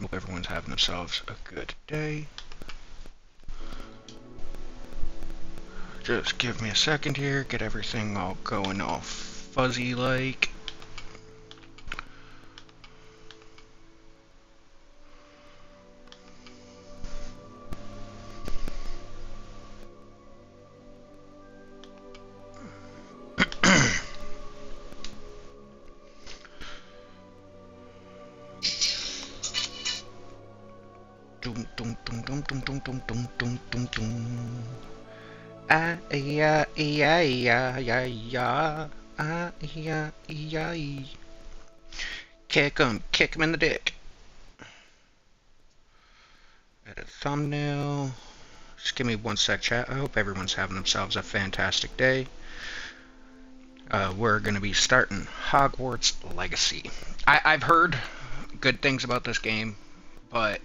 Hope everyone's having themselves a good day. Just give me a second here, get everything all going all fuzzy like. Kick him in the dick. Edit thumbnail. Just give me one sec, chat. I hope everyone's having themselves a fantastic day. We're gonna be starting Hogwarts Legacy. I've heard good things about this game, but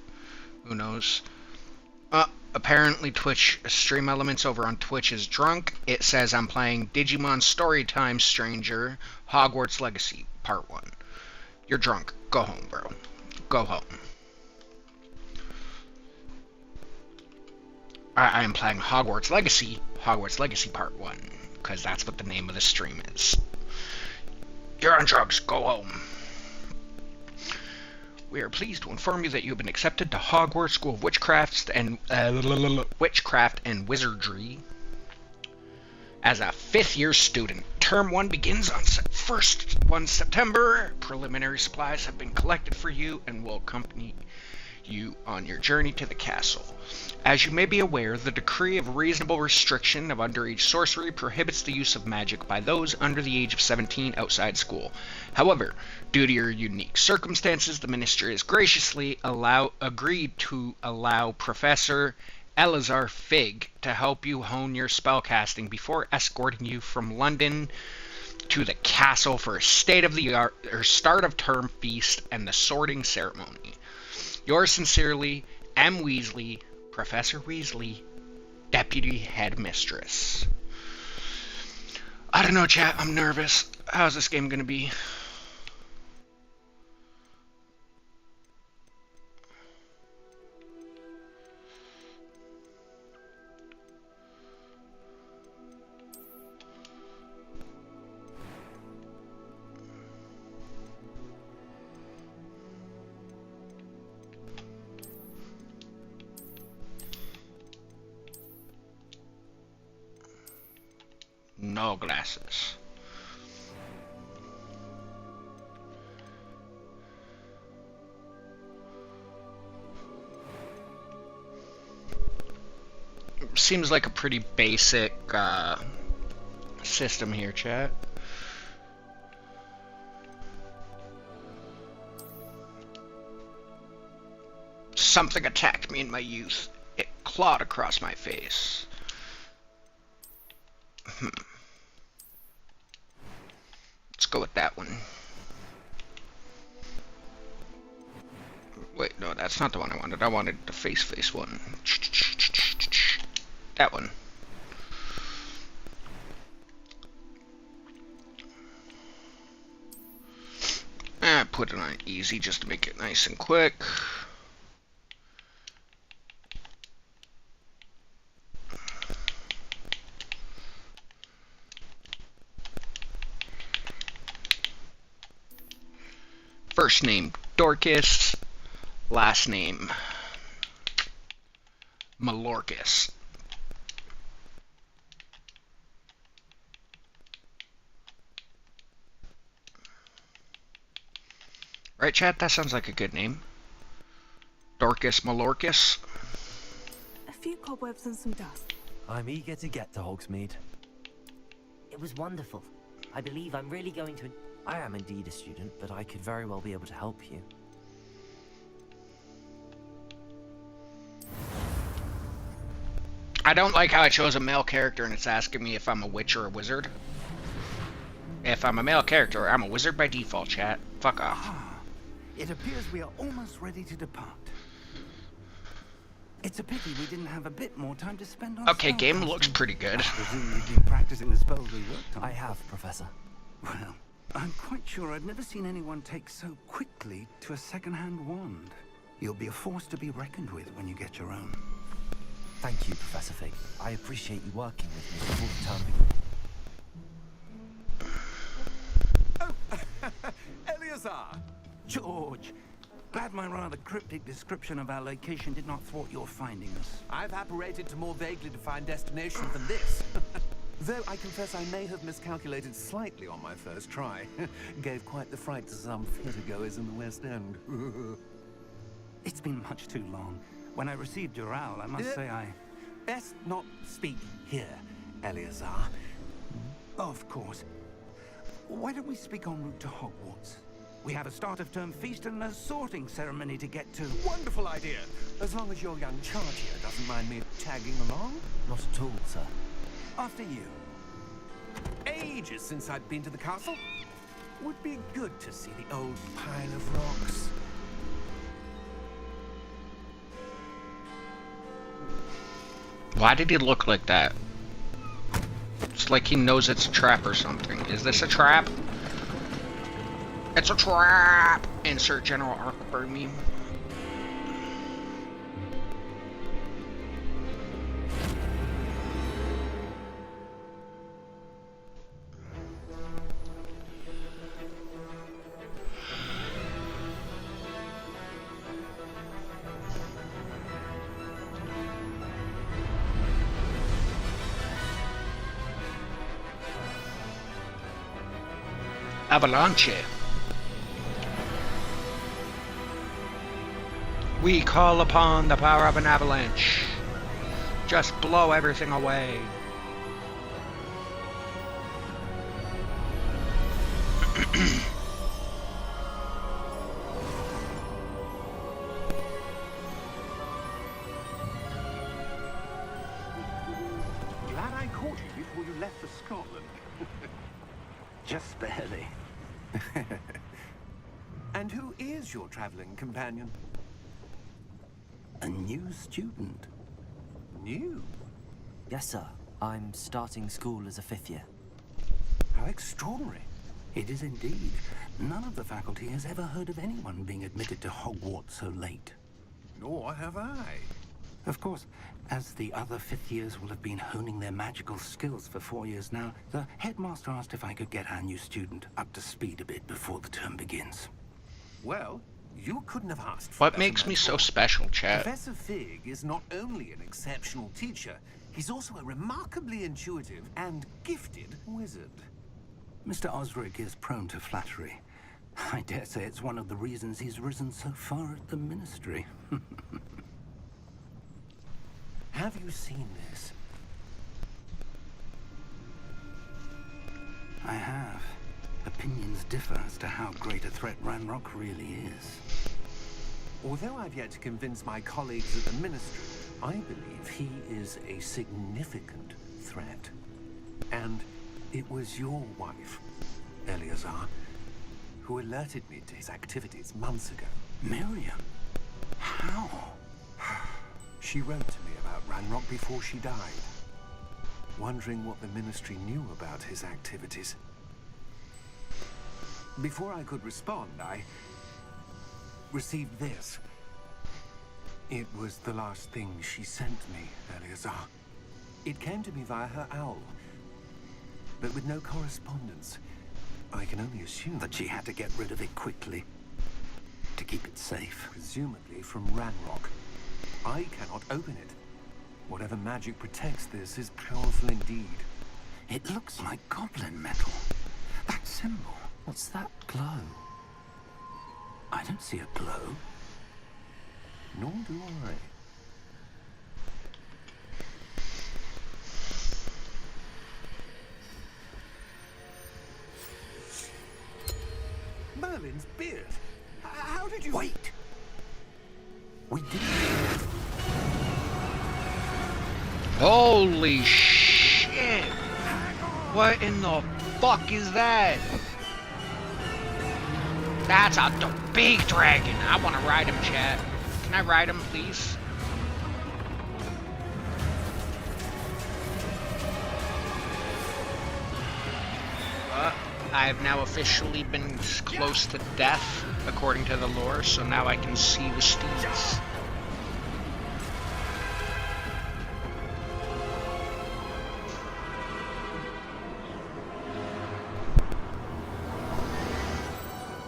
who knows? Apparently Twitch stream elements over on Twitch is drunk. It says I'm playing Digimon Storytime Stranger Hogwarts Legacy Part 1. You're drunk. Go home, bro. Go home. I am playing Hogwarts Legacy Part 1, because that's what the name of the stream is. You're on drugs. Go home. We are pleased to inform you that you have been accepted to Hogwarts School of Witchcraft and Wizardry as a 5th-year student. Term 1 begins on September. Preliminary supplies have been collected for you and will accompany you on your journey to the castle. As you may be aware, the decree of reasonable restriction of underage sorcery prohibits the use of magic by those under the age of 17 outside school. However, due to your unique circumstances, the Ministry has graciously agreed to allow Professor Eleazar Fig to help you hone your spellcasting before escorting you from London to the castle for a state-of-the-art start of term feast and the sorting ceremony. Yours sincerely, M. Weasley, Professor Weasley, Deputy Headmistress. I don't know, chat. I'm nervous. How's this game gonna be? No glasses. Seems like a pretty basic system here, chat. Something attacked me in my youth. It clawed across my face. Let's go with that one. Wait, no, that's not the one I wanted. I wanted the face one. That one. Put it on easy just to make it nice and quick. First name Dorcas, last name Malorcas. Right, chat? That sounds like a good name. Dorcas Malorcas. A few cobwebs and some dust. I'm eager to get to Hogsmeade. It was wonderful. I believe I'm really going to... I am indeed a student, but I could very well be able to help you. I don't like how I chose a male character and it's asking me if I'm a witch or a wizard. If I'm a male character, I'm a wizard by default, chat. Fuck off. It appears we are almost ready to depart. It's a pity we didn't have a bit more time to spend on Okay, game looks pretty good. I presume you've been practicing the spells we worked on. I have, Professor. Well, I'm quite sure I've never seen anyone take so quickly to a second-hand wand. You'll be a force to be reckoned with when you get your own. Thank you, Professor Fig. I appreciate you working with me before the term begins. Eleazar! George! Glad my rather cryptic description of our location did not thwart your finding us. I've apparated to more vaguely defined destinations than this. Though I confess I may have miscalculated slightly on my first try. Gave quite the fright to some theatergoers in the West End. It's been much too long. When I received your owl, I must say I... Best not speak here, Eleazar. Of course. Why don't we speak en route to Hogwarts? We have a start-of-term feast and a sorting ceremony to get to. Wonderful idea! As long as your young charge here doesn't mind me tagging along. Not at all, sir. After you. Ages since I'd been to the castle. Would be good to see the old pile of rocks. Why did he look like that? It's like he knows it's a trap or something. Is this a trap? It's a trap! Insert General Arkberg meme. Avalanche. We call upon the power of an avalanche. Just blow everything away. Glad I caught you before you left for Scotland. Just barely. And who is your traveling companion? A new student. New? Yes, sir. I'm starting school as a 5th year. How extraordinary. It is indeed. None of the faculty has ever heard of anyone being admitted to Hogwarts so late. Nor have I. Of course, as the other 5th years will have been honing their magical skills for 4 years now, the headmaster asked if I could get our new student up to speed a bit before the term begins. Well, you couldn't have asked for What better makes me so mentor. special, chat? Professor Fig is not only an exceptional teacher, he's also a remarkably intuitive and gifted wizard. Mr. Osric is prone to flattery. I dare say it's one of the reasons he's risen so far at the ministry. Have you seen this? I have. Opinions differ as to how great a threat Ranrock really is. Although I've yet to convince my colleagues at the ministry, I believe he is a significant threat. And it was your wife, Eleazar, who alerted me to his activities months ago. Miriam? How? She wrote to me about Ranrock before she died, wondering what the ministry knew about his activities. Before I could respond, I received this. It was the last thing she sent me, Eleazar. It came to me via her owl, but with no correspondence. I can only assume That she had to get rid of it quickly to keep it safe. presumably from Ranrock. I cannot open it. Whatever magic protects this is powerful indeed. It looks like goblin metal. That symbol. What's that glow? I don't see a glow. Nor do I. Merlin's beard. How did you... Wait! We did. Holy shit! What in the fuck is that? That's a big dragon. I want to ride him, chat. Can I ride him, please? I've now officially been close to death, according to the lore, so now I can see the steeds.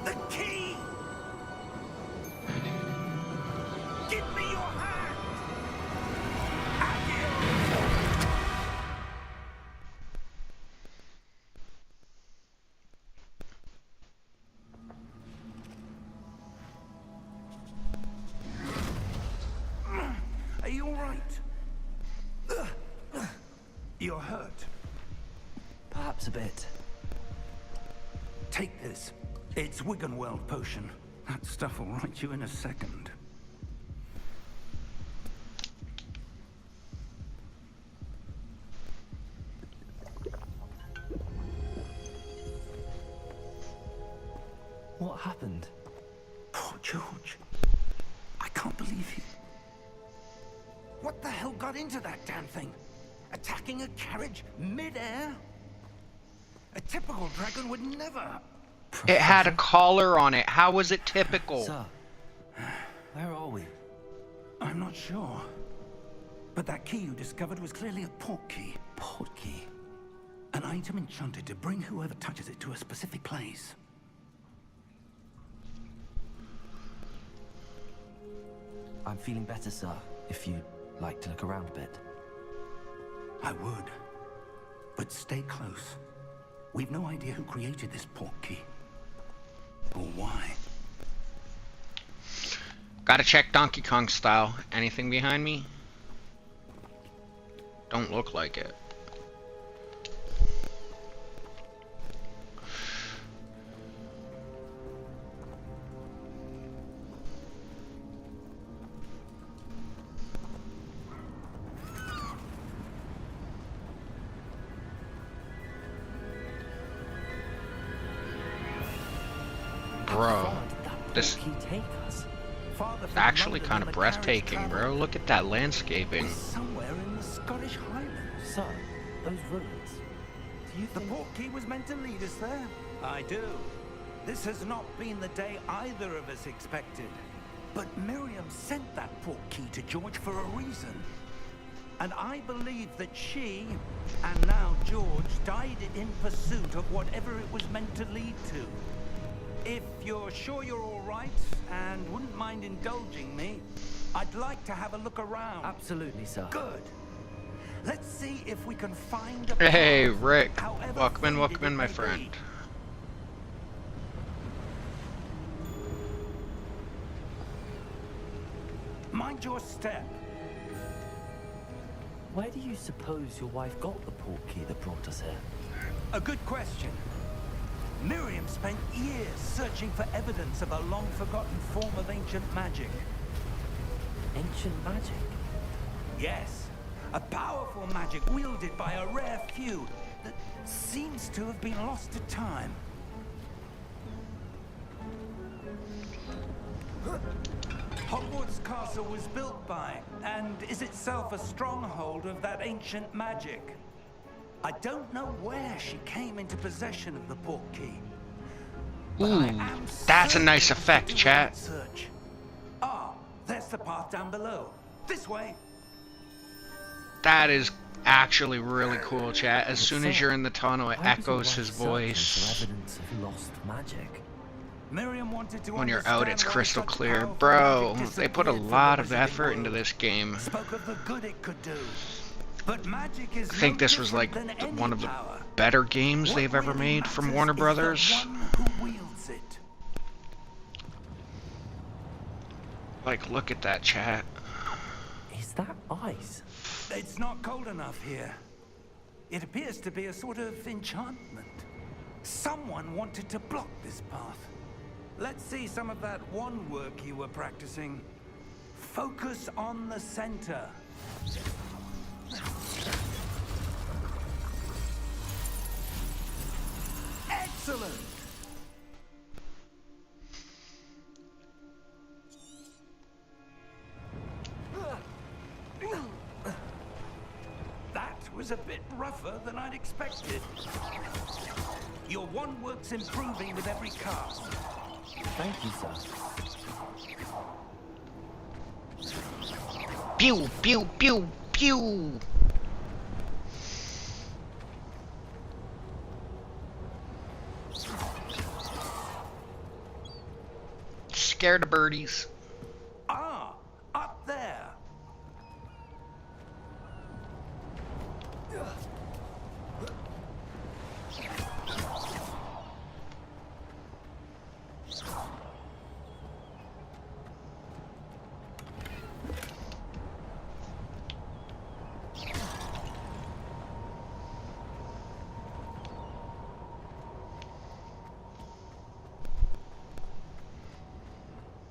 The key! Give me your hand! Are you all right? You're hurt. Perhaps a bit. Take this. It's Wiggenweld potion. That stuff will right you in a second. What happened? Poor George. I can't believe he... What the hell got into that damn thing? Attacking a carriage mid-air? A typical dragon would never... It had a collar on it. How was it typical? Sir, where are we? I'm not sure. But that key you discovered was clearly a port key. Port key. An item enchanted to bring whoever touches it to a specific place. I'm feeling better, sir. If you'd like to look around a bit. I would. But stay close. We've no idea who created this port key. Or why. Gotta check Donkey Kong style. Anything behind me? Don't look like it. Bro, this Key take us. Farther is from actually London kind than of the carriage breathtaking, traveled. bro. Look at that landscaping. Somewhere in the Scottish Highlands. Sir, those ruins. Do you The think... port key was meant to lead us there? I do. This has not been the day either of us expected. But Miriam sent that port key to George for a reason. And I believe that she, and now George, died in pursuit of whatever it was meant to lead to. If you're sure you're all right, and wouldn't mind indulging me, I'd like to have a look around. Absolutely, sir. Good. Let's see if we can find a Hey, path, Rick. however Welcome in, faded my it may friend. be. Mind your step. Where do you suppose your wife got the port key that brought us here? A good question. Miriam spent years searching for evidence of a long-forgotten form of ancient magic. Ancient magic? Yes, a powerful magic wielded by a rare few that seems to have been lost to time. Hogwarts Castle was built by, and is itself a stronghold of that ancient magic. I don't know where she came into possession of the port key. But I am That's a nice certain effect, to do chat. that search. Ah, there's the path down below. This way. That is actually really cool, chat. As soon as Sir, you're in the tunnel, it why was your echoes wife his searching voice. for evidence of lost magic? Miriam wanted to When you're out, understand it's why crystal such clear. powerful Bro, magic they put a disappeared from lot the of Wizarding effort into world. this game. Spoke of the good it could do. But magic is I think no this was like different than one any of the power. better games What they've ever really made from matters Warner is the Brothers. one who wields it. Like, look at that, chat. Is that ice? It's not cold enough here. It appears to be a sort of enchantment. Someone wanted to block this path. Let's see some of that one work you were practicing. Focus on the center. Excellent! That was a bit rougher than I'd expected. Your one work's improving with every cast. Thank you, sir. Pew, pew, pew, pew. Scared of birdies. Ah, up there.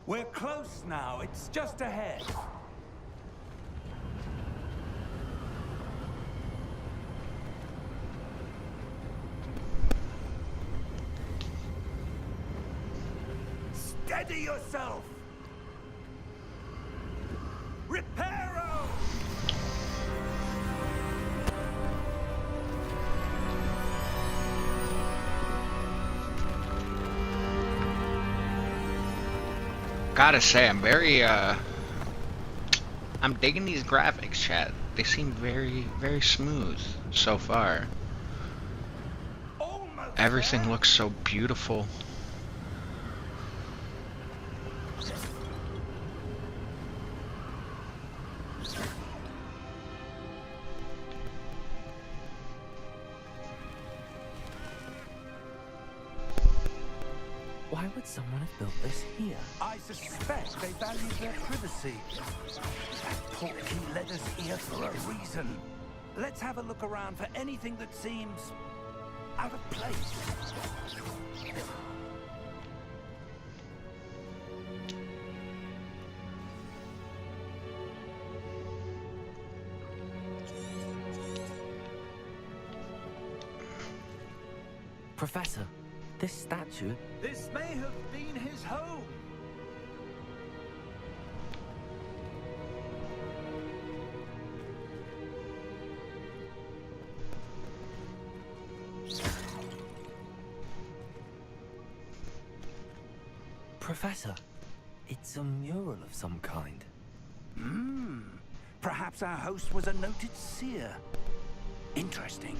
We're close now. It's just ahead. Steady yourself. Reparo! Gotta say, I'm digging these graphics, chat. They seem very, very smooth so far. Almost Everything there. looks so beautiful. Why would someone have built this here? I suspect they value their privacy. That portkey led us here for a reason. Let's have a look around for anything that seems out of place. Professor, this statue... This may have been his home. Professor, it's a mural of some kind. Perhaps our host was a noted seer. Interesting.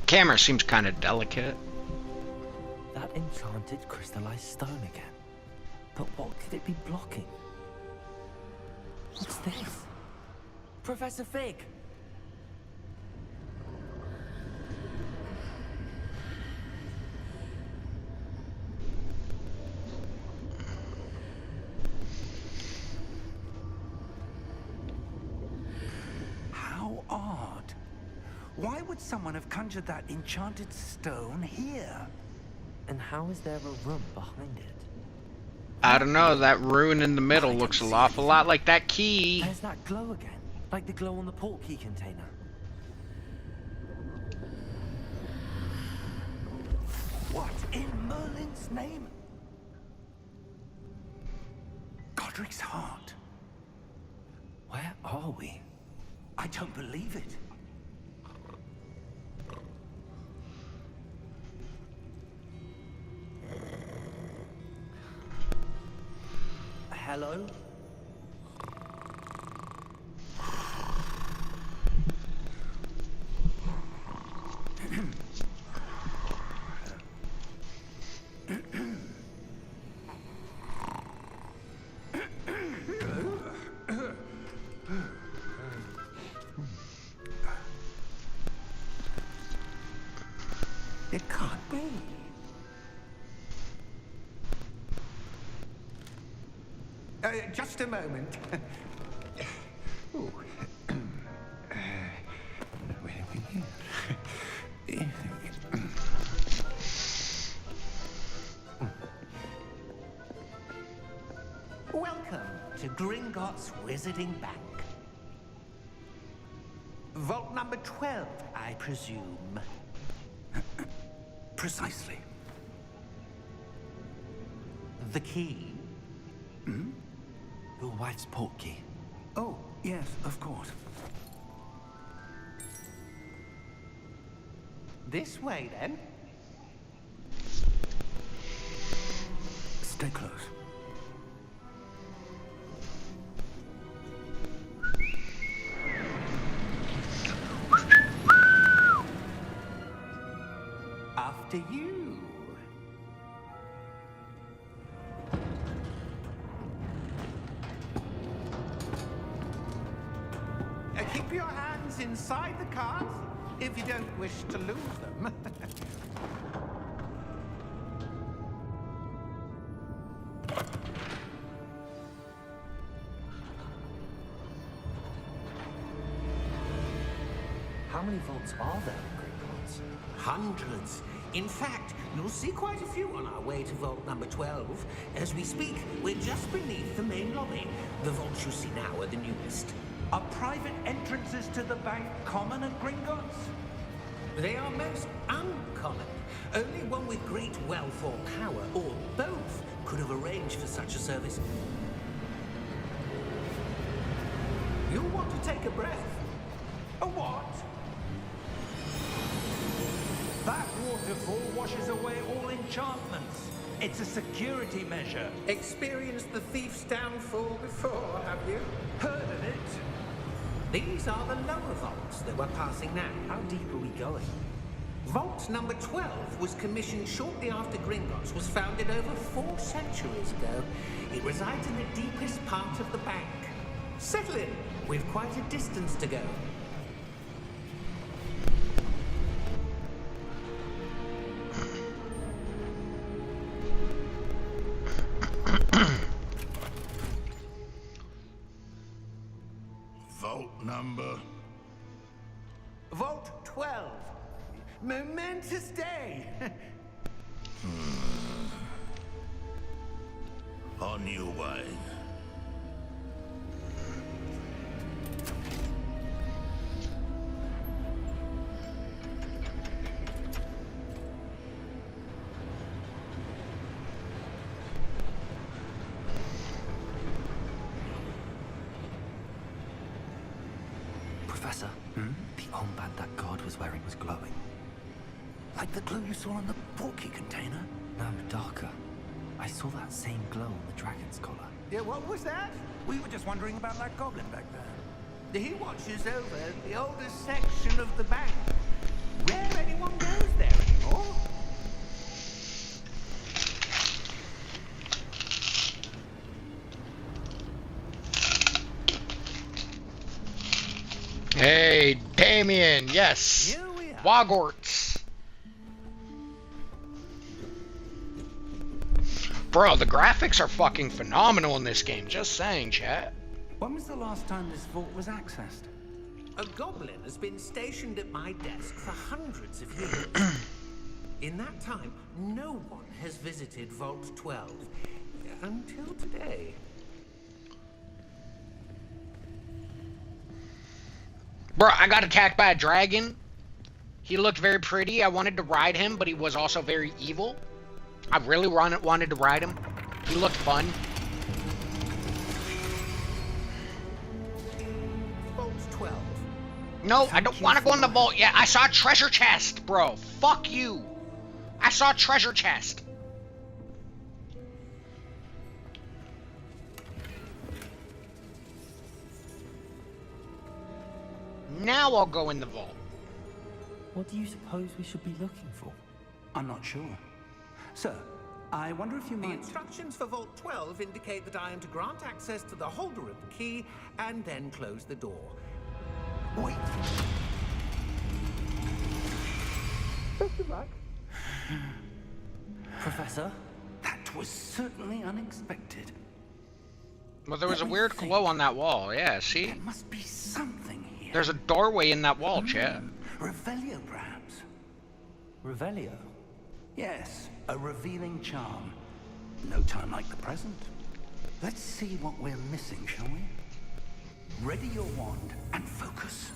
Camera seems kind of delicate. That enchanted crystallized stone again. But what could it be blocking? What's this? Professor Fig! How odd. Why would someone have conjured that enchanted stone here? And how is there a room behind it? I don't know, that ruin in the middle looks an awful lot like that key. There's that glow again. Like the glow on the portkey container. What in Merlin's name? Godric's heart. Where are we? I don't believe it. Hello? It can't be. Just a moment. Ooh. Where are we here? Gringotts Wizarding Bank. Vault number 12, I presume. Precisely. The key? Your wife's portkey. Oh, yes, of course. This way, then. Stay close. After you. Keep your hands inside the cart if you don't wish to lose them. How many vaults are there in Gringotts? Hundreds. In fact, you'll see quite a few on our way to vault number 12. As we speak, we're just beneath the main lobby. The vaults you see now are the newest. Are private entrances to the bank common at Gringotts? They are most uncommon. Only one with great wealth or power, or both, could have arranged for such a service. You'll want to take a breath. A what? That waterfall washes away all enchantments. It's a security measure. Experienced the thief's downfall before, have you? Heard of it? These are the lower vaults that we're passing now. How deep are we going? Vault number 12 was commissioned shortly after Gringotts was founded over 4 centuries ago. It resides in the deepest part of the bank. Settle in. We've quite a distance to go. Vault number. Vault 12. Momentous day. On your way. Professor, the armband that guard was wearing was glowing. Like the glue you saw on the portkey container? No, darker. I saw that same glow on the dragon's collar. Yeah, what was that? We were just wondering about that goblin back there. He watches over the oldest section of the bank. Rare anyone goes there anymore. Hey, Damien, yes. Here we are. Hogwarts. Bro, the graphics are fucking phenomenal in this game. Just saying, chat. When was the last time this vault was accessed? A goblin has been stationed at my desk for hundreds of years. In that time, no one has visited Vault 12 until today. Bro, I got attacked by a dragon. He looked very pretty. I wanted to ride him, but he was also very evil. I really wanted to ride him. He looked fun. Vault 12. No, I don't want to go in the vault yet. I saw a treasure chest, bro. Fuck you. I saw a treasure chest. Now I'll go in the vault. What do you suppose we should be looking for? I'm not sure. Sir, I wonder if you The might... instructions for Vault 12 indicate that I am to grant access to the holder of the key and then close the door. Wait. Professor? That was certainly unexpected. Well, there was a Let me weird think. glow on that wall. Yeah, see? There must be something here. There's a doorway in that wall, chat. Revelio, perhaps. Let's see what we're missing, shall we? Ready your wand and focus.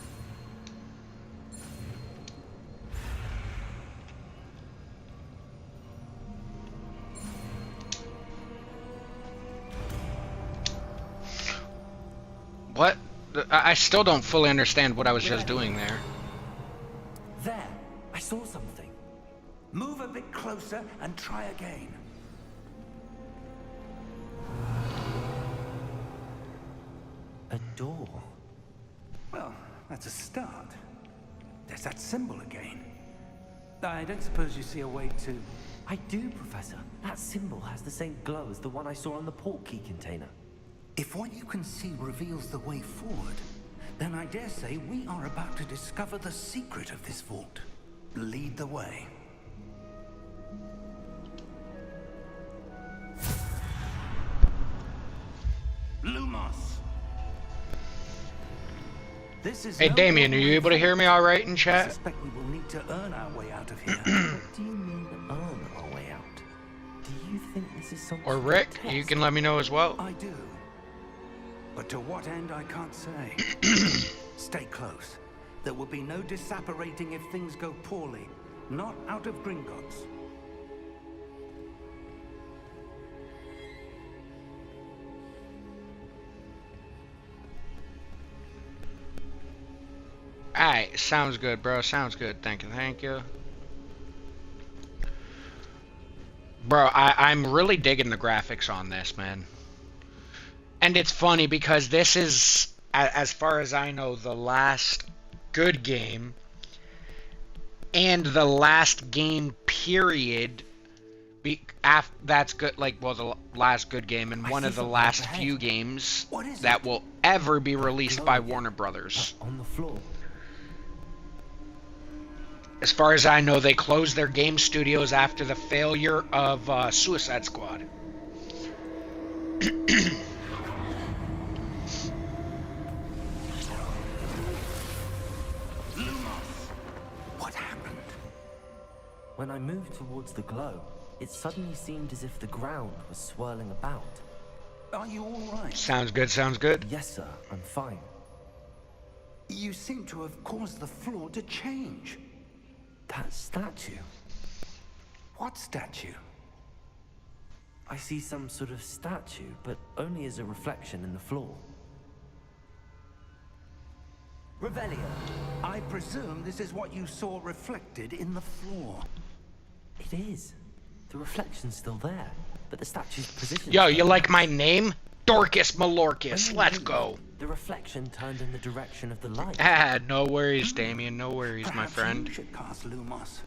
What? I still don't fully understand what I was just doing there. There! I saw something. Move a bit closer and try again. A door. Well, that's a start. There's that symbol again. I don't suppose you see a way to... I do, Professor. That symbol has the same glow as the one I saw on the portkey container. If what you can see reveals the way forward, then I dare say we are about to discover the secret of this vault. Lead the way. Lumos! This is Hey Damien, are you able to hear me all right in I chat? suspect we will need to earn our way out of here. What do you mean, earn our way out? Do you think this is some Or sort of Rick, test? you can let me know as well. I do. But to what end, I can't say. Stay close. There will be no disapparating if things go poorly. Not out of Gringotts. Alright, sounds good, bro. Sounds good. Thank you, thank you. Bro, I'm really digging the graphics on this, man. And it's funny because this is, as far as I know, the last good game. And the last game, period. That's good, like, well, the last good game and one of the last few games that will ever be released by Warner Brothers. On the floor. As far as I know, they closed their game studios after the failure of Suicide Squad. What happened? When I moved towards the glow, it suddenly seemed as if the ground was swirling about. Are you all right? Sounds good, sounds good. Yes, sir, I'm fine. You seem to have caused the floor to change. That statue. What statue? I see some sort of statue, but only as a reflection in the floor. Revelio, I presume this is what you saw reflected in the floor. It is. The reflection's still there, but the statue's position... Yo, you like my name? Dorcas Malorcas. Let's go. The reflection turned in the direction of the light. Ah, no worries, Damien. No worries, my Perhaps friend. you should cast Lumos.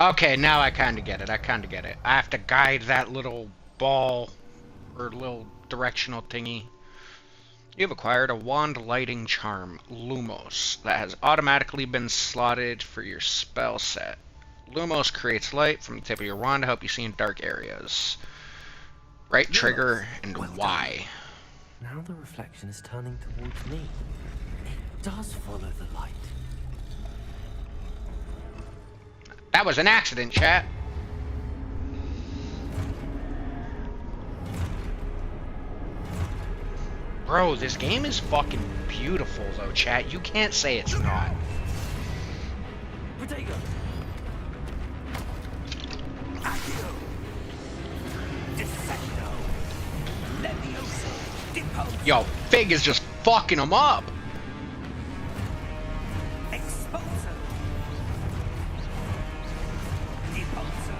Okay, now I kind of get it. I kind of get it. I have to guide that little ball or little directional thingy. You've acquired a wand lighting charm, Lumos, that has automatically been slotted for your spell set. Lumos creates light from the tip of your wand to help you see in dark areas. Right trigger and Y. Now the reflection is turning towards me. It does follow the light. That was an accident, chat. Bro, this game is fucking beautiful, though, chat. You can't say it's not. Protego! Accio. Defendo. Levioso. Depose. Yo, Fig is just fucking him up. Expulso. Depulso.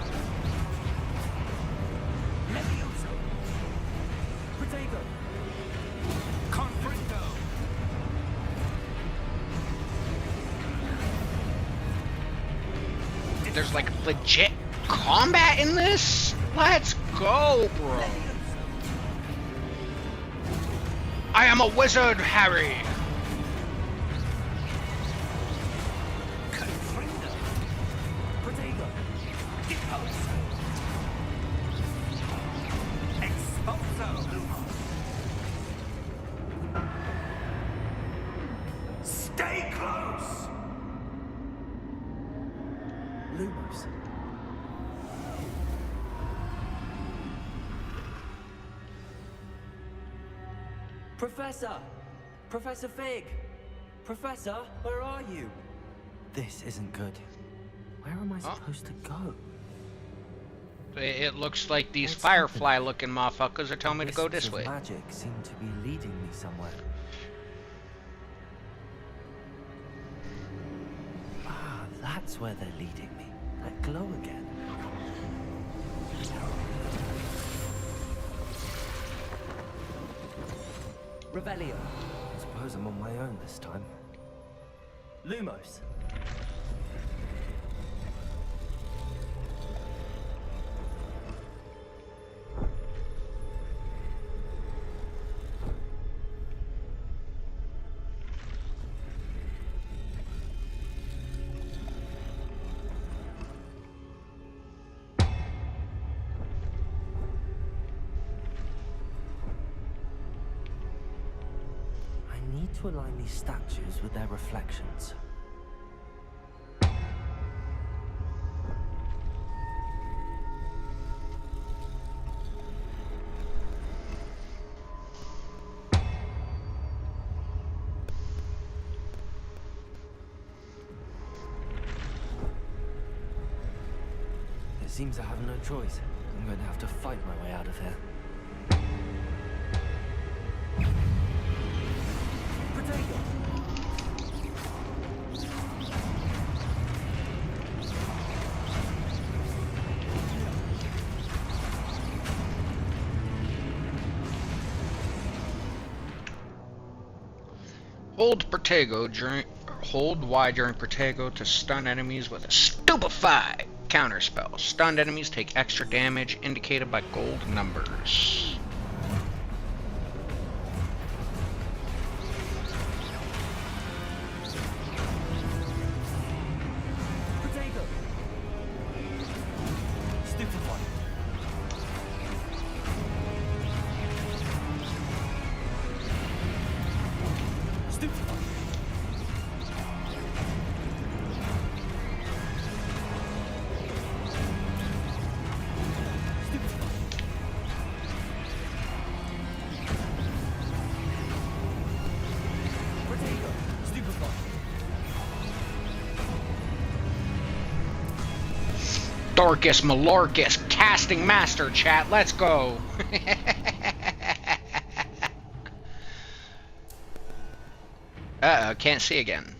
Levioso. Protego! Confringo. There's like legit combat in this? Let's go, bro. I am a wizard, Harry. Confringo. Protego! Depulso. Expulso. Lumos. Stay close. Professor! Professor Fig! Professor, where are you? This isn't good. Where am I supposed to go? It looks like these What's firefly-looking motherfuckers are telling me to go Wisps this of way. magic seem to be leading me somewhere. Ah, that's where they're leading me. That glow again. Revelio. I suppose I'm on my own this time. Lumos. I need to align these statues with their reflections. It seems I have no choice. I'm going to have to fight my way out of here. Potato! Hold Y during Protego to stun enemies with a Stupefy counterspell. Stunned enemies take extra damage indicated by gold numbers. Potato! Stupefy. Stupefy. Potato. Stupefy. Dorcas Malorcus, casting master, chat. Let's go. Uh-oh, can't see again.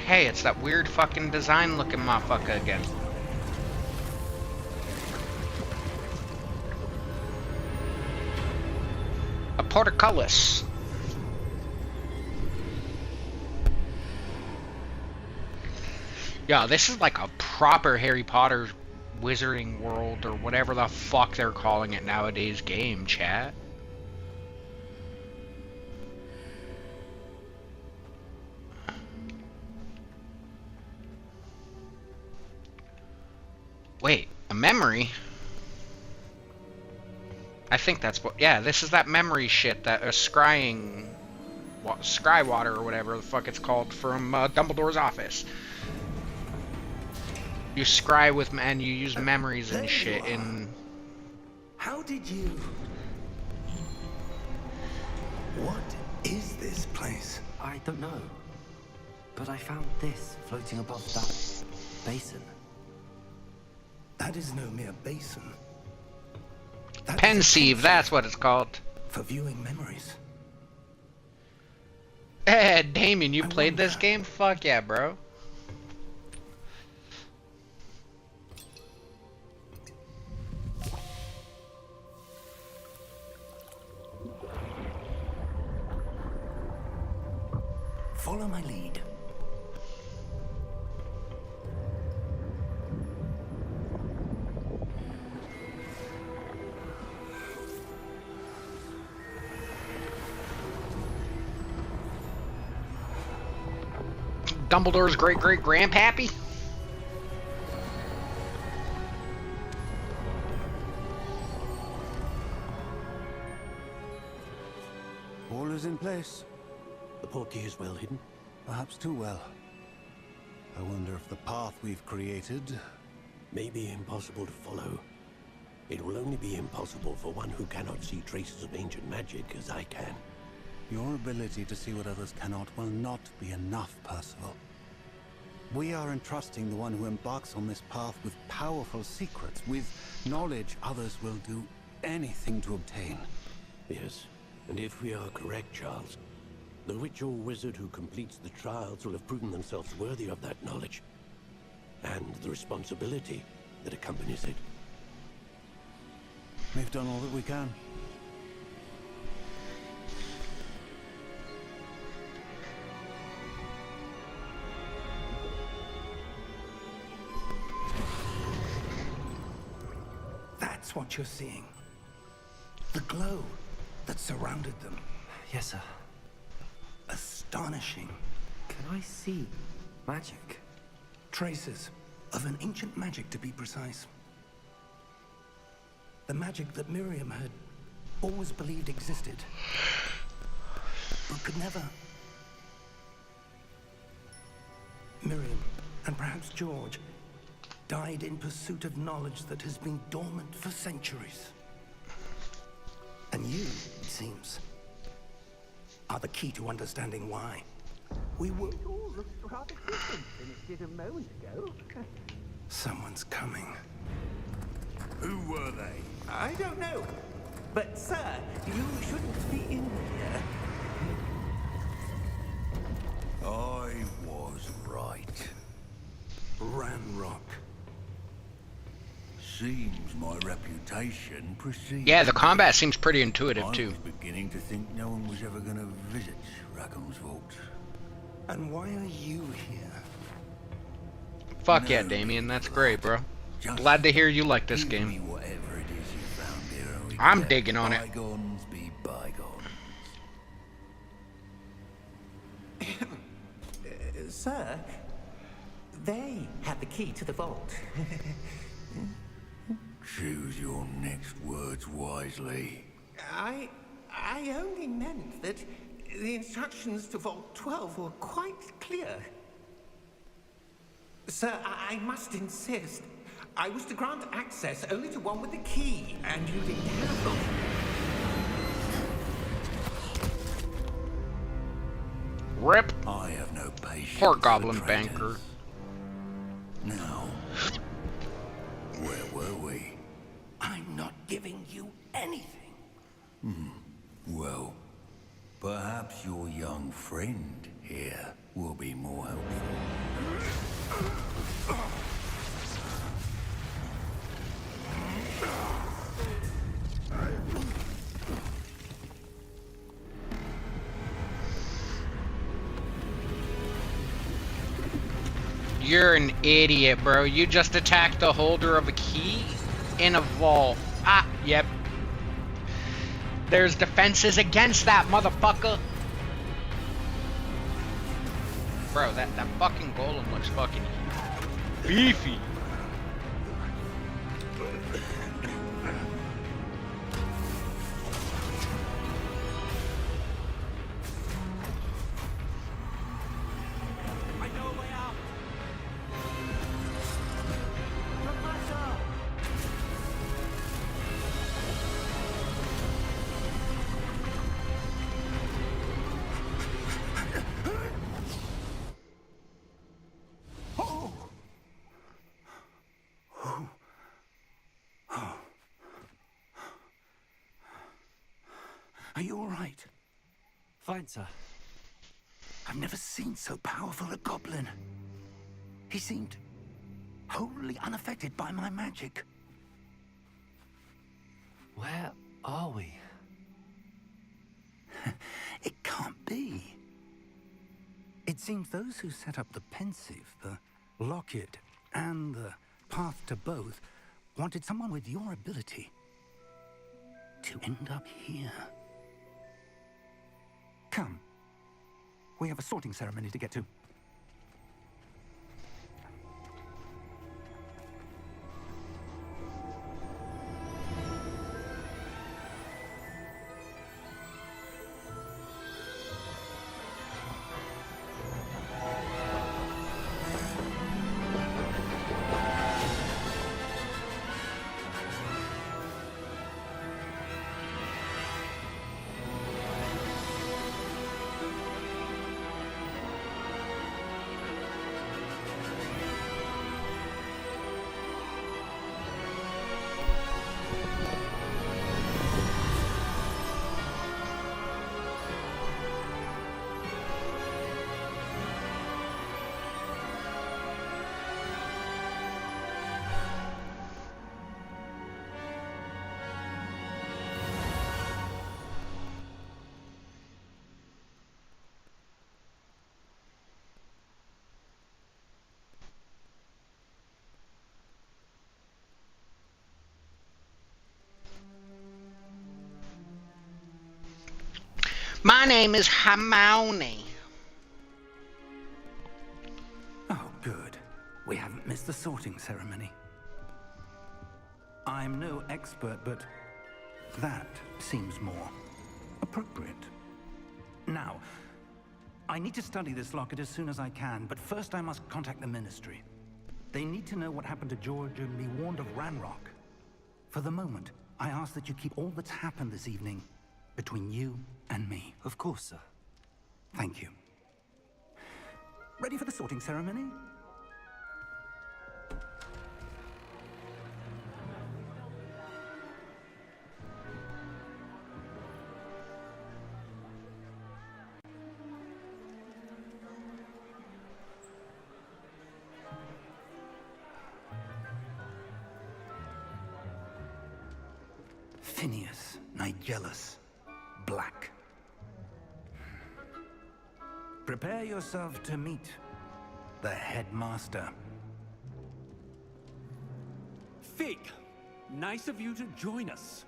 Hey, it's that weird fucking design looking motherfucker again. A portcullis. Yeah, this is like a proper Harry Potter Wizarding World or whatever the fuck they're calling it nowadays game, chat. Wait, a memory? I think that's what. Yeah, this is that memory shit that scrying, scry water or whatever the fuck it's called from Dumbledore's office. You scry with and you use memories and shit in. How did you... What is this place? I don't know. But I found this floating above that basin. That is no mere basin. That is a Pensieve, that's what it's called. for viewing memories. Eh, Damien, you I played this wonder- game? Fuck yeah, bro. Follow my lead. Dumbledore's great-great-grandpappy? All is in place. The portkey is well hidden. Perhaps too well. I wonder if the path we've created may be impossible to follow. It will only be impossible for one who cannot see traces of ancient magic as I can. Your ability to see what others cannot will not be enough, Percival. We are entrusting the one who embarks on this path with powerful secrets, with knowledge others will do anything to obtain. Yes, and if we are correct, Charles, the witch or wizard who completes the trials will have proven themselves worthy of that knowledge, and the responsibility that accompanies it. We've done all that we can. That's what you're seeing. The glow that surrounded them. Yes, sir. Astonishing. Can I see magic? Traces of an ancient magic, to be precise. The magic that Miriam had always believed existed, but could never. Miriam, and perhaps George, died in pursuit of knowledge that has been dormant for centuries. And you, it seems, are the key to understanding why. We were... It all looks rather different than it did a moment ago. Someone's coming. Who were they? I don't know. But, sir, you shouldn't be in here. I was right. Ranrock. Seems my reputation precedes. Yeah, the combat seems pretty intuitive I too. was beginning to think no one was ever going to visit Rackham's vault. And why are you here? Fuck yeah, Damien, that's great, bro. Just Glad to hear you like this give me game. whatever it is you found here, and we can I'm let digging on it. bygones be bygones. Sir, they have the key to the vault. Choose your next words wisely. I only meant that the instructions to Vault 12 were quite clear. Sir, I must insist. I was to grant access only to one with the key, and you didn't have them. Rip. I have no patience. Poor for goblin traitors. banker. Now, where were we? I'm not giving you anything. Well, perhaps your young friend here will be more helpful. You're an idiot, bro. You just attacked the holder of a key in a vault. Ah, yep. There's defenses against that, motherfucker. Bro, that fucking golem looks fucking beefy. I know a way out. Are you all right? Fine, sir. I've never seen so powerful a goblin. He seemed wholly unaffected by my magic. Where are we? It can't be. It seems those who set up the pensive, the locket, and the path to both wanted someone with your ability to end up here. Come. We have a sorting ceremony to get to. My name is Hermione. Oh, good. We haven't missed the sorting ceremony. I'm no expert, but that seems more appropriate. Now, I need to study this locket as soon as I can, but first I must contact the Ministry. They need to know what happened to George and be warned of Ranrock. For the moment, I ask that you keep all that's happened this evening between you and me. Of course, sir. Thank you. Ready for the sorting ceremony? Phineas, Nigellus, Black. Prepare yourself to meet the headmaster. Fig, nice of you to join us.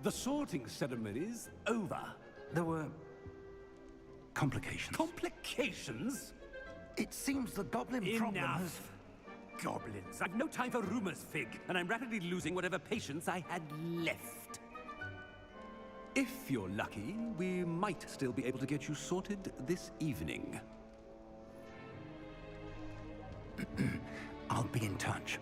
The sorting ceremony's over. There were complications. Complications? It seems the goblin problem has... Enough. Goblins. I've no time for rumors, Fig, and I'm rapidly losing whatever patience I had left. If you're lucky, we might still be able to get you sorted this evening. I'll be in touch.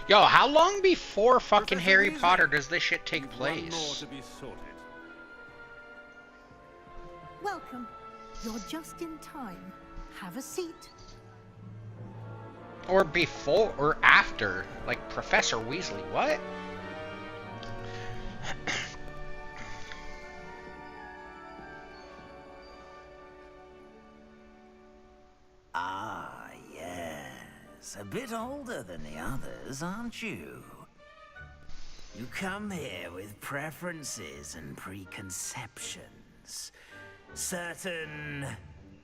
Yo, how long before fucking Professor Harry Weasley, Potter does this shit take One more place? to be sorted. Welcome. You're just in time. Have a seat. Or before or after? Like Professor Weasley, what? Ah, yes. A bit older than the others, aren't you? You come here with preferences and preconceptions. Certain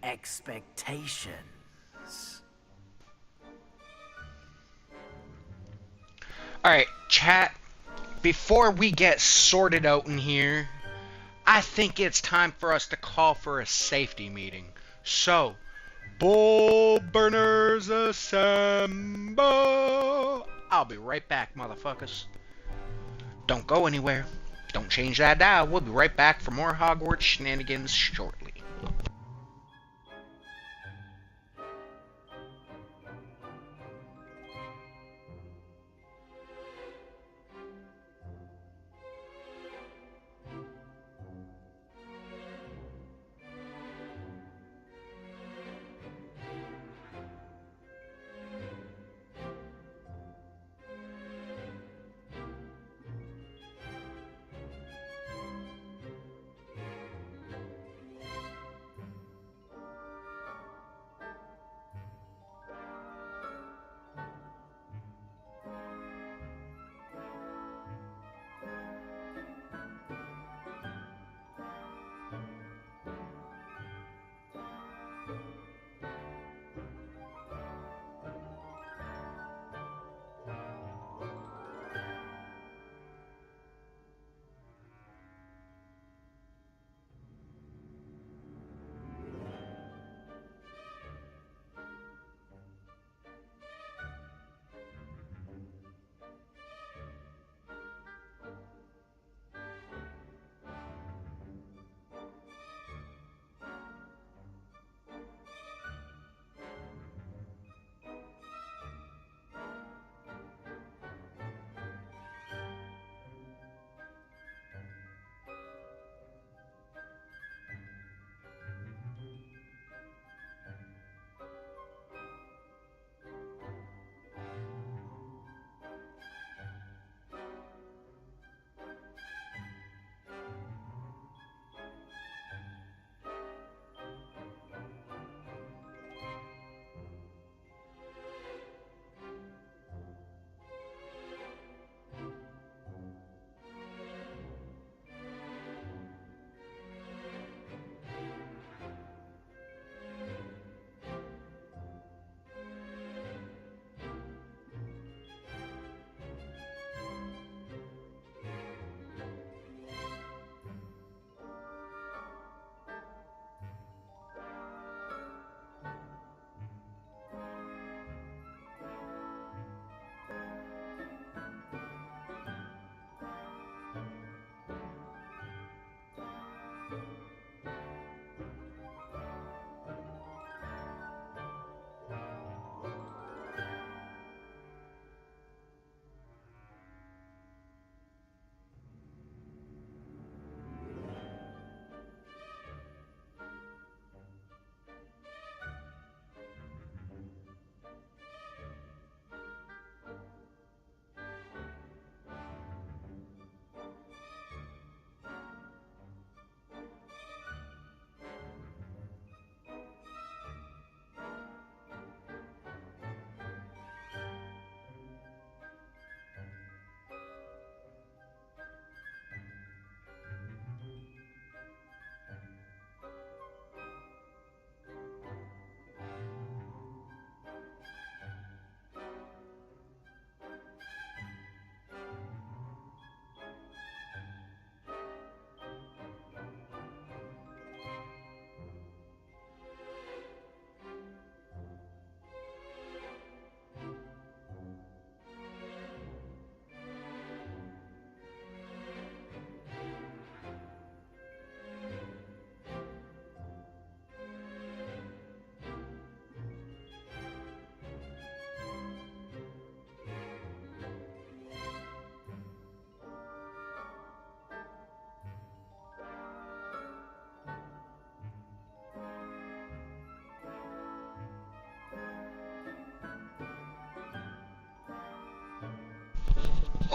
expectations. Alright, chat. Before we get sorted out in here, I think it's time for us to call for a safety meeting. So, bull burners assemble! I'll be right back, motherfuckers. Don't go anywhere. Don't change that dial. We'll be right back for more Hogwarts shenanigans shortly.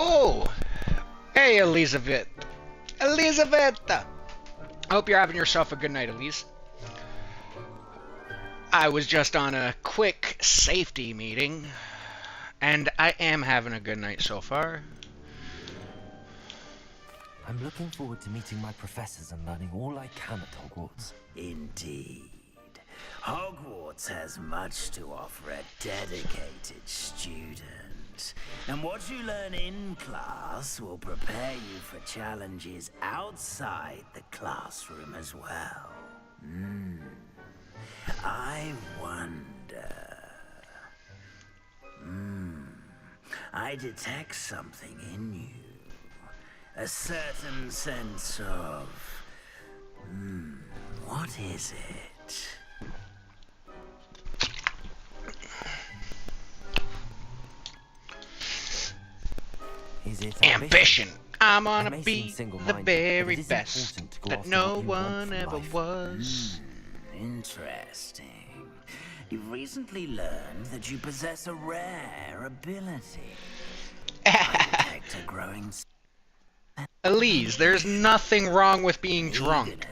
Oh, hey, Elizabeth. Elizabeth! I hope you're having yourself a good night, Elise. I was just on a quick safety meeting, and I am having a good night so far. I'm looking forward to meeting my professors and learning all I can at Hogwarts. Indeed. Hogwarts has much to offer a dedicated student. And what you learn in class will prepare you for challenges outside the classroom as well. I wonder... I detect something in you. A certain sense of... what is it? Is it Ambition. I'm gonna may be seem the single-minded, very but it is best important to go that after no what you want one from ever life. was. Interesting. You've recently learned that you possess a rare ability. I detect a growing... Elise, there's nothing wrong with being drunk.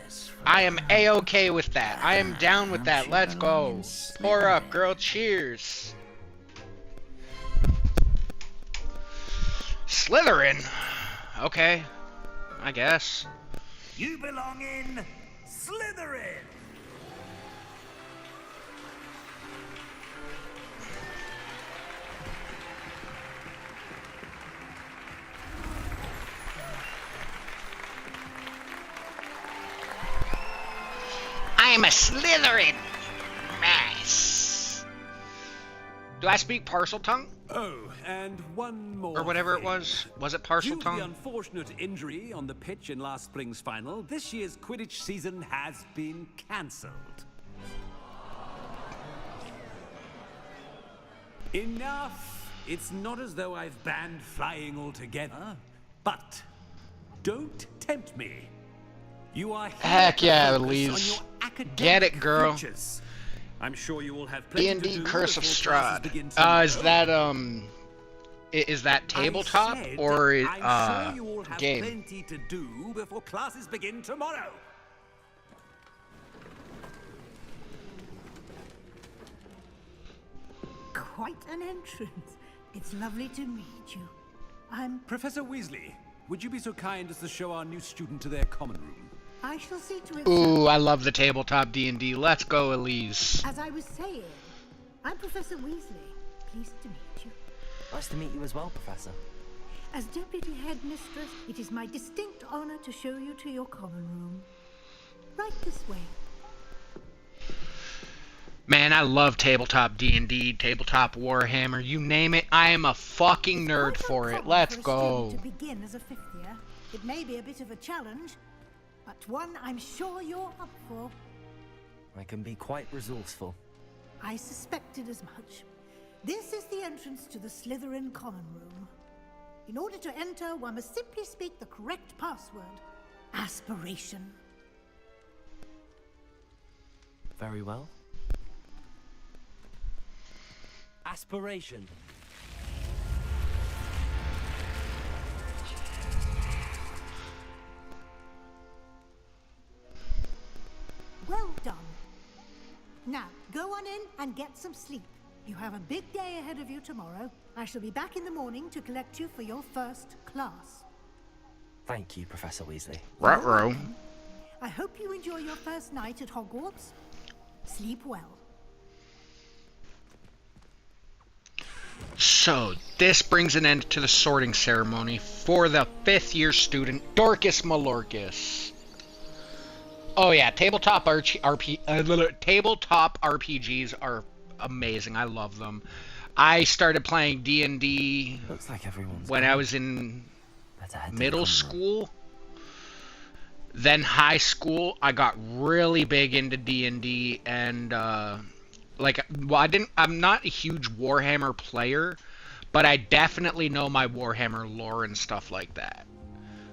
I am A-okay with that. I am down with that. Let's go. Pour up, girl. Cheers. Slytherin? Okay. I guess. You belong in Slytherin! I'm a Slytherin! Nice. Do I speak parcel tongue? Oh, and one more Or whatever thing. it was. Was it parcel Due to the tongue? unfortunate injury on the pitch in last spring's final, this year's Quidditch season has been cancelled. Enough! It's not as though I've banned flying altogether, but don't tempt me. You are here Heck to yeah, focus Elise. on your academic Get it, girl. futures. I'm sure you will have plenty to D&D do Curse of before classes Strahd. begin tomorrow. Is that tabletop I said or I'm sure you all have game? plenty to do before classes begin tomorrow. Quite an entrance. It's lovely to meet you. I'm... Professor Weasley, would you be so kind as to show our new student to their common room? I shall see to it. Ooh, I love the tabletop D&D. Let's go, Elise. As I was saying, I'm Professor Weasley. Pleased to meet you. Nice to meet you as well, Professor. As Deputy Headmistress, it is my distinct honor to show you to your common room. Right this way. Man, I love tabletop D&D, tabletop Warhammer, you name it. I am a fucking nerd for it. Let's go. To begin as a fifth year, it may be a bit of a challenge, but one I'm sure you're up for. I can be quite resourceful. I suspected as much. This is the entrance to the Slytherin common room. In order to enter, one must simply speak the correct password. Aspiration. Very well. Aspiration. Well done. Now, go on in and get some sleep. You have a big day ahead of you tomorrow. I shall be back in the morning to collect you for your first class. Thank you, Professor Weasley. Ruh-roh. I hope you enjoy your first night at Hogwarts. Sleep well. So, this brings an end to the sorting ceremony for the 5th year student, Dorcas Malorcas. Oh yeah, tabletop RPGs are amazing. I love them. I started playing D&D Looks like everyone's when I was in middle school. Then high school, I got really big into D&D, and I'm not a huge Warhammer player, but I definitely know my Warhammer lore and stuff like that.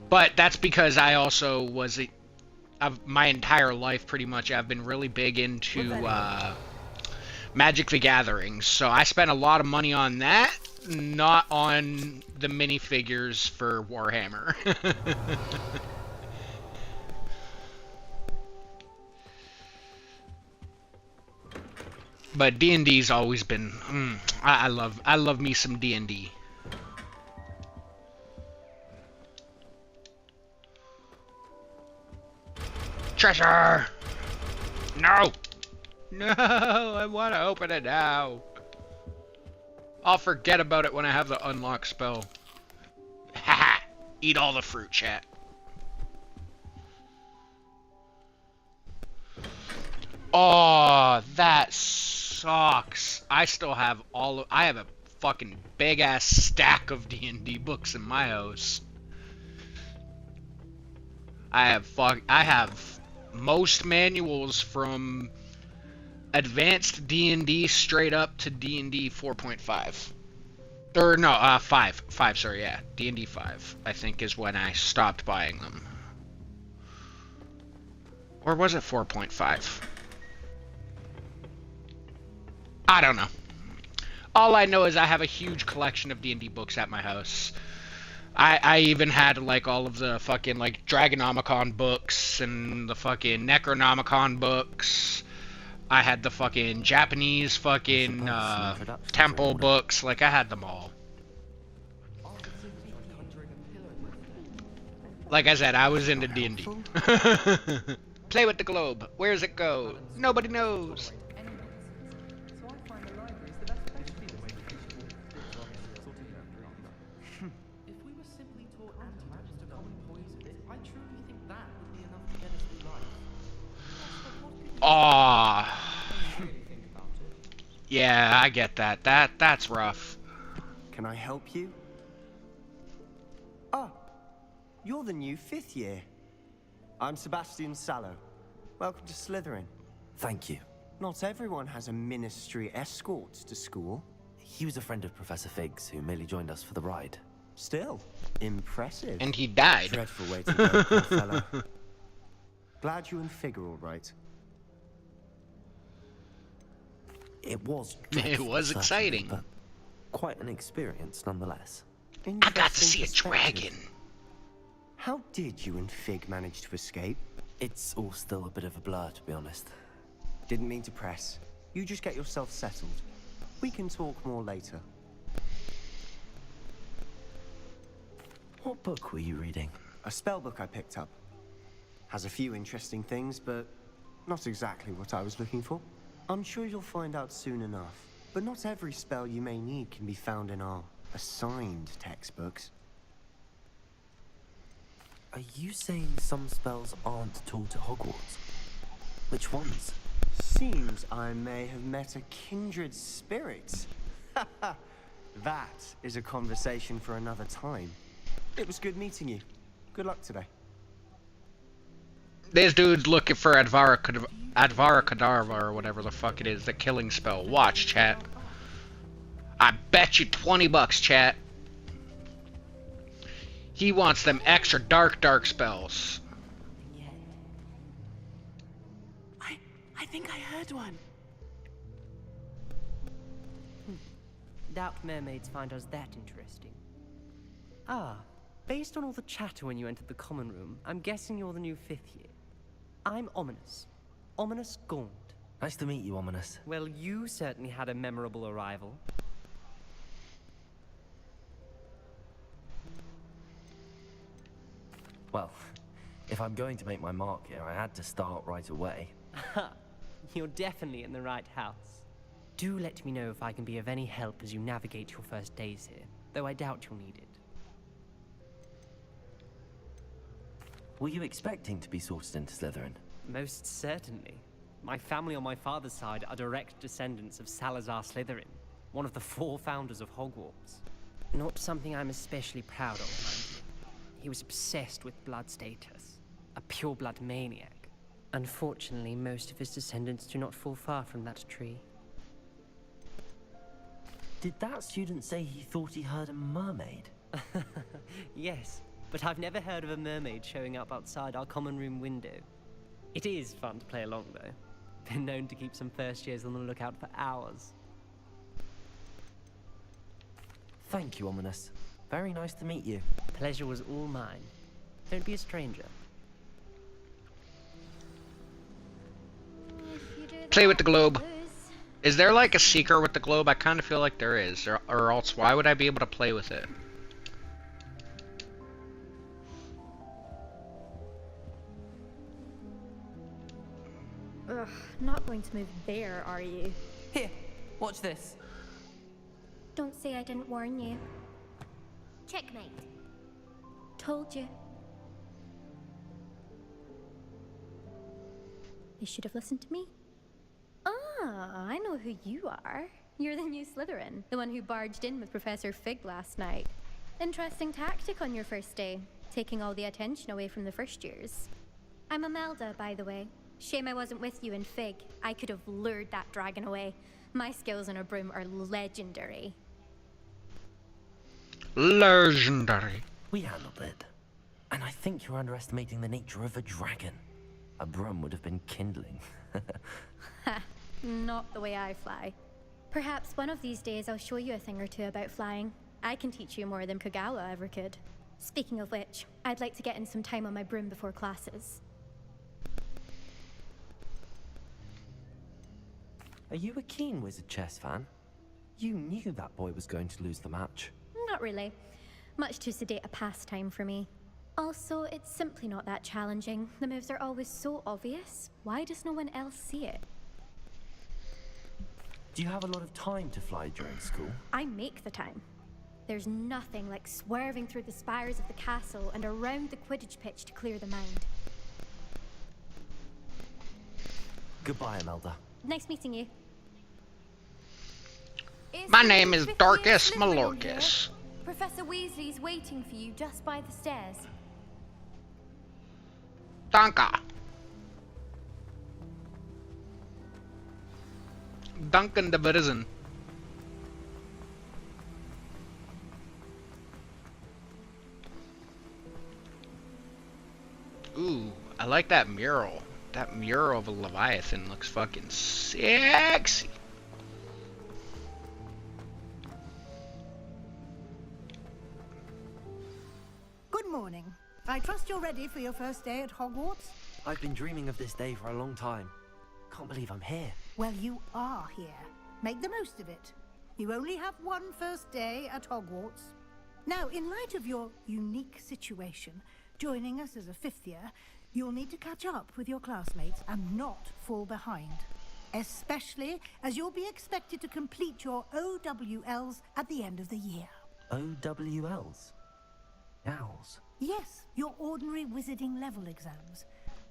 But that's because I also was my entire life pretty much I've been really big into Magic the Gathering. So I spent a lot of money on that, not on the minifigures for Warhammer. But D&D's always been I love me some D&D. Treasure! No! No, I want to open it now. I'll forget about it when I have the unlock spell. Haha! Eat all the fruit, chat. Oh, that sucks. I still have I have a fucking big ass stack of D&D books in my house. I have most manuals from advanced D&D straight up to D&D 4.5. Or no, 5, sorry, yeah. D&D 5, I think, is when I stopped buying them. Or was it 4.5? I don't know. All I know is I have a huge collection of D&D books at my house. I even had, like, all of the fucking, like, Dragonomicon books and the fucking Necronomicon books. I had the fucking Japanese fucking temple books. Like, I had them all. Like I said, I was into D&D. Play with the globe. Where's it go? Nobody knows. Aww. Yeah, I get that. That's rough. Can I help you? Oh, you're the new 5th year. I'm Sebastian Sallow. Welcome to Slytherin. Thank you. Not everyone has a ministry escort to school. He was a friend of Professor Fig's who merely joined us for the ride. Still, impressive. And he died. Dreadful way to go, poor fellow. Glad you and Fig are all right. It was It was exciting. But quite an experience nonetheless. I got to see a dragon. How did you and Fig manage to escape? It's all still a bit of a blur, to be honest. Didn't mean to press. You just get yourself settled. We can talk more later. What book were you reading? A spell book I picked up. Has a few interesting things, but not exactly what I was looking for. I'm sure you'll find out soon enough. But not every spell you may need can be found in our assigned textbooks. Are you saying some spells aren't taught at Hogwarts? Which ones? Seems I may have met a kindred spirit. That is a conversation for another time. It was good meeting you. Good luck today. This dude's looking for Advara Kedavra or whatever the fuck it is, the killing spell. Watch, chat. I bet you $20, chat. He wants them extra dark spells. I think I heard one. Doubt mermaids find us that interesting. Ah, based on all the chatter when you entered the common room, I'm guessing you're the new 5th year. I'm Ominous. Ominous Gaunt. Nice to meet you, Ominous. Well, you certainly had a memorable arrival. Well, if I'm going to make my mark here, I had to start right away. You're definitely in the right house. Do let me know if I can be of any help as you navigate your first days here, though I doubt you'll need it. Were you expecting to be sorted into Slytherin? Most certainly. My family on my father's side are direct descendants of Salazar Slytherin, one of the 4 founders of Hogwarts. Not something I'm especially proud of, mind you. He was obsessed with blood status, a pure-blood maniac. Unfortunately, most of his descendants do not fall far from that tree. Did that student say he thought he heard a mermaid? Yes, but I've never heard of a mermaid showing up outside our common room window. It is fun to play along, though. Been known to keep some first years on the lookout for hours. Thank you, Ominous. Very nice to meet you. Pleasure was all mine. Don't be a stranger. Play with the globe. Is there like a secret with the globe? I kind of feel like there is. Or else why would I be able to play with it? Ugh, not going to move there, are you? Here, watch this. Don't say I didn't warn you. Checkmate. Told you. You should have listened to me. Ah, I know who you are. You're the new Slytherin, the one who barged in with Professor Fig last night. Interesting tactic on your first day, taking all the attention away from the first years. I'm Imelda, by the way. Shame I wasn't with you in Fig. I could have lured that dragon away. My skills on a broom are legendary. Legendary. We handled it. And I think you're underestimating the nature of a dragon. A broom would have been kindling. Ha, not the way I fly. Perhaps one of these days I'll show you a thing or two about flying. I can teach you more than Kagawa ever could. Speaking of which, I'd like to get in some time on my broom before classes. Are you a keen Wizard Chess fan? You knew that boy was going to lose the match. Not really. Much too sedate a pastime for me. Also, it's simply not that challenging. The moves are always so obvious. Why does no one else see it? Do you have a lot of time to fly during school? I make the time. There's nothing like swerving through the spires of the castle and around the Quidditch pitch to clear the mind. Goodbye, Imelda. Nice meeting you. My name is Darkus Malorcus. Professor Weasley's waiting for you just by the stairs. Danka. Duncan de Verizen. Ooh, I like that mural. That mural of a Leviathan looks fucking sexy. Good morning. I trust you're ready for your first day at Hogwarts? I've been dreaming of this day for a long time. Can't believe I'm here. Well, you are here. Make the most of it. You only have one first day at Hogwarts. Now, in light of your unique situation, joining us as a fifth year, you'll need to catch up with your classmates and not fall behind. Especially as you'll be expected to complete your OWLs at the end of the year. OWLs? Owls? Yes, your ordinary wizarding level exams.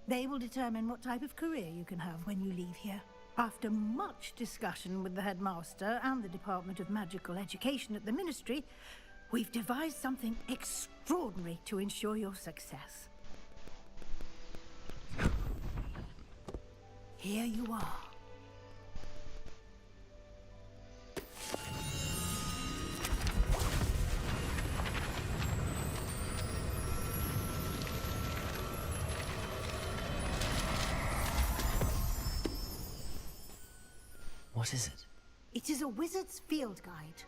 They will determine what type of career you can have when you leave here. After much discussion with the headmaster and the Department of Magical Education at the Ministry, we've devised something extraordinary to ensure your success. Here you are. What is it? It is a wizard's field guide.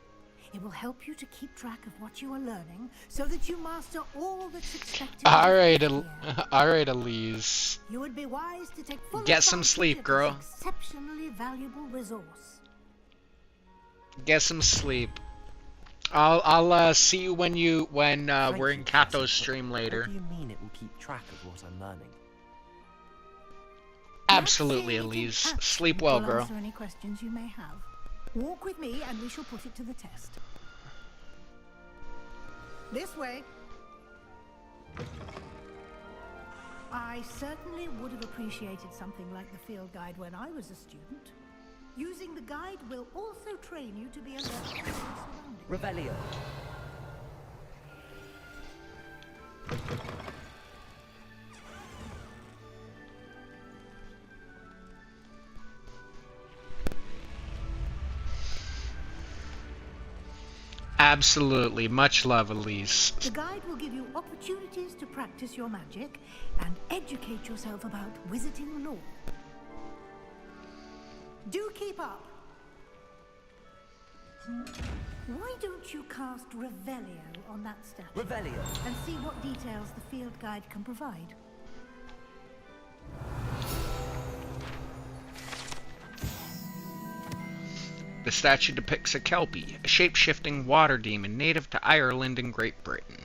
It will help you to keep track of what you are learning so that you master all that's expected. Alright, Elise. You would be wise to take full Get some sleep, girl. Exceptionally valuable resource. Get some sleep. I'll see you when we're in Kato's stream later. What do you mean it will keep track of what I'm learning? Absolutely, Elise. Sleep well, girl. Answer any questions you may have. Walk with me and we shall put it to the test. This way. I certainly would have appreciated something like the field guide when I was a student. Using the guide will also train you to be alert to your surroundings. Revelio. Absolutely. Much love, Elise. The guide will give you opportunities to practice your magic and educate yourself about wizarding lore. Do keep up. Why don't you cast Revelio on that statue? Revelio. And see what details the field guide can provide. The statue depicts a Kelpie, a shape-shifting water demon native to Ireland and Great Britain,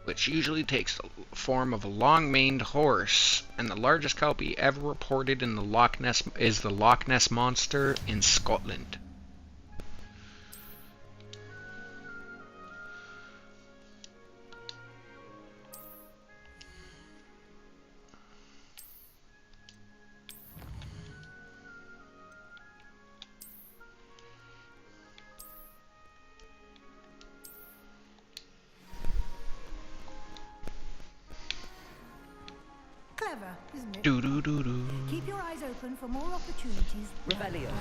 which usually takes the form of a long-maned horse, and the largest Kelpie ever reported in the Loch Ness is the Loch Ness Monster in Scotland. Clever, isn't it? Do-do-do-do. Keep your eyes open for more opportunities. Revelio.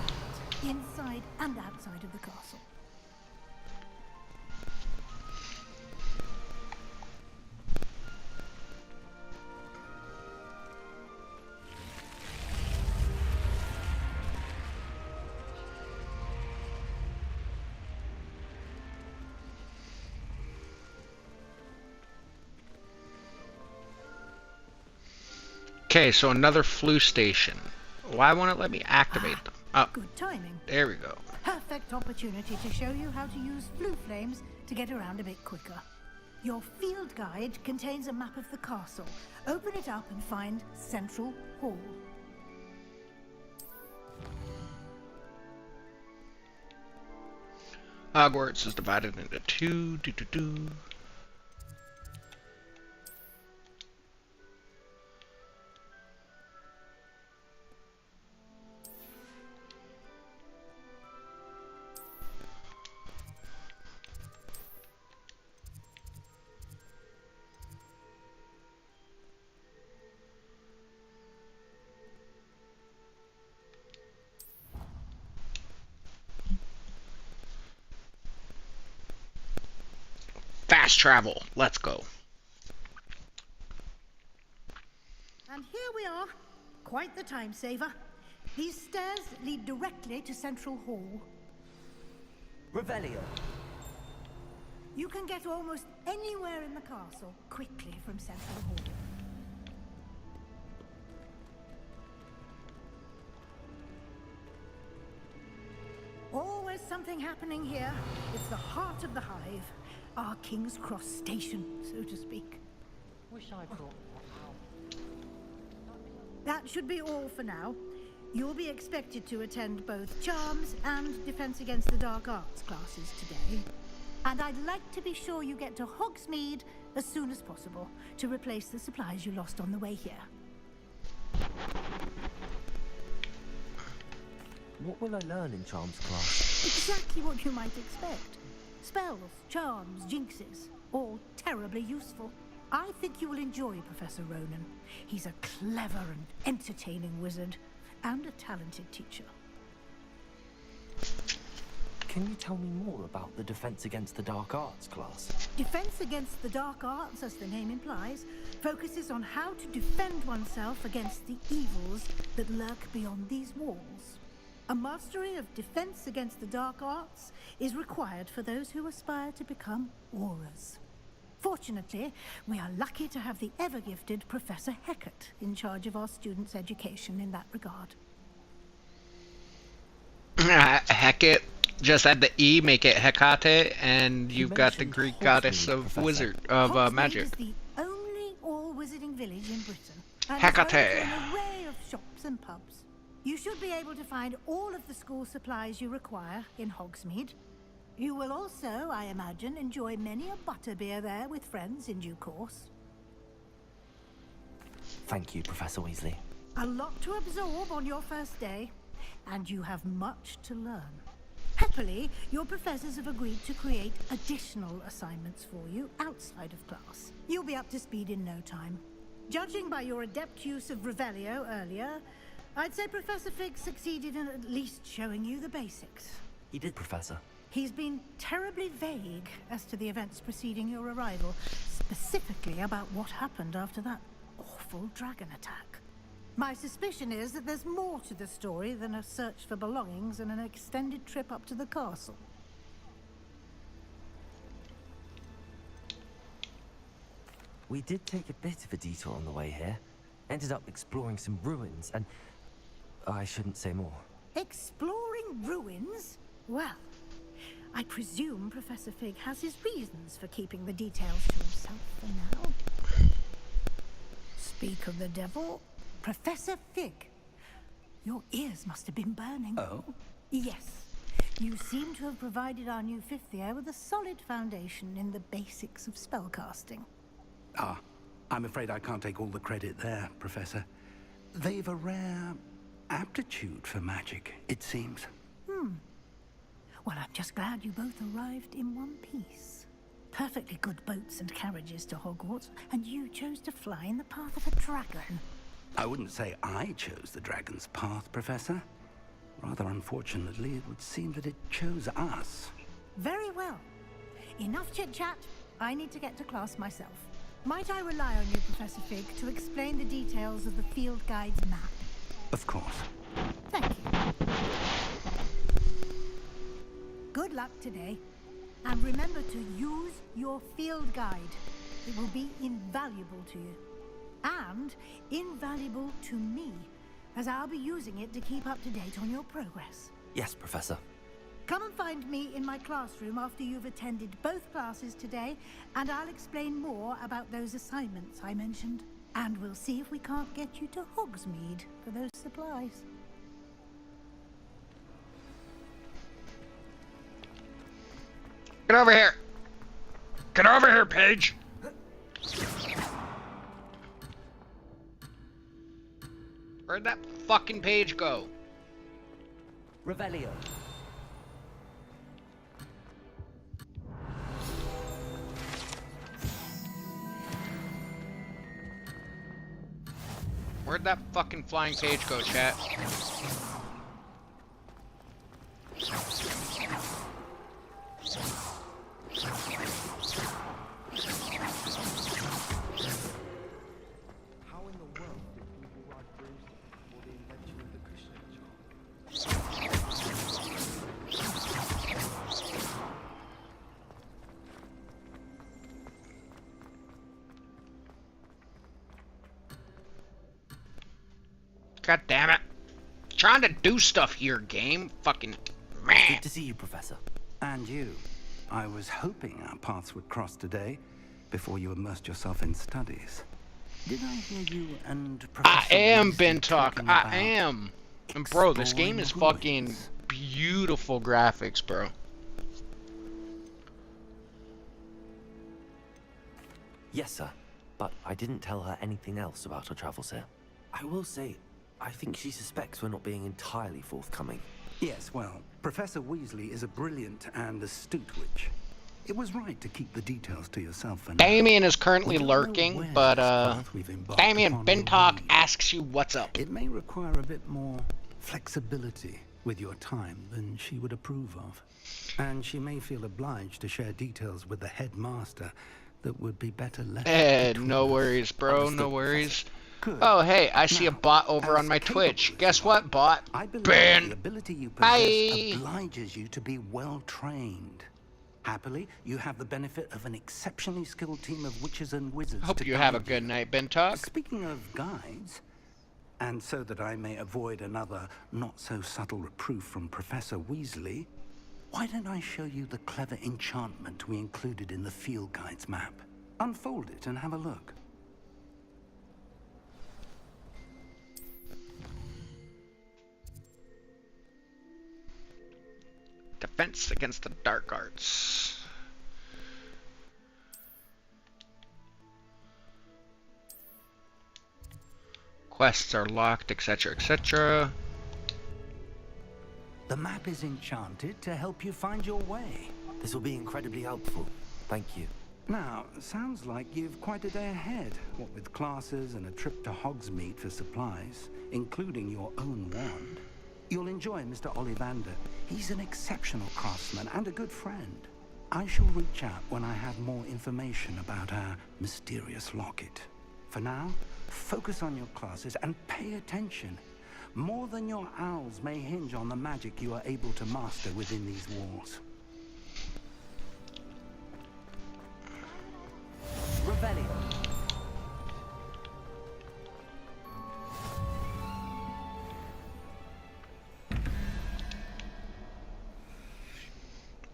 Inside and outside of the castle. Okay, so another flu station. Why won't it let me activate them? Oh, Good timing. there we go. Perfect opportunity to show you how to use flue flames to get around a bit quicker. Your field guide contains a map of the castle. Open it up and find Central Hall. Hogwarts is divided into two. Fast travel. Let's go. And here we are. Quite the time saver. These stairs lead directly to Central Hall. Revelio. You can get almost anywhere in the castle quickly from Central Hall. Always something happening here. It's the heart of the hive. Our King's Cross station, so to speak. Wish I brought more. That should be all for now. You'll be expected to attend both Charms and Defense Against the Dark Arts classes today. And I'd like to be sure you get to Hogsmeade as soon as possible to replace the supplies you lost on the way here. What will I learn in Charms class? Exactly what you might expect. Spells, charms, jinxes, all terribly useful. I think you will enjoy Professor Ronan. He's a clever and entertaining wizard, and a talented teacher. Can you tell me more about the Defense Against the Dark Arts class? Defense Against the Dark Arts, as the name implies, focuses on how to defend oneself against the evils that lurk beyond these walls. A mastery of Defense Against the Dark Arts is required for those who aspire to become Aurors. Fortunately, we are lucky to have the ever-gifted Professor Hecat in charge of our students' education in that regard. Hecate. Just add the E, make it Hecate, and you've got the Greek goddess of magic. Is the only all-wizarding village in Britain. And Hecate. An array of shops and pubs. You should be able to find all of the school supplies you require in Hogsmeade. You will also, I imagine, enjoy many a butterbeer there with friends in due course. Thank you, Professor Weasley. A lot to absorb on your first day, and you have much to learn. Happily, your professors have agreed to create additional assignments for you outside of class. You'll be up to speed in no time. Judging by your adept use of Revelio earlier, I'd say Professor Fig succeeded in at least showing you the basics. He did, Professor. He's been terribly vague as to the events preceding your arrival, specifically about what happened after that awful dragon attack. My suspicion is that there's more to the story than a search for belongings and an extended trip up to the castle. We did take a bit of a detour on the way here. Ended up exploring some ruins and... I shouldn't say more. Exploring ruins? Well, I presume Professor Fig has his reasons for keeping the details to himself for now. Speak of the devil, Professor Fig. Your ears must have been burning. Oh? Yes. You seem to have provided our new fifth year with a solid foundation in the basics of spellcasting. Ah, I'm afraid I can't take all the credit there, Professor. They've a rare aptitude for magic, it seems. Well, I'm just glad you both arrived in one piece. Perfectly good boats and carriages to Hogwarts, and you chose to fly in the path of a dragon. I wouldn't say I chose the dragon's path, Professor. Rather unfortunately, it would seem that it chose us. Very well. Enough chit-chat. I need to get to class myself. Might I rely on you, Professor Fig, to explain the details of the field guide's map? Of course. Thank you. Good luck today. And remember to use your field guide. It will be invaluable to you. And invaluable to me, as I'll be using it to keep up to date on your progress. Yes, Professor. Come and find me in my classroom after you've attended both classes today, and I'll explain more about those assignments I mentioned. And we'll see if we can't get you to Hogsmeade for those supplies. Get over here! Get over here, Paige! Where'd that fucking Paige go? Revelio. Where'd that fucking flying Paige go, chat? God damn it. Trying to do stuff here, game. Fucking man. Good to see you, Professor. And you. I was hoping our paths would cross today, before you immersed yourself in studies. Did I hear you and Professor I am Weasley Ben Talk. talking I about am. And bro, this game is exploring fucking ruins? beautiful graphics, bro. Yes, sir. But I didn't tell her anything else about her travels here. I will say, I think she suspects we're not being entirely forthcoming. Yes, well, Professor Weasley is a brilliant and astute witch. It was right to keep the details to yourself for now. Damien is currently We don't know lurking, where but this path we've embarked Damien, upon Ben will Talk lead. asks you what's up. It may require a bit more flexibility with your time than she would approve of. And she may feel obliged to share details with the headmaster that would be better left between No us. worries, bro. Understood, No worries. Good. Oh, hey, I see a Now, bot over as on my capable Twitch. as Guess you what, are, bot? I believe Ben. the ability you Bye. possess obliges you to be well trained. Happily, you have the benefit of an exceptionally skilled team of witches and wizards. Hope to you have a guide good night, Ben Talk. Speaking of guides, and so that I may avoid another not-so-subtle reproof from Professor Weasley, why don't I show you the clever enchantment we included in the field guide's map? Unfold it and have a look. Defense against the dark arts. Quests are locked, etc., etc. The map is enchanted to help you find your way. This will be incredibly helpful. Thank you. Now, sounds like you've quite a day ahead, what with classes and a trip to Hogsmeade for supplies, including your own wand. You'll enjoy Mr. Ollivander. He's an exceptional craftsman and a good friend. I shall reach out when I have more information about our mysterious locket. For now, focus on your classes and pay attention. More than your owls may hinge on the magic you are able to master within these walls. Revelio.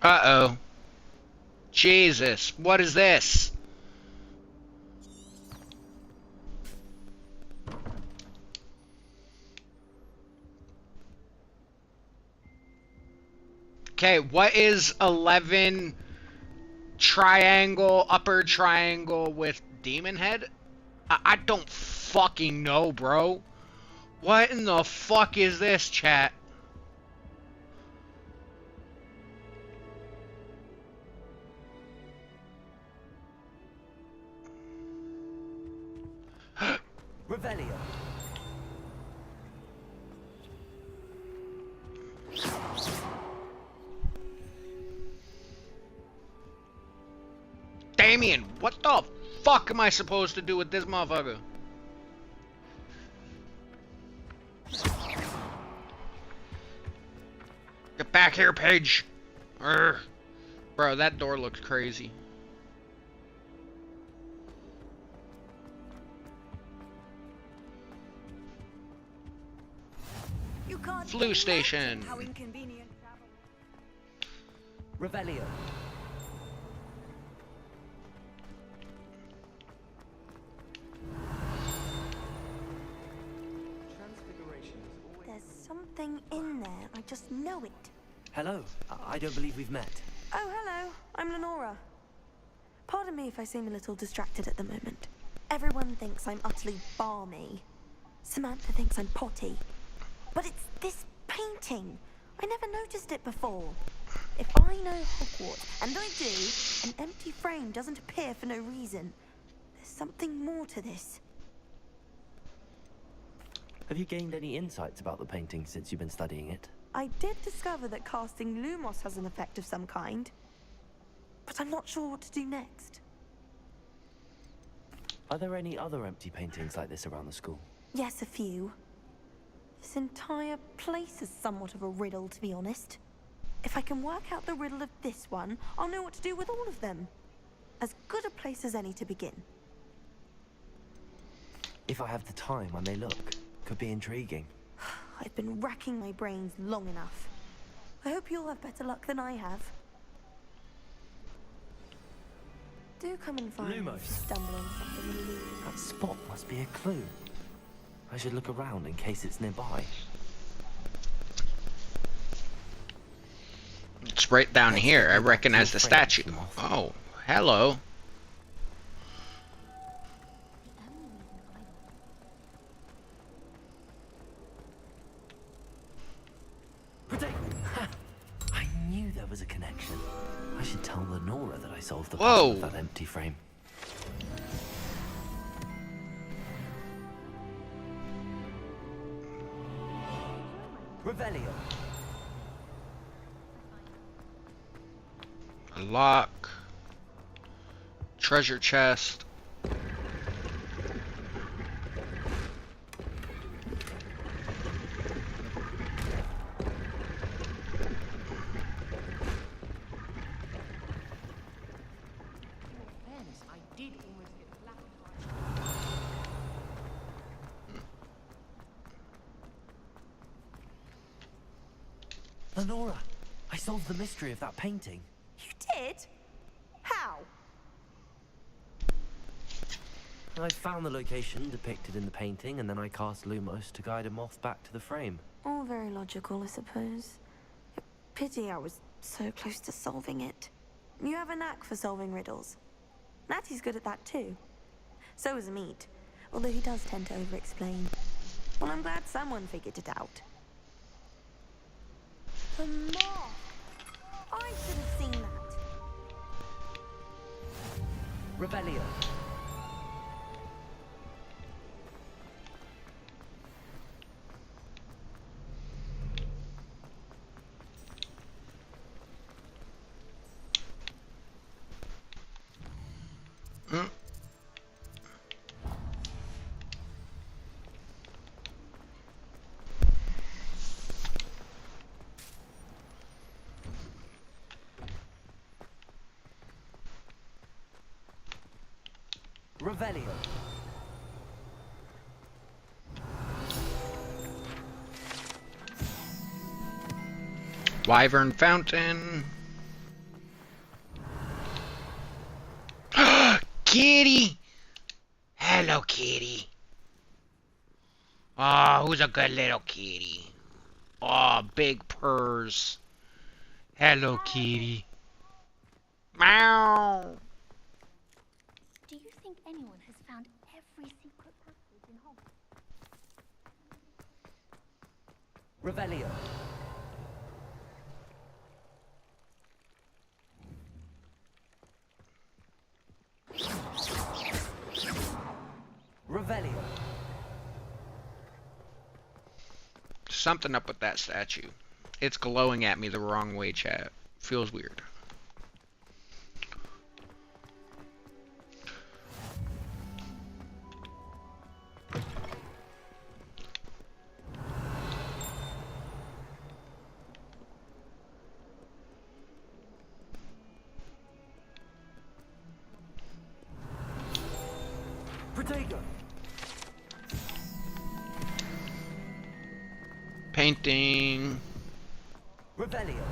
Uh-oh. Jesus, what is this? Okay, what is 11 triangle, upper triangle with demon head? I don't fucking know, bro. What in the fuck is this, chat? Revelio. Damien, what the fuck am I supposed to do with this motherfucker? Get back here, Paige. Urgh. Bro, that door looks crazy. You can't Flu station. How inconvenient. Revelio. There's something in there. I just know it. Hello. I don't believe we've met. Oh, hello. I'm Lenora. Pardon me if I seem a little distracted at the moment. Everyone thinks I'm utterly balmy. Samantha thinks I'm potty. But it's this painting. I never noticed it before. If I know Hogwarts, and I do, an empty frame doesn't appear for no reason. There's something more to this. Have you gained any insights about the painting since you've been studying it? I did discover that casting Lumos has an effect of some kind. But I'm not sure what to do next. Are there any other empty paintings like this around the school? Yes, a few. This entire place is somewhat of a riddle, to be honest. If I can work out the riddle of this one, I'll know what to do with all of them. As good a place as any to begin. If I have the time, I may look. Could be intriguing. I've been racking my brains long enough. I hope you'll have better luck than I have. Do come and find me if you stumble on something illuminating. That spot must be a clue. I should look around in case it's nearby. It's right down here. I recognize the statue. Oh, hello. I knew there was a connection. I should tell Lenora that I solved the Whoa. puzzle with that empty frame. Revelio. A lock. Treasure chest. Lenora, I solved the mystery of that painting. You did? How? I found the location depicted in the painting, and then I cast Lumos to guide a moth back to the frame. All very logical, I suppose. Pity I was so close to solving it. You have a knack for solving riddles. Natty's good at that too. So is Meat, although he does tend to over-explain. Well, I'm glad someone figured it out. The moth! I should have seen that. Revelio. Revelio. Wyvern Fountain. Kitty! Hello, kitty. Oh, who's a good little kitty? Oh, big purrs. Hello, kitty. Meow. Do you think anyone has found every secret passage in Hogwarts? Revelio. Revelio. Something up with that statue. It's glowing at me the wrong way, chat. Feels weird. Protego. Painting. Revelio.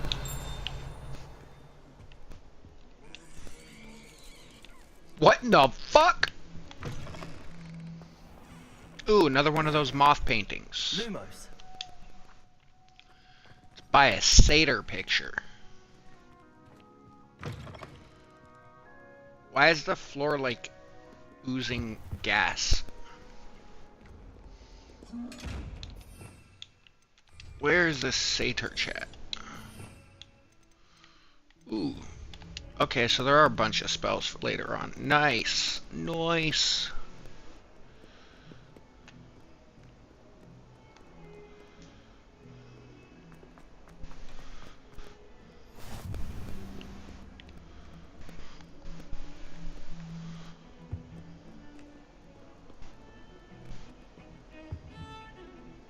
What in the fuck? Ooh, another one of those moth paintings. Lumos. It's by a satyr picture. Why is the floor like oozing gas? Where is this satyr chat? Ooh. Okay, so there are a bunch of spells for later on. Nice. Nice.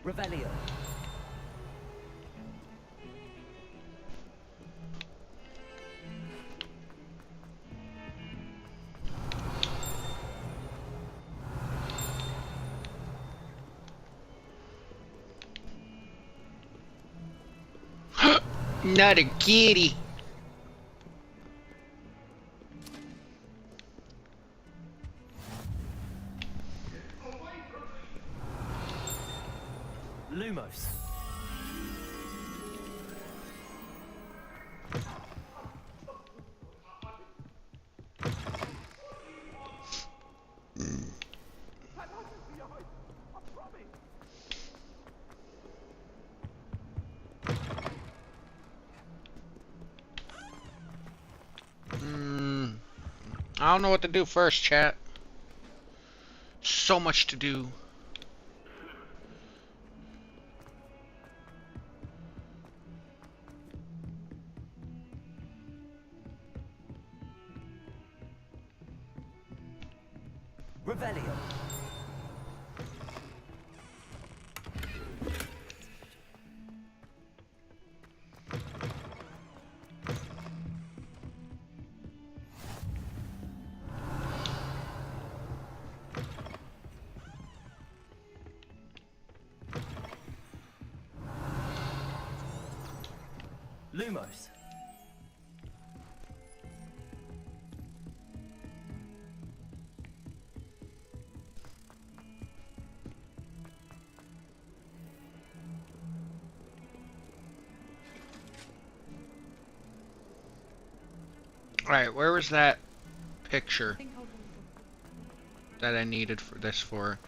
Revelio. Not a kitty. Lumos. I don't know what to do first, chat. So much to do. Revelio. Lumos. Alright, where was that picture that I needed for this for?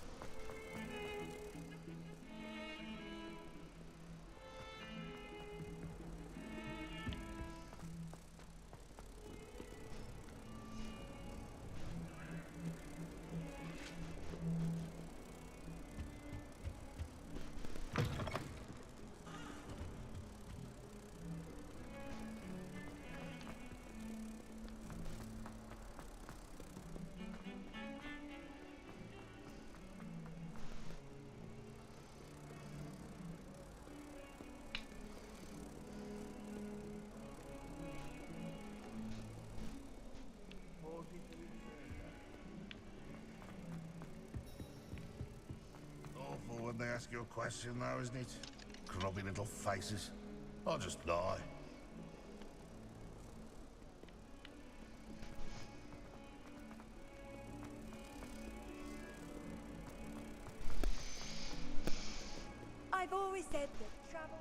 ask you a question now, isn't it? Grubby little faces. I'll just lie. I've always said that travel...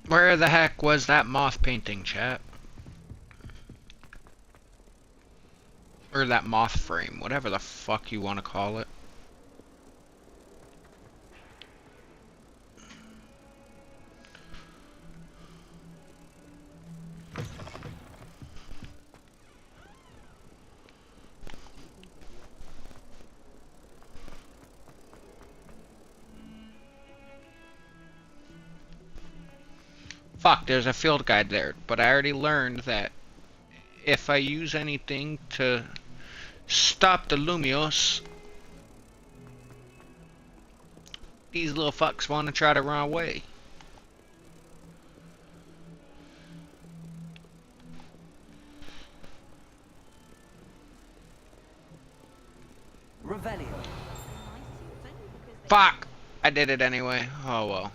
Where the heck was that moth painting, chat? Or that moth frame, whatever the fuck you want to call it. Fuck, there's a field guide there, but I already learned that if I use anything to stop the Lumios, these little fucks want to try to run away. Revelio. Fuck! I did it anyway. Oh well.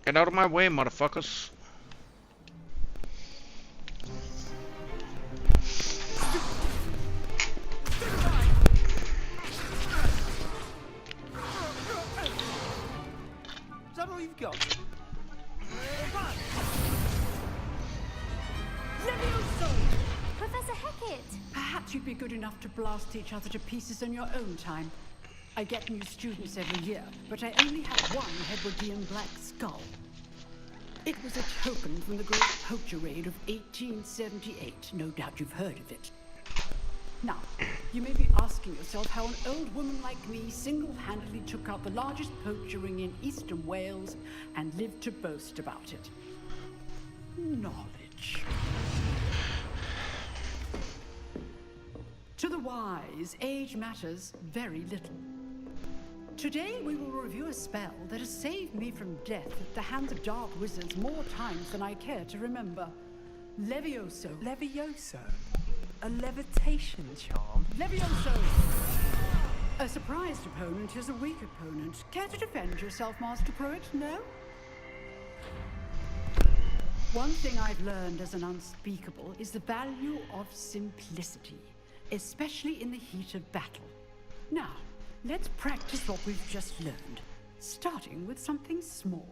Get out of my way, motherfuckers. Is that all you've got? Levioso! Professor Hackett! Perhaps you'd be good enough to blast each other to pieces in your own time. I get new students every year, but I only have one Hebridean black skull. It was a token from the Great Poacher Raid of 1878. No doubt you've heard of it. Now, you may be asking yourself how an old woman like me single-handedly took out the largest poacher ring in eastern Wales and lived to boast about it. Knowledge. To the wise, age matters very little. Today we will review a spell that has saved me from death at the hands of dark wizards more times than I care to remember. Levioso. Levioso? A levitation charm? Levioso! A surprised opponent is a weak opponent. Care to defend yourself, Master Pruitt? No? One thing I've learned as an unspeakable is the value of simplicity, especially in the heat of battle. Now, let's practice what we've just learned, starting with something small.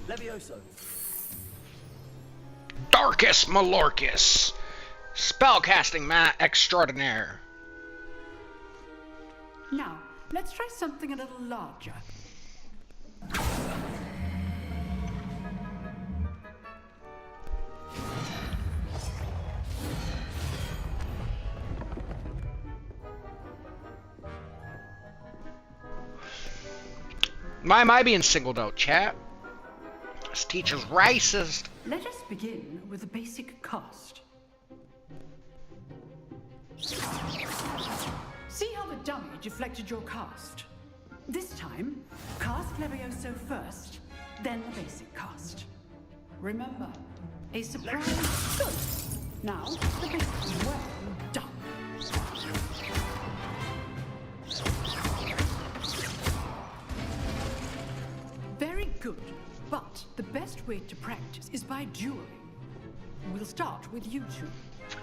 Levioso. Darkus Malorcus, spellcasting man extraordinaire. Now, Let's try something a little larger. Why am I being singled out, chat? This teacher's racist. Let us begin with the basic cast. See how the dummy deflected your cast? This time, cast Levioso first, then the basic cast. Remember, a surprise. Good. Now, the basic. Well done. Very good, but the best way to practice is by dueling. We'll start with you two.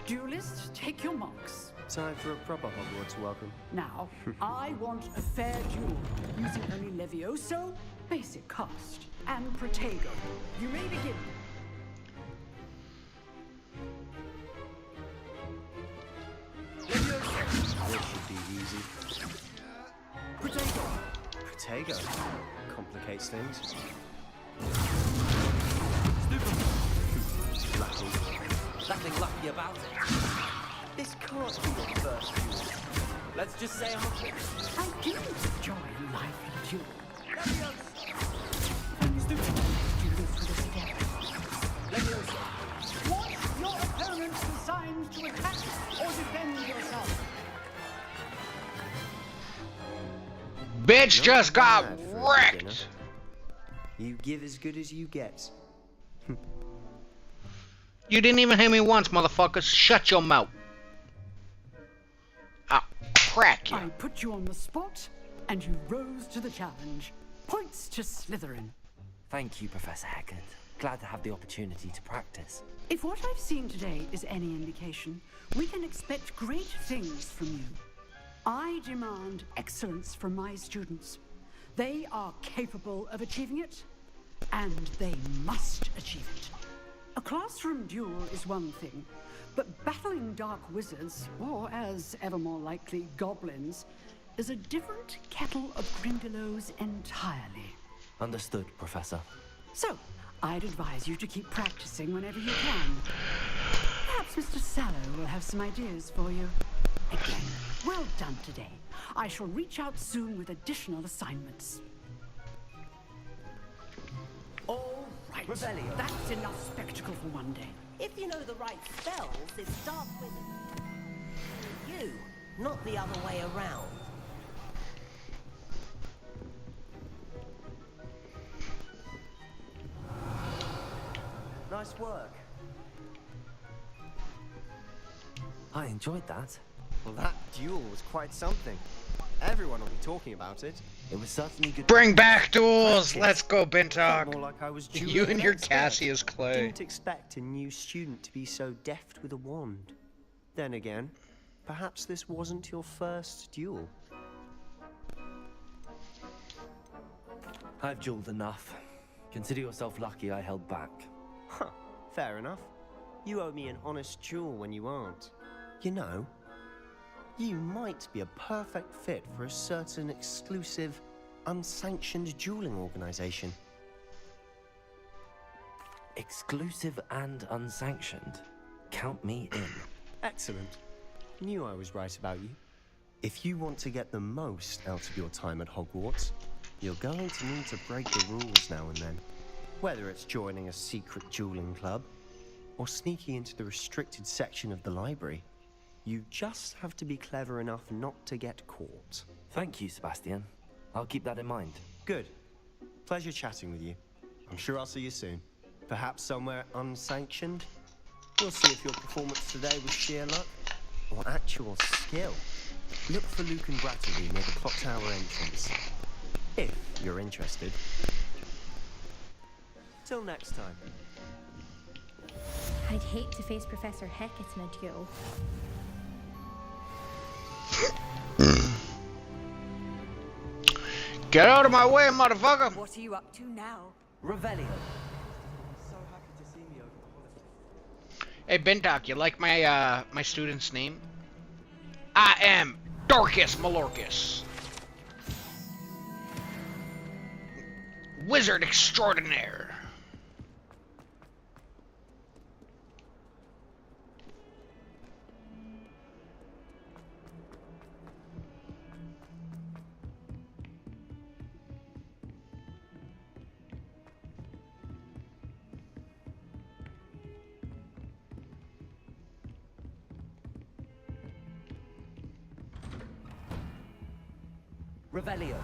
Duelists, take your marks. Time for a proper Hogwarts welcome. Now, I want a fair duel, using only Levioso, basic cast, and Protego. You may begin. Levioso. This should be easy. Protego. Protego. Complicates things. Lucky. Nothing lucky about it. This can't be your first duel. Let's just say I'm a quick. I do enjoy lively duel. Watch your opponent's designs to attack or defend yourself. Bitch just got wrecked. You give as good as you get. You didn't even hit me once, motherfuckers. Shut your mouth. I'll crack you. I put you on the spot, and you rose to the challenge. Points to Slytherin. Thank you, Professor Haggard. Glad to have the opportunity to practice. If what I've seen today is any indication, we can expect great things from you. I demand excellence from my students. They are capable of achieving it, and they must achieve it. A classroom duel is one thing, but battling dark wizards, or as ever more likely, goblins, is a different kettle of Grindylows entirely. Understood, Professor. So, I'd advise you to keep practicing whenever you can. Perhaps Mr. Sallow will have some ideas for you. Again, well done today. I shall reach out soon with additional assignments. All right. Rebellion. That's enough spectacle for one day. If you know the right spells, it's dark wizard. You, not the other way around. Nice work. I enjoyed that. Well, that duel was quite something. Everyone will be talking about it. It was certainly good. Bring back duels! Let's go, Bintok! More like I was You and your Cassius Clay. Didn't expect a new student to be so deft with a wand. Then again, perhaps this wasn't your first duel. I've dueled enough. Consider yourself lucky I held back. Huh, fair enough. You owe me an honest duel when you aren't. You know, you might be a perfect fit for a certain exclusive, unsanctioned dueling organization. Exclusive and unsanctioned. Count me in. Excellent. Knew I was right about you. If you want to get the most out of your time at Hogwarts, you're going to need to break the rules now and then. Whether it's joining a secret dueling club, or sneaking into the restricted section of the library, you just have to be clever enough not to get caught. Thank you, Sebastian. I'll keep that in mind. Good. Pleasure chatting with you. I'm sure I'll see you soon. Perhaps somewhere unsanctioned? We'll see if your performance today was sheer luck or actual skill. Look for Luke and Brattleby near the clock tower entrance. If you're interested. Till next time. I'd hate to face Professor Hackett in a duel. Get out of my way, motherfucker! What are you up to now? Revelio. So happy to see me over the holidays. Hey, Bintok, you like my, my student's name? I am Dorcas Malorcus. Wizard extraordinaire. Revelio.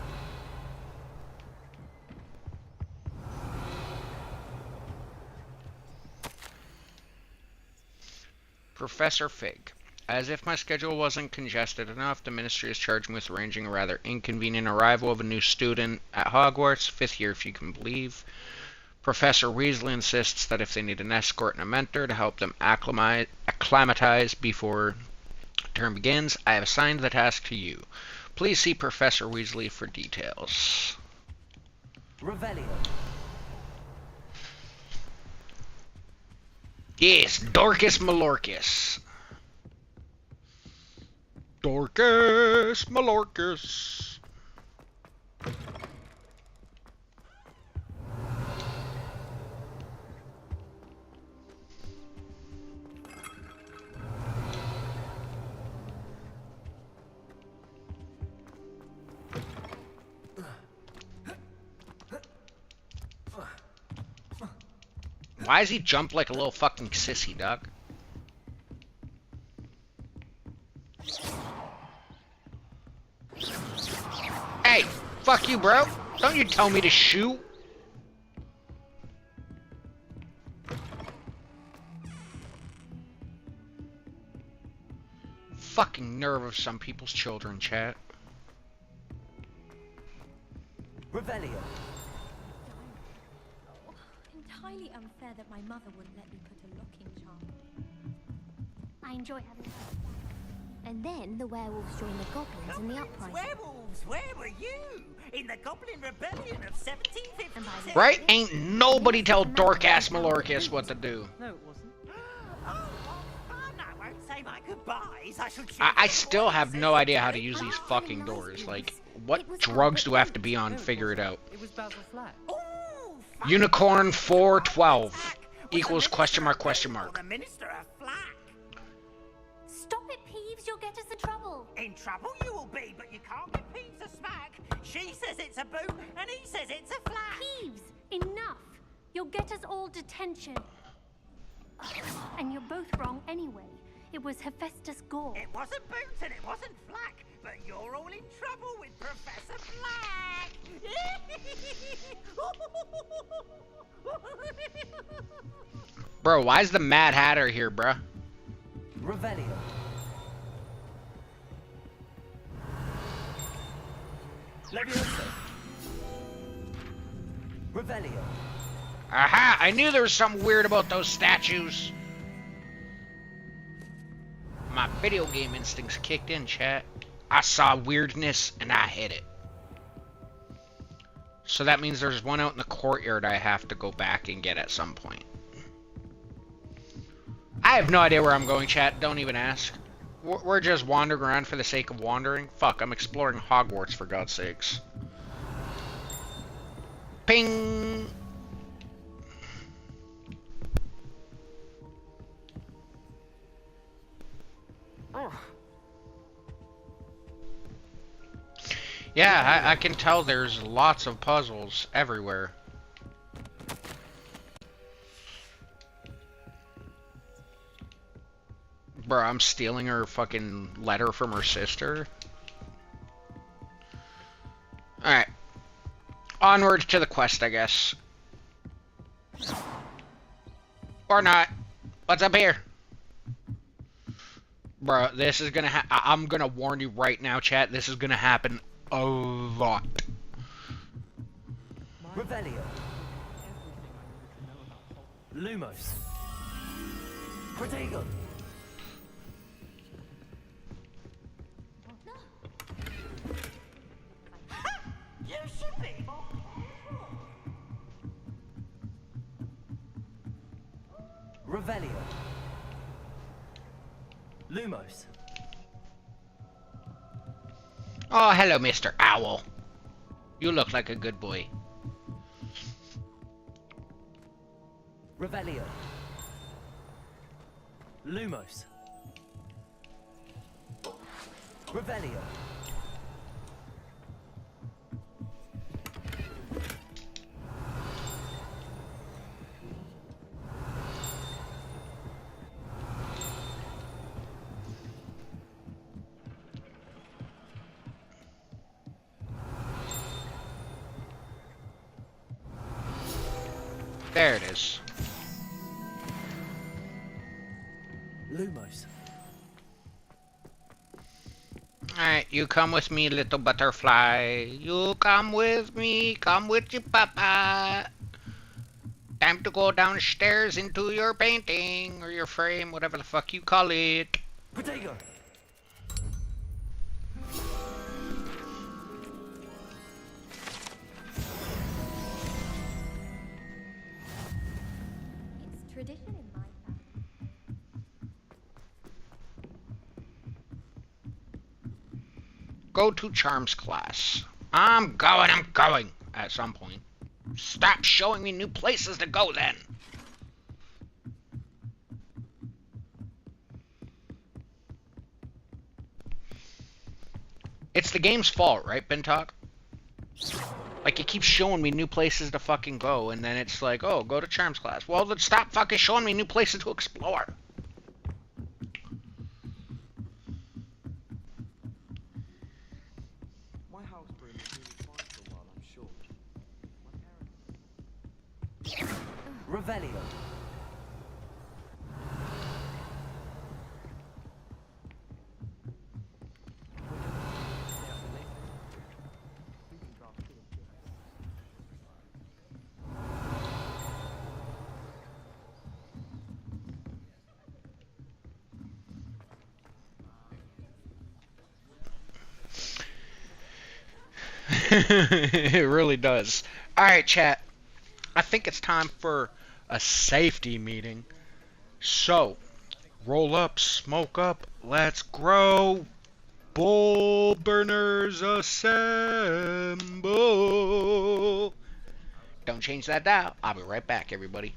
Professor Fig. As if my schedule wasn't congested enough, the Ministry has charged me with arranging a rather inconvenient arrival of a new student at Hogwarts, 5th year if you can believe. Professor Weasley insists that if they need an escort and a mentor to help them acclimatize before term begins, I have assigned the task to you. Please see Professor Weasley for details. Revelio. Yes, Dorcas Malorcas. Dorcas Malorcas. Why does he jump like a little fucking sissy, dog? Hey, fuck you, bro. Don't you tell me to shoot. Fucking nerve of some people's children, chat. Revelio. Entirely unfair that my mother wouldn't let me put a locking charm. I enjoy having fun. And then the werewolves joined the goblins in the uprising. Werewolves, where were you? In the Goblin Rebellion of 1757? Right? Ain't nobody tell Dorcas Malorcas what to do. No, it wasn't. I won't say my goodbyes. I should I still have no idea how to use these fucking doors. Like, what drugs do I have to be on to figure it out? It was Basil Flat. Unicorn 412 equals question mark question mark. The Minister of Flack. Stop it, Peeves. You'll get us in trouble. In trouble you will be, but you can't give Peeves a smack. She says it's a boot, and he says it's a flack. Peeves, enough. You'll get us all detention. And you're both wrong anyway. It was Hephaestus Gore. It wasn't boots and it wasn't flack, but you're all in trouble with Professor Flack. Bro, why is the Mad Hatter here, bruh? Revelio. Leviosa. Revelio. Aha! I knew there was something weird about those statues. My video game instincts kicked in, chat. I saw weirdness and I hit it. So that means there's one out in the courtyard I have to go back and get at some point. I have no idea where I'm going, chat. Don't even ask. We're just wandering around for the sake of wandering. Fuck, I'm exploring Hogwarts for God's sakes. Ping! Yeah, I can tell there's lots of puzzles everywhere. Bro, I'm stealing her fucking letter from her sister. Alright. Onwards to the quest, I guess. Or not. What's up here? Bro, this is gonna I'm gonna warn you right now, chat. This is gonna happen a lot. Revelio. Lumos. Protego. You should be. Revelio. Lumos. Oh, hello, Mr. Owl. You look like a good boy. Revelio. Lumos. Revelio. There it is. Lumos. Alright, you come with me, little butterfly. You come with me, come with your papa. Time to go downstairs into your painting, or your frame, whatever the fuck you call it. Protego. It's tradition in my family. Go to Charms class. I'm going, at some point. Stop showing me new places to go then. It's the game's fault, right, Bentok? Like, it keeps showing me new places to fucking go, and then it's like, oh, go to Charms class. Well, then stop fucking showing me new places to explore. My house broom has been fine for a while, I'm sure. Revelio. It really does. Alright, chat. I think it's time for a safety meeting. So, roll up, smoke up, let's grow. Bull burners assemble. Don't change that dial. I'll be right back, everybody.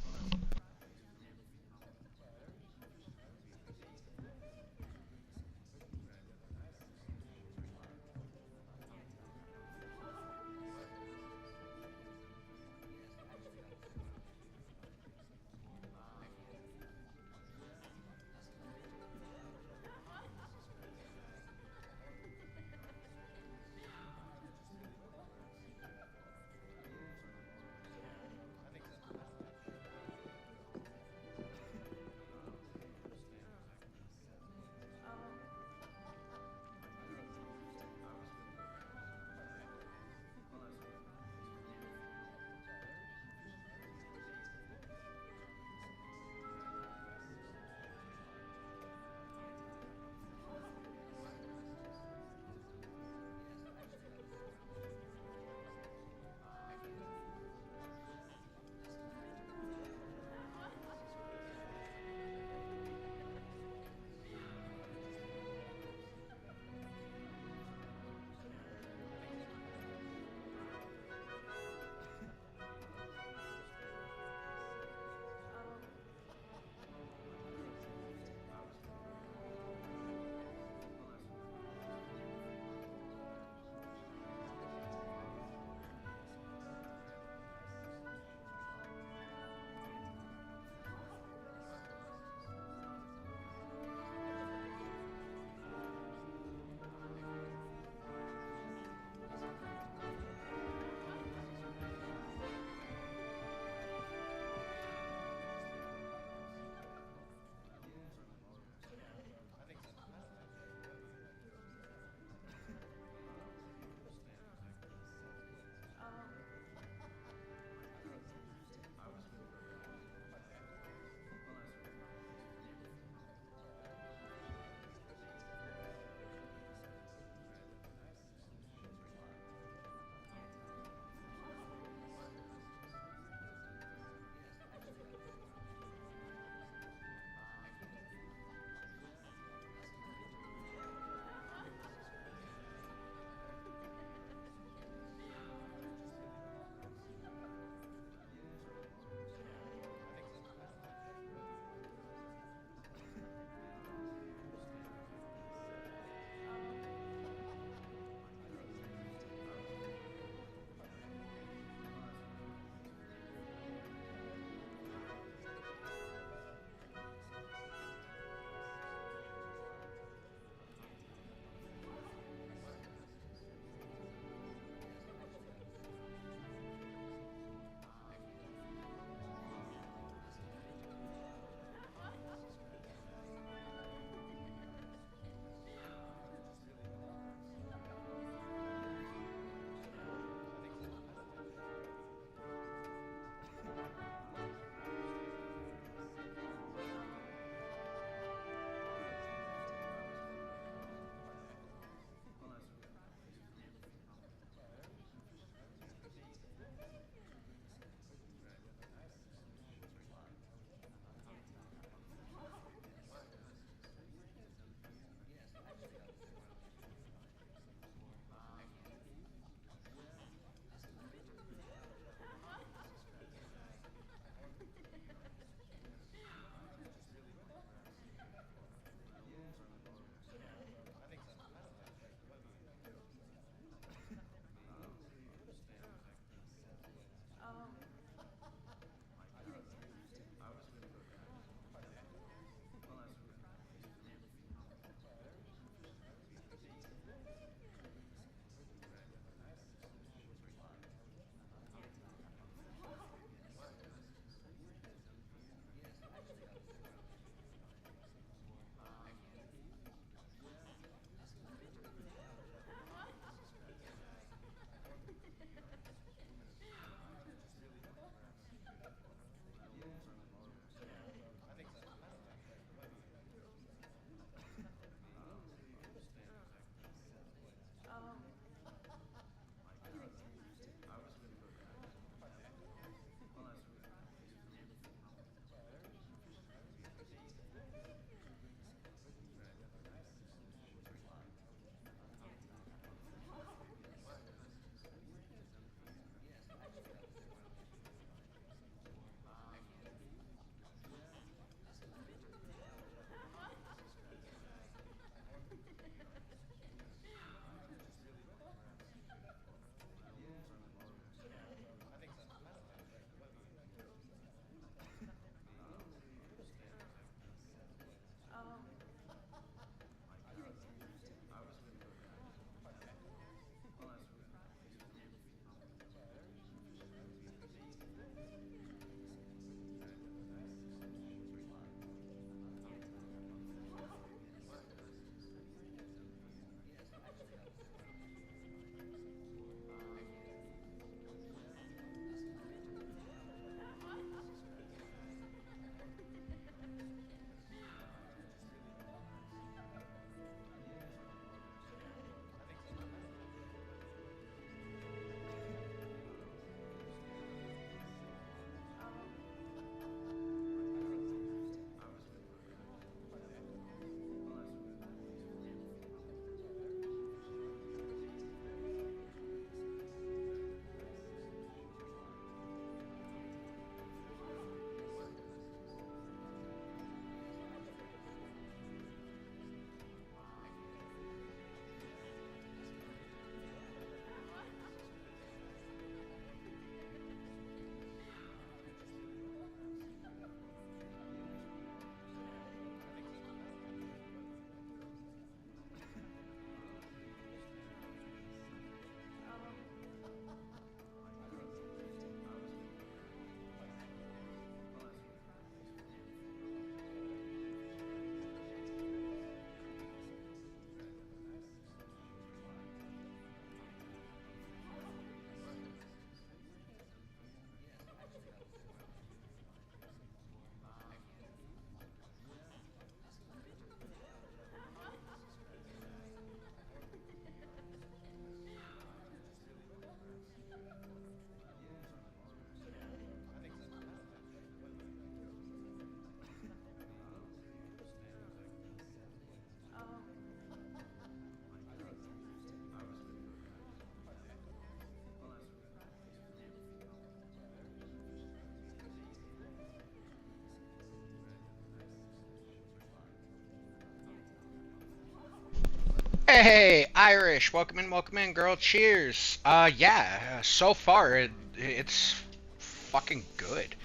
Hey, Irish, welcome in, girl. Cheers. Yeah, so far it's fucking good.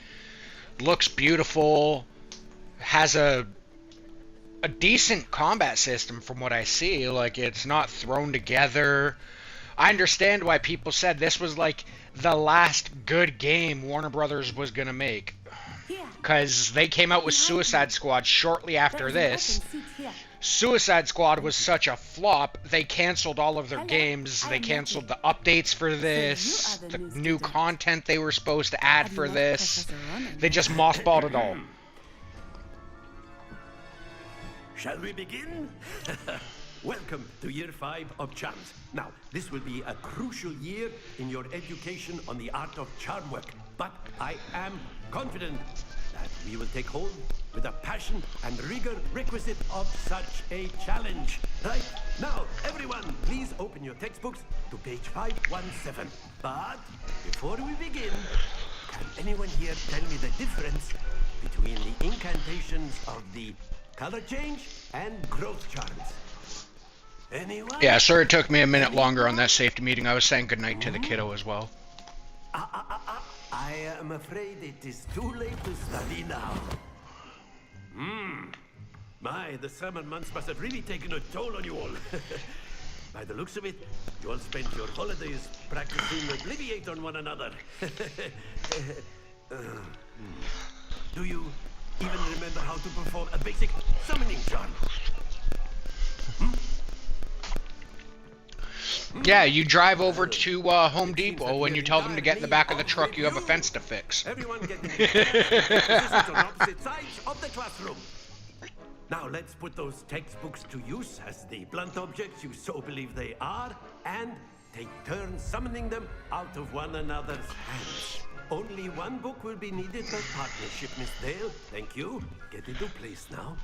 Looks beautiful. Has a decent combat system from what I see. Like, it's not thrown together. I understand why people said this was like the last good game Warner Brothers was gonna make. Because they came out with Suicide Squad shortly after this. Suicide Squad was such a flop, they canceled all of their games, they canceled the updates for this, the new content they were supposed to add for this. They just mothballed it all. Shall we begin? Welcome to year 5 of charms. Now, this will be a crucial year in your education on the art of charm work, but I am confident that we will take hold with the passion and rigor requisite of such a challenge. Right? Now, everyone, please open your textbooks to page 517. But before we begin, can anyone here tell me the difference between the incantations of the color change and growth charms? Anyone? Yeah, sorry it took me a minute longer on that safety meeting. I was saying goodnight to the kiddo as well. I am afraid it is too late to study now. My, the summer months must have really taken a toll on you all. By the looks of it, you all spent your holidays practicing Obliviate on one another. Do you even remember how to perform a basic summoning charm? Yeah, you drive over to Home Depot and you tell them to get in the back of the truck, you have a fence to fix. Everyone get in positions on opposite sides of the classroom. Now let's put those textbooks to use as the blunt objects you so believe they are, and take turns summoning them out of one another's hands. Only one book will be needed per partnership, Miss Dale. Thank you. Get into place now.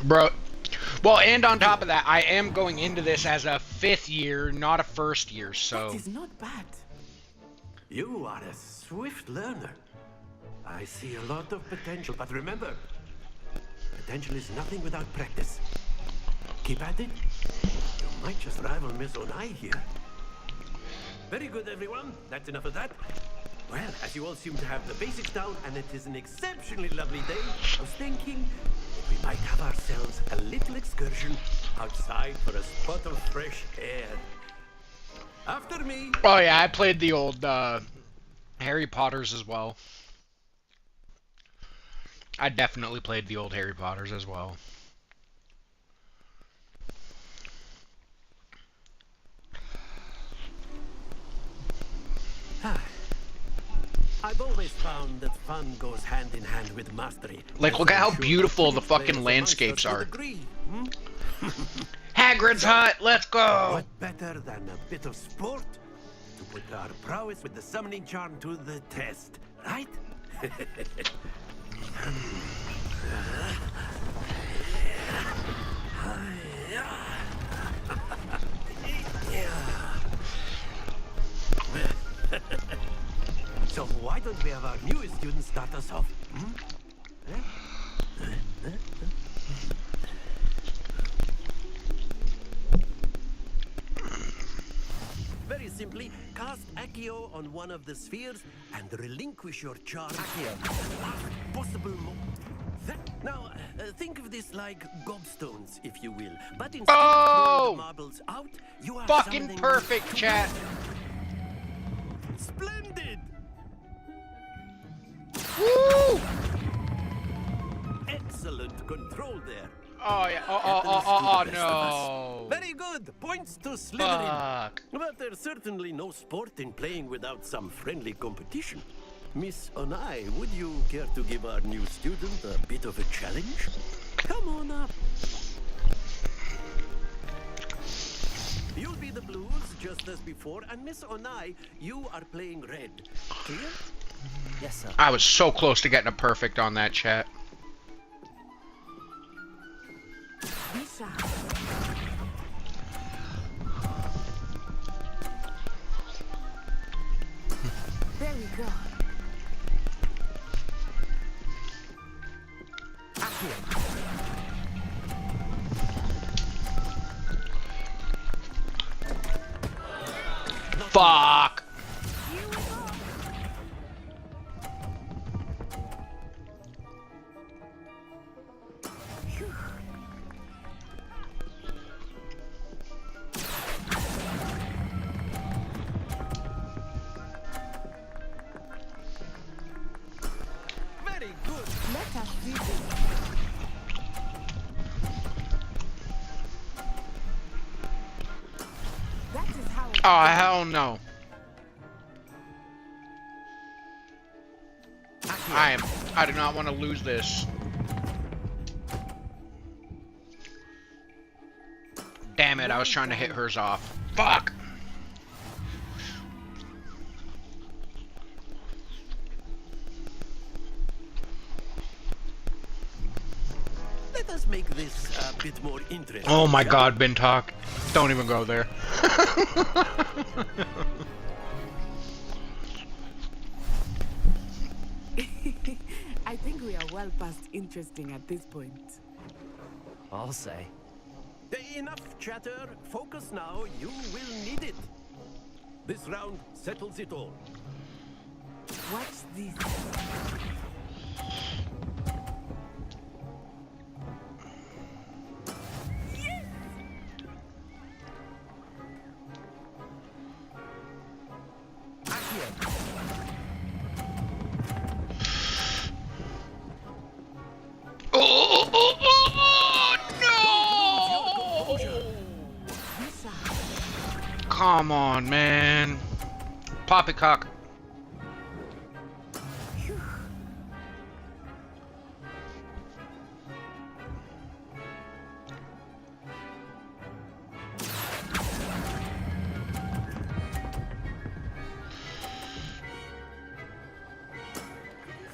Bro, well, and on top of that, I am going into this as a 5th year, not a 1st year, so... That is not bad. You are a swift learner. I see a lot of potential, but remember, potential is nothing without practice. Keep at it. You might just rival Miss Onai here. Very good, everyone. That's enough of that. Well, as you all seem to have the basics down, and it is an exceptionally lovely day, I was thinking we might have ourselves a little excursion outside for a spot of fresh air. After me. Oh yeah, I played the old Harry Potters as well. I definitely played the old Harry Potters as well. I've always found that fun goes hand in hand with mastery. Like, look at how beautiful the fucking landscapes are. Hagrid's hut, let's go! What better than a bit of sport to put our prowess with the summoning charm to the test, right? So why don't we have our newest student start us off? Very simply, cast Accio on one of the spheres and relinquish your charge. Accio. Possible Now, think of this like gobstones, if you will. But instead of throwing the marbles out, you are fucking perfect, chat. Splendid! Woo! Excellent control there. Oh yeah. Oh no. Very good. Points to Slytherin. But there's certainly no sport in playing without some friendly competition. Miss Onai, would you care to give our new student a bit of a challenge? Come on up. You'll be the blues, just as before, and Miss Onai, you are playing red. Clear? Yes, sir. I was so close to getting a perfect on that, chat. we go. Fuck! Very good. Let us do this. That is how it Oh, hell no. I do not want to lose this. Damn it, I was trying to hit hers off. Fuck! Let us make this a bit more interesting. Oh my god, Bintalk. Don't even go there. I think we are well past interesting at this point. I'll say. Enough chatter. Focus now. You will need it. This round settles it all. Watch this. Come on, man. Poppycock.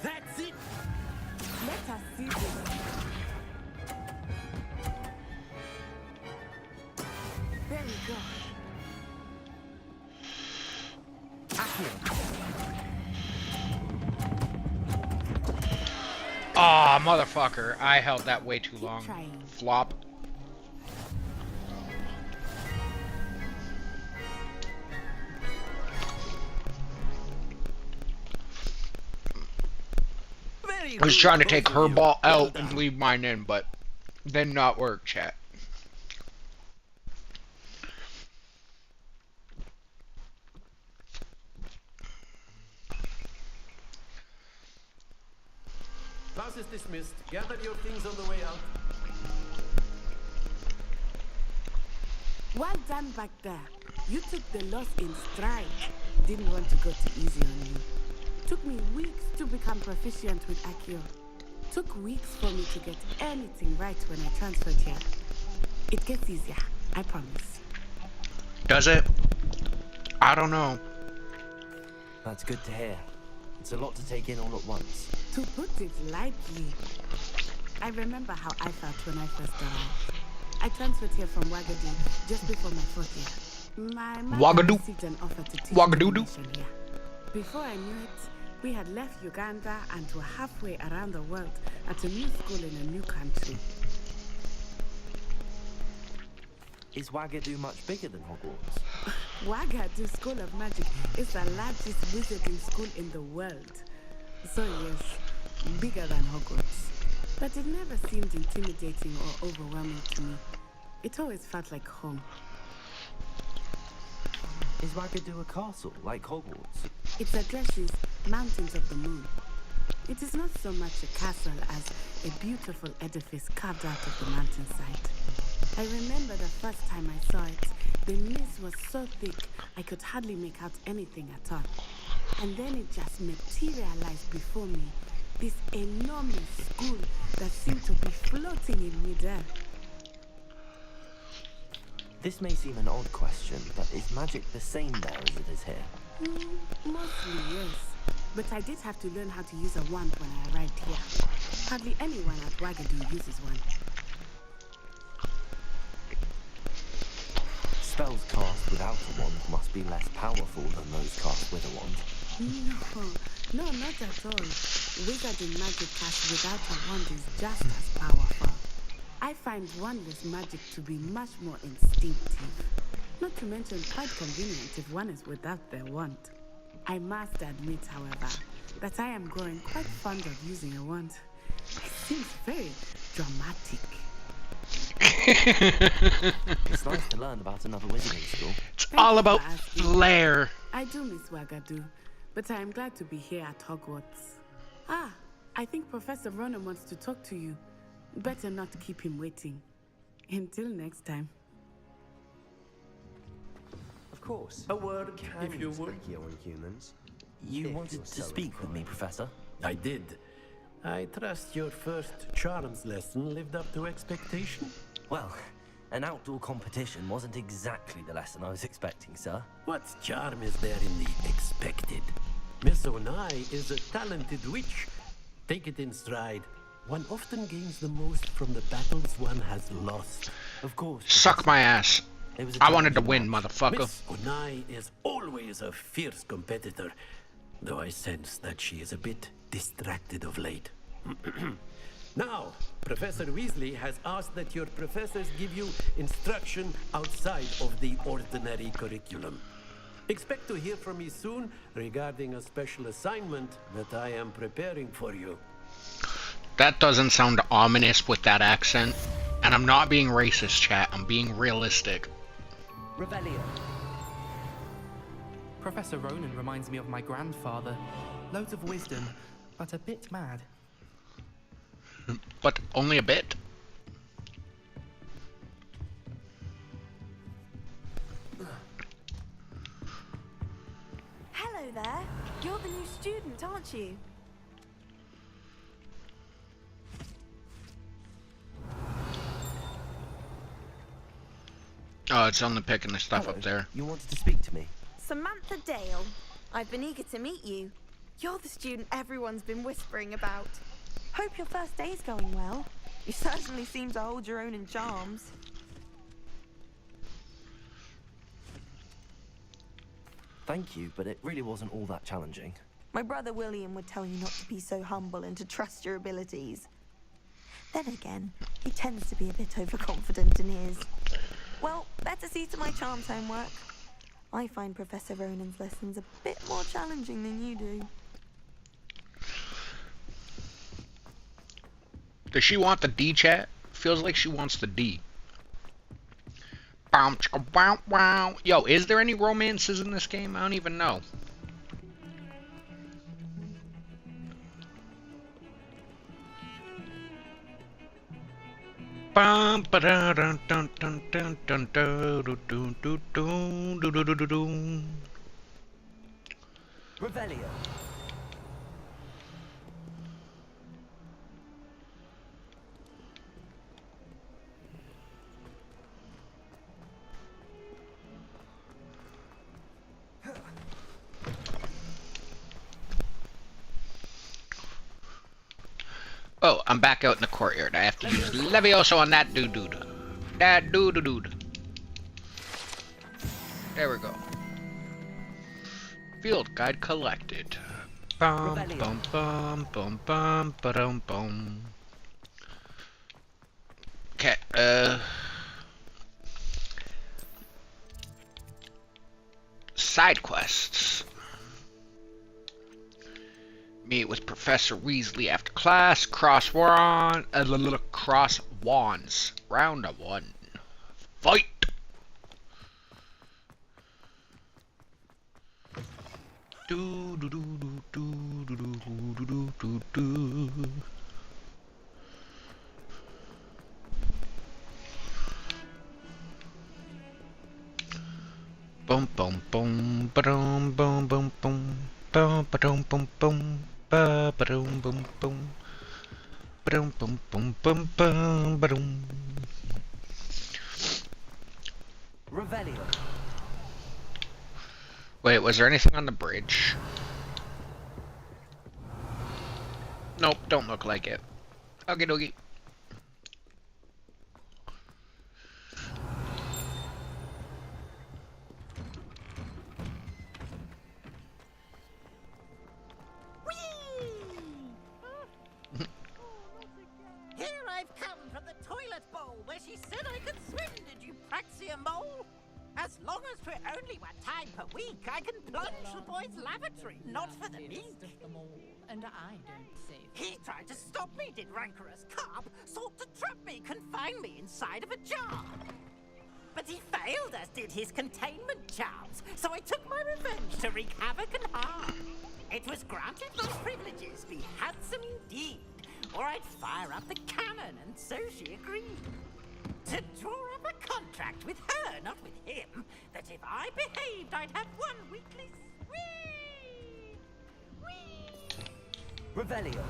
That's it. Let us see this. There we go. Aw, motherfucker. I held that way too long. Flop. I was trying to take her ball out and leave mine in, but did not work, chat. Class is dismissed. Gather your things on the way out. Well done back there. You took the loss in stride. Didn't want to go too easy on you. Took me weeks to become proficient with Accio. Took weeks for me to get anything right when I transferred here. It gets easier, I promise. Does it? I don't know. That's good to hear. It's a lot to take in all at once. To put it lightly, I remember how I felt when I first arrived. I transferred here from Ouagadougou just before my 4th year. My mother received an offer to teach animation here. Before I knew it, we had left Uganda and were halfway around the world at a new school in a new country. Is Ouagadougou much bigger than Hogwarts? Ouagadougou School of Magic is the largest wizarding school in the world. So yes, bigger than Hogwarts. But it never seemed intimidating or overwhelming to me. It always felt like home. Is Ouagadougou a castle, like Hogwarts? It addresses Mountains of the Moon. It is not so much a castle as a beautiful edifice carved out of the mountainside. I remember the first time I saw it, the mist was so thick I could hardly make out anything at all. And then it just materialized before me, this enormous school that seemed to be floating in midair. This may seem an odd question, but is magic the same there as it is here? Mostly, yes. But I did have to learn how to use a wand when I arrived here. Hardly anyone at Ouagadougou uses one. Spells cast without a wand must be less powerful than those cast with a wand. No, not at all. Wizarding magic cast without a wand is just as powerful. I find wandless magic to be much more instinctive. Not to mention quite convenient if one is without their wand. I must admit, however, that I am growing quite fond of using a wand. It seems very dramatic. It's nice to learn about another wizarding school. It's all about flair. I do miss Wagadu, but I am glad to be here at Hogwarts. Ah, I think Professor Ronan wants to talk to you. Better not keep him waiting. Until next time. Of course. A word, if you would. On humans. You wanted to speak with me, Professor? I did. I trust your first charms lesson lived up to expectation? Well, an outdoor competition wasn't exactly the lesson I was expecting, sir. What charm is there in the expected? Miss Onai is a talented witch. Take it in stride. One often gains the most from the battles one has lost. Of course. Suck my ass. I wanted to win, motherfucker. Miss Onai is always a fierce competitor, though I sense that she is a bit distracted of late. Now, Professor Weasley has asked that your professors give you instruction outside of the ordinary curriculum. Expect to hear from me soon regarding a special assignment that I am preparing for you. That doesn't sound ominous with that accent. And I'm not being racist, chat. I'm being realistic. Revelio. Professor Ronan reminds me of my grandfather. Loads of wisdom, but a bit mad. But only a bit? Hello there. You're the new student, aren't you? Oh, it's only picking the stuff up there. You wanted to speak to me? Samantha Dale. I've been eager to meet you. You're the student everyone's been whispering about. Hope your first day's going well. You certainly seem to hold your own in charms. Thank you, but it really wasn't all that challenging. My brother William would tell you not to be so humble and to trust your abilities. Then again, he tends to be a bit overconfident in his. Well, better see to my charms homework. I find Professor Ronan's lessons a bit more challenging than you do. Does she want the D, chat? Feels like she wants the D. Yo, is there any romances in this game? I don't even know. Revelio. Oh, I'm back out in the courtyard. I have to use Levioso on that dude. That dude. There we go. Field guide collected. Bum bum bum bum bum ba-dum bum. Okay, side quests. Meet with Professor Weasley after class. Cross wands. Round of 1. Fight. Do do do do do do do do do do. Bum bum bum ba-dum bum bum bum. Bum ba-dum bum bum. Ba-ba-dum bum bum. Ba-dum bum bum bum bum ba-dum. Revelio. Wait, was there anything on the bridge? Nope, don't look like it. Okie dokie. you, Mole. As long as for only 1 time per week, I can plunge the boy's lavatory, not for the meek. And I don't say He tried to stop me, did rancorous carp, sought to trap me, confine me inside of a jar. But he failed, as did his containment charms, so I took my revenge to wreak havoc and harm. It was granted those privileges be handsome indeed, or I'd fire up the cannon, and so she agreed. To draw up a contract with her, not with him, that if I behaved, I'd have 1 weekly sweet. Revelio.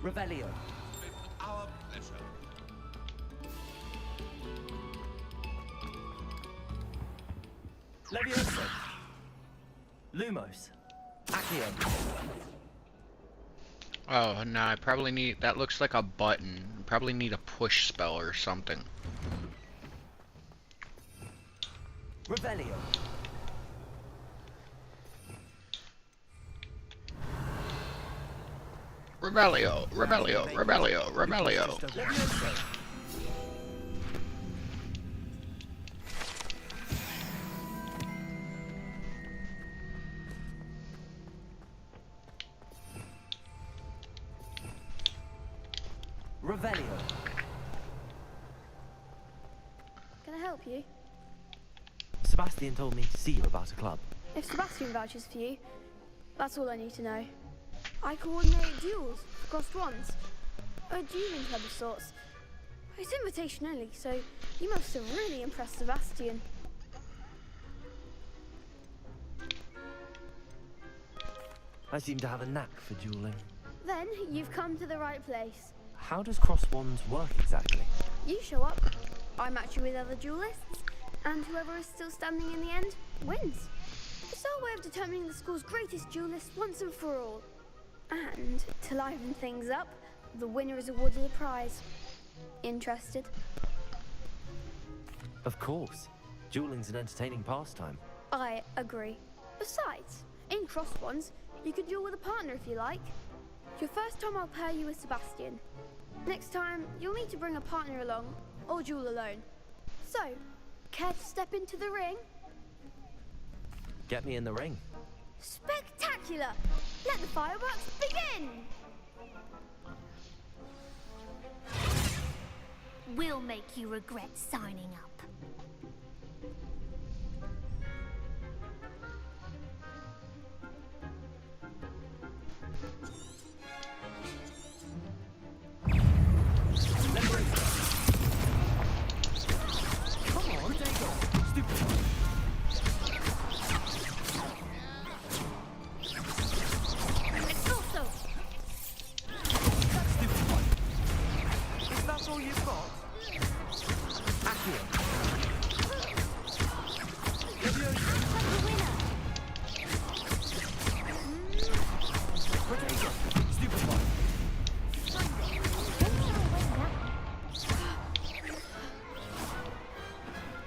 Revelio. Our pleasure. Levioso. Lumos. Accio. Oh, no, I probably need... That looks like a button. I probably need a push spell or something. Revelio. Rebellio, Rebellio, Rebellio, Rebellio. Revelio. Can I help you? Sebastian told me to see you about a club. If Sebastian vouches for you, that's all I need to know. I coordinate duels, crossed ones, a dueling club of sorts. It's invitation only, so you must have really impressed Sebastian. I seem to have a knack for dueling. Then you've come to the right place. How does cross wands work exactly? You show up, I match you with other duelists, and whoever is still standing in the end wins. It's our way of determining the school's greatest duelist once and for all. And to liven things up, the winner is awarded a prize. Interested? Of course. Dueling's an entertaining pastime. I agree. Besides, in crossed ones, you could duel with a partner if you like. Your first time I'll pair you with Sebastian. Next time, you'll need to bring a partner along, or duel alone. So, care to step into the ring? Get me in the ring. Spectacular! Let the fireworks begin! We'll make you regret signing up. Come on, take off. Stupid. That's all you've got? Accio. Potato. Stupid one.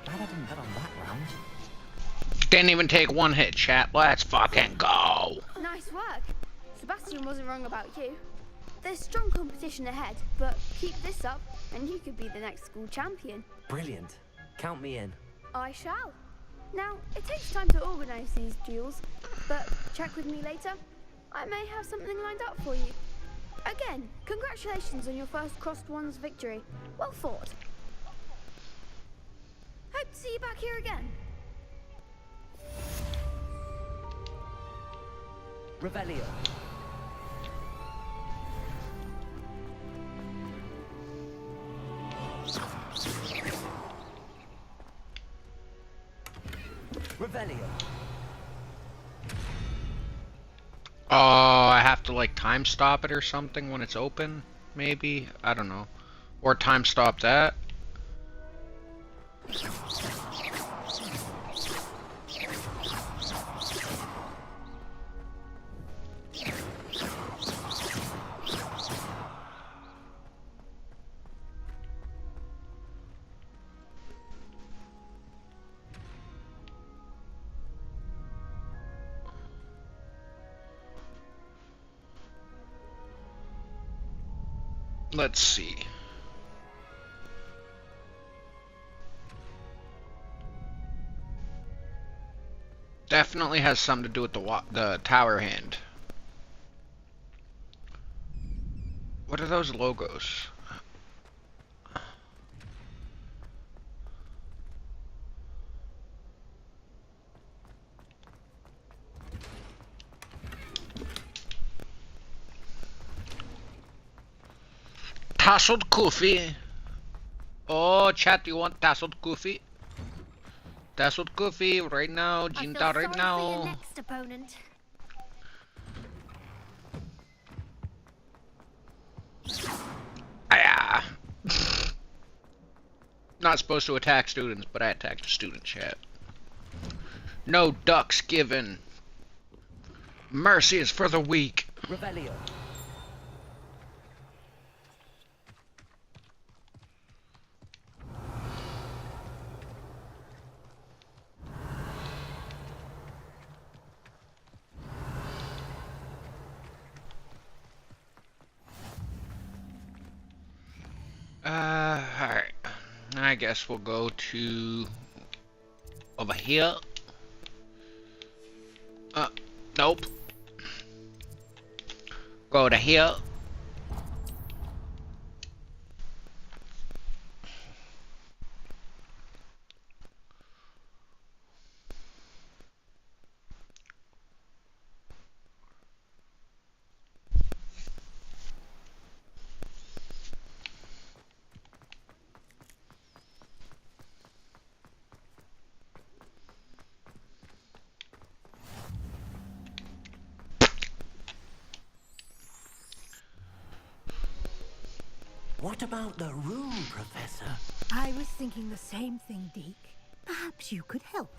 Glad I didn't bet on that round. Didn't even take 1 hit, chat. Let's fucking go. Nice work. Sebastian wasn't wrong about you. There's strong competition ahead, but keep this up and you could be the next school champion. Brilliant. Count me in. I shall. Now, it takes time to organise these duels, but check with me later. I may have something lined up for you. Again, congratulations on your first crossed ones victory. Well fought. Hope to see you back here again. Revelio. Revelio. Oh, I have to like time stop it or something when it's open, maybe? I don't know. Or time stop that. Let's see. Definitely has something to do with the tower hand. What are those logos? Tasseled coffee. Oh, chat, you want tasseled coffee? Tasseled coffee right now, Jinta right now. For your next opponent. Ah. Not supposed to attack students, but I attacked a student, chat. No ducks given. Mercy is for the weak. Revelio. Alright. I guess we'll go to over here. Nope. Go to here. What about the room, Professor? I was thinking the same thing, Deke. Perhaps you could help.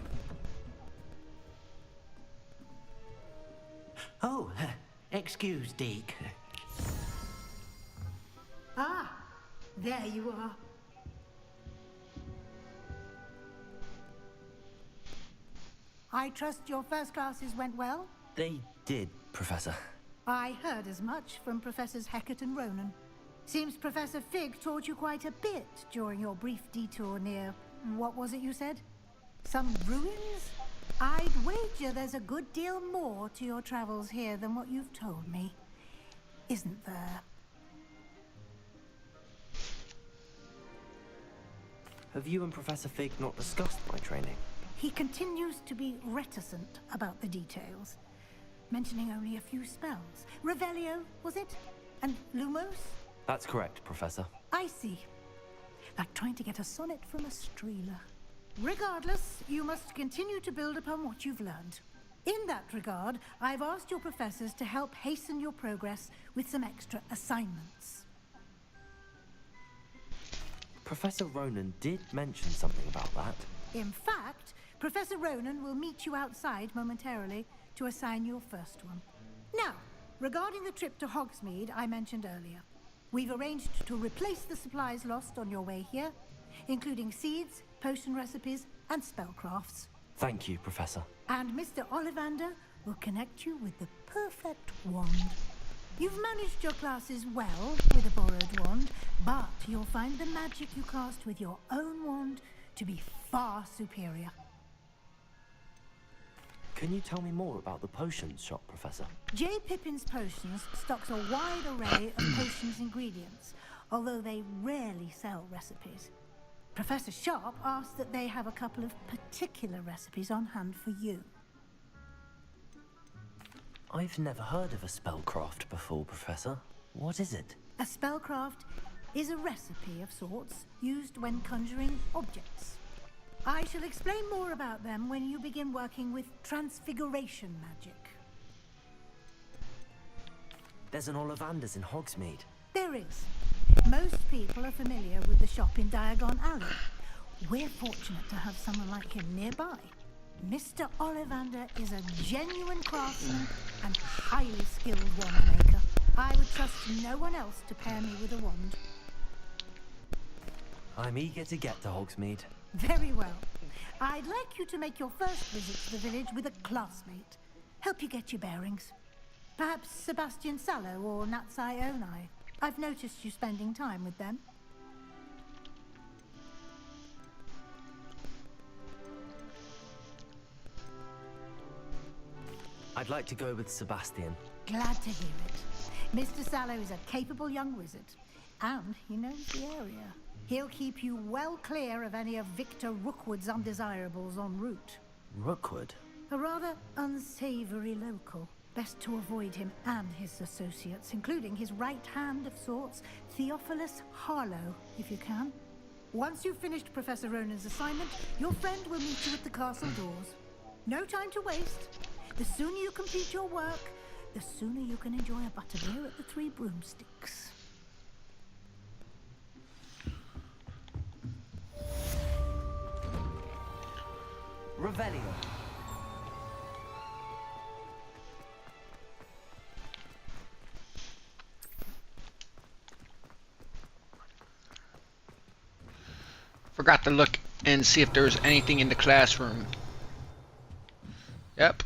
Oh, excuse, Deke. Ah, there you are. I trust your first classes went well? They did, Professor. I heard as much from Professors Hecat and Ronan. Seems Professor Fig taught you quite a bit during your brief detour near... what was it you said? Some ruins? I'd wager there's a good deal more to your travels here than what you've told me. Isn't there? Have you and Professor Fig not discussed my training? He continues to be reticent about the details, mentioning only a few spells. Revelio, was it? And Lumos? That's correct, Professor. I see. Like trying to get a sonnet from a streeler. Regardless, you must continue to build upon what you've learned. In that regard, I've asked your professors to help hasten your progress with some extra assignments. Professor Ronan did mention something about that. In fact, Professor Ronan will meet you outside momentarily to assign your first one. Now, regarding the trip to Hogsmeade I mentioned earlier, we've arranged to replace the supplies lost on your way here, including seeds, potion recipes, and spellcrafts. Thank you, Professor. And Mr. Ollivander will connect you with the perfect wand. You've managed your classes well with a borrowed wand, but you'll find the magic you cast with your own wand to be far superior. Can you tell me more about the potions shop, Professor? J. Pippin's Potions stocks a wide array of potions ingredients, although they rarely sell recipes. Professor Sharp asked that they have a couple of particular recipes on hand for you. I've never heard of a spellcraft before, Professor. What is it? A spellcraft is a recipe of sorts used when conjuring objects. I shall explain more about them when you begin working with transfiguration magic. There's an Ollivander's in Hogsmeade. There is. Most people are familiar with the shop in Diagon Alley. We're fortunate to have someone like him nearby. Mr. Ollivander is a genuine craftsman and highly skilled wand maker. I would trust no one else to pair me with a wand. I'm eager to get to Hogsmeade. Very well. I'd like you to make your first visit to the village with a classmate. Help you get your bearings. Perhaps Sebastian Sallow or Natsai Onai. I've noticed you spending time with them. I'd like to go with Sebastian. Glad to hear it. Mr. Sallow is a capable young wizard, and he knows the area. He'll keep you well clear of any of Victor Rookwood's undesirables en route. Rookwood? A rather unsavory local. Best to avoid him and his associates, including his right hand of sorts, Theophilus Harlow, if you can. Once you've finished Professor Ronan's assignment, your friend will meet you at the castle doors. No time to waste. The sooner you complete your work, the sooner you can enjoy a butterbeer at the Three Broomsticks. Revelio. Forgot to look and see if there was anything in the classroom. Yep.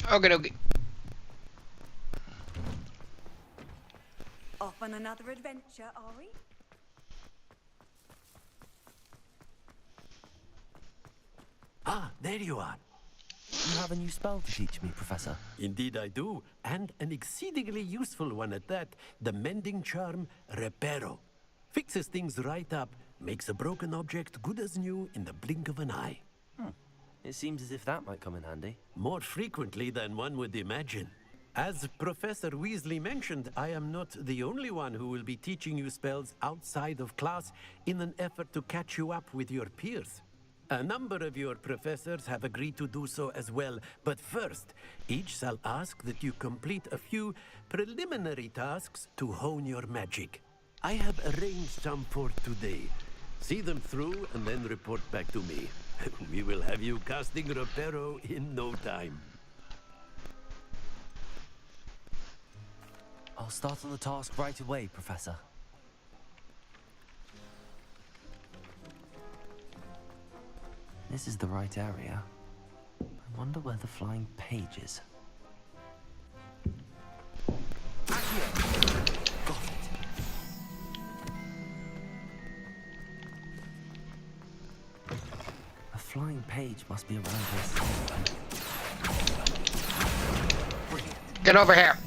Okie. Off on another adventure, are we? Ah, there you are. You have a new spell to teach me, Professor. Indeed I do, and an exceedingly useful one at that. The mending charm, Reparo. Fixes things right up, makes a broken object good as new in the blink of an eye. It seems as if that might come in handy. More frequently than one would imagine. As Professor Weasley mentioned, I am not the only one who will be teaching you spells outside of class in an effort to catch you up with your peers. A number of your professors have agreed to do so as well, but first, each shall ask that you complete a few preliminary tasks to hone your magic. I have arranged some for today. See them through and then report back to me. We will have you casting Reparo in no time. I'll start on the task right away, Professor. This is the right area. I wonder where the flying page is. Got it. A flying page must be around here somewhere. Get over here.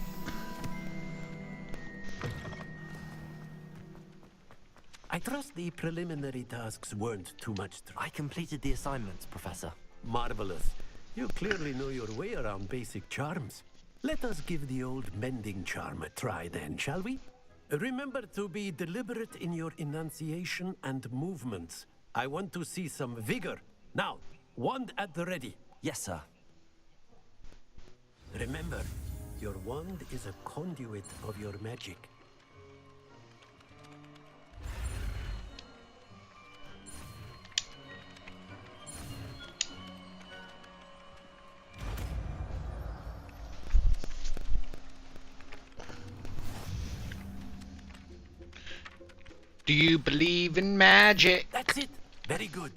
I trust the preliminary tasks weren't too much trouble. I completed the assignments, Professor. Marvelous. You clearly know your way around basic charms. Let us give the old mending charm a try then, shall we? Remember to be deliberate in your enunciation and movements. I want to see some vigor. Now, wand at the ready. Yes, sir. Remember, your wand is a conduit of your magic. Do you believe in magic? That's it. Very good.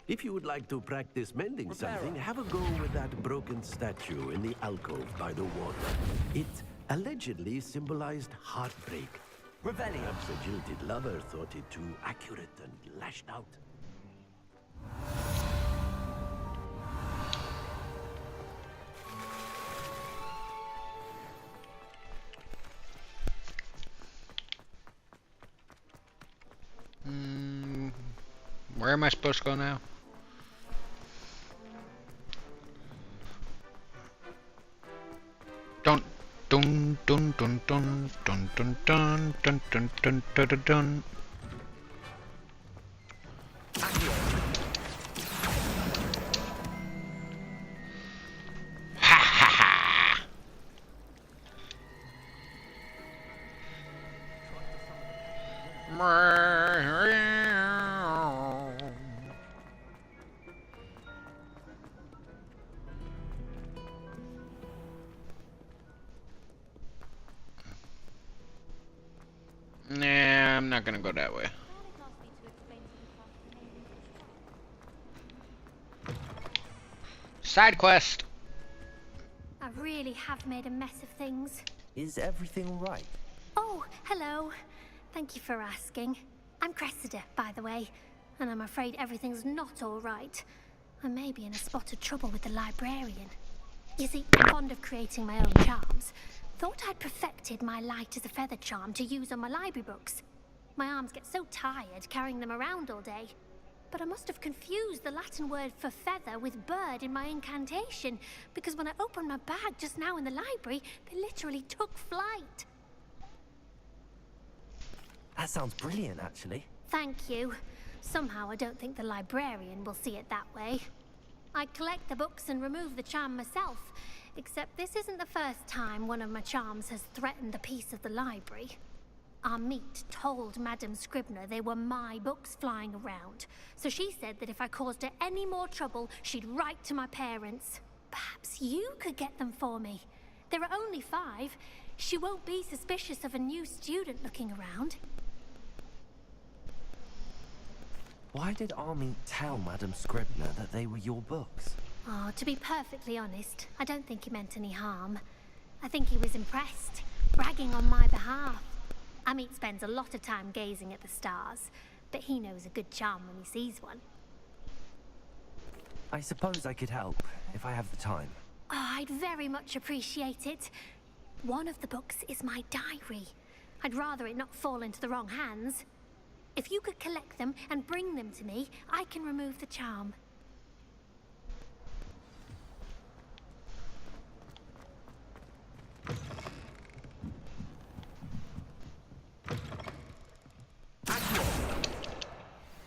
If you would like to practice mending something, have a go with that broken statue in the alcove by the water. It allegedly symbolized heartbreak. Revelio. Perhaps a jilted lover thought it too accurate and lashed out. Where am I supposed to go now? Dun dun dun dun dun dun dun dun dun dun dun dun dun dun. not gonna go that way. Side quest. I really have made a mess of things. Is everything all right? Oh, hello. Thank you for asking. I'm Cressida, by the way, and I'm afraid everything's not all right. I may be in a spot of trouble with the librarian. You see, I'm fond of creating my own charms. Thought I'd perfected my light as a feather charm to use on my library books. My arms get so tired carrying them around all day. But I must have confused the Latin word for feather with bird in my incantation, because when I opened my bag just now in the library, they literally took flight. That sounds brilliant, actually. Thank you. Somehow I don't think the librarian will see it that way. I collect the books and remove the charm myself, except this isn't the first time one of my charms has threatened the peace of the library. Our meet told Madame Scribner they were my books flying around, so she said that if I caused her any more trouble, she'd write to my parents. Perhaps you could get them for me. There are only 5. She won't be suspicious of a new student looking around. Why did Army tell Madame Scribner that they were your books? Oh, to be perfectly honest, I don't think he meant any harm. I think he was impressed, bragging on my behalf. Amit spends a lot of time gazing at the stars, but he knows a good charm when he sees one. I suppose I could help, if I have the time. Oh, I'd very much appreciate it. One of the books is my diary. I'd rather it not fall into the wrong hands. If you could collect them and bring them to me, I can remove the charm.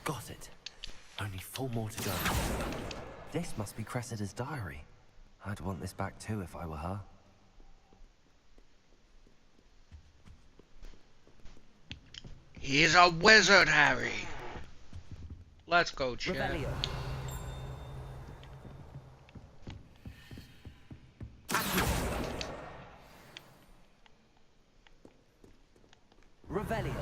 Got it. Only 4 more to go. This must be Cressida's diary. I'd want this back too if I were her. He's a wizard, Harry. Let's go, chat. Revelio. Revelio.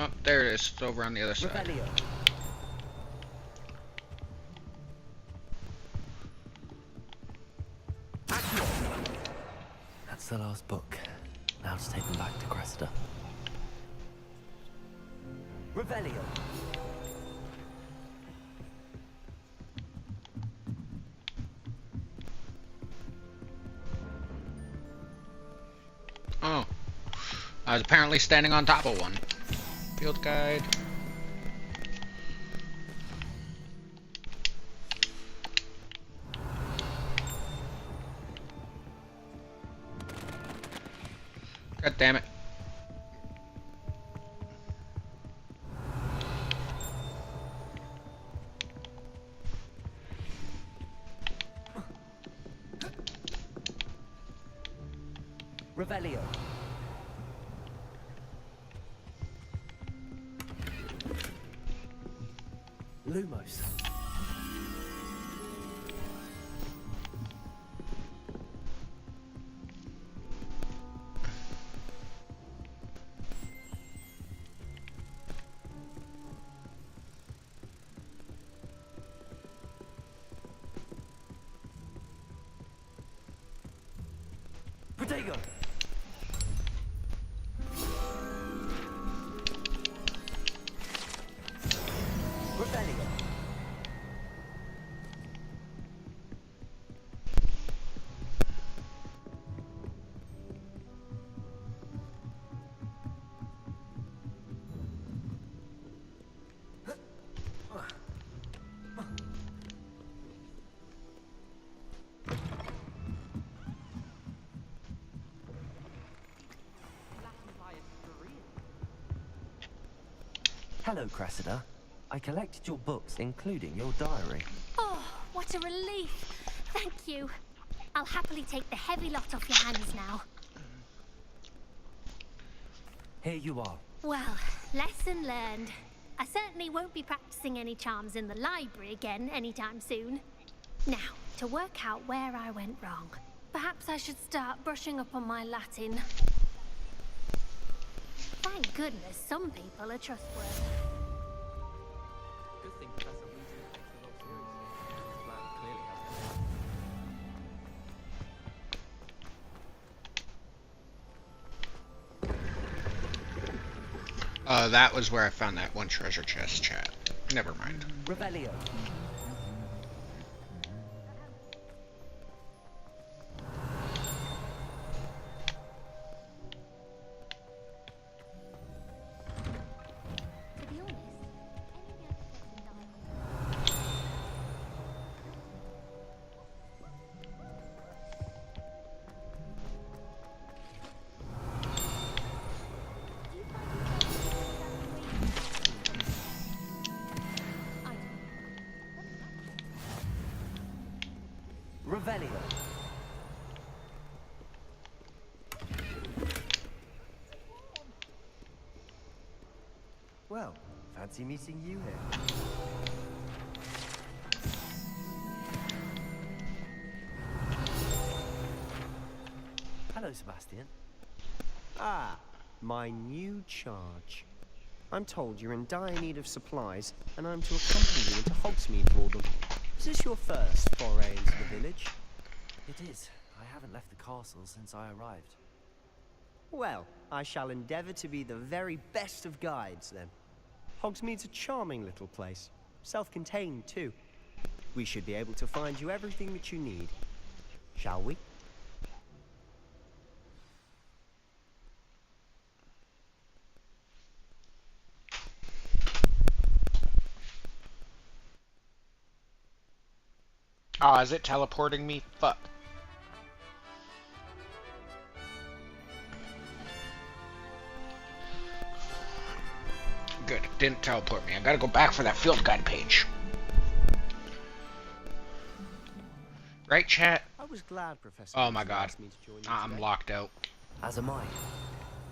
Oh, there it is. It's over on the other side. Revelio. That's the last book. Now to take them back to Cressida. Revelio. Oh. I was apparently standing on top of one. Field guide. God damn it. Revelio. Lumos. Protego. Revelio. Hello, Cressida. I collected your books, including your diary. Oh, what a relief. Thank you. I'll happily take the heavy lot off your hands now. Here you are. Well, lesson learned. I certainly won't be practicing any charms in the library again anytime soon. Now, to work out where I went wrong. Perhaps I should start brushing up on my Latin. Thank goodness some people are trustworthy. Good thing Professor Weasley takes the role seriously. His plan clearly has That was where I found that one treasure chest, chat. Never mind. Revelio. Revelio. Well, fancy meeting you here. Hello, Sebastian. Ah, my new charge. I'm told you're in dire need of supplies, and I'm to accompany you into Hogsmeade for them. Is this your first foray into the village? It is. I haven't left the castle since I arrived. Well, I shall endeavour to be the very best of guides, then. Hogsmeade's a charming little place. Self-contained, too. We should be able to find you everything that you need. Shall we? Oh, is it teleporting me? Fuck. Good, it didn't teleport me. I gotta go back for that field guide page. Right, chat? I was glad Professor Oh my god. asked me to join you I'm today. locked out. As am I.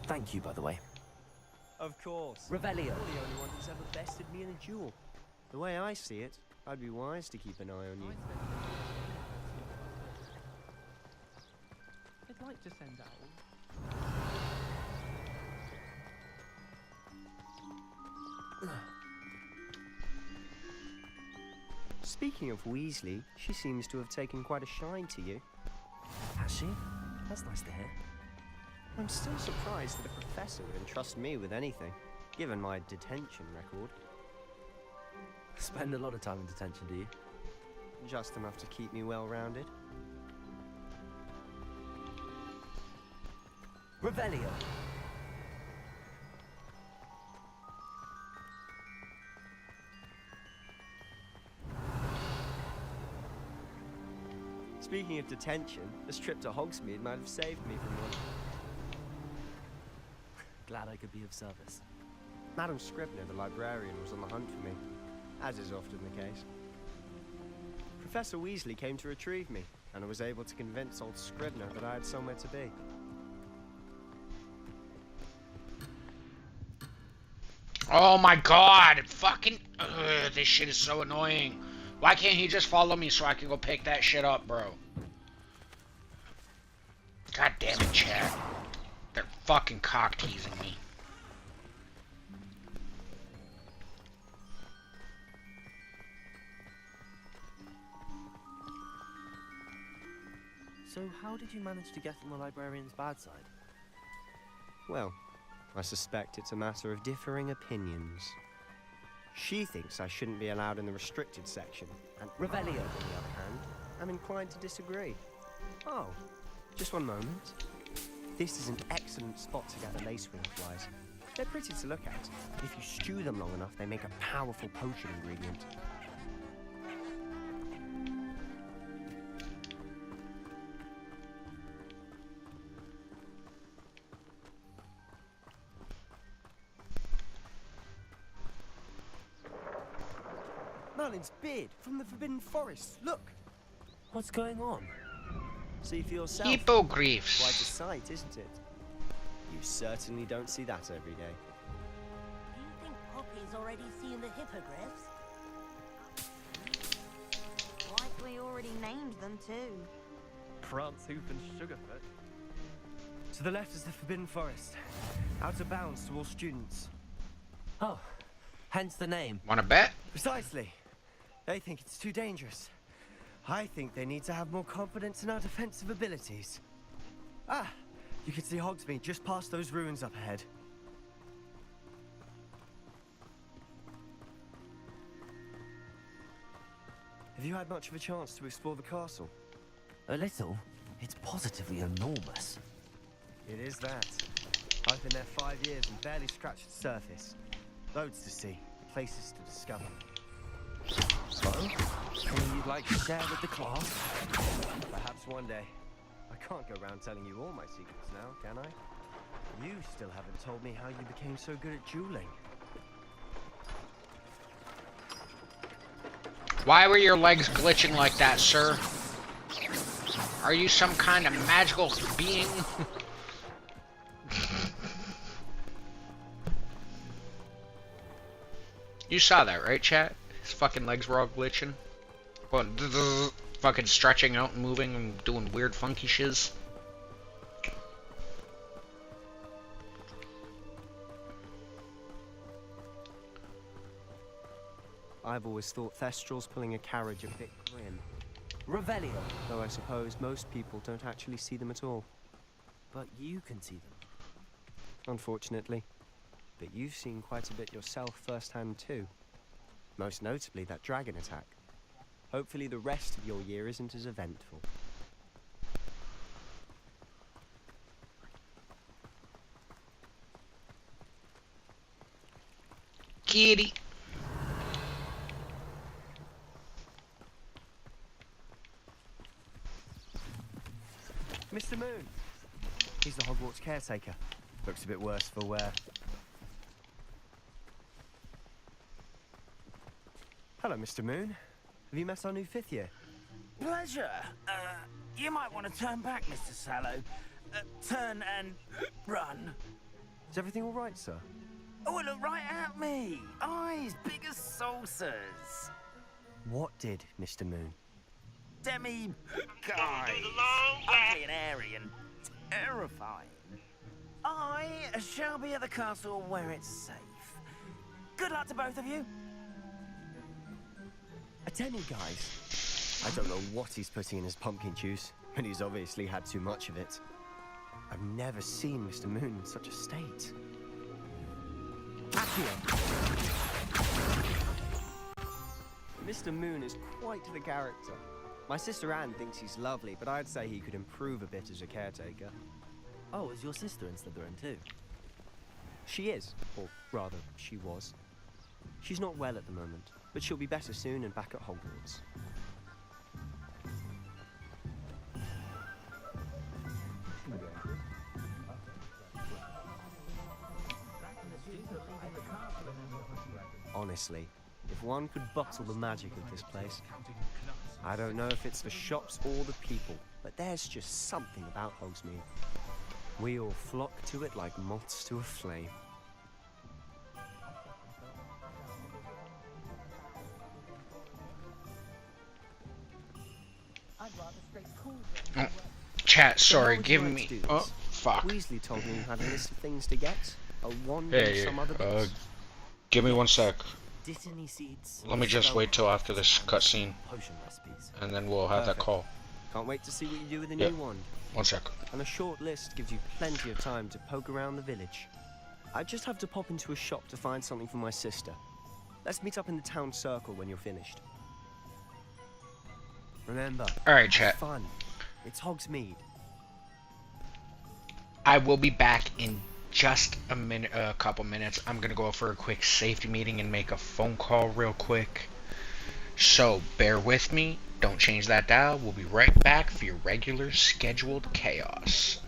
Thank you, by the way. Of course. Revelio. You're the only one who's ever bested me in a duel. The way I see it, I'd be wise to keep an eye on you. I'd like to send out. Speaking of Weasley, she seems to have taken quite a shine to you. Has she? That's nice to hear. I'm still surprised that a professor would entrust me with anything, given my detention record. Spend a lot of time in detention, do you? Just enough to keep me well-rounded. Revelio. Speaking of detention, this trip to Hogsmeade might have saved me from one. Glad I could be of service. Madam Scribner, the librarian, was on the hunt for me, as is often the case. Professor Weasley came to retrieve me, and I was able to convince old Scribner that I had somewhere to be. Oh my god! Fucking... Ugh, this shit is so annoying. Why can't he just follow me so I can go pick that shit up, bro? God damn it, chat. They're fucking cock-teasing me. So how did you manage to get on the librarian's bad side? Well, I suspect it's a matter of differing opinions. She thinks I shouldn't be allowed in the restricted section, and Revelio, on the other hand, I'm inclined to disagree. Oh, just one moment. This is an excellent spot to gather lacewing flies. They're pretty to look at. If you stew them long enough, they make a powerful potion ingredient. Merlin's beard from the Forbidden Forest. Look. What's going on? See for yourself. Hippogriffs. Quite a sight, isn't it? You certainly don't see that every day. Do you think Poppy's already seen the hippogriffs? Like we already named them too. Prance, Hoof, and Sugarfoot. To the left is the Forbidden Forest. Out of bounds to all students. Oh, hence the name. Wanna bet? Precisely. They think it's too dangerous. I think they need to have more confidence in our defensive abilities. Ah, you can see Hogsmeade just past those ruins up ahead. Have you had much of a chance to explore the castle? A little. It's positively enormous. It is that. I've been there 5 years and barely scratched the surface. Loads to see, places to discover. So, anything you'd like to share with the class? Perhaps one day. I can't go around telling you all my secrets now, can I? You still haven't told me how you became so good at dueling. Why were your legs glitching like that, sir? Are you some kind of magical being? You saw that, right, chat? His fucking legs were all glitching. Fucking stretching out and moving and doing weird funky shiz. I've always thought Thestral's pulling a carriage a bit grim. Revelio. Though I suppose most people don't actually see them at all. But you can see them. Unfortunately. But you've seen quite a bit yourself firsthand too. Most notably that dragon attack. Hopefully the rest of your year isn't as eventful. Kitty. Mr. Moon. He's the Hogwarts caretaker. Looks a bit worse for wear. Hello, Mr. Moon. Have you met our new 5th year? Pleasure. You might want to turn back, Mr. Sallow. Turn and run. Is everything all right, sir? Oh, look right at me. Eyes big as saucers. What did, Mr. Moon? Demi guys. Ugly and airy and terrifying. I shall be at the castle where it's safe. Good luck to both of you. A demiguise? I don't know what he's putting in his pumpkin juice, but he's obviously had too much of it. I've never seen Mr. Moon in such a state. Accio! Mr. Moon is quite the character. My sister Anne thinks he's lovely, but I'd say he could improve a bit as a caretaker. Oh, is your sister in Slytherin too? She is, or rather, she was. She's not well at the moment, but she'll be better soon and back at Hogwarts. Honestly, if one could bottle the magic of this place, I don't know if it's the shops or the people, but there's just something about Hogsmeade. We all flock to it like moths to a flame. Oh, chat, sorry, give me. Oh, fuck. Weasley told me you had a list of things to get. A wand Hey, and some other bits. give me 1 sec. Dittany seeds. Let me just wait till after this cutscene, Potion recipes. and then we'll have that call. Can't wait to see what you do with the Yep. new wand. 1 sec. And a short list gives you plenty of time to poke around the village. I just have to pop into a shop to find something for my sister. Let's meet up in the town circle when you're finished. Remember, Alright, chat. it's fun. It's Hogsmeade. I will be back in just a couple minutes. I'm gonna go for a quick safety meeting and make a phone call real quick. So bear with me. Don't change that dial. We'll be right back for your regular scheduled chaos.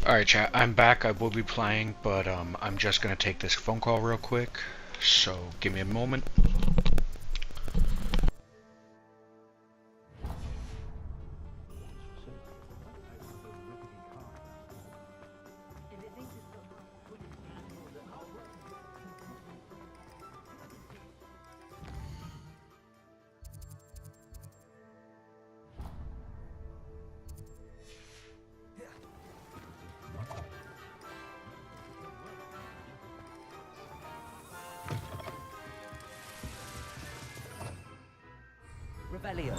Alright, chat, I'm back. I will be playing, but I'm just gonna take this phone call real quick. So, give me a moment. Revelio.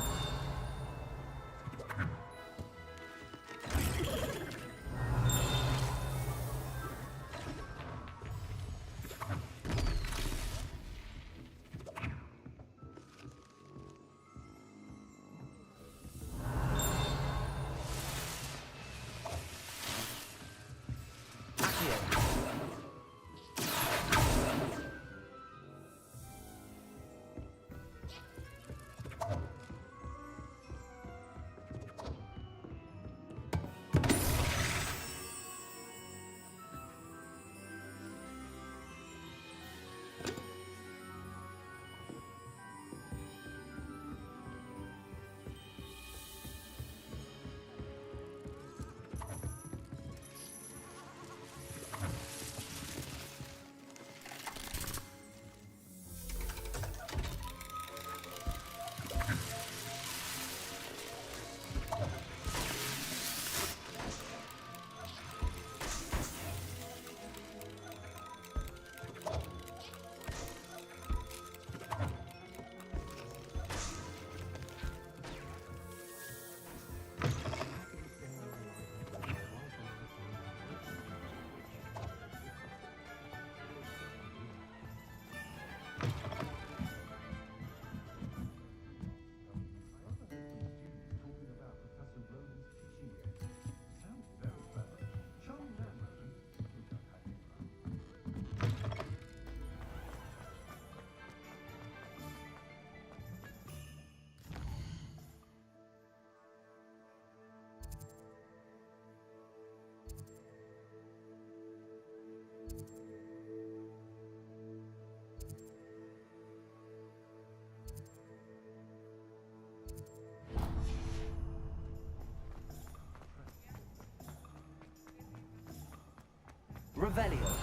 Revelio.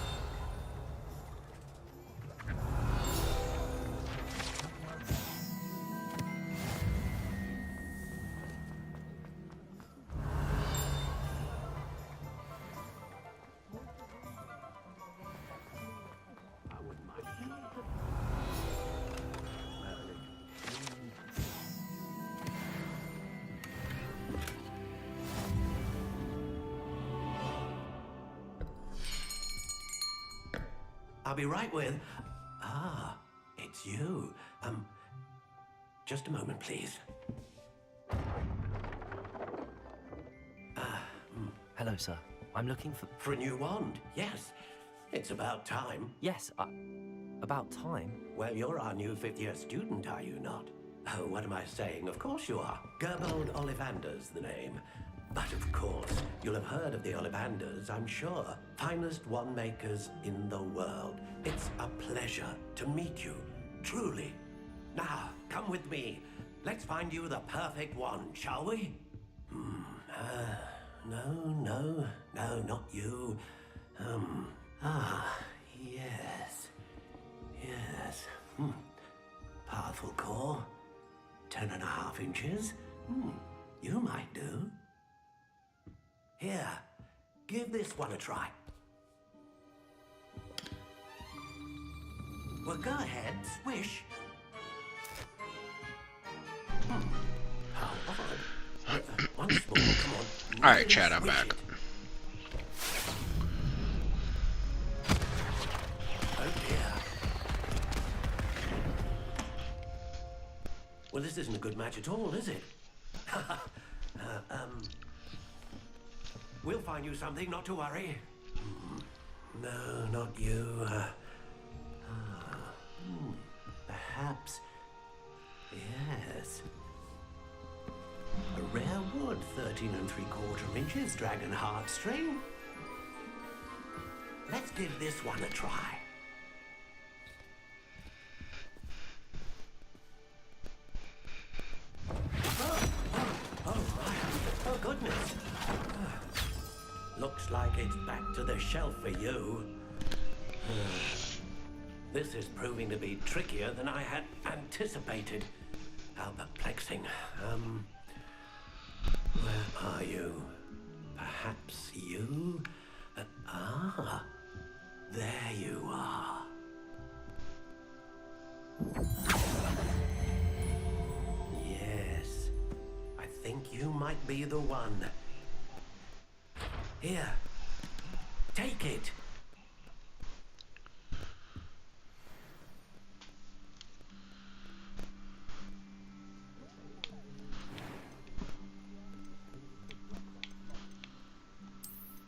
I'll be right with... Ah, it's you. Just a moment, please. Hello, sir. I'm looking for... For a new wand, yes. It's about time. Yes, about time? Well, you're our new fifth-year student, are you not? Oh, what am I saying? Of course you are. Gerbold Ollivander's the name. But of course, you'll have heard of the Ollivanders, I'm sure. Finest wand makers in the world. It's a pleasure to meet you, truly. Now, come with me. Let's find you the perfect wand, shall we? No, not you. Yes. Powerful core. 10.5 inches. You might do. Here, give this one a try. Well, go ahead, swish. How odd. Once more, come on. Alright, chat, I'm back. Oh dear. Well, this isn't a good match at all, is it? We'll find you something, not to worry. No, not you. Perhaps. Yes. A rare wood, 13 3/4 inches, dragon heartstring. Let's give this one a try. Oh, goodness. Looks like it's back to the shelf for you. This is proving to be trickier than I had anticipated. How perplexing. Where are you? Perhaps you? There you are. Yes, I think you might be the one. Here, take it.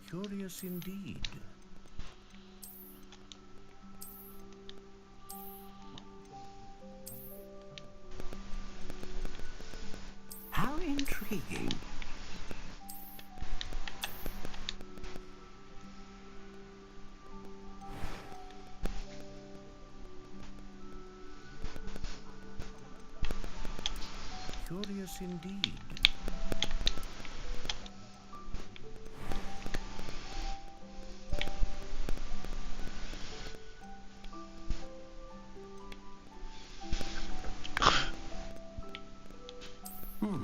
Curious indeed. How intriguing. Curious indeed.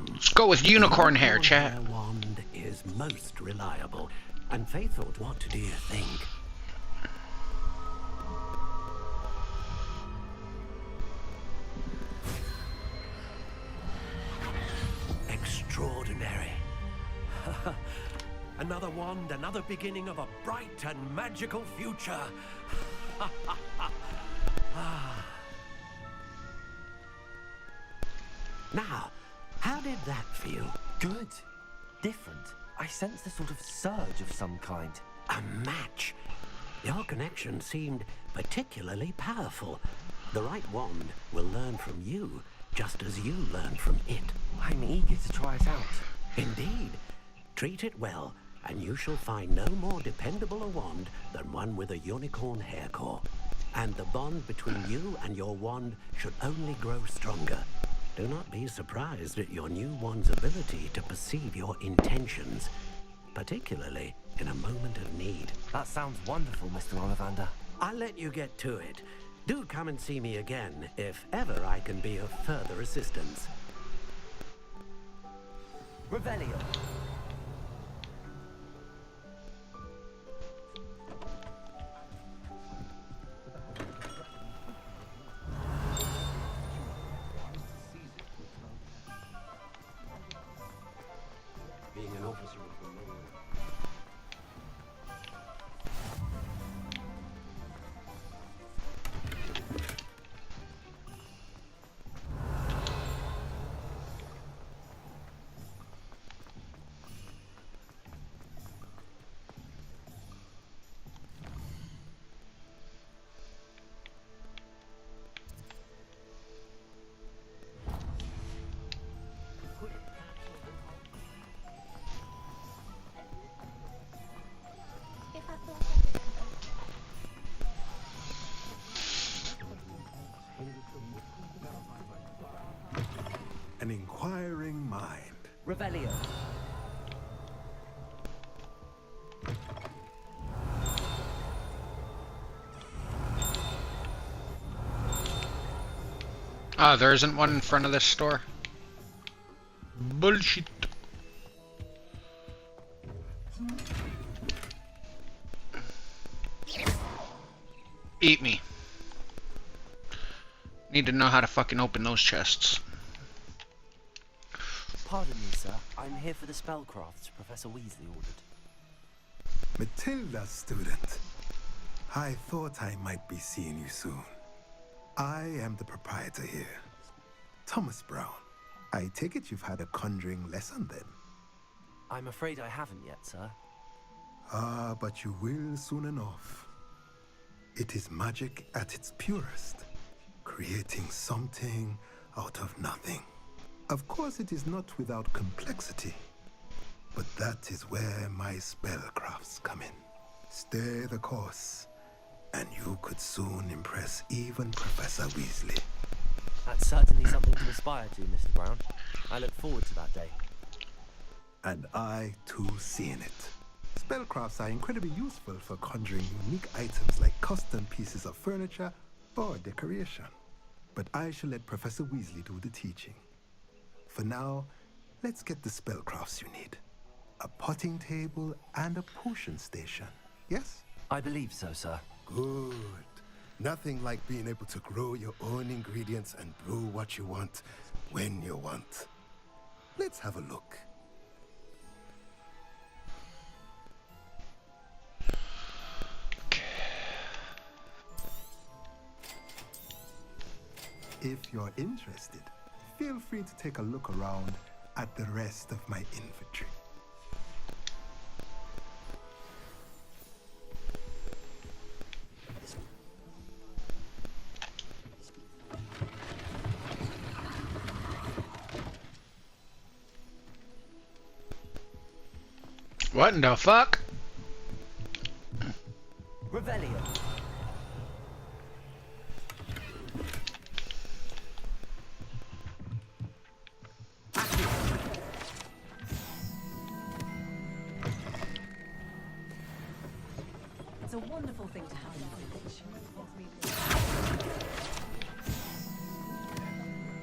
Let's go with unicorn hair, chat. Your wand is most reliable and faithful. What do you think? Extraordinary. Another wand, another beginning of a bright and magical future. Now, how did that feel? Good. Different. I sensed a sort of surge of some kind. A match. Your connection seemed particularly powerful. The right wand will learn from you, just as you learn from it. I'm eager to try it out. Indeed. Treat it well, and you shall find no more dependable a wand than one with a unicorn hair core. And the bond between you and your wand should only grow stronger. Do not be surprised at your new wand's ability to perceive your intentions, particularly in a moment of need. That sounds wonderful, Mr. Ollivander. I'll let you get to it. Do come and see me again if ever I can be of further assistance. Revelio. Being an officer of the law. An inquiring mind. Revelio. Ah, there isn't one in front of this store. Bullshit. Eat me. Need to know how to fucking open those chests. Pardon me, sir. I'm here for the spellcrafts Professor Weasley ordered. Matilda, student. I thought I might be seeing you soon. I am the proprietor here, Thomas Brown. I take it you've had a conjuring lesson then? I'm afraid I haven't yet, sir. Ah, but you will soon enough. It is magic at its purest, creating something out of nothing. Of course, it is not without complexity, but that is where my spellcrafts come in. Stay the course, and you could soon impress even Professor Weasley. That's certainly something to aspire to, Mr. Brown. I look forward to that day. And I, too, seen it. Spellcrafts are incredibly useful for conjuring unique items like custom pieces of furniture or decoration. But I shall let Professor Weasley do the teaching. For now, let's get the spellcrafts you need. A potting table and a potion station, yes? I believe so, sir. Good. Nothing like being able to grow your own ingredients and brew what you want, when you want. Let's have a look. If you're interested, feel free to take a look around at the rest of my inventory. What in the fuck? Revelio. It's a wonderful thing to have.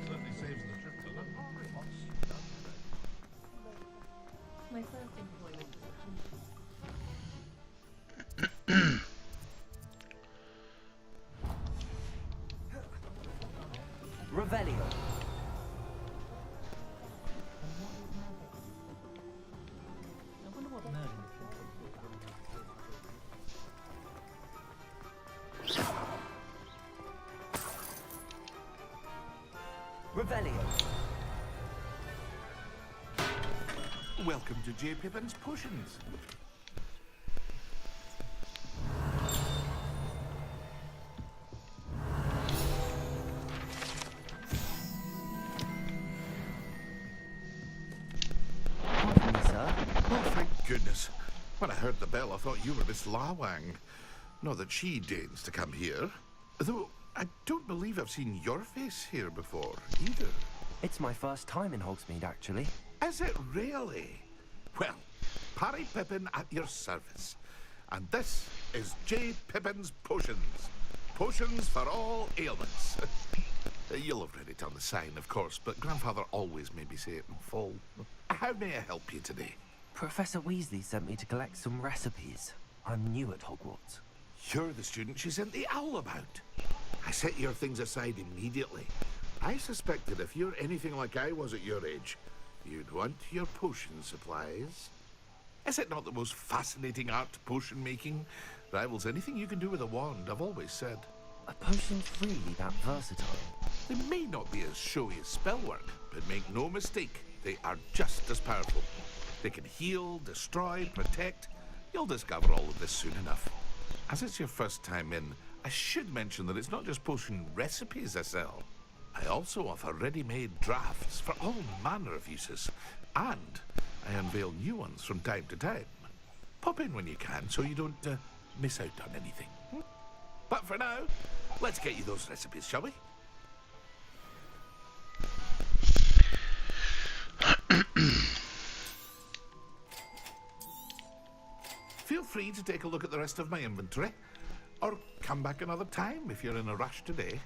Certainly saves the trip to London. My first employment Revelio. I wonder what Merlin Revelio. Welcome to J. Pippin's Potions. Pardon me, sir. Oh, thank goodness. When I heard the bell, I thought you were Miss Lawang. Not that she deigns to come here. Though, I don't believe I've seen your face here before, either. It's my first time in Hogsmeade, actually. Is it really? Well, Parry Pippin at your service. And this is J. Pippin's Potions. Potions for all ailments. You'll have read it on the sign, of course, but Grandfather always made me say it in full. How may I help you today? Professor Weasley sent me to collect some recipes. I'm new at Hogwarts. You're the student she sent the owl about. I set your things aside immediately. I suspected if you're anything like I was at your age, you'd want your potion supplies. Is it not the most fascinating art, potion making? Rivals anything you can do with a wand, I've always said. Are potions really that versatile? They may not be as showy as spellwork, but make no mistake, they are just as powerful. They can heal, destroy, protect. You'll discover all of this soon enough. As it's your first time in, I should mention that it's not just potion recipes I sell. I also offer ready-made drafts for all manner of uses, and I unveil new ones from time to time. Pop in when you can so you don't miss out on anything. But for now, let's get you those recipes, shall we? Feel free to take a look at the rest of my inventory, or come back another time if you're in a rush today.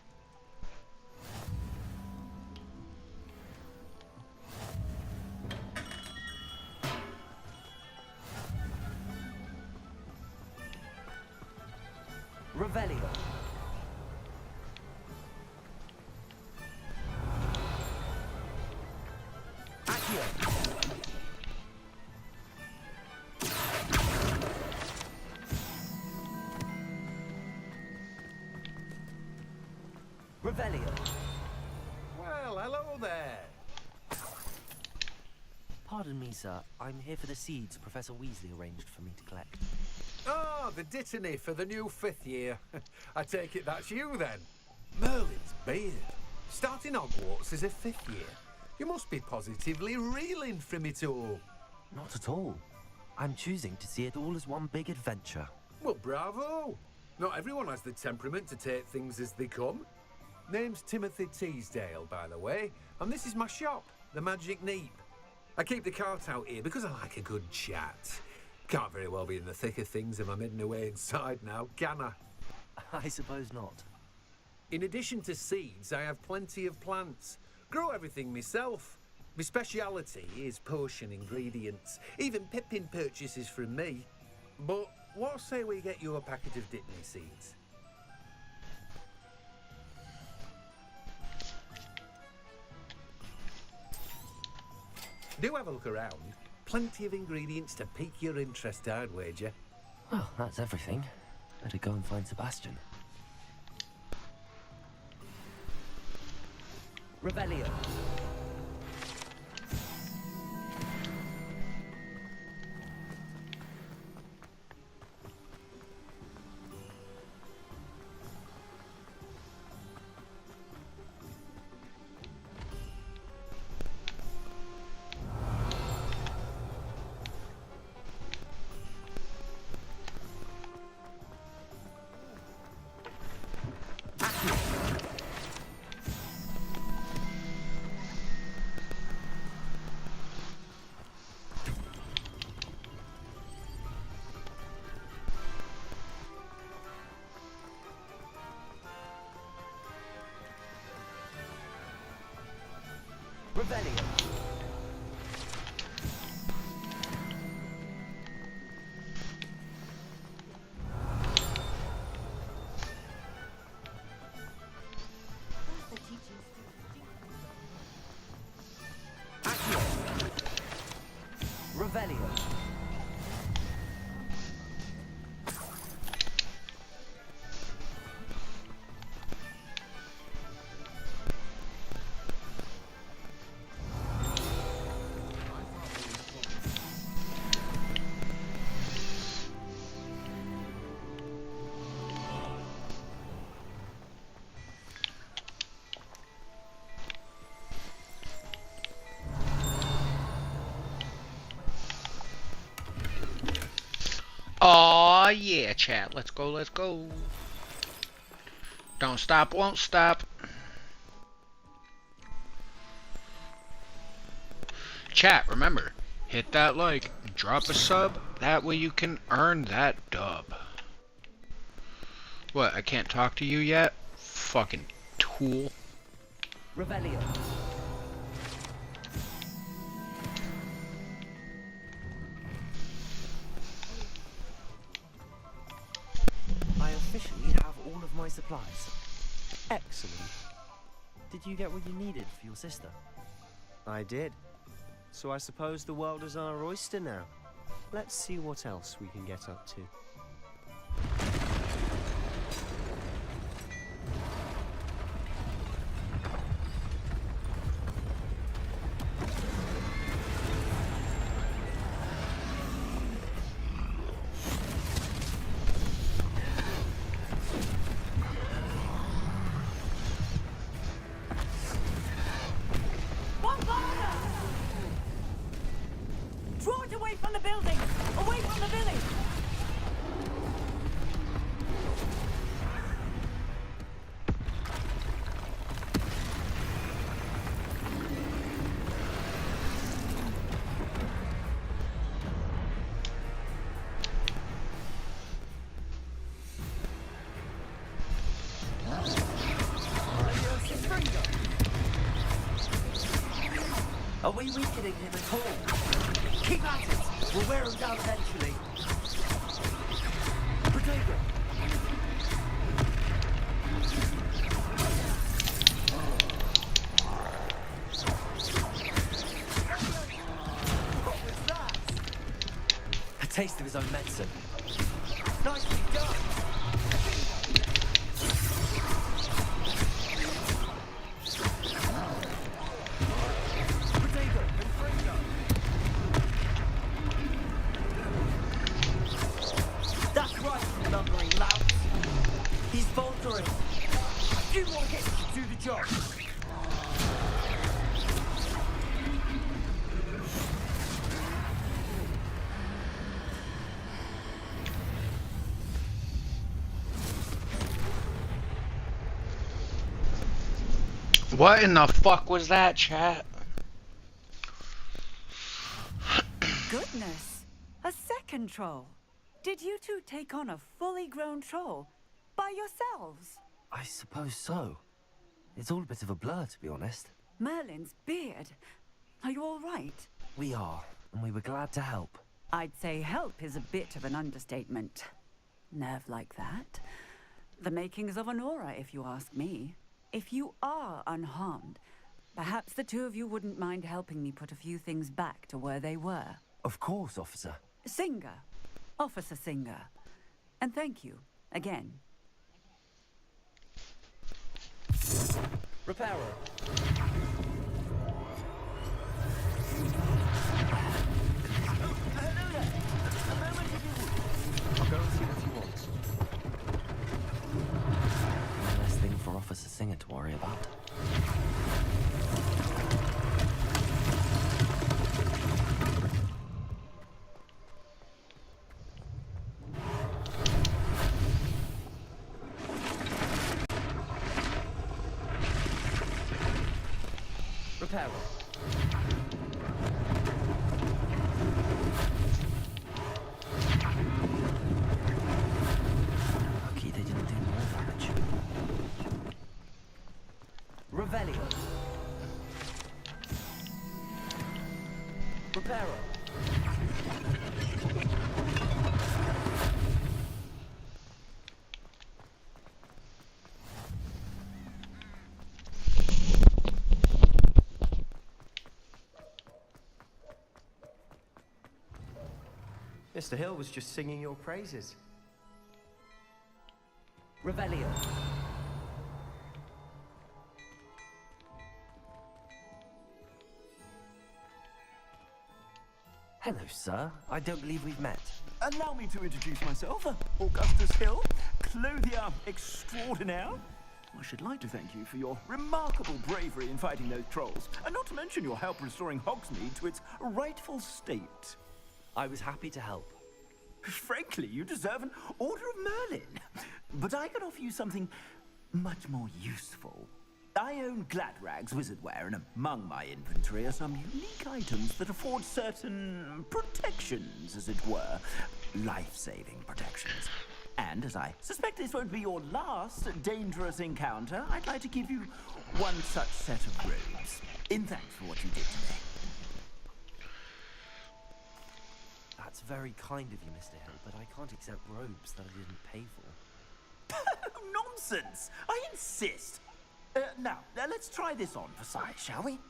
Revelio. Accio. Revelio. Well, hello there. Pardon me, sir. I'm here for the seeds Professor Weasley arranged for me to collect. Oh, the dittany for the new 5th year. I take it that's you, then. Merlin's beard. Starting Hogwarts as a 5th year. You must be positively reeling from it all. Not at all. I'm choosing to see it all as one big adventure. Well, bravo. Not everyone has the temperament to take things as they come. Name's Timothy Teasdale, by the way, and this is my shop, the Magic Neep. I keep the cart out here because I like a good chat. Can't very well be in the thick of things if I'm hidden away inside now, can I? I suppose not. In addition to seeds, I have plenty of plants. Grow everything myself. My speciality is potion ingredients. Even Pippin purchases from me. But what say we get you a packet of Dittany seeds? Do have a look around. Plenty of ingredients to pique your interest, I'd wager. Well, that's everything. Better go and find Sebastian. Revelio. Revelio. Accio. Revelio. Aw, yeah, chat. Let's go, let's go. Don't stop, won't stop. Chat, remember, hit that like, drop a sub, that way you can earn that dub. What, I can't talk to you yet? Fucking tool. Revelio. I officially have all of my supplies. Excellent. Did you get what you needed for your sister? I did. So I suppose the world is our oyster now. Let's see what else we can get up to. Draw it away from the building! Away from the village! Are we weakening him at all? Keep at it! We'll wear him down eventually. Protego! What was that? A taste of his own medicine. Nicely done! That's right, you lumbering lout. He's faltering. A few more hits to do the job. What in the fuck was that, chat? Goodness, a second troll. Did you two take on a fully grown troll by yourselves? I suppose so. It's all a bit of a blur, to be honest. Merlin's beard. Are you all right? We are, and we were glad to help. I'd say help is a bit of an understatement. Nerve like that. The makings of an aura, if you ask me. If you are unharmed, perhaps the two of you wouldn't mind helping me put a few things back to where they were. Of course, officer. Singer. Officer Singer. And thank you, again. Repairer. I'll go and see what he wants. One less thing for Officer Singer to worry about. Repairer. Lucky they didn't do more damage. Revelio. Repairer. Mr. Hill was just singing your praises. Revelio. Hello, sir. I don't believe we've met. Allow me to introduce myself, Augustus Hill, clothier extraordinaire. I should like to thank you for your remarkable bravery in fighting those trolls, and not to mention your help restoring Hogsmeade to its rightful state. I was happy to help. Frankly, you deserve an Order of Merlin. But I can offer you something much more useful. I own Gladrag's wizardware, and among my inventory are some unique items that afford certain protections, as it were. Life-saving protections. And as I suspect this won't be your last dangerous encounter, I'd like to give you one such set of robes. In thanks for what you did today. That's very kind of you, Mr. Hill, but I can't accept robes that I didn't pay for. Nonsense! I insist! Now, let's try this on for size, shall we?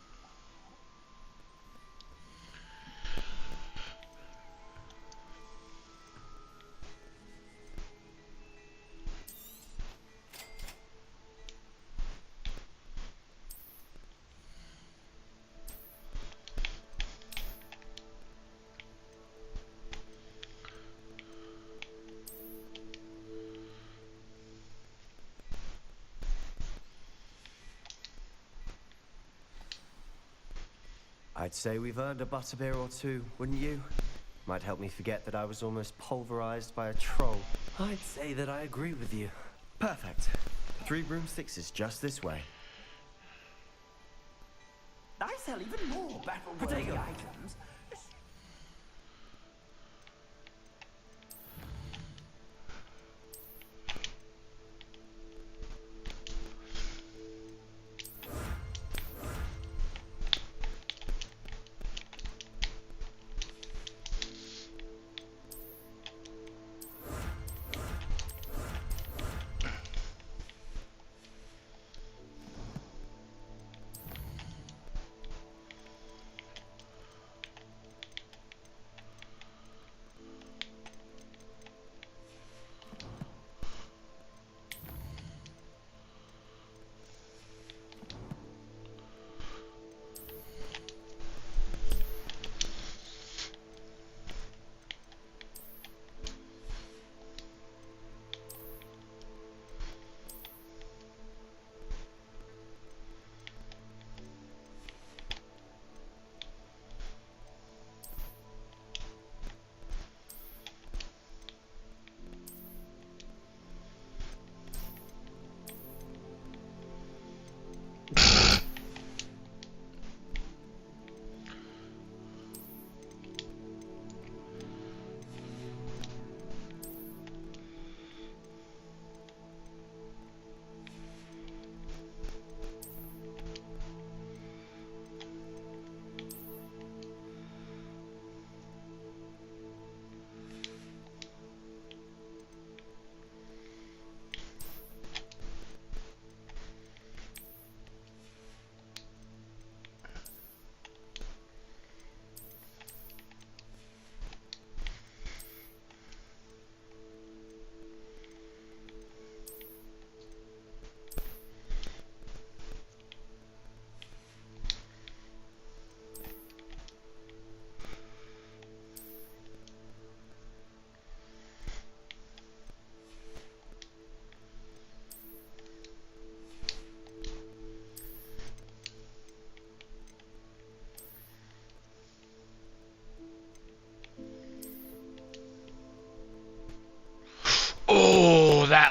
I'd say we've earned a butterbeer or two, wouldn't you? Might help me forget that I was almost pulverized by a troll. I'd say that I agree with you. Perfect. 3 broomsticks is just this way. I sell even more battle-worthy items.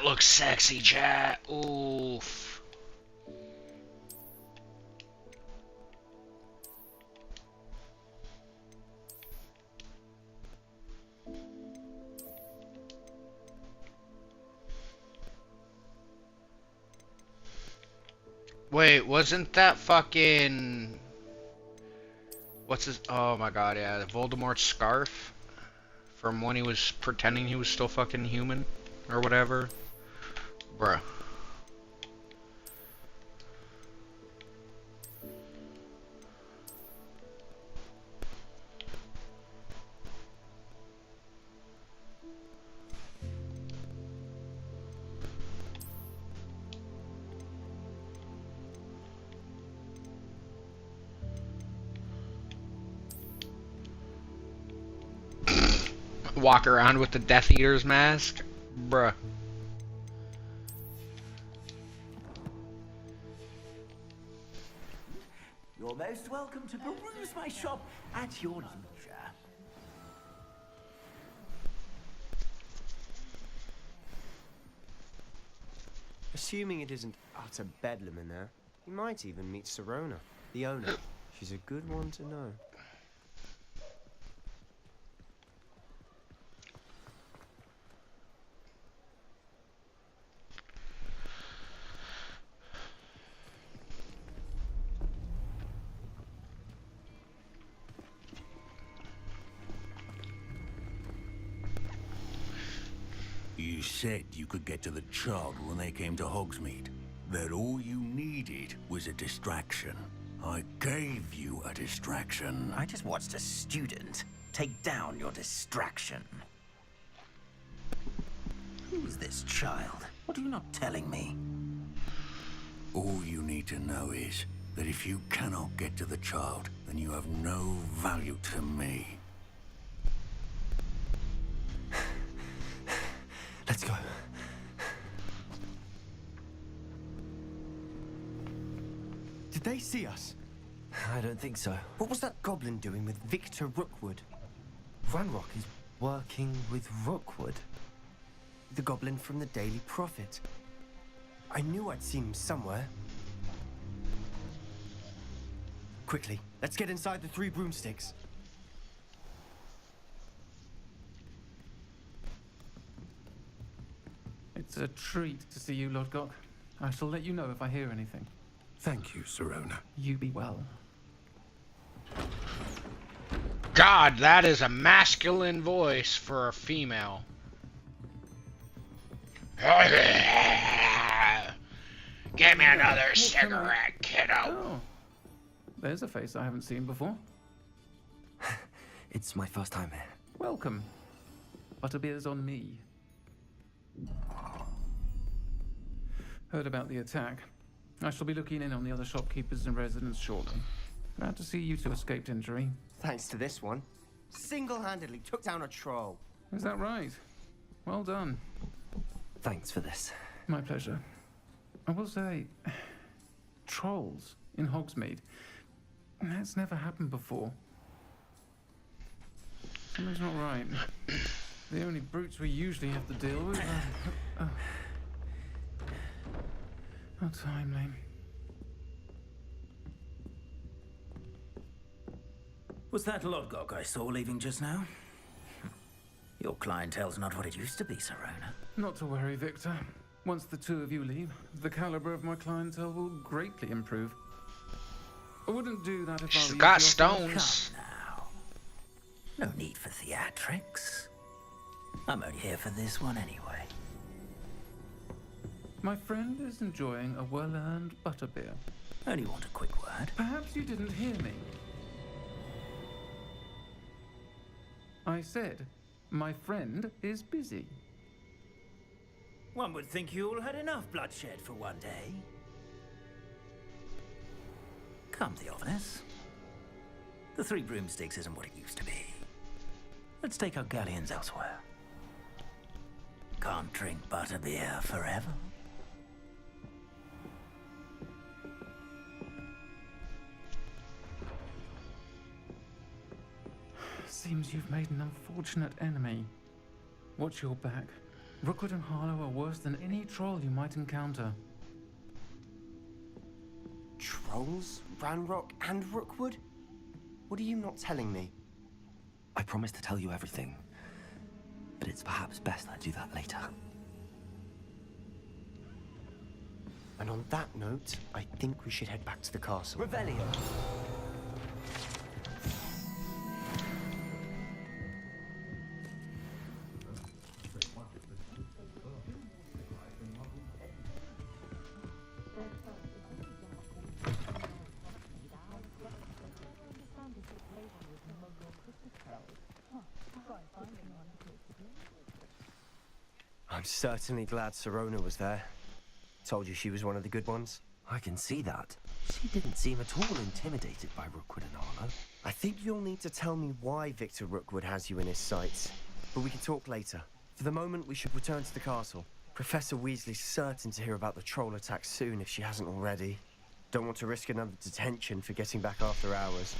that looks sexy, chat. Oof. Wait, wasn't that fucking... What's his... Oh my god, yeah, Voldemort's scarf? From when he was pretending he was still fucking human? Or whatever? Bruh. Walk around with the Death Eater's mask? Bruh. You're most welcome to peruse my shop at your leisure. Assuming it isn't utter bedlam in there, you might even meet Sirona, the owner. She's a good one to know. You said you could get to the child when they came to Hogsmeade. That all you needed was a distraction. I gave you a distraction. I just watched a student take down your distraction. Who's this child? What are you not telling me? All you need to know is that if you cannot get to the child, then you have no value to me. Let's go. Did they see us? I don't think so. What was that goblin doing with Victor Rookwood? Ranrock is working with Rookwood. The goblin from the Daily Prophet. I knew I'd seen him somewhere. Quickly, let's get inside the 3 broomsticks. It's a treat to see you, Lodgok. I shall let you know if I hear anything. Thank you, Sirona. You be well. God, that is a masculine voice for a female. Give me another cigarette, kiddo. Oh, there's a face I haven't seen before. It's my first time here. Welcome. Butterbeer's on me. Heard about the attack. I shall be looking in on the other shopkeepers and residents shortly. Glad to see you two escaped injury. Thanks to this one. Single-handedly took down a troll. Is that right? Well done. Thanks for this. My pleasure. I will say, trolls in Hogsmeade. That's never happened before. Something's not right. The only brutes we usually have to deal with are... How timely. Was that Lodgok I saw leaving just now? Your clientele's not what it used to be, Sirona. Not to worry, Victor. Once the two of you leave, the caliber of my clientele will greatly improve. I wouldn't do that if I were She's you. got stones. Come now. No need for theatrics. I'm only here for this one anyway. My friend is enjoying a well-earned butterbeer. Only want a quick word. Perhaps you didn't hear me. I said, my friend is busy. One would think you all had enough bloodshed for one day. Come, Theophilus. The 3 broomsticks isn't what it used to be. Let's take our galleons elsewhere. Can't drink butterbeer forever. Seems you've made an unfortunate enemy. Watch your back. Rookwood and Harlow are worse than any troll you might encounter. Trolls? Ranrock and Rookwood? What are you not telling me? I promise to tell you everything, but it's perhaps best I do that later. And on that note, I think we should head back to the castle. Revelio! I'm certainly glad Sirona was there. Told you she was one of the good ones. I can see that. She didn't seem at all intimidated by Rookwood and Harlow. I think you'll need to tell me why Victor Rookwood has you in his sights. But we can talk later. For the moment, we should return to the castle. Professor Weasley's certain to hear about the troll attack soon if she hasn't already. Don't want to risk another detention for getting back after hours.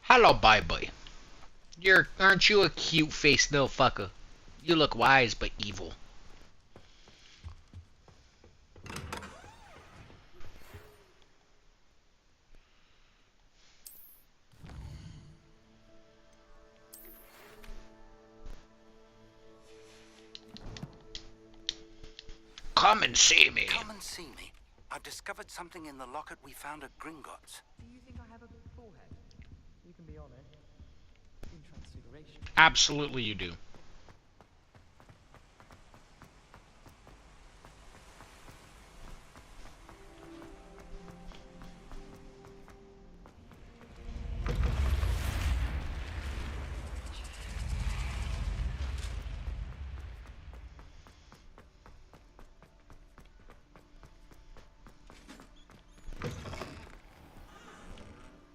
Hello, bye-bye. Aren't you a cute-faced little fucker? You look wise but evil. Come and see me. Come and see me. I've discovered something in the locket we found at Gringotts. Do you think I have a big forehead? You can be honest. In Transfiguration. Absolutely you do.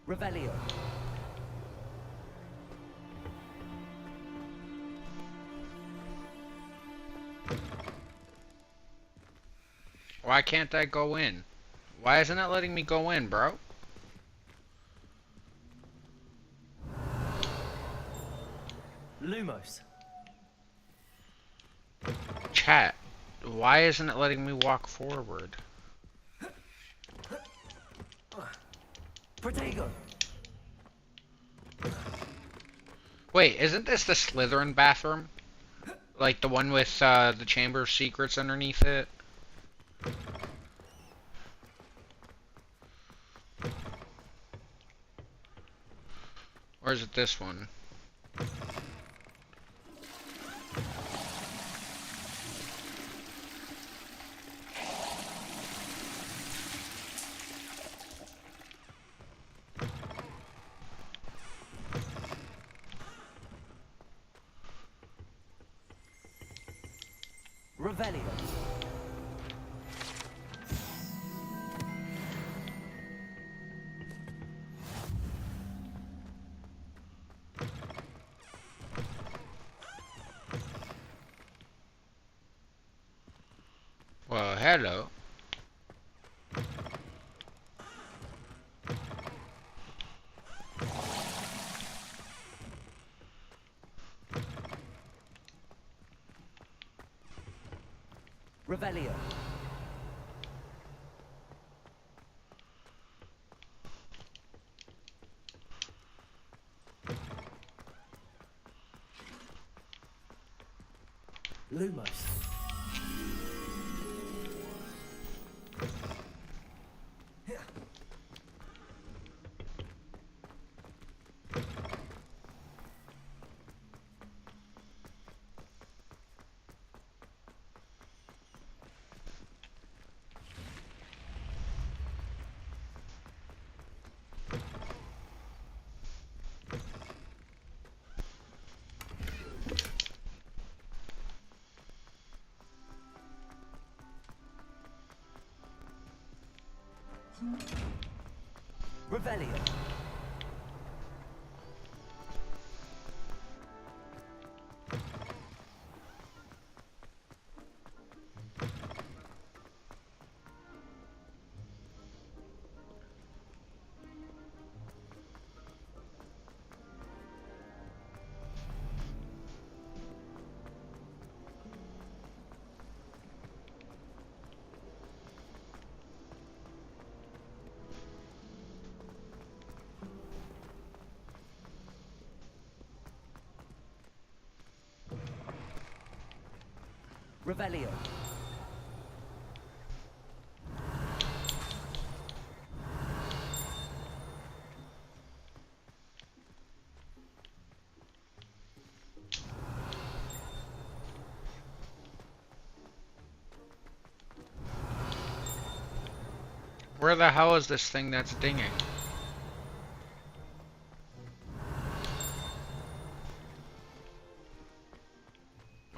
Revelio. Why can't I go in? Why isn't it letting me go in, bro? Lumos. Chat, why isn't it letting me walk forward? Protego. Wait, isn't this the Slytherin bathroom? Like the one with the Chamber of Secrets underneath it? Or is it this one? Revelio. Well, hello. Revelio. Lumos. Revelio. Revelio. Where the hell is this thing that's dinging?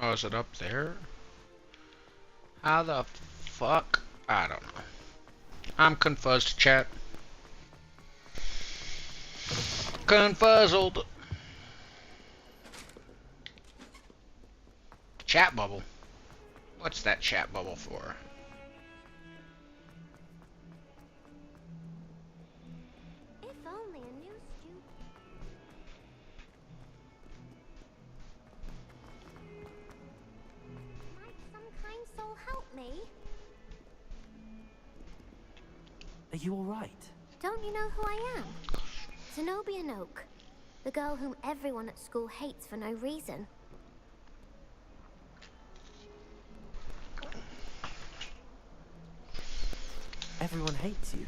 Oh, is it up there? How the fuck? I don't know. I'm confused, chat. Confuzzled. Chat bubble. What's that chat bubble for? If only a new student. Might some kind soul help me? Are you all right? Don't you know who I am? Zenobia Noak, the girl whom everyone at school hates for no reason. Everyone hates you.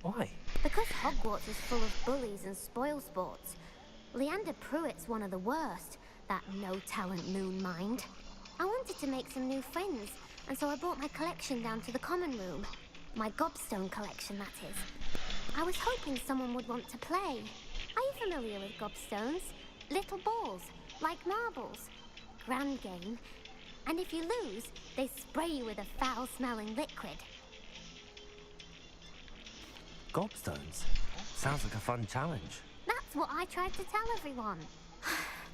Why? Because Hogwarts is full of bullies and spoilsports. Leander Pruitt's one of the worst, that no-talent moon mind. I wanted to make some new friends, and so I brought my collection down to the common room. My gobstone collection, that is. I was hoping someone would want to play. Are you familiar with gobstones? Little balls, like marbles. Grand game. And if you lose, they spray you with a foul-smelling liquid. Gobstones? Sounds like a fun challenge. That's what I tried to tell everyone.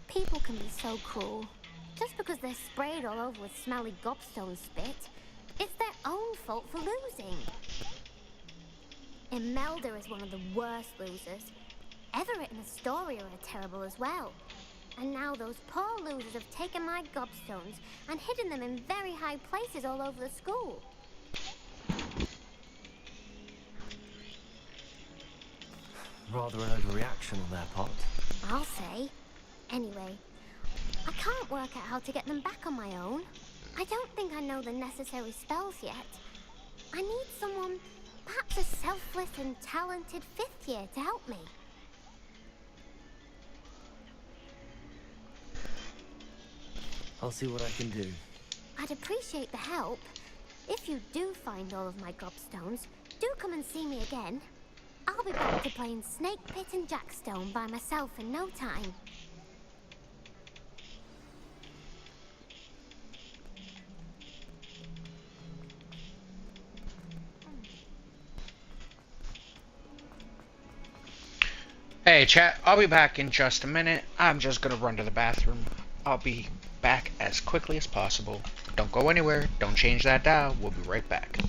People can be so cruel. Just because they're sprayed all over with smelly gobstone spit, it's their own fault for losing. Imelda is one of the worst losers. Everett and Astoria are terrible as well. And now those poor losers have taken my gobstones and hidden them in very high places all over the school. Rather an overreaction on their part. I'll say. Anyway, I can't work out how to get them back on my own. I don't think I know the necessary spells yet. I need someone, perhaps a selfless and talented fifth year to help me. I'll see what I can do. I'd appreciate the help. If you do find all of my gobstones, do come and see me again. I'll be back to playing Snake Pit and Jackstone by myself in no time. Hey chat, I'll be back in just a minute. I'm just gonna run to the bathroom. I'll be back as quickly as possible. Don't go anywhere, don't change that dial, we'll be right back.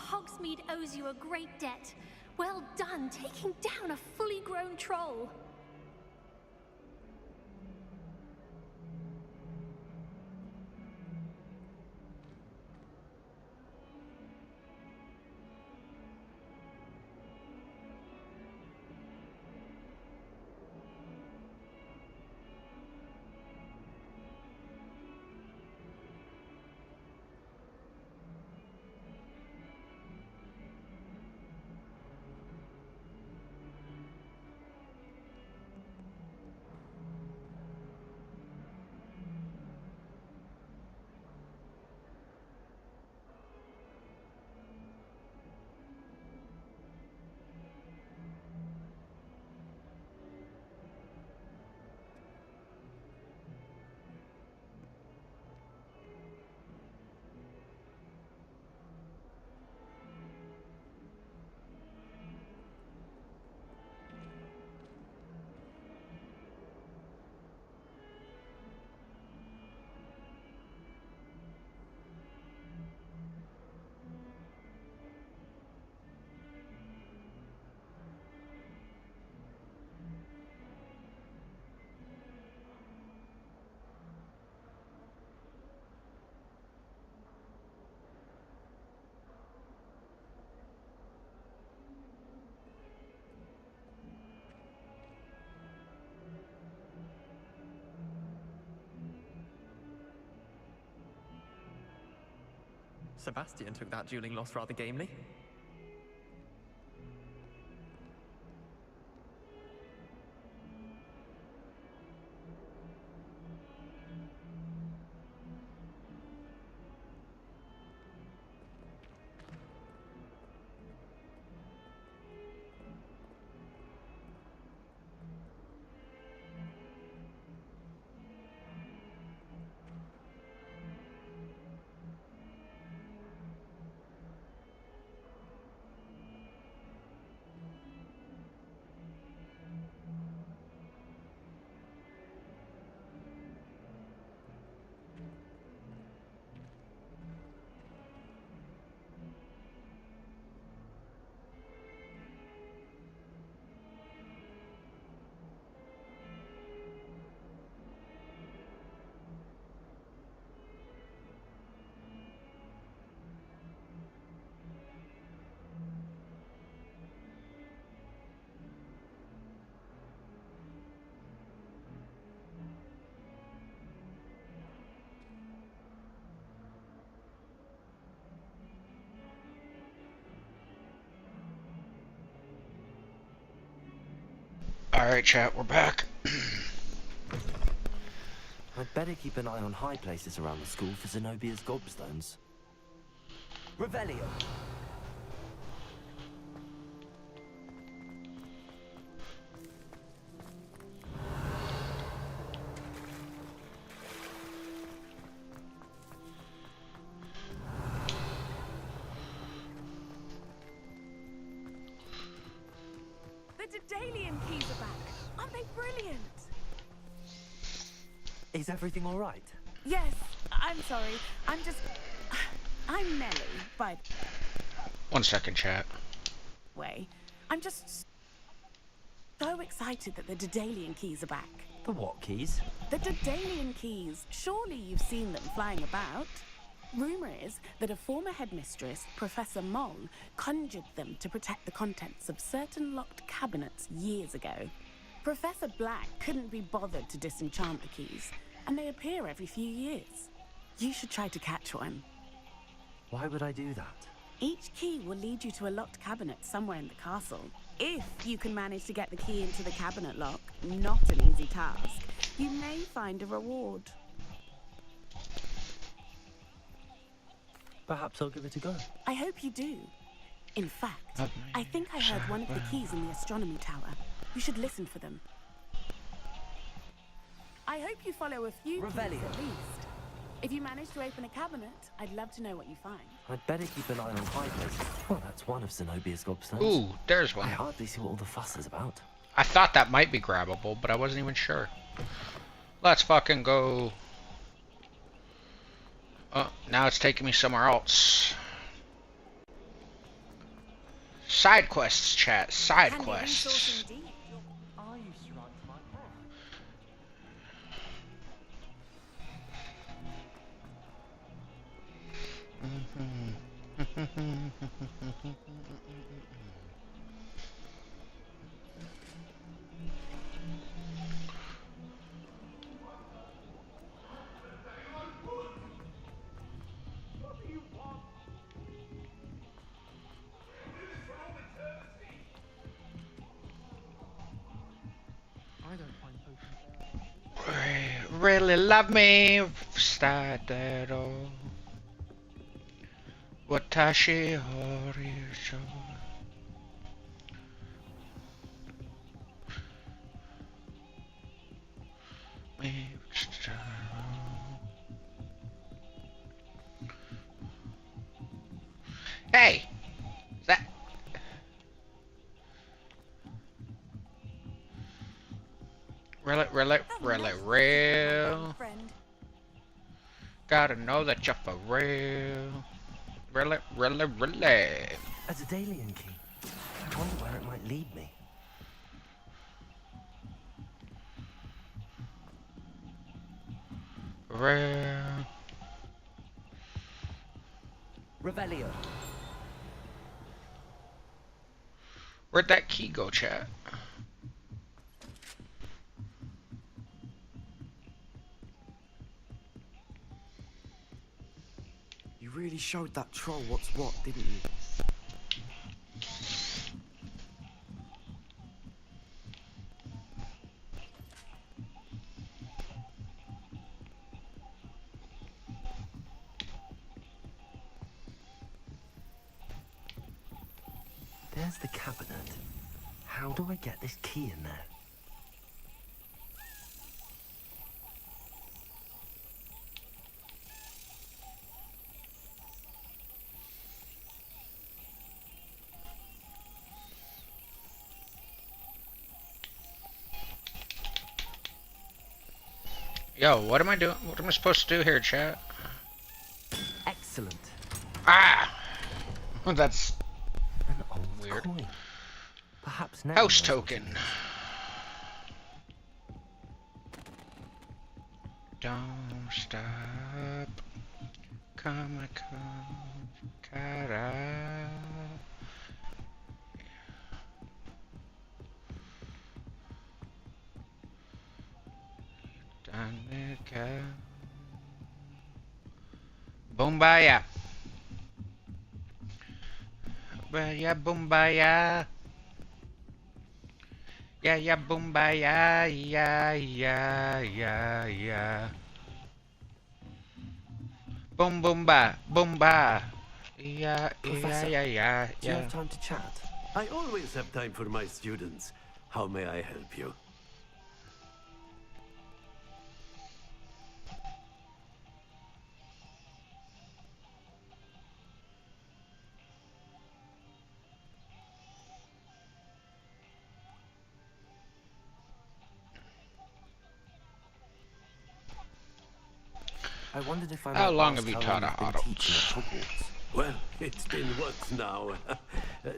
Hogsmeade owes you a great debt. Well done, taking down a fully grown troll. Sebastian took that dueling loss rather gamely. Alright, chat, we're back. I'd better keep an eye on high places around the school for Zenobia's gobstones. Revelio! Daedalian keys are back. Aren't they brilliant? Is everything all right? Yes, I'm sorry. I'm Nelly, by 1 second, chat. the way. I'm just so excited that the Daedalian keys are back. The what keys? The Daedalian keys. Surely you've seen them flying about. Rumour is that a former headmistress, Professor Moll, conjured them to protect the contents of certain locked cabinets years ago. Professor Black couldn't be bothered to disenchant the keys, and they appear every few years. You should try to catch one. Why would I do that? Each key will lead you to a locked cabinet somewhere in the castle. If you can manage to get the key into the cabinet lock, not an easy task, you may find a reward. Perhaps I'll give it a go. I hope you do. In fact, I think I heard one of the keys in the astronomy tower. You should listen for them. I hope you follow a few keys at least. If you manage to open a cabinet, I'd love to know what you find. I'd better keep an eye on high places. Well, that's one of Zenobia's gobstones. Ooh, there's one. I hardly see what all the fuss is about. I thought that might be grabbable, but I wasn't even sure. Let's fucking go. Oh, now it's taking me somewhere else. Side quests, chat. Side quests. Are you right to my path? I don't find potions. Really love me, start that all. Watashi horisho. Hey! Is that... Really real. Gotta know that you're for real. Really. A Daedalian key. I wonder where it might lead me. Real. Revelio. Where'd that key go, chat? You really showed that troll what's what, didn't you? There's the cabinet. How do I get this key in there? Yo, what am I doing? What am I supposed to do here, chat? Excellent. Ah! That's an old weird. Coin. Perhaps now House token. Don't stop. Come, cara. Bombaya. Yeah, bombaya. Yeah, bombaya. Yeah. Bomba. Yeah. Professor, Yeah. do you have time to chat? I always have time for my students. How may I help you? I wondered if I How might long ask have you how taught long you've auto? been teaching at Hogwarts. Well, it's been what now?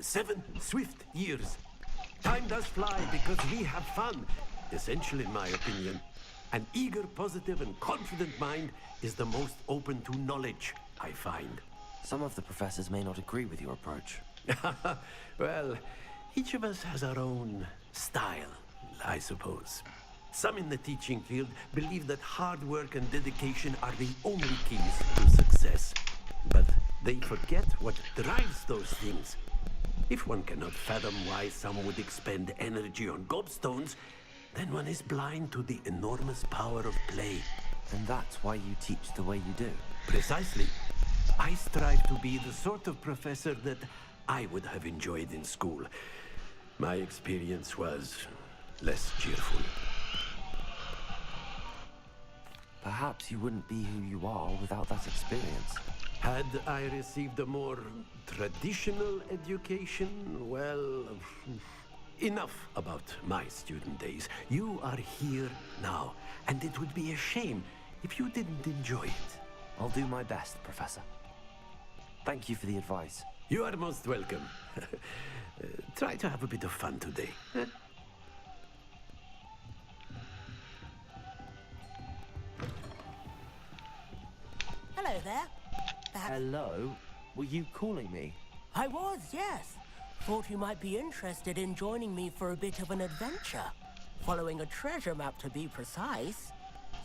7 swift years. Time does fly because we have fun. Essential, in my opinion. An eager, positive, and confident mind is the most open to knowledge, I find. Some of the professors may not agree with your approach. Well, each of us has our own style, I suppose. Some in the teaching field believe that hard work and dedication are the only keys to success. But they forget what drives those things. If one cannot fathom why some would expend energy on gobstones, then one is blind to the enormous power of play. And that's why you teach the way you do. Precisely. I strive to be the sort of professor that I would have enjoyed in school. My experience was less cheerful. Perhaps you wouldn't be who you are without that experience. Had I received a more traditional education, well, enough about my student days. You are here now, and it would be a shame if you didn't enjoy it. I'll do my best, Professor. Thank you for the advice. You are most welcome. Try to have a bit of fun today. Hello there. Perhaps Hello? Were you calling me? I was, yes. Thought you might be interested in joining me for a bit of an adventure. Following a treasure map, to be precise.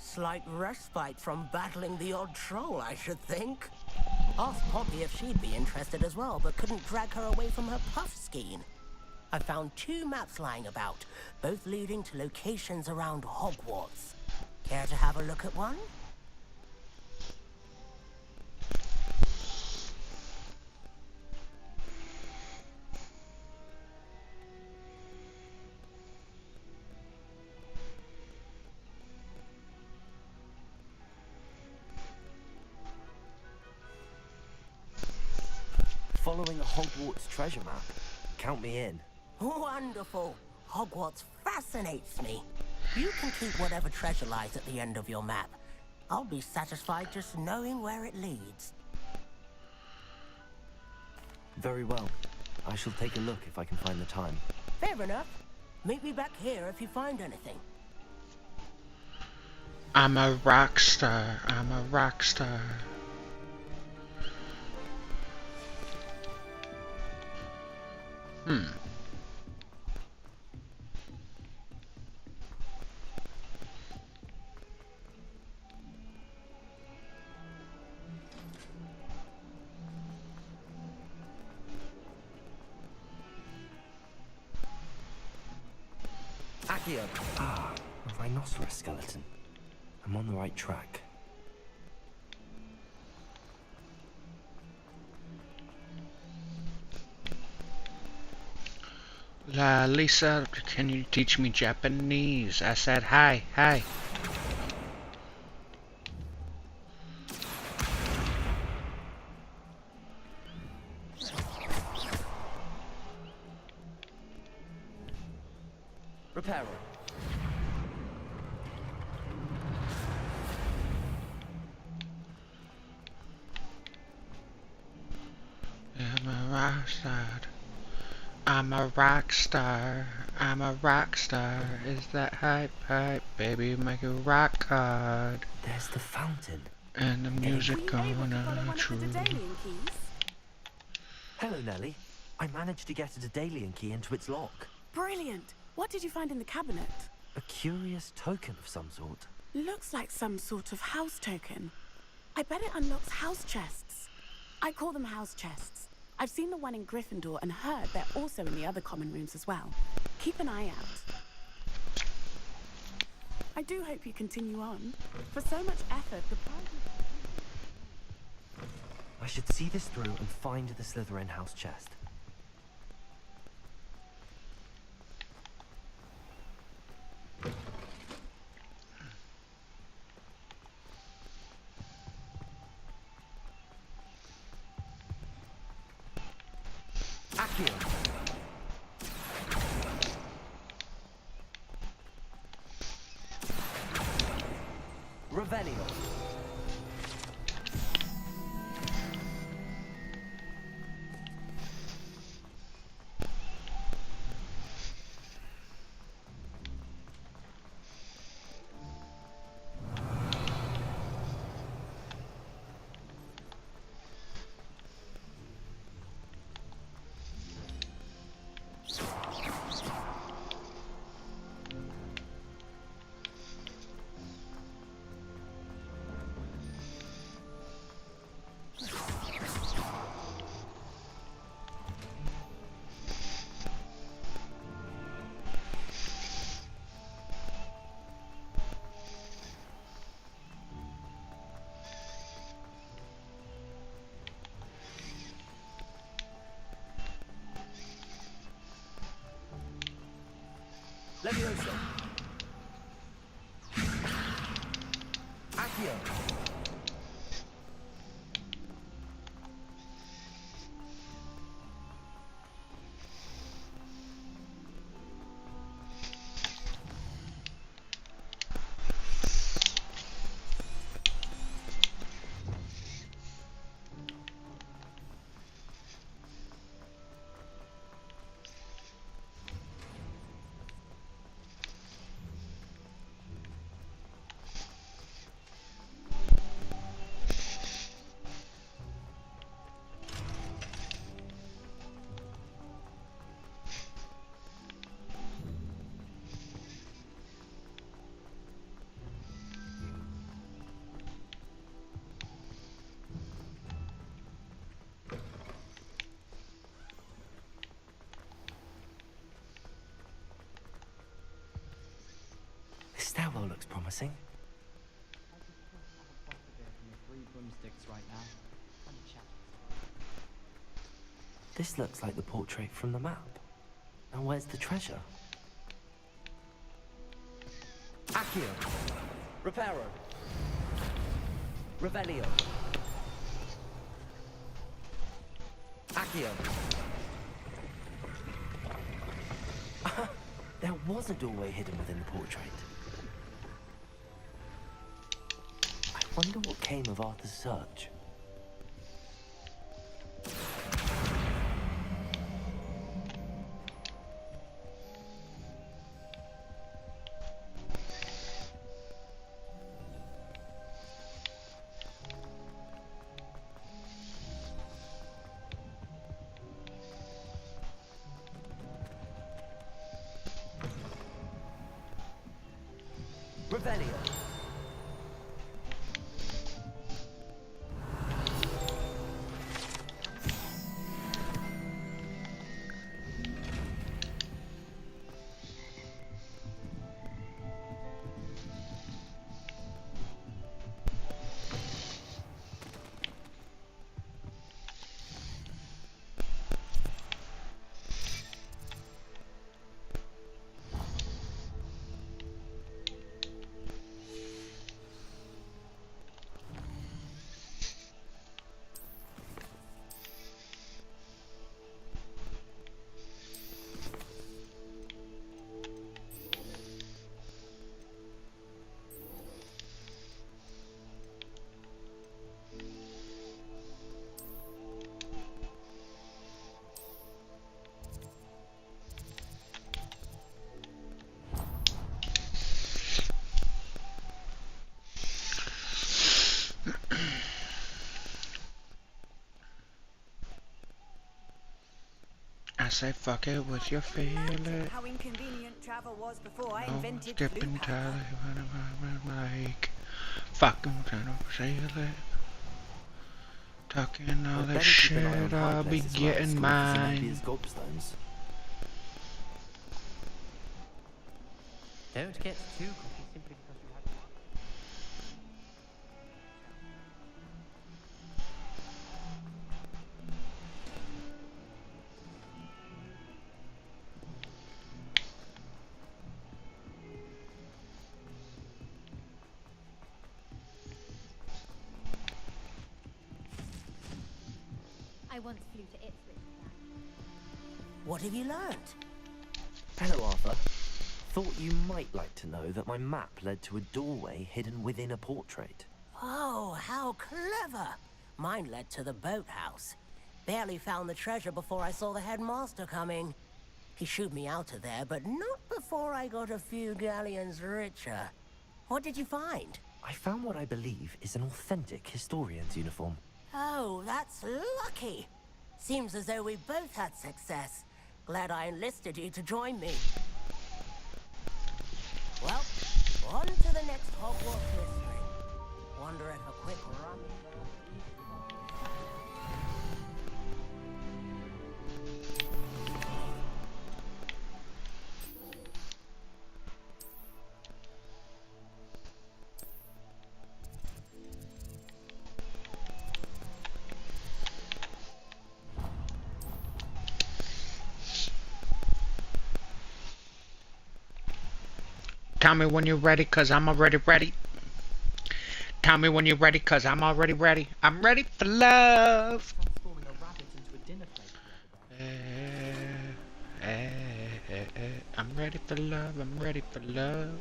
Slight respite from battling the odd troll, I should think. Asked Poppy if she'd be interested as well, but couldn't drag her away from her puff skein. I found 2 maps lying about, both leading to locations around Hogwarts. Care to have a look at one? Following a Hogwarts treasure map? Count me in. Wonderful. Hogwarts fascinates me. You can keep whatever treasure lies at the end of your map. I'll be satisfied just knowing where it leads. Very well. I shall take a look if I can find the time. Fair enough. Meet me back here if you find anything. I'm a rock star. I'm a rock star. Accio! Ah, a rhinoceros skeleton. I'm on the right track. Lisa, can you teach me Japanese? I said hi, hi. Reparo. I'm a rock star. I'm a rock star. I'm a rock star. Is that hype, hype? Baby, make a rock hard. There's the fountain. And the music gonna true. Hello, Nellie. I managed to get a Daedalian key into its lock. Brilliant. What did you find in the cabinet? A curious token of some sort. Looks like some sort of house token. I bet it unlocks house chests. I call them house chests. I've seen the one in Gryffindor and heard they're also in the other common rooms as well. Keep an eye out. I do hope you continue on. For so much effort, the prize... I should see this through and find the Slytherin house chest. Accio! Revelio! Levioso. Accio. promising. This looks like the portrait from the map. And where's the treasure? Accio! Reparo! Revelio! Accio! There was a doorway hidden within the portrait. I wonder what came of Arthur's search. Revelio. I say fuck it with your feeling. How inconvenient travel was before I No invented skipping blue tally paper. when I'm like fucking trying to sail it. Talking all that shit, I'll be getting mine. Don't get too cocky simply because you have. I once flew to Ipswich. What have you learned? Hello, Arthur. Thought you might like to know that my map led to a doorway hidden within a portrait. Oh, how clever! Mine led to the boathouse. Barely found the treasure before I saw the headmaster coming. He shooed me out of there, but not before I got a few galleons richer. What did you find? I found what I believe is an authentic historian's uniform. Oh, that's lucky. Seems as though we both had success. Glad I enlisted you to join me. Well, on to the next Hogwarts history. Wonder if a quick run... Tell me when you're ready, cause I'm already ready. Tell me when you're ready, cause I'm already ready. I'm ready for love. I'm ready for love, I'm ready for love.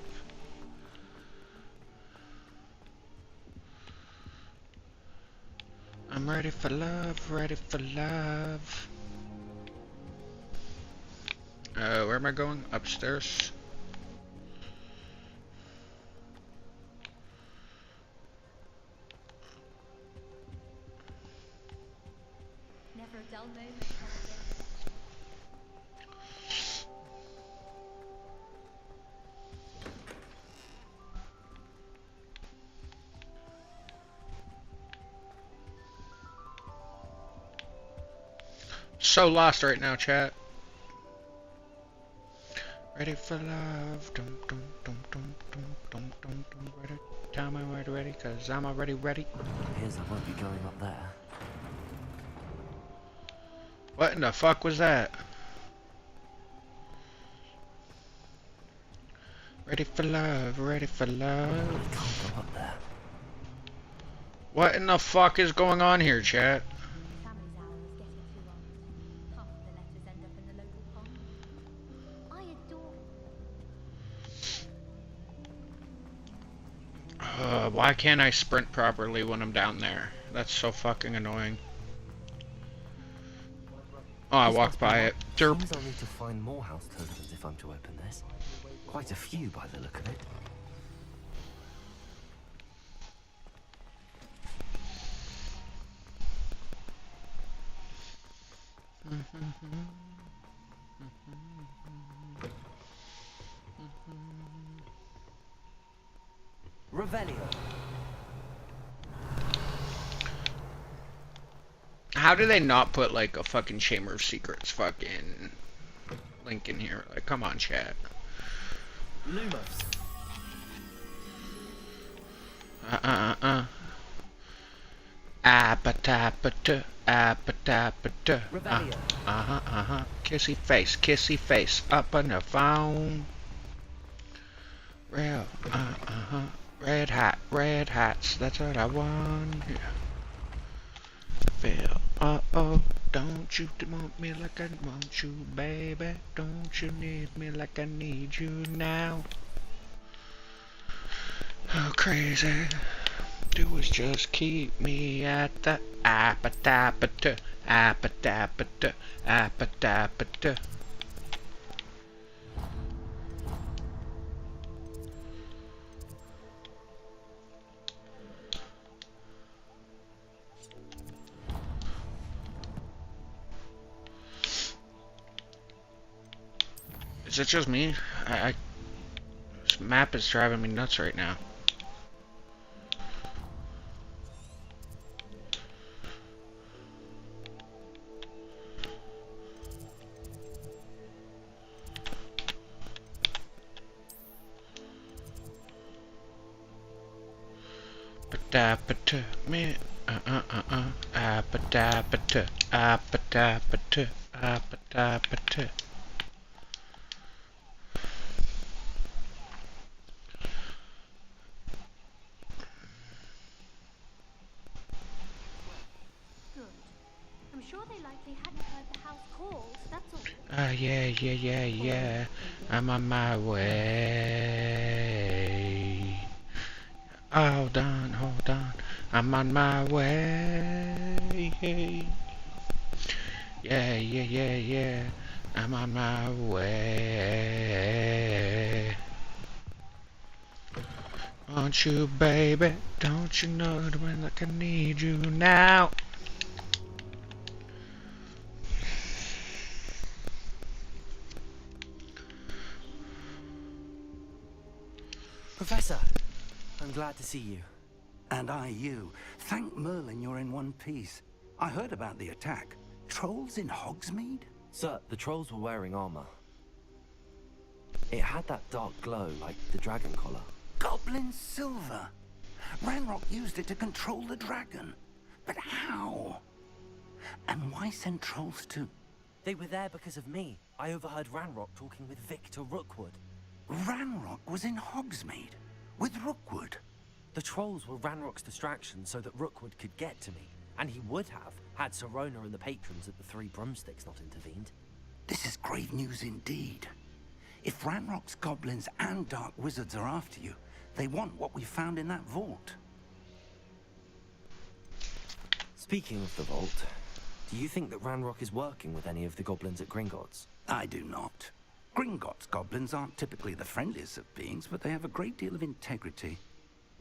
I'm ready for love, ready for love. Where am I going? Upstairs. Never a dull moment. So lost right now, chat. Ready for love. Dum dum dum dum dum dum dum dum. Ready? Tell me when ready, cause I'm already ready. Appears I won't be going up there. What in the fuck was that? Ready for love, ready for love. Can't go up there. What in the fuck is going on here, chat? Why can't I sprint properly when I'm down there? That's so fucking annoying. Oh, I walked by it. Derp. Seems I'll need to find more house tokens if I'm to open this. Quite a few by the look of it. Revelio. How do they not put like a fucking Chamber of Secrets fucking link in here? Like, come on, chat. Lumos. Appetapata, appetapata. Kissy face, up on the phone. Real, red hats, that's what I want. Yeah. Feel, oh, don't you want me like I want you, baby? Don't you need me like I need you now? Oh, crazy. Do is just keep me at the appetapata, appetapata, appetapata. Is it just me? This map is driving me nuts right now. Appetapata, me, appetapata, appetapata, appetapata. I'm sure they likely hadn't heard the house called, that's all. Yeah. I'm on my way. Hold on. I'm on my way. Yeah. I'm on my way. Want you, baby? Don't you know that when like I need you now? Professor, I'm glad to see you. And I you. Thank Merlin you're in one piece. I heard about the attack. Trolls in Hogsmeade? Sir, the trolls were wearing armor. It had that dark glow, like the dragon collar. Goblin silver. Ranrock used it to control the dragon. But how? And why send trolls too? They were there because of me. I overheard Ranrock talking with Victor Rookwood. Ranrock was in Hogsmeade with Rookwood. The trolls were Ranrock's distraction so that Rookwood could get to me. And he would have, had Sirona and the patrons at the Three Broomsticks not intervened. This is grave news indeed. If Ranrock's goblins and dark wizards are after you, they want what we found in that vault. Speaking of the vault, do you think that Ranrock is working with any of the goblins at Gringotts? I do not. Gringotts goblins aren't typically the friendliest of beings, but they have a great deal of integrity.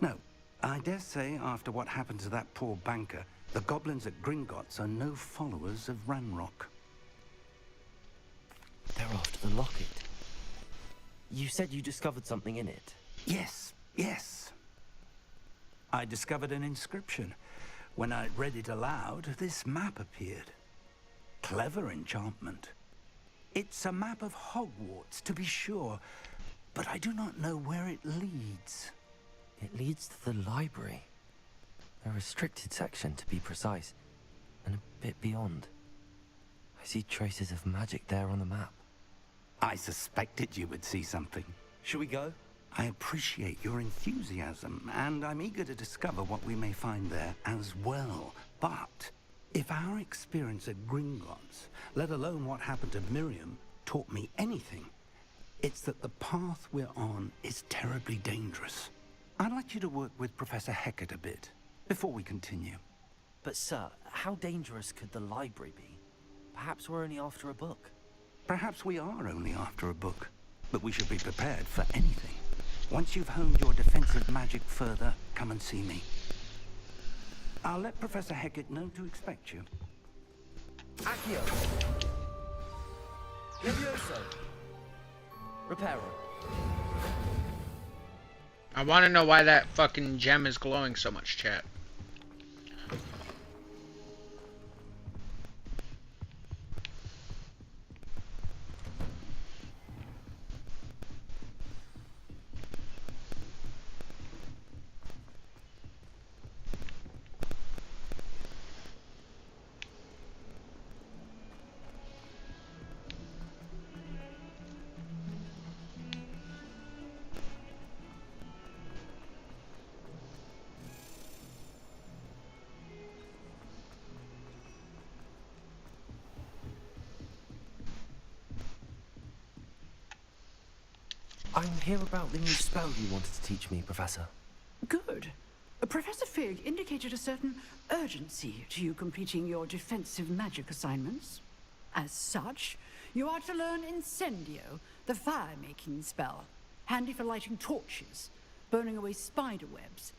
No, I dare say after what happened to that poor banker, the goblins at Gringotts are no followers of Ranrock. They're after the locket. You said you discovered something in it. Yes. I discovered an inscription. When I read it aloud, this map appeared. Clever enchantment. It's a map of Hogwarts, to be sure, but I do not know where it leads. It leads to the library. A restricted section, to be precise, and a bit beyond. I see traces of magic there on the map. I suspected you would see something. Shall we go? I appreciate your enthusiasm, and I'm eager to discover what we may find there as well. But if our experience at Gringotts, let alone what happened to Miriam, taught me anything, it's that the path we're on is terribly dangerous. I'd like you to work with Professor Hecat a bit, before we continue. But sir, how dangerous could the library be? Perhaps we're only after a book. Perhaps we are only after a book, but we should be prepared for anything. Once you've honed your defensive magic further, come and see me. I'll let Professor Hecat know to expect you. Accio! Levioso! Reparo. I want to know why that fucking gem is glowing so much, chat. I'm here about the new spell you wanted to teach me, Professor. Good. Professor Fig indicated a certain urgency to you completing your defensive magic assignments. As such, you are to learn Incendio, the fire-making spell, handy for lighting torches, burning away spider webs,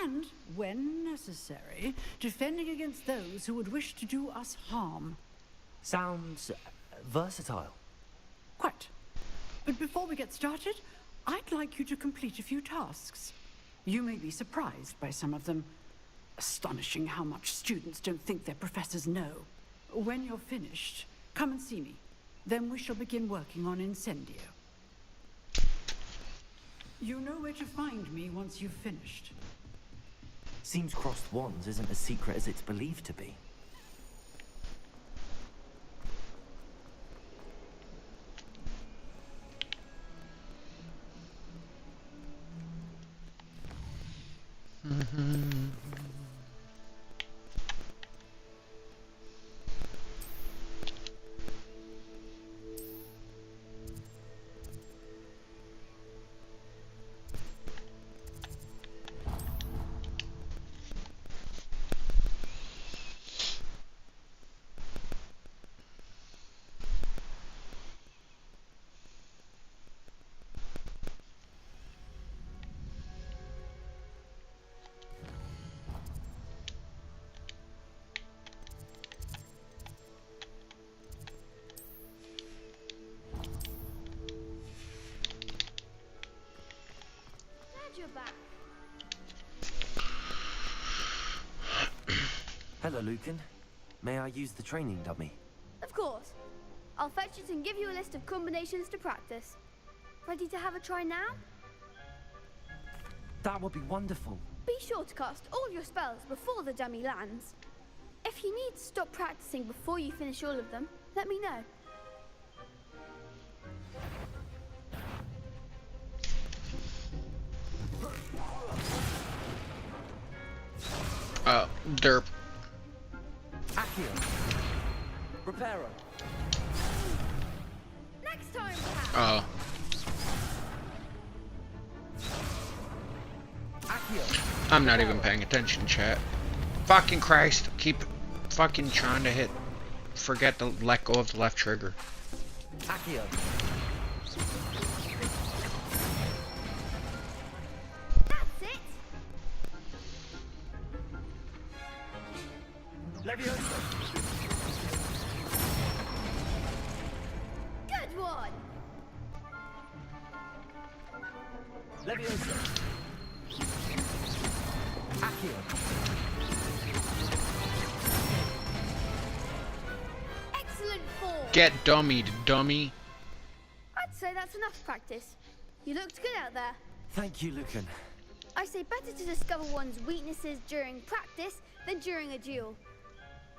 and, when necessary, defending against those who would wish to do us harm. Sounds versatile. Quite. But before we get started, I'd like you to complete a few tasks. You may be surprised by some of them. Astonishing how much students don't think their professors know. When you're finished, come and see me. Then we shall begin working on Incendio. You know where to find me once you've finished. Seems crossed wands isn't as secret as it's believed to be. Hello, Lucan. May I use the training dummy? Of course. I'll fetch it and give you a list of combinations to practice. Ready to have a try now? That would be wonderful. Be sure to cast all your spells before the dummy lands. If you need to stop practicing before you finish all of them, let me know. Derp. Accio. Reparo. Next time, perhaps. Accio. I'm not even paying attention, chat. Fucking Christ. Keep fucking trying to forget to let go of the left trigger. Accio. That's it. Levioso. Good one. Levioso. Accio. excellent form. Get dummied, dummy. I'd say that's enough practice. You looked good out there. Thank you, Lucan. I say better to discover one's weaknesses during practice than during a duel.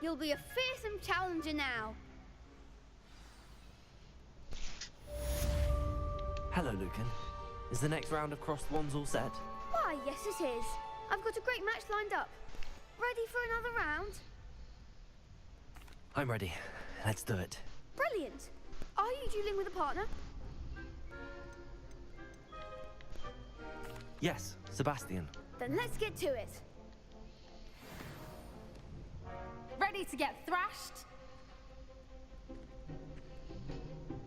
You'll be a fearsome challenger now. Hello, Lucan. Is the next round of crossed wands all set? Why, yes it is. I've got a great match lined up. Ready for another round? I'm ready. Let's do it. Brilliant. Are you dueling with a partner? Yes, Sebastian. Then let's get to it. Ready to get thrashed?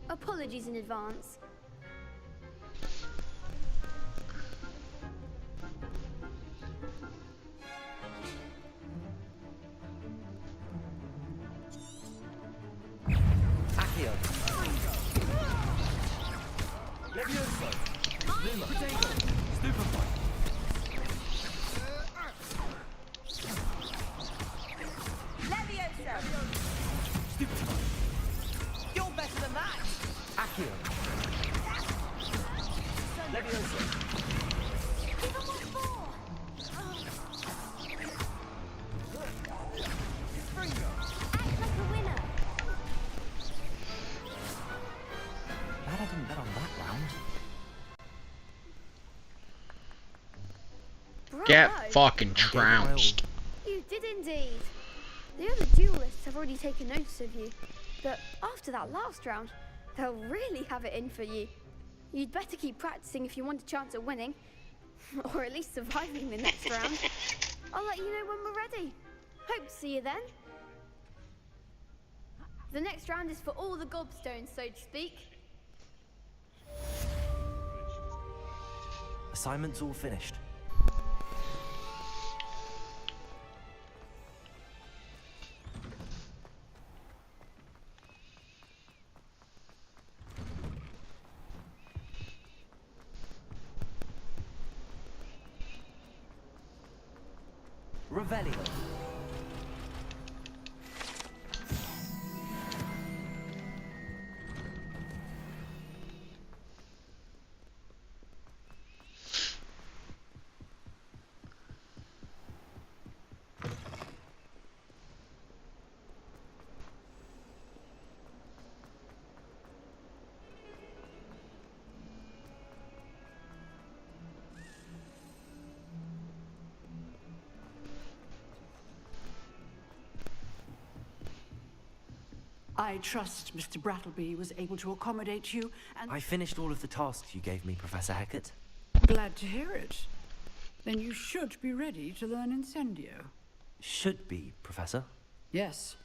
Apologies in advance. Accio. Levioso. Luma. Potato. Stupefy. Levioso! Stupefy. You're better than that! Accio. Levioso. Give 'em all four! Act like a winner! Glad I didn't bet on that round. Get Bravo. fucking trounced. You did indeed. The other duelists have already taken notice of you, but after that last round, they'll really have it in for you. You'd better keep practicing if you want a chance at winning, or at least surviving the next round. I'll let you know when we're ready. Hope to see you then. The next round is for all the gobstones, so to speak. Assignment's all finished. Revelio. I trust Mr. Brattleby was able to accommodate you, and I finished all of the tasks you gave me, Professor Hecat. glad to hear it. Then you should be ready to learn Incendio. Should be, Professor. Yes.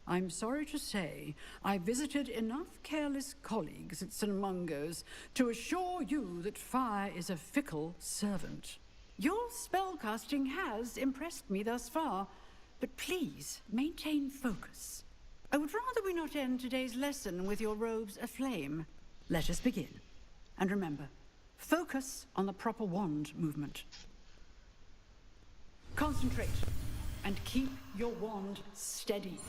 I'm sorry to say, I visited enough careless colleagues at St. Mungo's to assure you that fire is a fickle servant. Your spellcasting has impressed me thus far, but please maintain focus. I would rather we not end today's lesson with your robes aflame. Let us begin. And remember, focus on the proper wand movement. Concentrate, and keep your wand steady.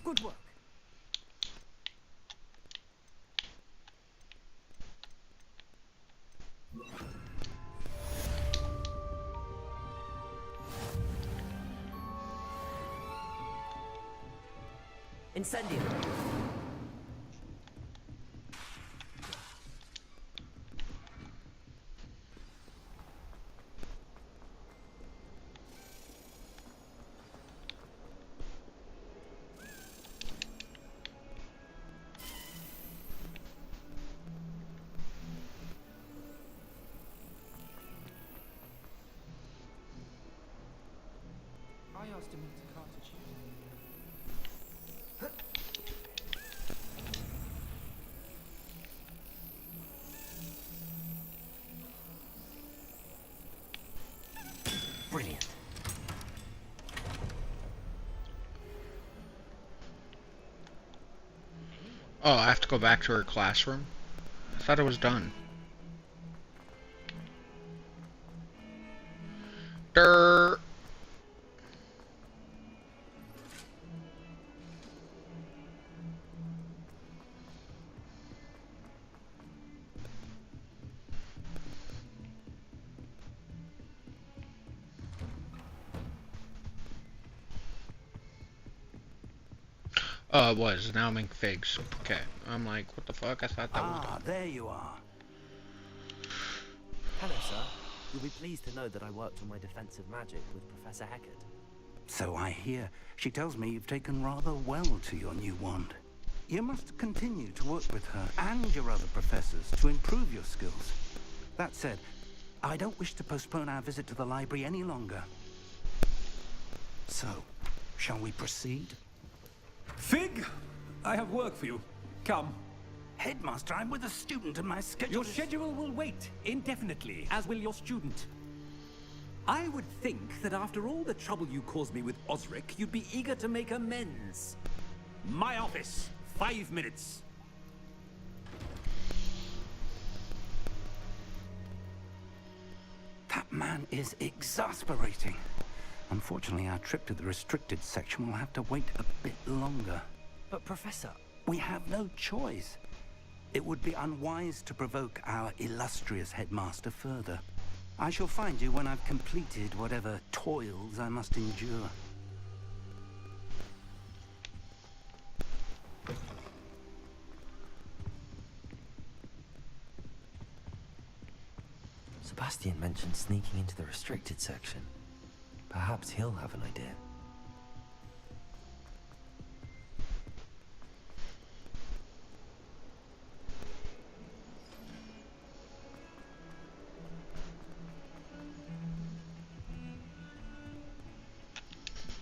Good work. Incendio. I asked him to cartage you. Brilliant. Oh, I have to go back to her classroom? I thought it was done. Durr. It was. Now I'm in figs. Okay. I'm like, what the fuck? I thought that was done. There you are. Hello, sir. You'll be pleased to know that I worked on my defensive magic with Professor Heckert. So I hear. She tells me you've taken rather well to your new wand. You must continue to work with her and your other professors to improve your skills. That said, I don't wish to postpone our visit to the library any longer. So, shall we proceed? Fig, I have work for you. Come. Headmaster, I'm with a student and my schedule Your schedule will wait indefinitely, as will your student. I would think that after all the trouble you caused me with Osric, you'd be eager to make amends. My office, 5 minutes. That man is exasperating. Unfortunately, our trip to the restricted section will have to wait a bit longer. But Professor... We have no choice. It would be unwise to provoke our illustrious headmaster further. I shall find you when I've completed whatever toils I must endure. Sebastian mentioned sneaking into the restricted section. Perhaps he'll have an idea.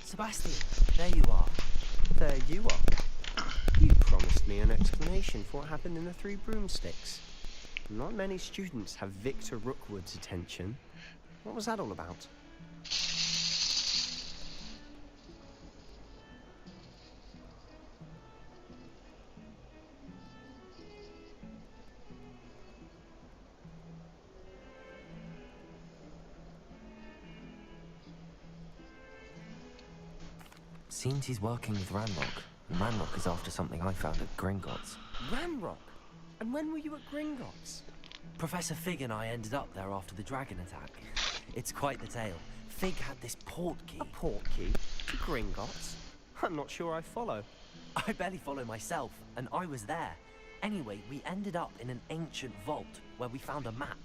Sebastian, there you are. There you are. You promised me an explanation for what happened in the Three Broomsticks. Not many students have Victor Rookwood's attention. What was that all about? Seems he's working with Ranrock, and Ranrock is after something I found at Gringotts. Ranrock? And when were you at Gringotts? Professor Fig and I ended up there after the dragon attack. It's quite the tale. Fig had this port key. A port key? To Gringotts? I'm not sure I follow. I barely follow myself, and I was there. Anyway, we ended up in an ancient vault where we found a map.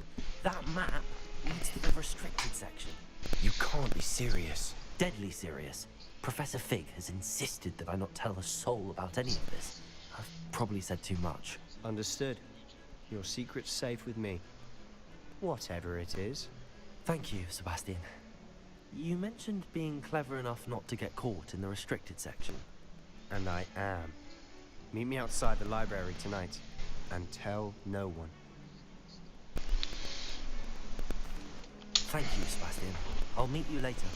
That map leads to the restricted section. You can't be serious. Deadly serious. Professor Fig has insisted that I not tell a soul about any of this. I've probably said too much. Understood. Your secret's safe with me. Whatever it is. Thank you, Sebastian. You mentioned being clever enough not to get caught in the restricted section. And I am. Meet me outside the library tonight, and tell no one. Thank you, Sebastian. I'll meet you later.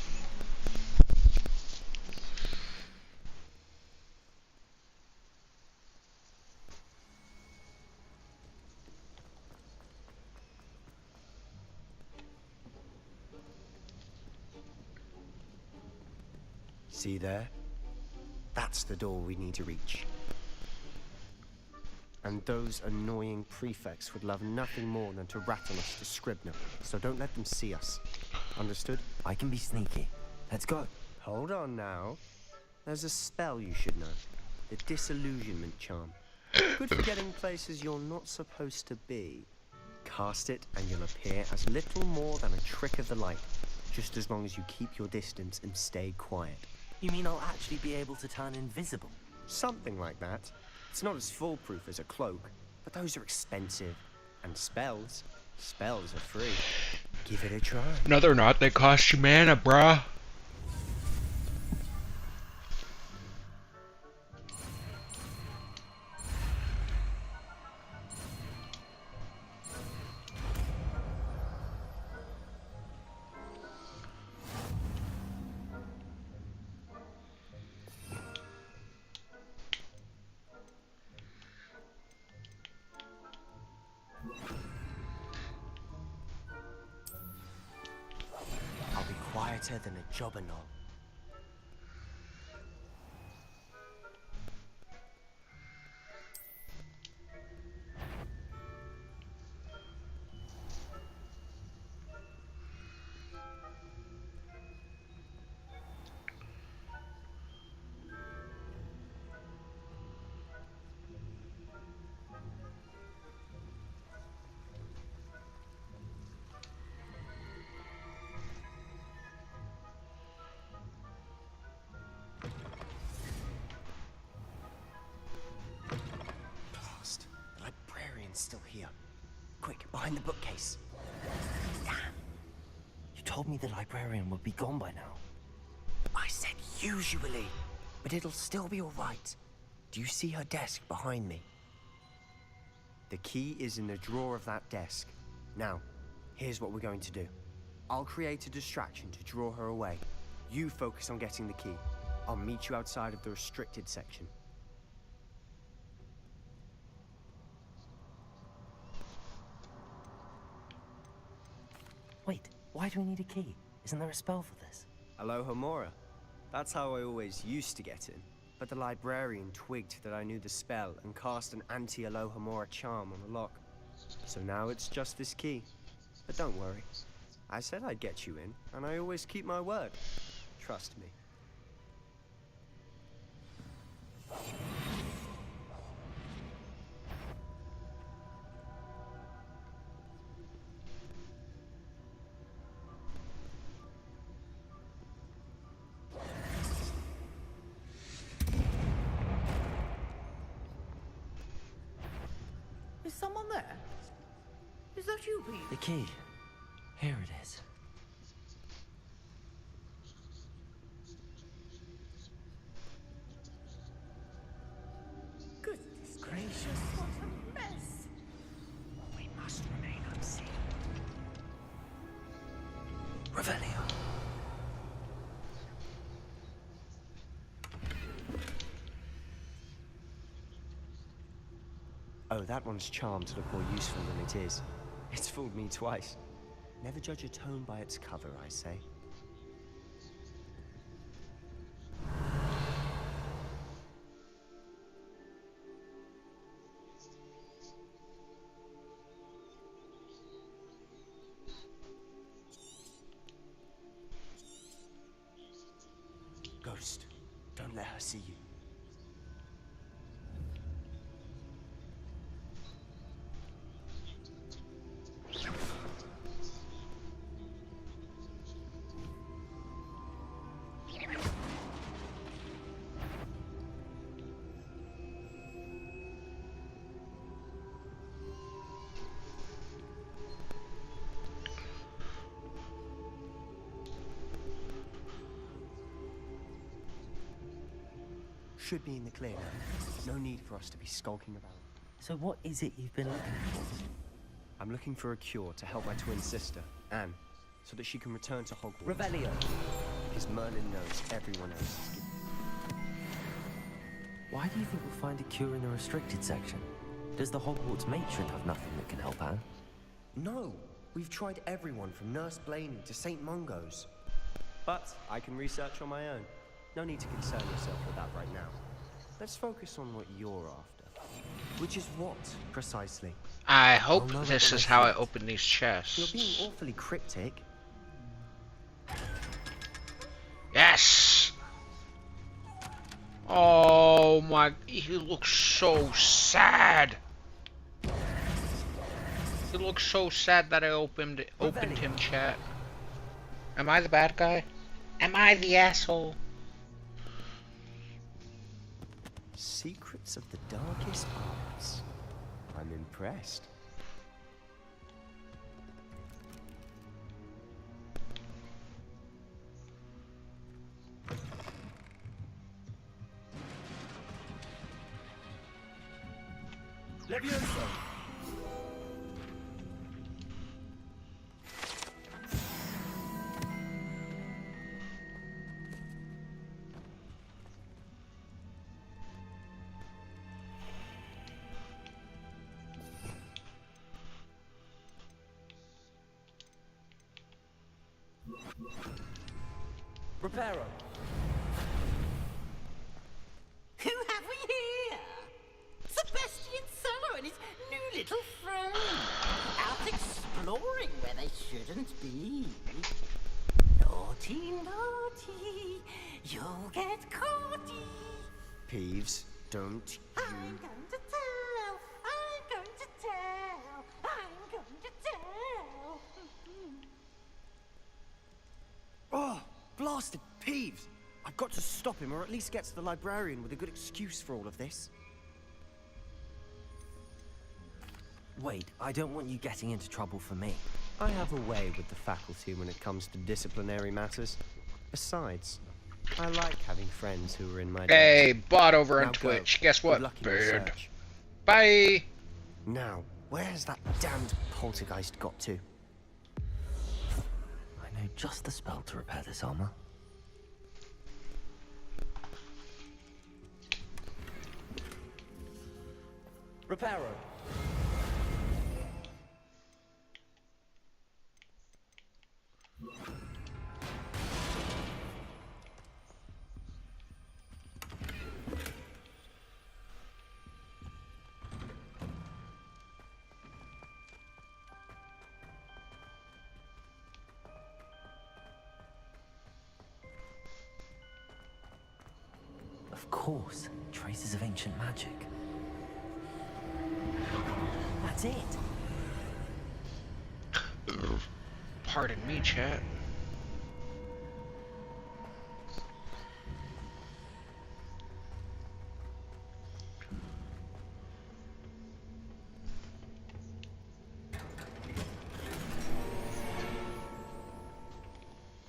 See there? That's the door we need to reach. And those annoying prefects would love nothing more than to rattle us to Scribner, so don't let them see us. Understood? I can be sneaky. Let's go. Hold on now. There's a spell you should know. The Disillusionment Charm. Good for getting places you're not supposed to be. Cast it and you'll appear as little more than a trick of the light, just as long as you keep your distance and stay quiet. You mean I'll actually be able to turn invisible? Something like that. It's not as foolproof as a cloak, but those are expensive. And spells are free. Give it a try. No, they're not. They cost you mana, bruh. better than a jobberknoll. Still here. Quick, behind the bookcase. Damn. You told me the librarian would be gone by now. I said usually, but it'll still be all right. Do you see her desk behind me? The key is in the drawer of that desk. Now, here's what we're going to do. I'll create a distraction to draw her away. You focus on getting the key. I'll meet you outside of the restricted section. Wait, why do we need a key? Isn't there a spell for this? Alohomora. That's how I always used to get in. But the librarian twigged that I knew the spell and cast an anti-Alohomora charm on the lock. So now it's just this key. But don't worry. I said I'd get you in, and I always keep my word. Trust me. Is someone there? Is that you, Pete? The key. Here it is. Goodness gracious, what a mess! We must remain unseen. Revelio. Oh, that one's charmed to look more useful than it is. It's fooled me twice. Never judge a tome by its cover, I say. Ghost, don't let her see you. Should be in the clear now. No need for us to be skulking about. So what is it you've been looking for? I'm looking for a cure to help my twin sister, Anne, so that she can return to Hogwarts. Revelio. Because Merlin knows everyone else is given. Why do you think we'll find a cure in the restricted section? Does the Hogwarts matron have nothing that can help Anne? No! We've tried everyone from Nurse Blaney to St. Mungo's. But I can research on my own. No need to concern yourself with that right now. Let's focus on what you're after. Which is what, precisely? I hope this is how I open these chests. You're being awfully cryptic. Yes! Oh my, he looks so sad. He looks so sad that I opened him, chat. Am I the bad guy? Am I the asshole? Secrets of the darkest arts. I'm impressed. Levioso! Reparo. Who have we here? Sebastian Solo and his new little friend. Out exploring where they shouldn't be. Naughty, naughty, you'll get caughty. Peeves, don't you... I'm going to tell, I'm going to tell, I'm going to tell. Oh, blasted Peeves! I've got to stop him, or at least get to the librarian with a good excuse for all of this. Wait, I don't want you getting into trouble for me. I have a way with the faculty when it comes to disciplinary matters. Besides, I like having friends who are in my Hey, debt. bot over on Now Twitch. go. Guess Good what? luck in your Bird. search. Bye. Now, where's that damned poltergeist got to? I know just the spell to repair this armor. Reparo. Of course, traces of ancient magic. That's it. Pardon me, chat.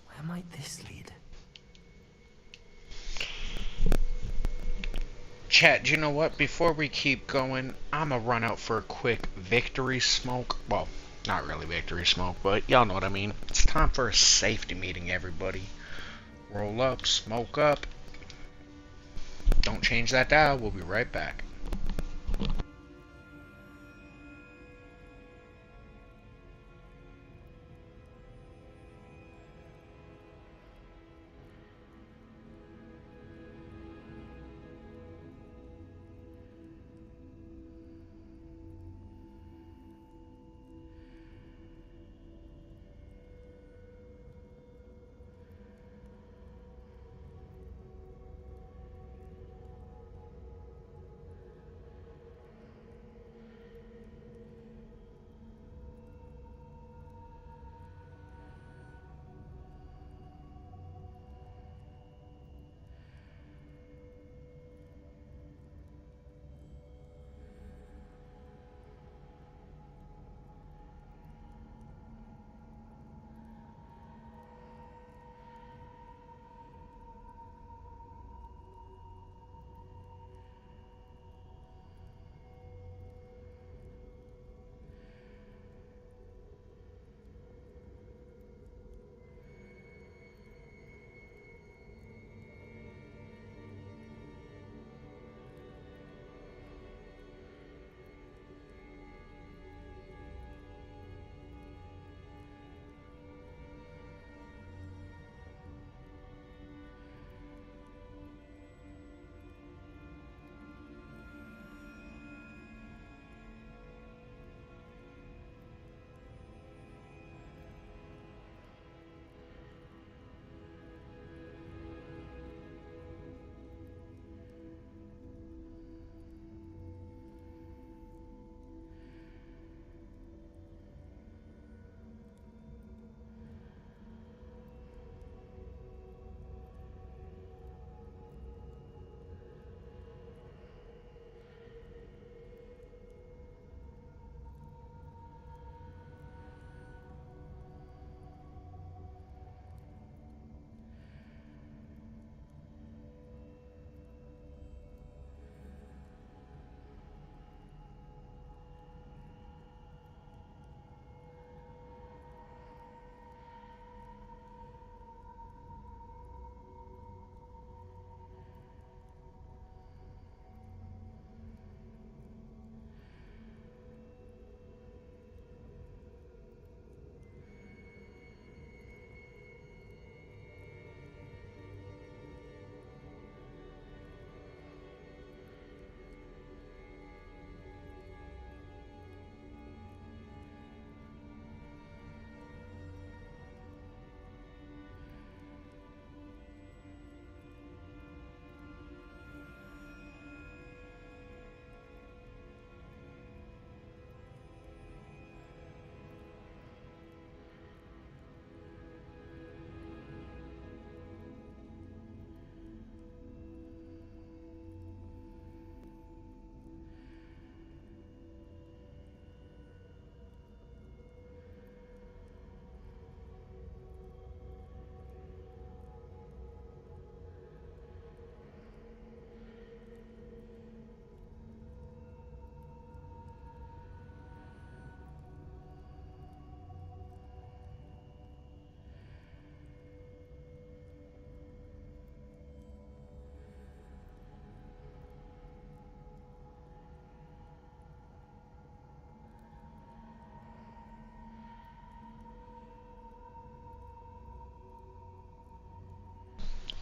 Where might this lead? Chat, do you know what? Before we keep going, I'ma run out for a quick victory smoke. Well, not really victory smoke, but y'all know what I mean. It's time for a safety meeting, everybody. Roll up, smoke up. Don't change that dial. We'll be right back.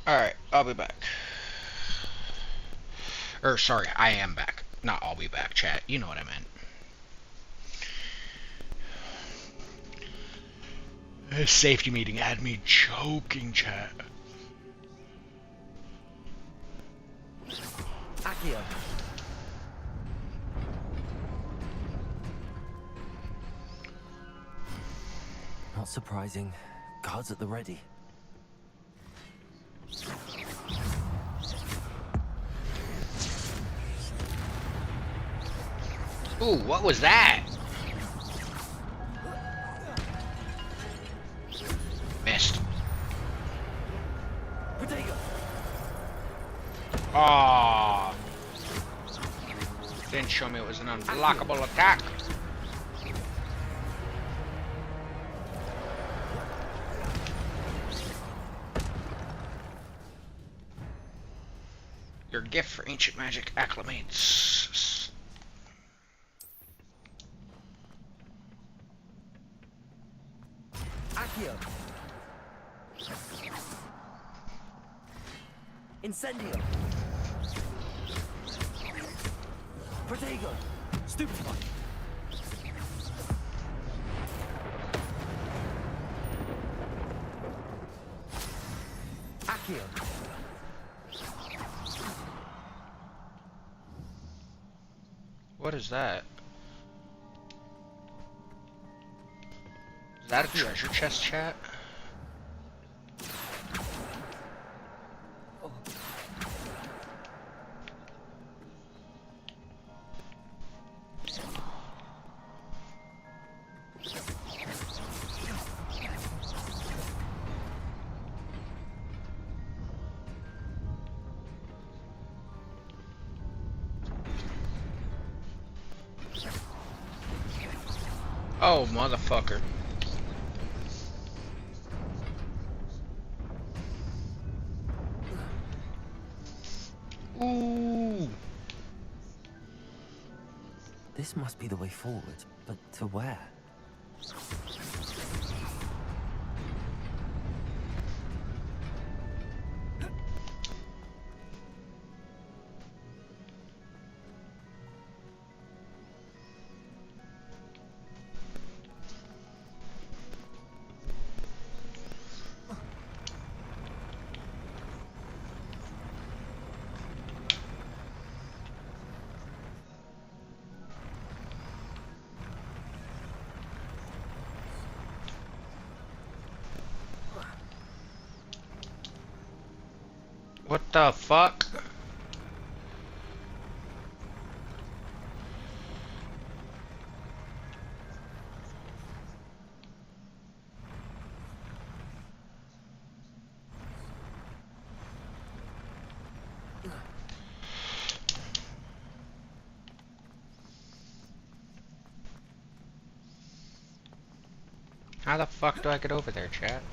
Alright, I'll be back. Or, sorry, I am back. Not I'll be back, chat. You know what I meant. This safety meeting had me choking, chat. Accio. Not surprising. Guards at the ready. Ooh, what was that? Missed. Aww. Didn't show me it was an unblockable attack. Your gift for ancient magic acclimates. Accio. Incendio. Protego. Stupefy. Accio. What is that? Is that a treasure chest, chat? Oh, motherfucker. Ooh. This must be the way forward, but to where? What the fuck? How the fuck do I get over there, chat?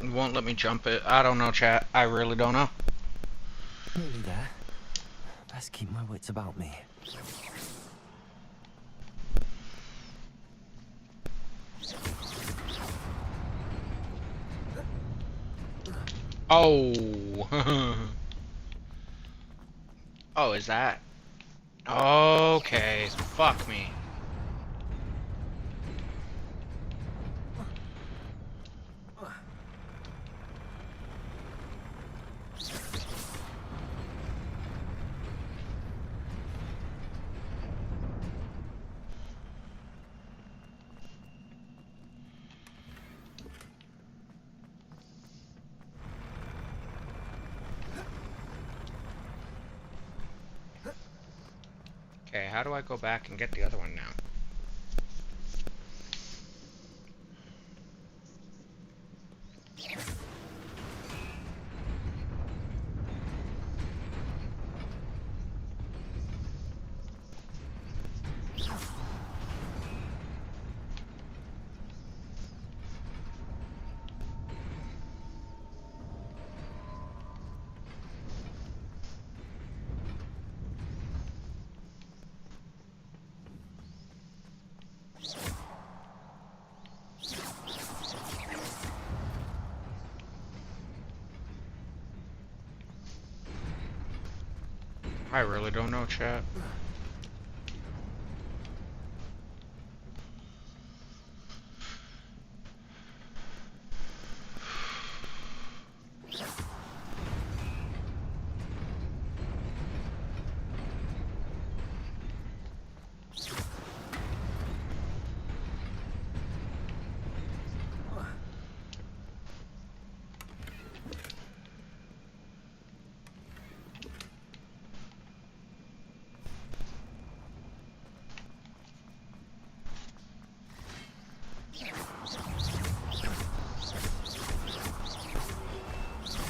It won't let me jump it. I don't know, chat. I really don't know. Nearly there. Best keep my wits about me. Oh. Oh, is that? Okay. Fuck me. Okay, how do I go back and get the other one now? I really don't know, chat.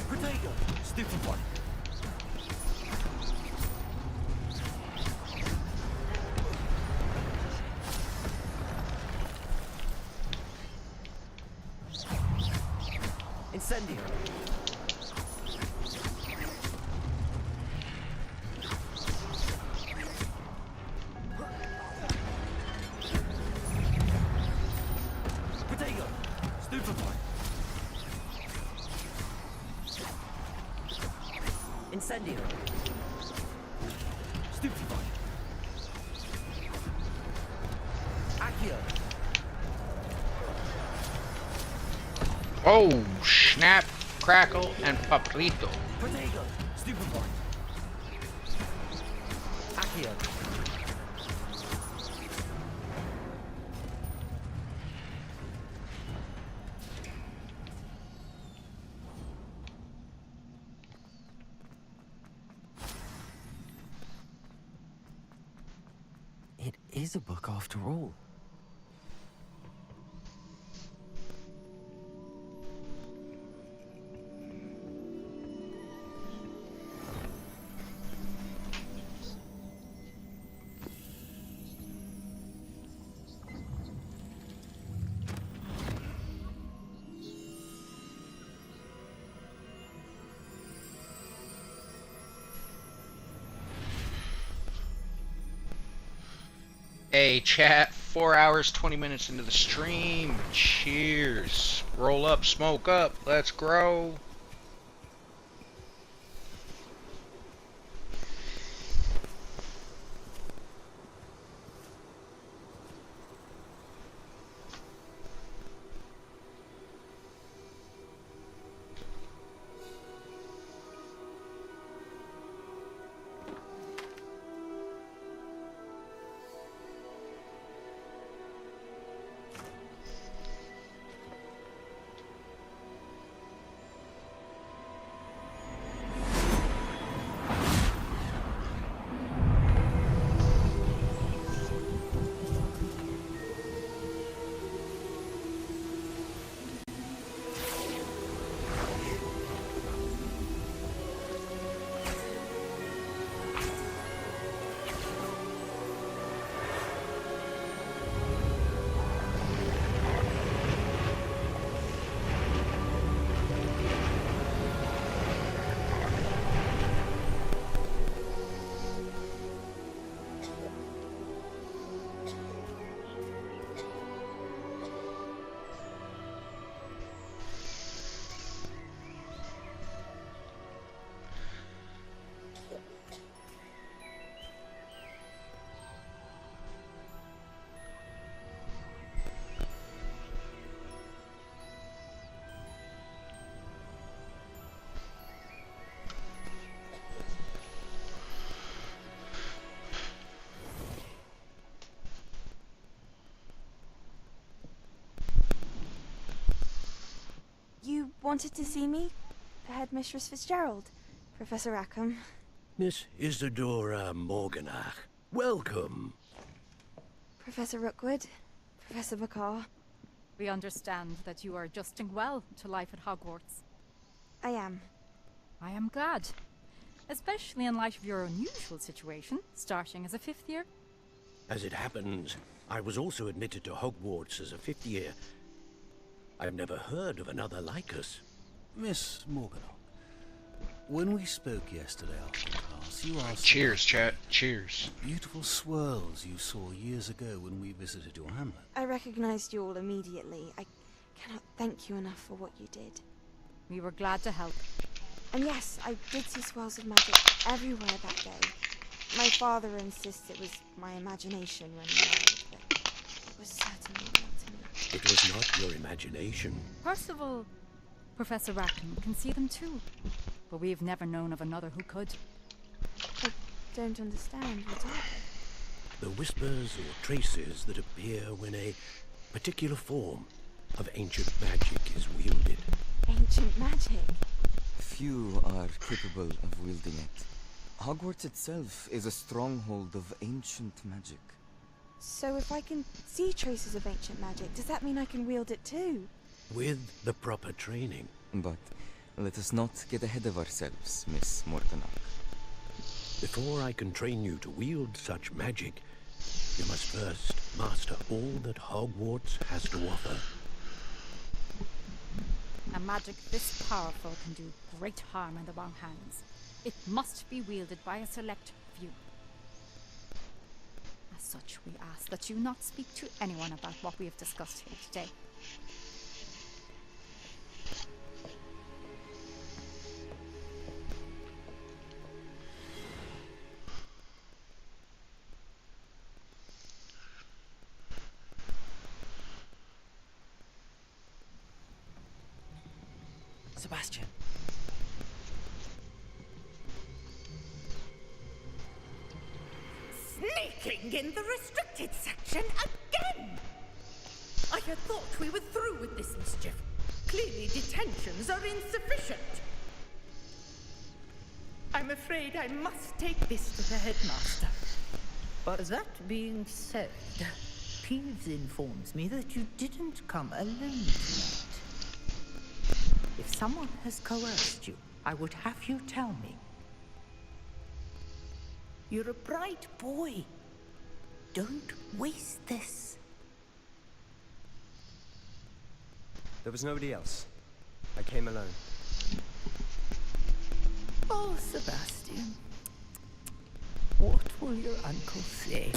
Potato, stupid one. Incendio. Potato, stupefy. Incendio. Stupefy. Accio. Oh, snap, crackle, and paprito. Potato, stupefy. Accio. It is a book after all. Hey, chat, 4 hours, 20 minutes into the stream. Cheers. Roll up, smoke up. Let's grow. You wanted to see me? Headmistress Fitzgerald, Professor Rackham. Miss Isadora Morganach, welcome. Professor Rookwood, Professor Bakar. We understand that you are adjusting well to life at Hogwarts. I am. I am glad. Especially in light of your unusual situation, starting as a 5th year. As it happens, I was also admitted to Hogwarts as a 5th year. I've never heard of another like us. Miss Morganock, When we spoke yesterday after class, you asked... Cheers, chat. Cheers. Beautiful swirls you saw years ago when we visited your hamlet. I recognized you all immediately. I cannot thank you enough for what you did. We were glad to help. And yes, I did see swirls of magic everywhere that day. My father insists it was my imagination running wild, but it was certainly real to me. It was not your imagination. Percival, Professor Rackham can see them too. But we've never known of another who could. I don't understand. What are they? The whispers or traces that appear when a particular form of ancient magic is wielded. Ancient magic? Few are capable of wielding it. Hogwarts itself is a stronghold of ancient magic. So if I can see traces of ancient magic, does that mean I can wield it too? With the proper training. But let us not get ahead of ourselves, Miss Morganach. Before I can train you to wield such magic, you must first master all that Hogwarts has to offer. A magic this powerful can do great harm in the wrong hands. It must be wielded by a select few. As such, we ask that you not speak to anyone about what we have discussed here today. Sebastian. Sneaking in the restricted section again! I had thought we were through with this mischief. Clearly detentions are insufficient. I'm afraid I must take this to the headmaster. But that being said, Peeves informs me that you didn't come alone tonight. If someone has coerced you, I would have you tell me. You're a bright boy. Don't waste this. There was nobody else. I came alone. Oh, Sebastian. What will your uncle say?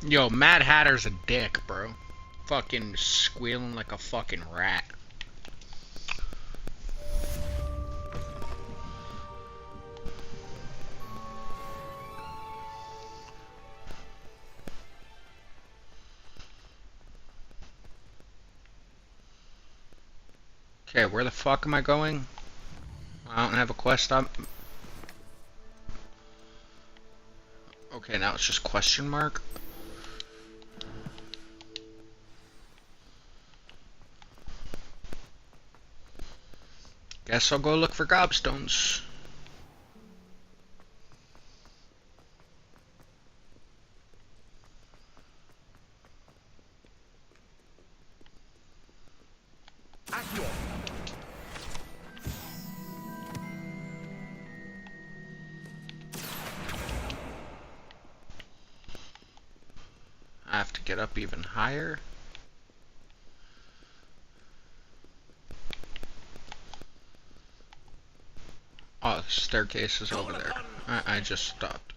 Yo, Mad Hatter's a dick, bro. Fucking squealing like a fucking rat. Okay, where the fuck am I going? I don't have a quest up. Okay, now it's just question mark. Guess I'll go look for gobstones. I have to get up even higher. Oh, the staircase is over there. I just stopped.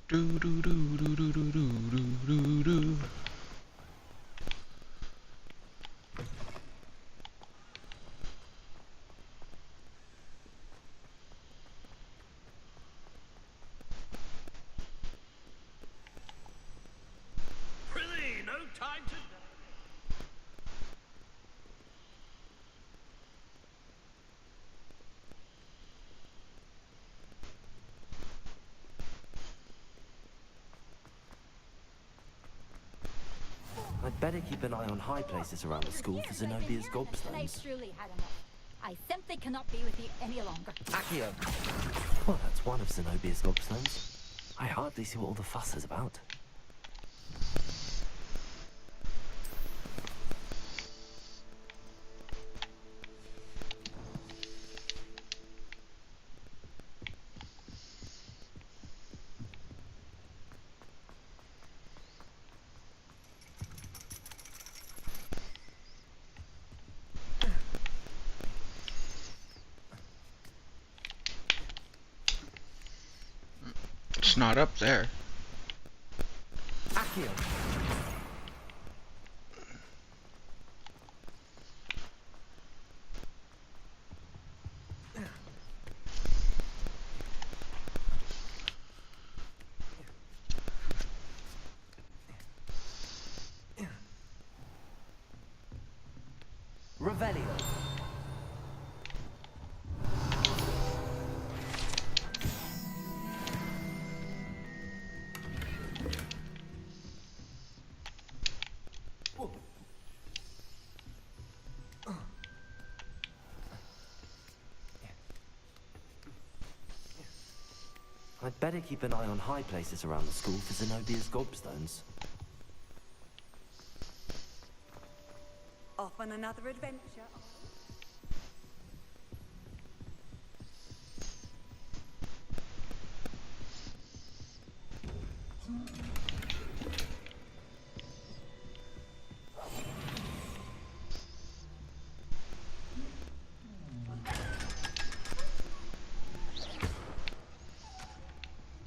Do do do do do do do do do. Prithee, no time to... I'd better keep an eye on high places around the school for Zenobia's I gobstones. truly had enough. I simply cannot be with you any longer. Accio! Well, that's one of Zenobia's gobstones. I hardly see what all the fuss is about. It's not up there. Accio. Revelio. I'd better keep an eye on high places around the school for Zenobia's gobstones. Off on another adventure.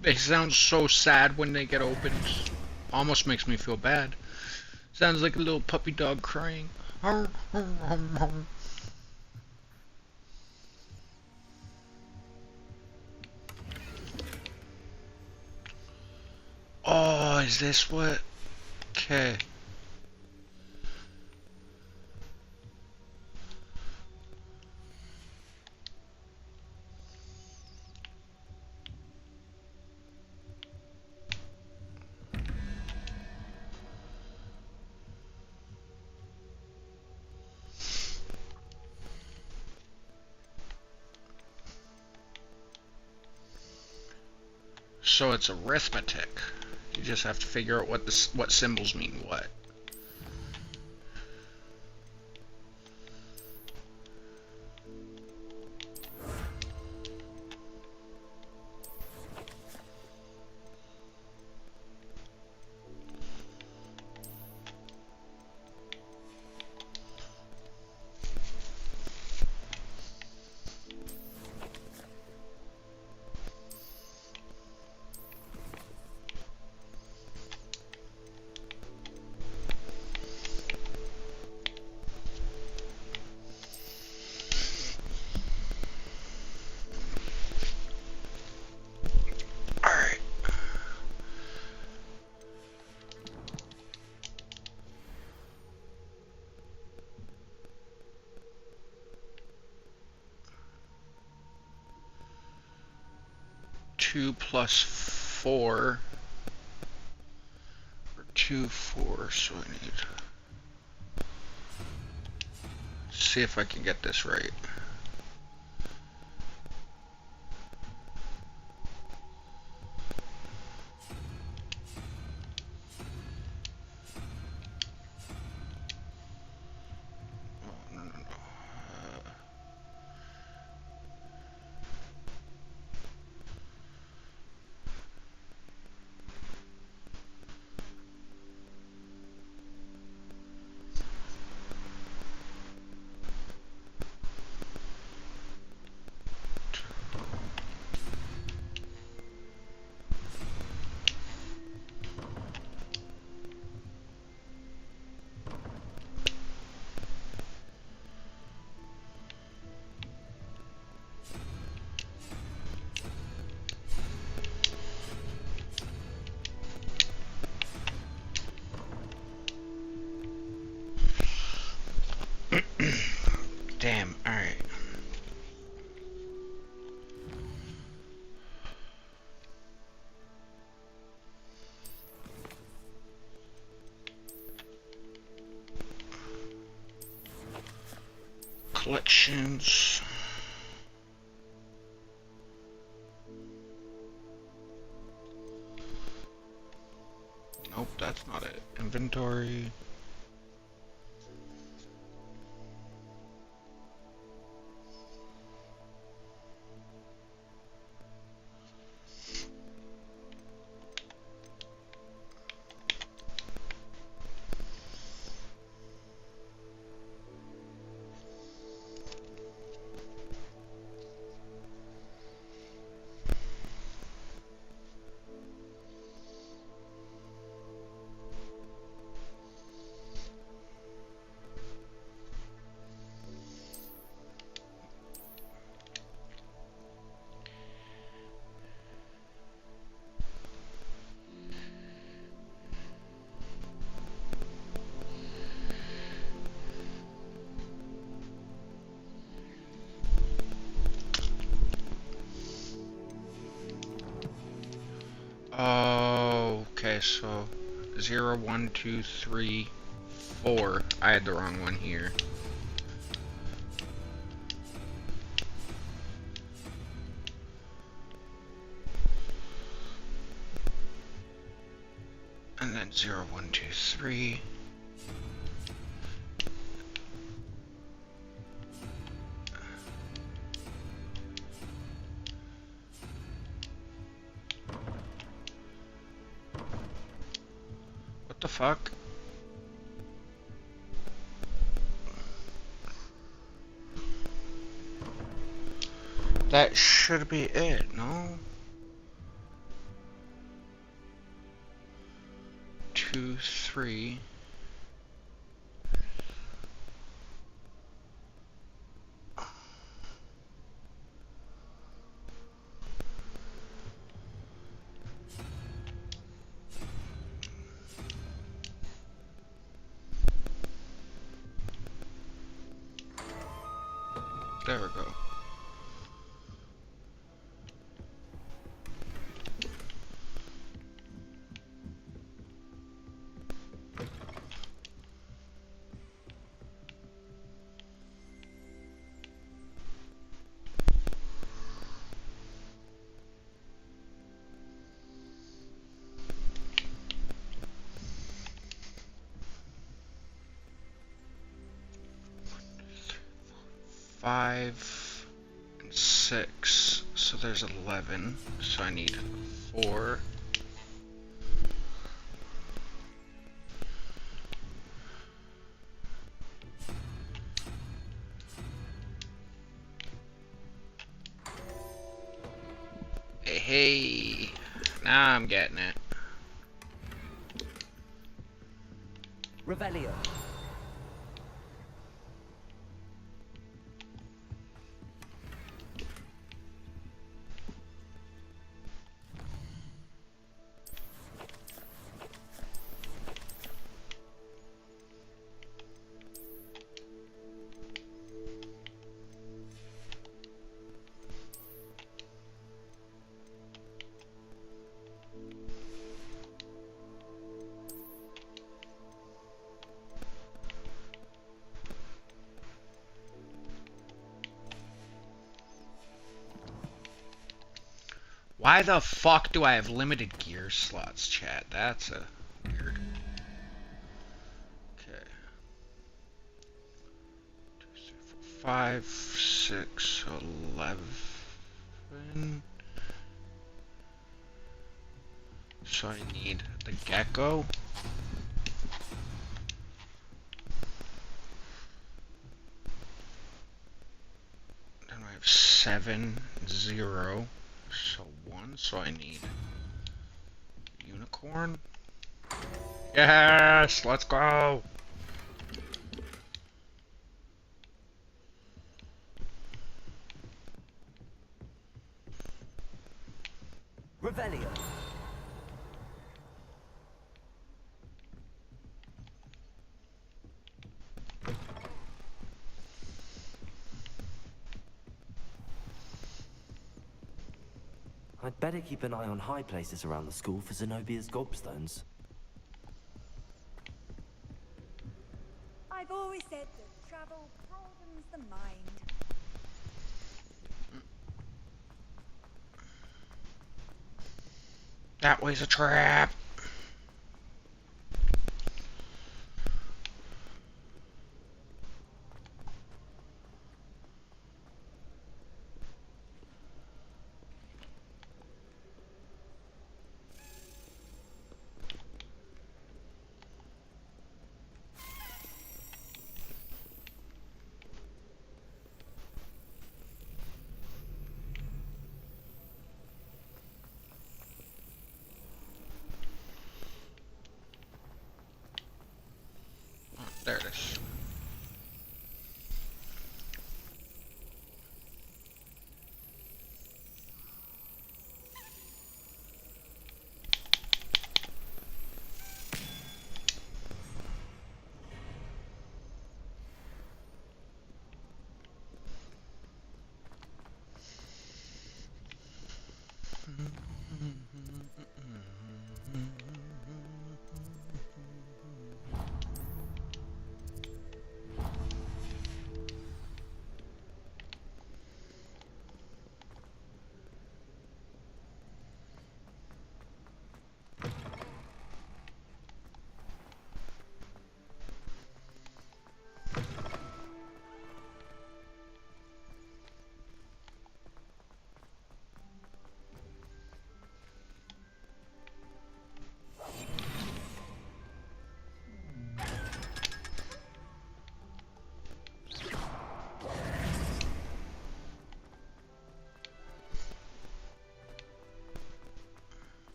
They sound so sad when they get opened. Almost makes me feel bad. Sounds like a little puppy dog crying. Oh, is this what? Okay. So it's arithmetic. You just have to figure out what symbols mean what. Alright. Two plus 4 or 2, 4, so I need see if I can get this right. Damn, alright. Collections. Nope, that's not it. Inventory. Oh, okay, so 0, 1, 2, 3, 4. I had the wrong one here. And then 0, 1, 2, 3. What the fuck? That should be it, no? 2, 3. There we go. Five and 6, so there's 11, so I need 4. Hey, now I'm getting it. Revelio. Why the fuck do I have limited gear slots, chat? That's a weird. Okay. 2, 3, 4, 5, 6, 11. So I need the gecko. Then I have 7, 0. So 1, so I need unicorn. Yes, let's go. Revelio. I'd better keep an eye on high places around the school for Zenobia's gobstones. I've always said that travel broadens the mind. That way's a trap.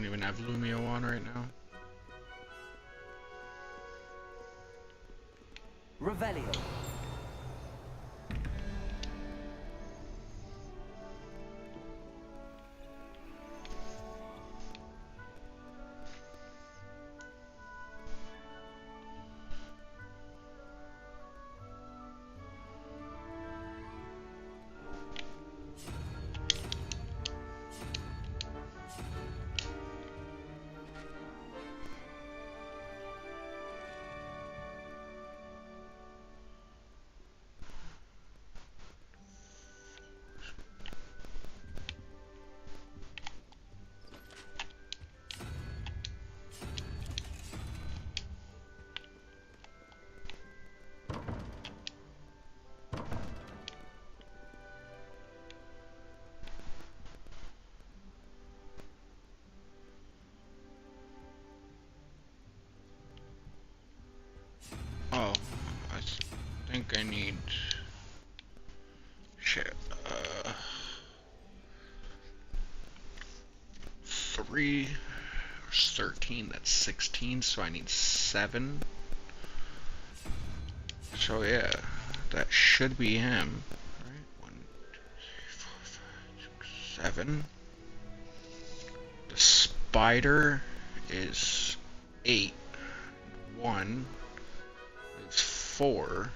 even have Lumio on right now. Revelio. Oh, I think I need shit. 3 is 13, that's 16, so I need 7. So yeah, that should be him. Right? 1, 2, 3, 4, 5, 6, 7. The spider is 8. 1 is 4.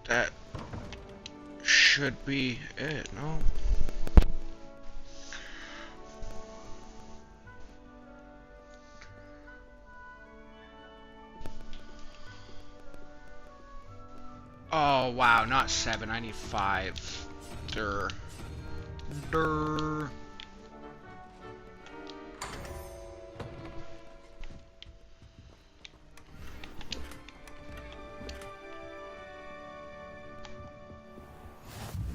That should be it, no? Oh wow, not 7, I need 5. Durr.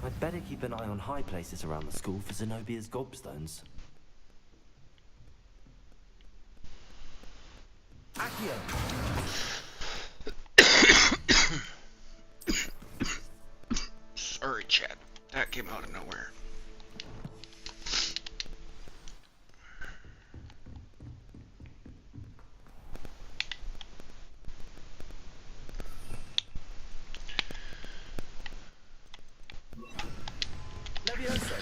I'd better keep an eye on high places around the school for Zenobia's gobstones. Accio. Sorry, chat. That came out of nowhere. Leviosa.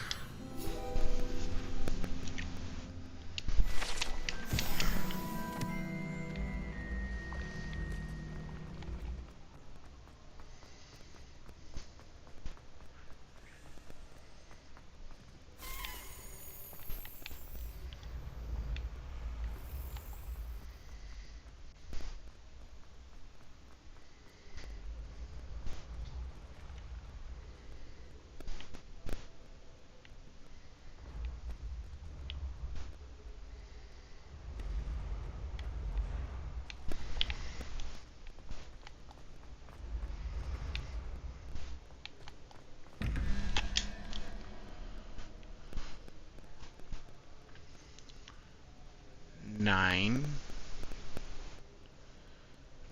Nine,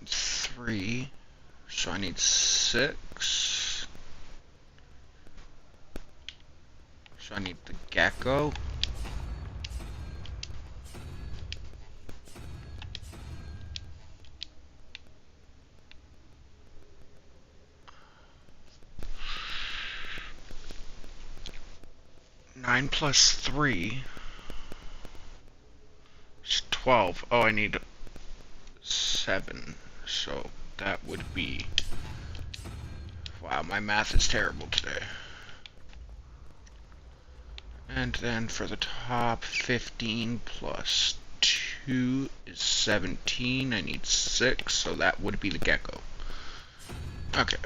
3, so I need 6. So I need the gecko. Nine plus 3 is 12. Oh, I need 7. So that would be... Wow, my math is terrible today. And then for the top, 15 plus 2 is 17. I need 6, so that would be the gecko. Okay.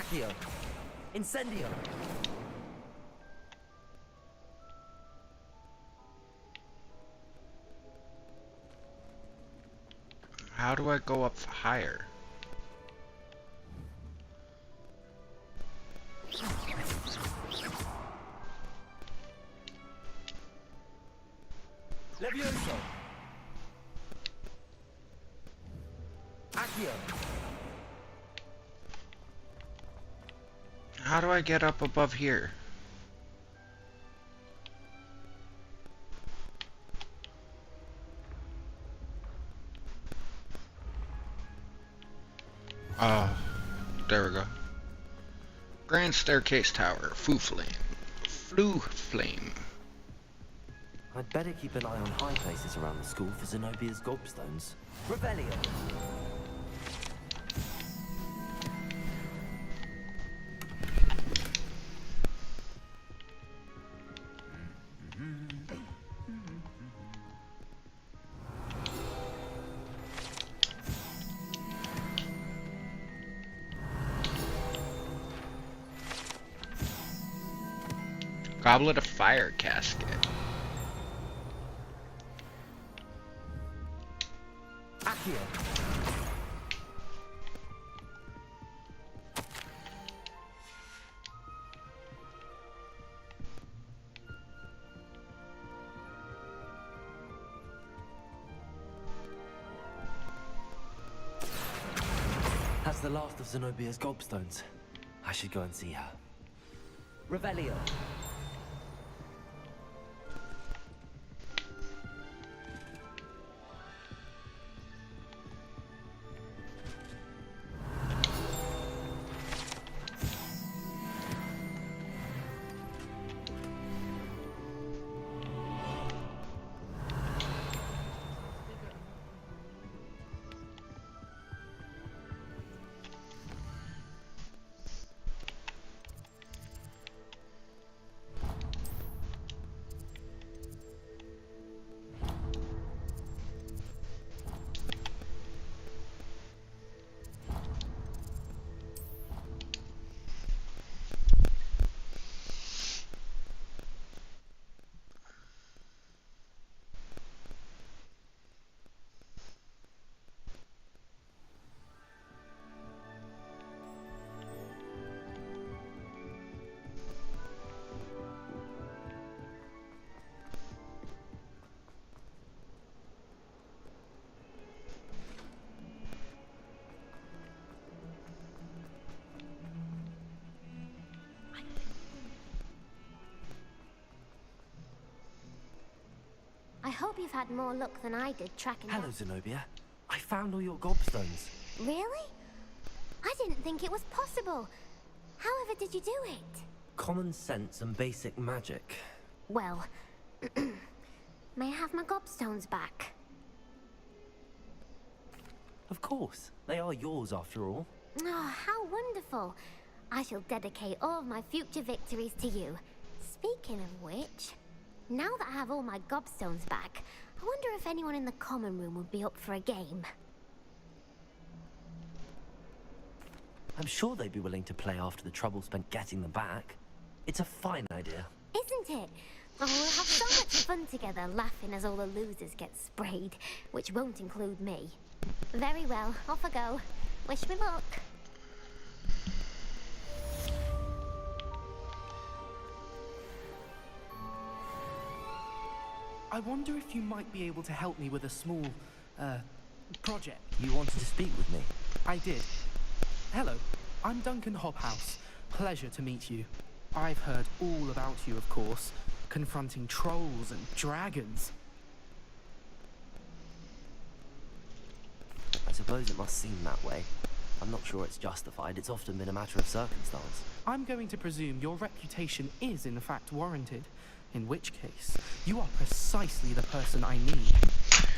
Accio. Incendio. How do I go up higher? Levioso. Accio. How do I get up above here? Oh, there we go. Grand Staircase Tower, Foo Flame. I'd better keep an eye on high places around the school for Zenobia's gobstones. Rebellion. Goblet of Fire Casket. Accio. That's the last of Zenobia's gobstones. I should go and see her. Revelio. I hope you've had more luck than I did tracking Hello, down... Zenobia. I found all your gobstones. Really? I didn't think it was possible. However did you do it? Common sense and basic magic. Well, may I have my gobstones back? Of course. They are yours after all. Oh, how wonderful. I shall dedicate all of my future victories to you. Speaking of which, now that I have all my gobstones back, I wonder if anyone in the common room would be up for a game. I'm sure they'd be willing to play after the trouble spent getting them back. It's a fine idea. Isn't it? Oh, we'll have so much fun together, laughing as all the losers get sprayed, which won't include me. Very well, off I go. Wish me luck. I wonder if you might be able to help me with a small, project. You wanted to speak with me? I did. Hello, I'm Duncan Hobhouse. Pleasure to meet you. I've heard all about you, of course, confronting trolls and dragons. I suppose it must seem that way. I'm not sure it's justified. It's often been a matter of circumstance. I'm going to presume your reputation is in fact warranted, in which case, you are precisely the person I need.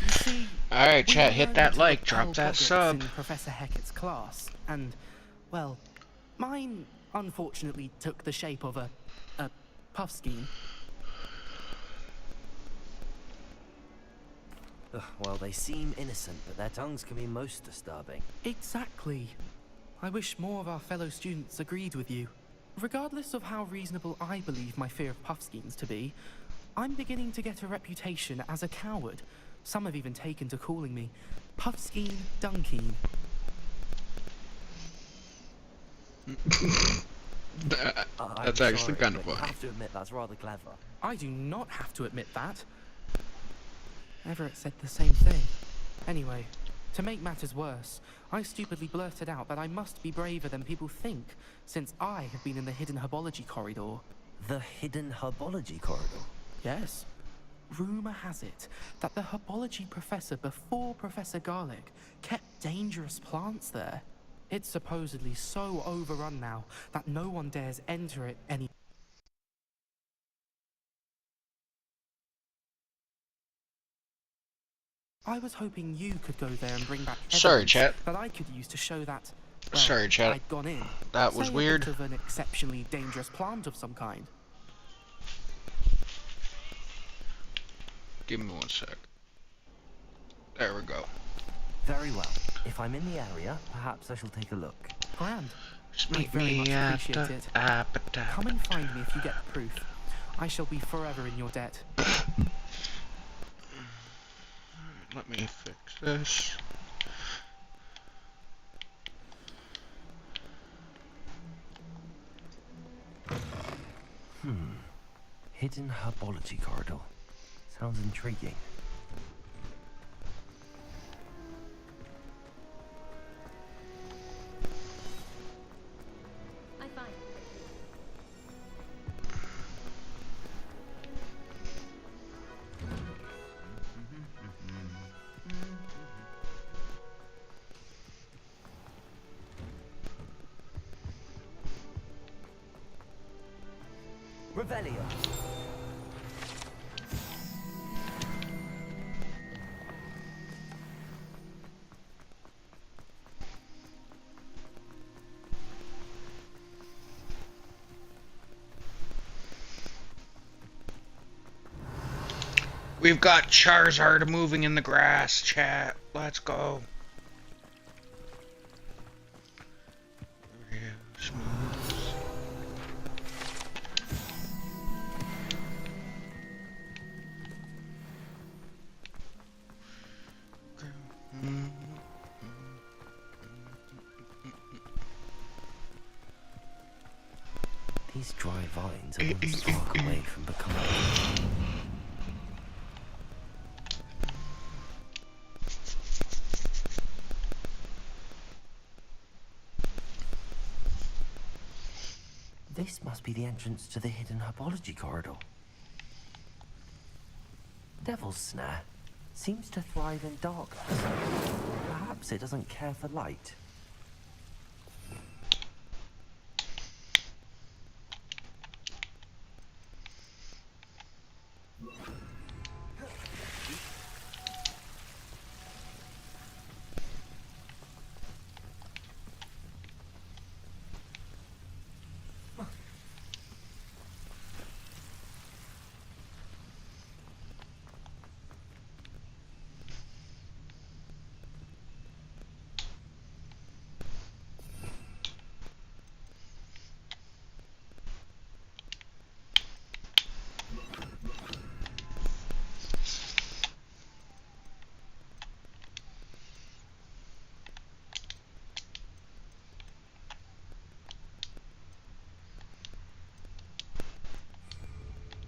You see, alright, chat, hit that like, Pearl drop that Boggarts sub. in Professor Hecat's class, and, well, mine unfortunately took the shape of a puff scheme. Ugh, well, they seem innocent, but their tongues can be most disturbing. Exactly. I wish more of our fellow students agreed with you. Regardless of how reasonable I believe my fear of Puffskeins to be, I'm beginning to get a reputation as a coward. Some have even taken to calling me Puffskeen Dunkeen. That's actually kind of funny. I have to admit, that's rather clever. I do not have to admit that. Everett said the same thing. Anyway, to make matters worse, I stupidly blurted out that I must be braver than people think, since I have been in the hidden herbology corridor. The hidden herbology corridor? Yes. Rumor has it that the herbology professor before Professor Garlic kept dangerous plants there. It's supposedly so overrun now that no one dares enter it any. I was hoping you could go there and bring back Sorry, evidence chat. that I could use to show that, well, Sorry, chat. I'd gone in. That was Say weird. A bit of an exceptionally dangerous plant of some kind. Give me 1 sec. There we go. Very well. If I'm in the area, perhaps I shall take a look. Grand. Just I meet very me much at appreciate the it. appetite. Come and find me if you get the proof. I shall be forever in your debt. Let me fix this. Hidden herbology corridor. Sounds intriguing. I'm fine. Revelio. We've got Charizard moving in the grass, chat. Let's go. These dry vines are one spark away from becoming. This must be the entrance to the hidden herbology corridor. Devil's Snare seems to thrive in darkness. Perhaps it doesn't care for light.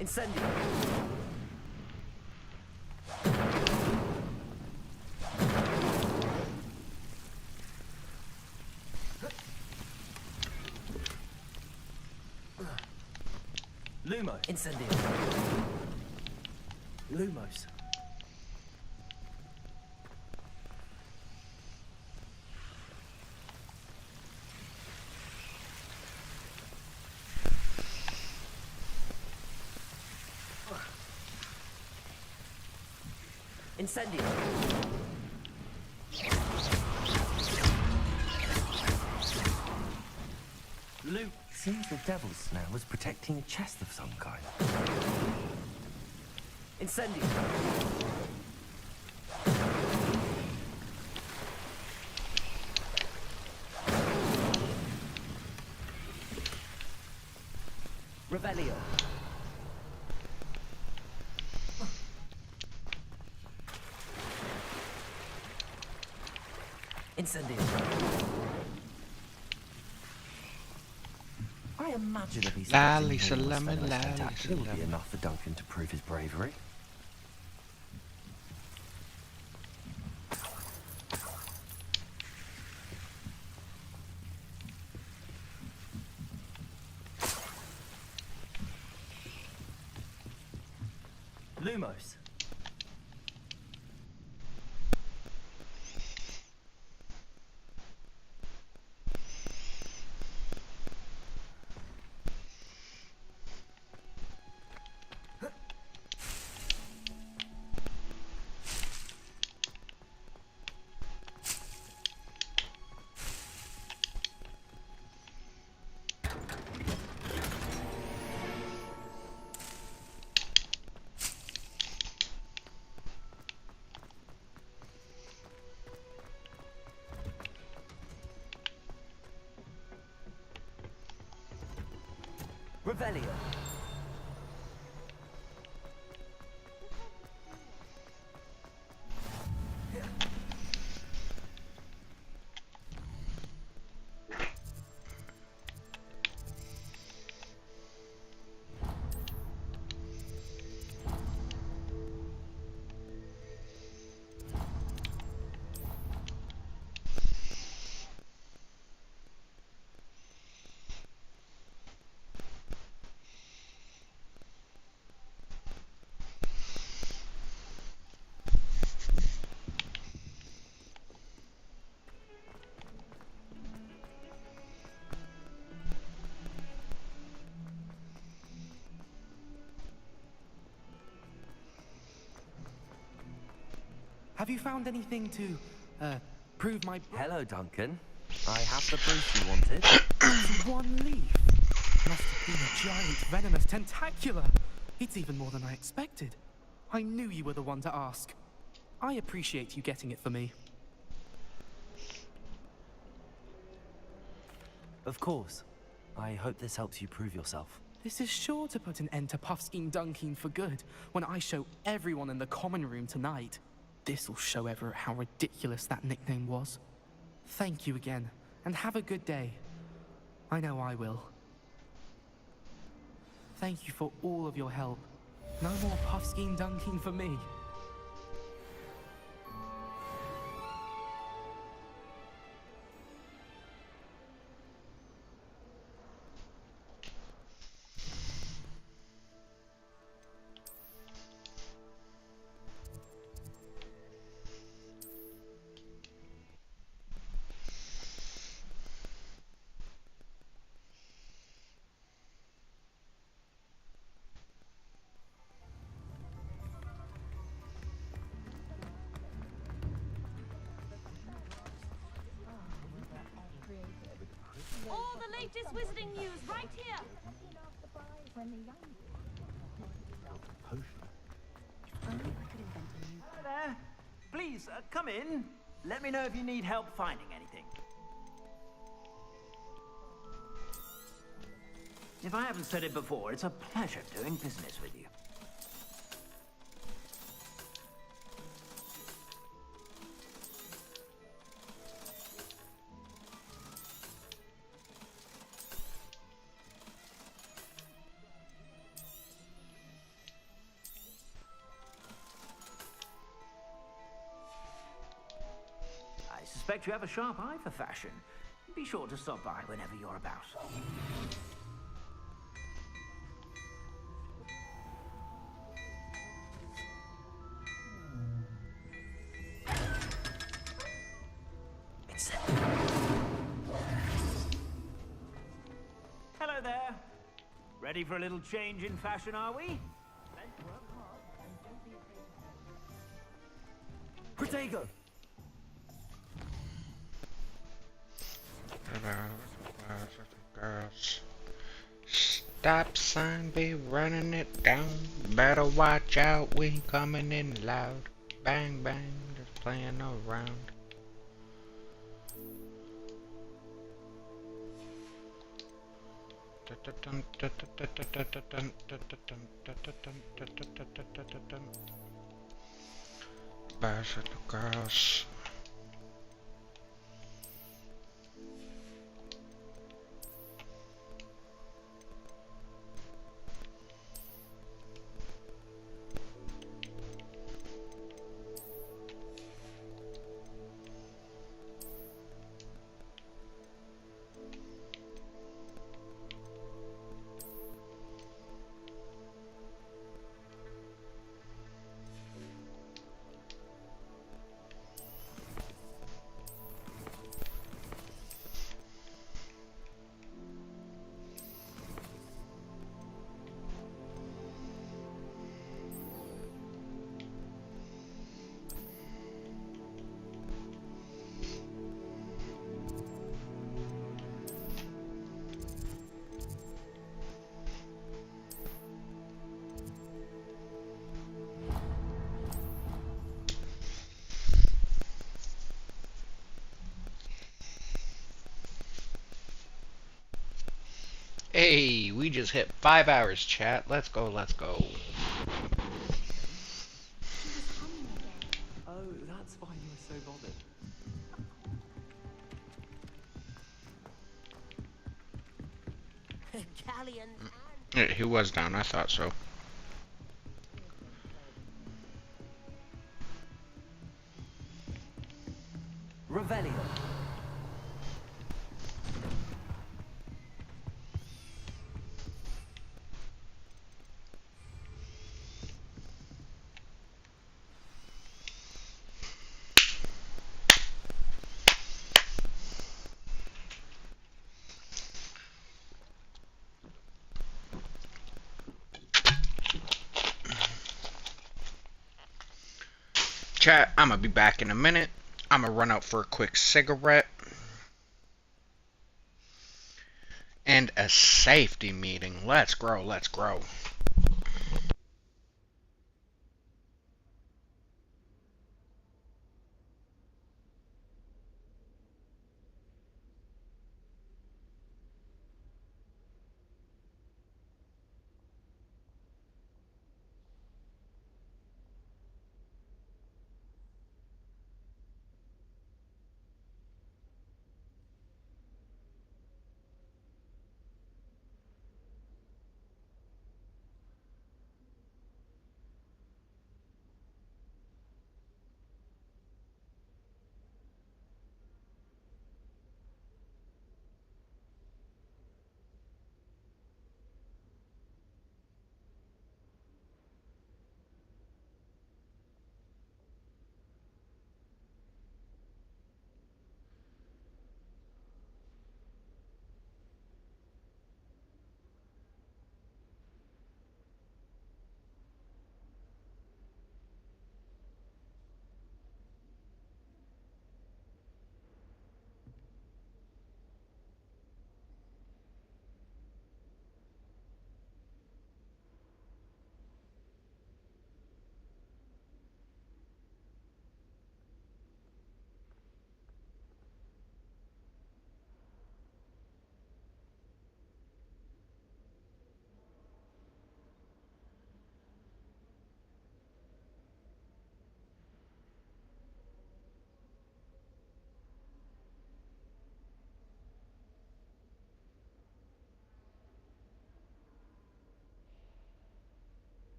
Incendio. Lumo. Incendio. Lumos. Incendio. Luke. Seems the Devil's Snare was protecting a chest of some kind. Incendio. Revelio. Incendio. I imagine if he Lally started in salami, Venomous lally Tentacle, it would be salami. enough for Duncan to prove his bravery. Lumos. Revelio. Have you found anything to, prove my... Hello, Duncan. I have the proof you wanted. It's one leaf. Must have been a giant venomous tentacula. It's even more than I expected. I knew you were the one to ask. I appreciate you getting it for me. Of course. I hope this helps you prove yourself. This is sure to put an end to Puffskein Dunkin for good when I show everyone in the common room tonight. This'll show Everett how ridiculous that nickname was. Thank you again, and have a good day. I know I will. Thank you for all of your help. No more Puffskein Dunkin for me. All the latest wizarding news right here. Hi there. Please, come in. Let me know if you need help finding anything. If I haven't said it before, it's a pleasure doing business with you. I suspect you have a sharp eye for fashion. Be sure to stop by whenever you're about. Hello there. Ready for a little change in fashion, are we? Protego! Girls. Stop sign be running it down. Better watch out, we coming in loud. Bang bang, just playing around. Da, Pääset takas. Hey, we just hit 5 hours, chat. Let's go, let's go. Oh, that's why you were so bothered. Galleon. He was down, I thought so. Revelio. Chat, I'm gonna be back in a minute. I'm gonna run out for a quick cigarette. And a safety meeting. Let's grow, let's grow.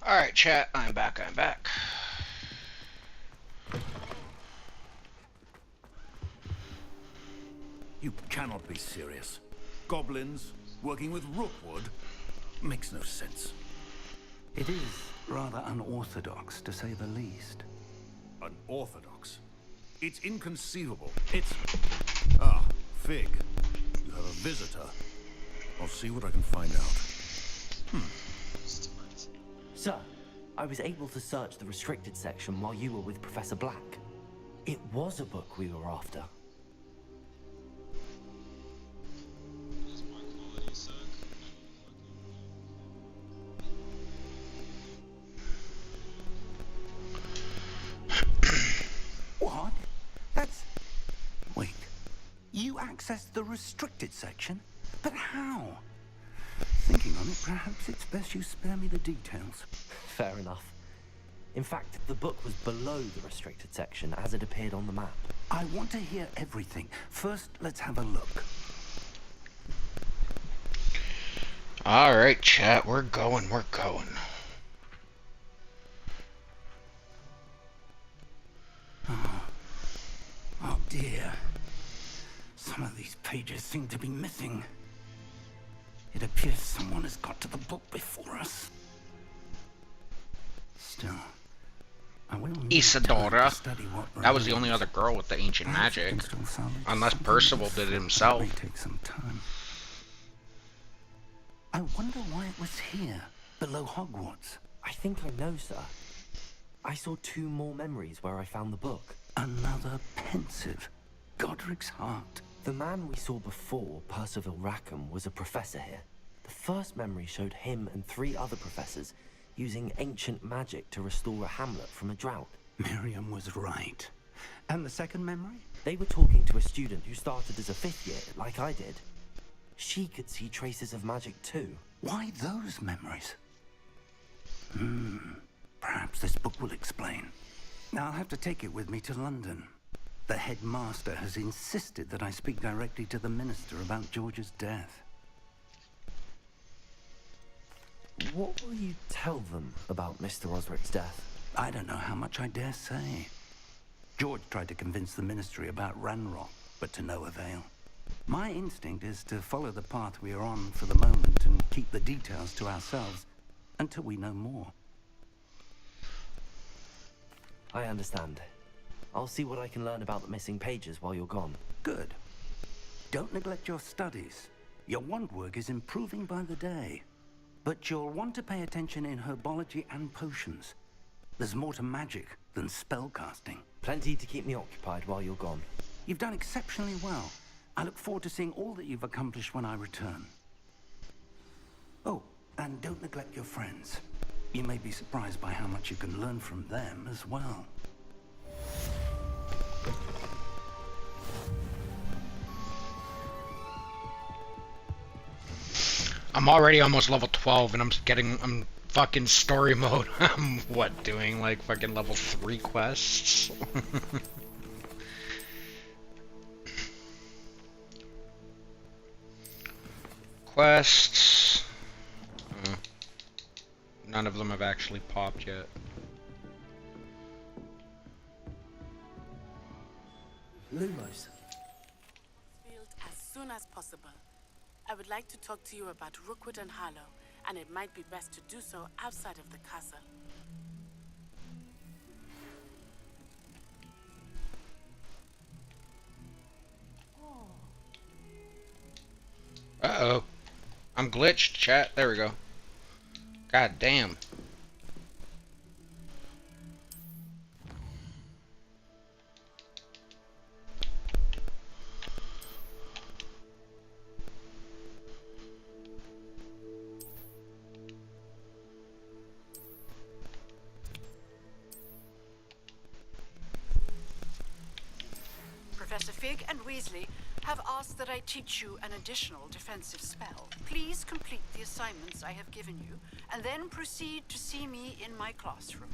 Alright, chat, I'm back. You cannot be serious. Goblins working with Rookwood makes no sense. It is rather unorthodox, to say the least. Unorthodox? It's inconceivable. It's... Ah, Fig. You have a visitor. I'll see what I can find out. Sir, I was able to search the restricted section while you were with Professor Black. It was a book we were after. What? That's... Wait. You accessed the restricted section? But how? Thinking on it, perhaps it's best you spare me the details. Fair enough. In fact, the book was below the restricted section as it appeared on the map. I want to hear everything. First, let's have a look. Alright, chat, we're going. Oh dear. Some of these pages seem to be missing. It appears someone has got to the book before us. Still, I will need Isadora. time to study what That was the remains. only other girl with the ancient Perhaps we magic. can still salvage Unless something Percival of did it this. himself. It may take some time. I wonder why it was here, below Hogwarts. I think I know, sir. I saw 2 more memories where I found the book. Another pensive. Godric's heart. The man we saw before, Percival Rackham, was a professor here. The first memory showed him and 3 other professors using ancient magic to restore a hamlet from a drought. Miriam was right. And the second memory? They were talking to a student who started as a 5th year, like I did. She could see traces of magic too. Why those memories? Perhaps this book will explain. Now I'll have to take it with me to London. The headmaster has insisted that I speak directly to the minister about George's death. What will you tell them about Mr. Osric's death? I don't know how much I dare say. George tried to convince the ministry about Ranrock, but to no avail. My instinct is to follow the path we are on for the moment and keep the details to ourselves until we know more. I understand. I'll see what I can learn about the missing pages while you're gone. Good. Don't neglect your studies. Your wand work is improving by the day. But you'll want to pay attention in herbology and potions. There's more to magic than spellcasting. Plenty to keep me occupied while you're gone. You've done exceptionally well. I look forward to seeing all that you've accomplished when I return. Oh, and don't neglect your friends. You may be surprised by how much you can learn from them as well. I'm already almost level 12 and I'm fucking story mode. I'm doing like fucking level 3 quests? Quests. None of them have actually popped yet. Lumos. Field as soon as possible. I would like to talk to you about Rookwood and Harlow, and it might be best to do so outside of the castle. Uh-oh. I'm glitched, chat. There we go. God damn. Professor Fig and Weasley have asked that I teach you an additional defensive spell. Please complete the assignments I have given you, and then proceed to see me in my classroom.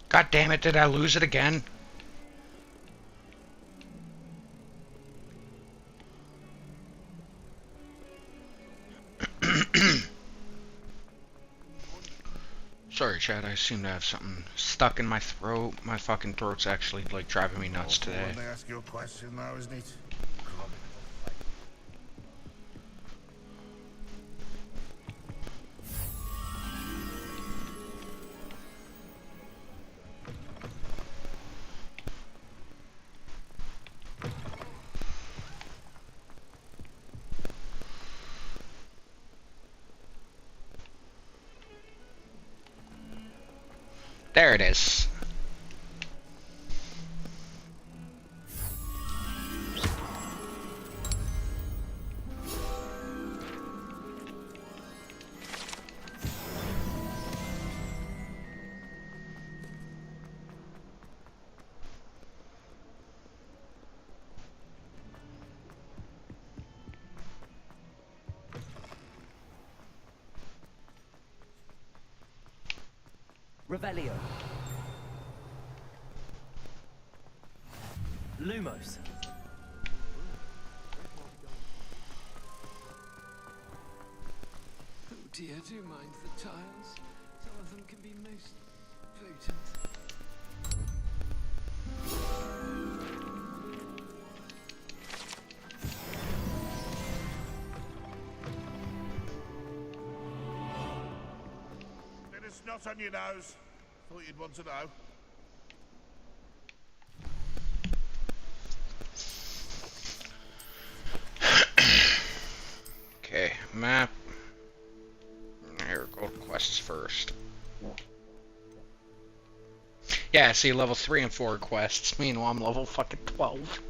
God damn it, did I lose it again? Sorry, Chad, I seem to have something stuck in my throat. My fucking throat's actually, like, driving me nuts today. When they ask you a question now, isn't it? There it is. Revelio. Lumos. Oh dear, do mind the tiles. Some of them can be most potent. Bit of snot on your nose. Thought you'd want to know. Okay, map. Here, go to quests first. Yeah, see, level 3 and 4 quests. Meanwhile, I'm level fucking 12.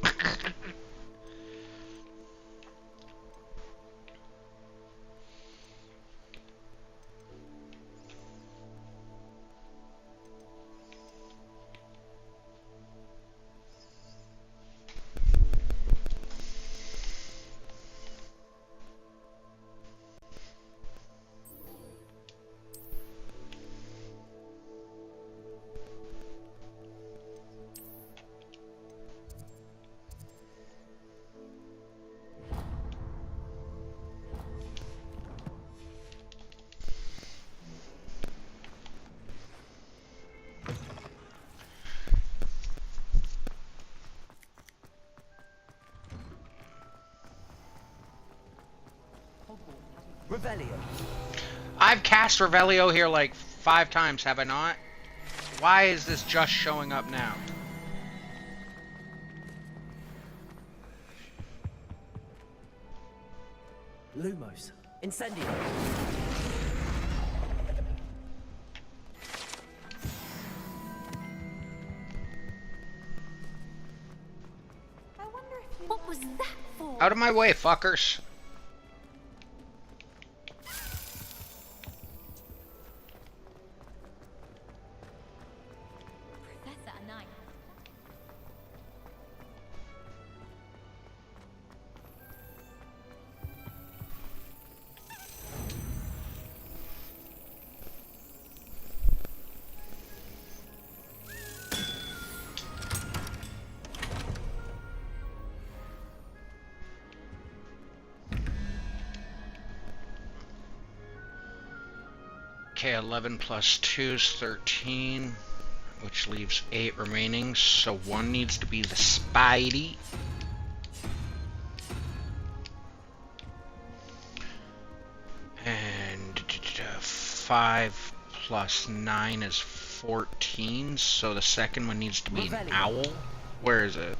Revelio. I've cast Revelio here like 5 times, have I not? Why is this just showing up now? Lumos. Incendio. What was that for? Out of my way, fuckers. Professor Anaya. Okay, 11 plus 2 is 13, which leaves 8 remaining, so 1 needs to be the Spidey. And 5 plus 9 is 14, so the second one needs to be an owl. Where is it?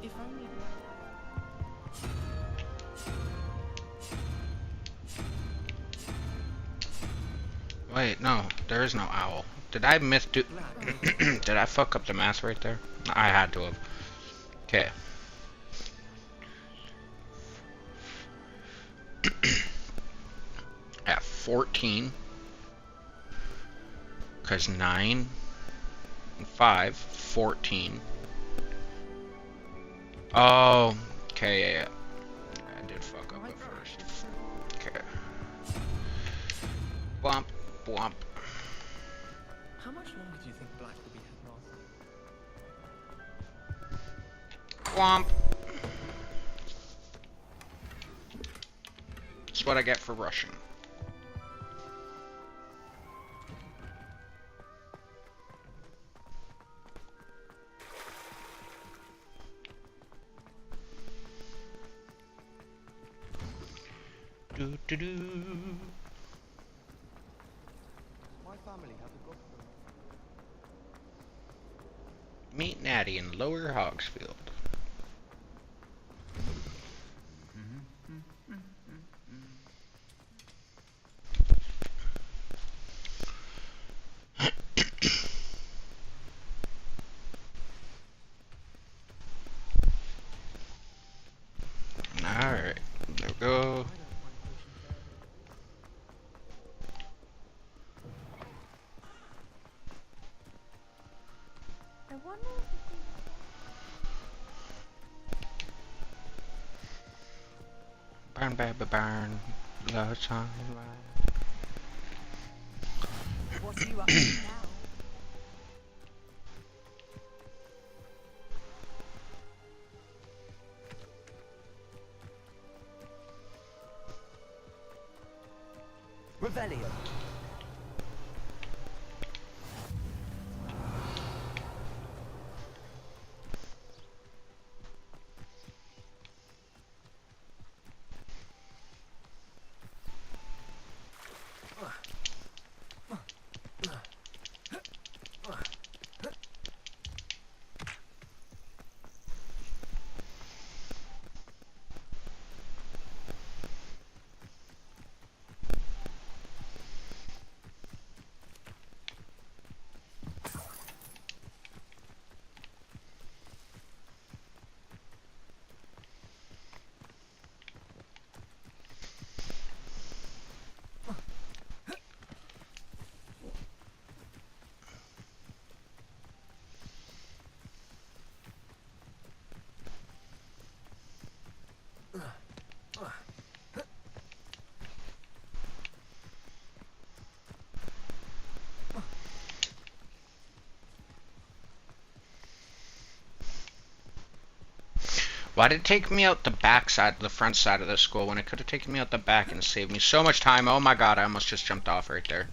If only. Wait, no, there is no owl. Did I did I fuck up the math right there? I had to have. Okay. At 14. Because 9 and 5, 14. Oh, okay, yeah. I did fuck up at first. Okay. Bwomp, bwomp. How much longer do you think Black will be headmaster? Womp. That's what I get for rushing. Do do do. My family haven't got them. Meet Natty in Lower Hogsfield. Alright, there we go. I wonder if Burn, baby, burn. Love time. What are you up to now? Revelio. Why did it take me out the back side, the front side of the school, when it could have taken me out the back and saved me so much time? Oh my god, I almost just jumped off right there.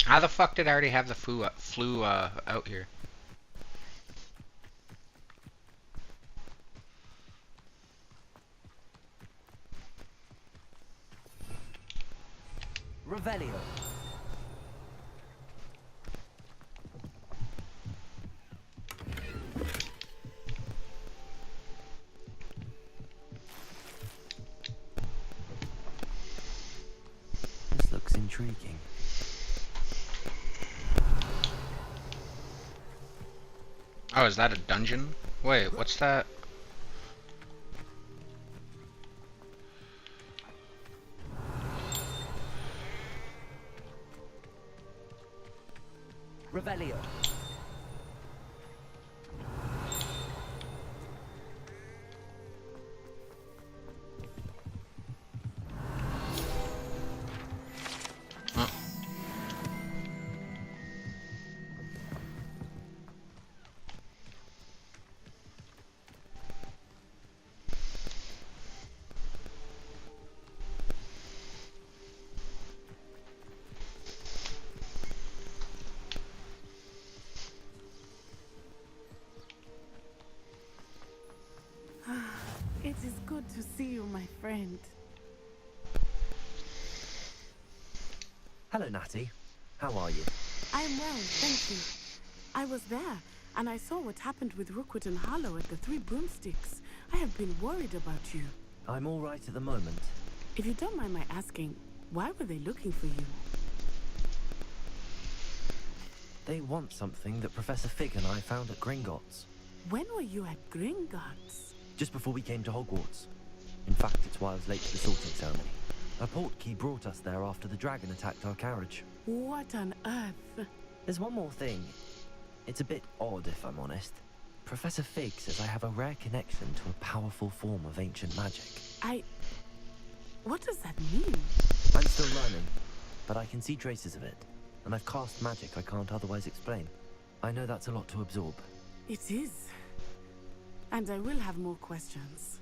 How the fuck did I already have the flu out here? Revelio. This looks intriguing. Oh, is that a dungeon? Wait, what's that? Revelio. It is good to see you, my friend. Hello, Natty. How are you? I am well, thank you. I was there, and I saw what happened with Rookwood and Harlow at the Three Broomsticks. I have been worried about you. I'm all right at the moment. If you don't mind my asking, why were they looking for you? They want something that Professor Fig and I found at Gringotts. When were you at Gringotts? Just before we came to Hogwarts. In fact, it's why I was late to the sorting ceremony. A portkey brought us there after the dragon attacked our carriage. What on earth? There's one more thing. It's a bit odd, if I'm honest. Professor Fig says I have a rare connection to a powerful form of ancient magic. What does that mean? I'm still learning, but I can see traces of it, and I've cast magic I can't otherwise explain. I know that's a lot to absorb. It is. And I will have more questions.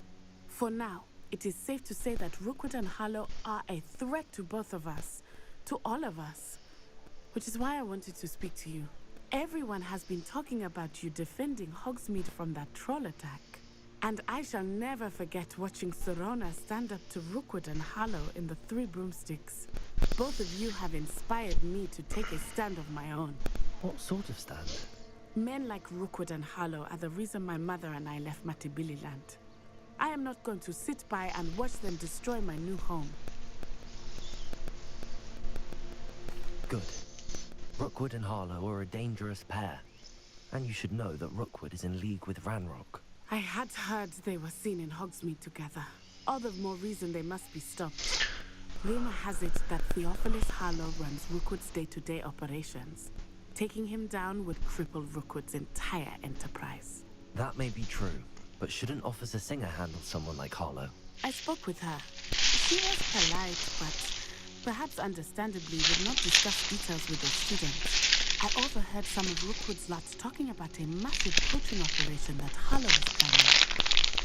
For now, it is safe to say that Rookwood and Harlow are a threat to both of us. To all of us. Which is why I wanted to speak to you. Everyone has been talking about you defending Hogsmeade from that troll attack. And I shall never forget watching Serona stand up to Rookwood and Harlow in the Three Broomsticks. Both of you have inspired me to take a stand of my own. What sort of stand? Men like Rookwood and Harlow are the reason my mother and I left Matibililand. I am not going to sit by and watch them destroy my new home. Good. Rookwood and Harlow are a dangerous pair. And you should know that Rookwood is in league with Ranrock. I had heard they were seen in Hogsmeade together. All the more reason they must be stopped. Rumor has it that Theophilus Harlow runs Rookwood's day-to-day operations. Taking him down would cripple Rookwood's entire enterprise. That may be true, but shouldn't Officer Singer handle someone like Harlow? I spoke with her. She was polite, but perhaps understandably would not discuss details with the students. I overheard some of Rookwood's lots talking about a massive poaching operation that Harlow is planning.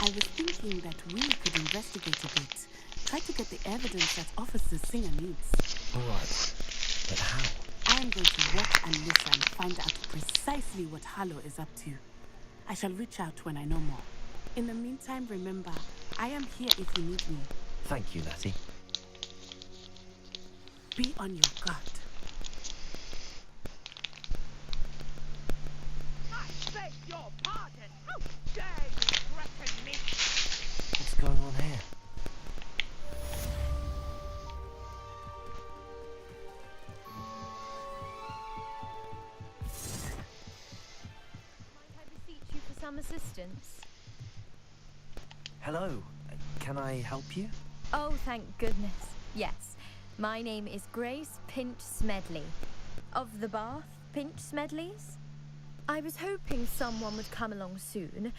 I was thinking that we could investigate a bit. Try to get the evidence that Officer Singer needs. All right, but how? I am going to watch and listen and find out precisely what Harlow is up to. I shall reach out when I know more. In the meantime, remember, I am here if you need me. Thank you, Natty. Be on your guard. I beg your pardon! How dare you threaten me! What's going on here? Some assistance. Hello. Can I help you? Oh, thank goodness. Yes. My name is Grace Pinch Smedley. Of the Bath Pinch Smedleys? I was hoping someone would come along soon.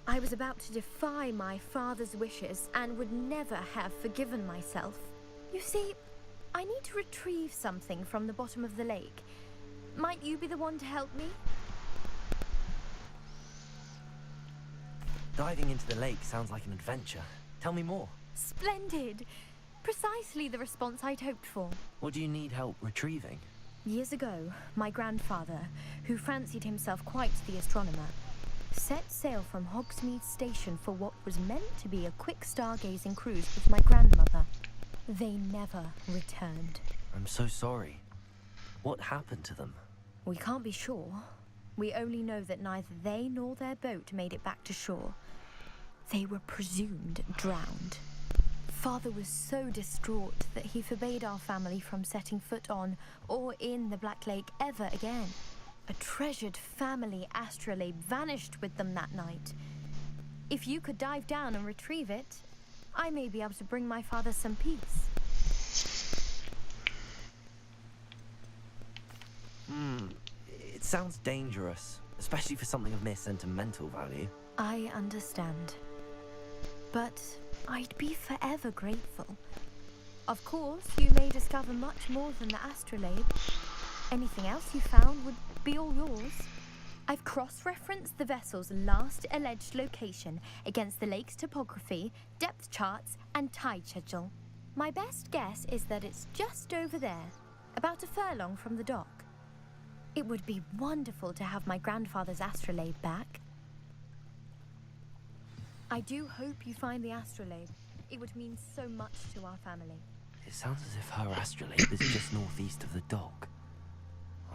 I was about to defy my father's wishes and would never have forgiven myself. You see, I need to retrieve something from the bottom of the lake. Might you be the one to help me? Diving into the lake sounds like an adventure. Tell me more. Splendid! Precisely the response I'd hoped for. What do you need help retrieving? Years ago, my grandfather, who fancied himself quite the astronomer, set sail from Hogsmeade Station for what was meant to be a quick stargazing cruise with my grandmother. They never returned. I'm so sorry. What happened to them? We can't be sure. We only know that neither they nor their boat made it back to shore. They were presumed drowned. Father was so distraught that he forbade our family from setting foot on or in the Black Lake ever again. A treasured family astrolabe vanished with them that night. If you could dive down and retrieve it, I may be able to bring my father some peace. It sounds dangerous, especially for something of mere sentimental value. I understand. But I'd be forever grateful. Of course, you may discover much more than the astrolabe. Anything else you found would be all yours. I've cross-referenced the vessel's last alleged location against the lake's topography, depth charts, and tide schedule. My best guess is that it's just over there, about a furlong from the dock. It would be wonderful to have my grandfather's astrolabe back. I do hope you find the astrolabe. It would mean so much to our family. It sounds as if her astrolabe is just northeast of the dock.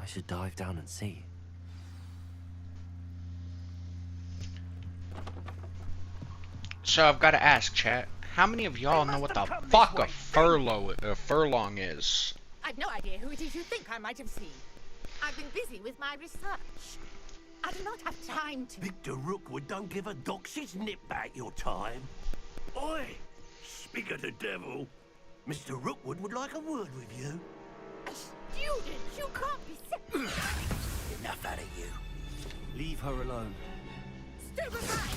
I should dive down and see. So I've got to ask, chat, how many of y'all know what the fuck a furlong is? I've no idea who it is you think I might have seen. I've been busy with my research. I do not have time to... Victor Rookwood don't give a doxy's nip back your time. Oi! Speak of the devil, Mr. Rookwood would like a word with you. A student? You can't be... Enough out of you. Leave her alone. Stupid right!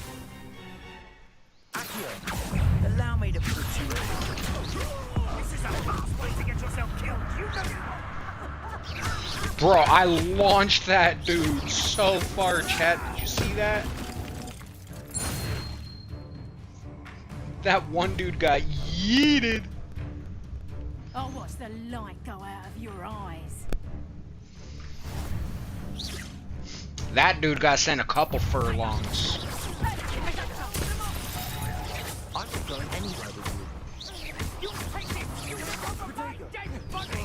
Accio, allow me to put you in. This is a fast way to get yourself killed. You know. Bro, I launched that dude so far, chat. Did you see that? That one dude got yeeted. I'll watch the light go out of your eyes. That dude got sent a couple furlongs. I'm not going anywhere with you. You take this. You will go my dead body.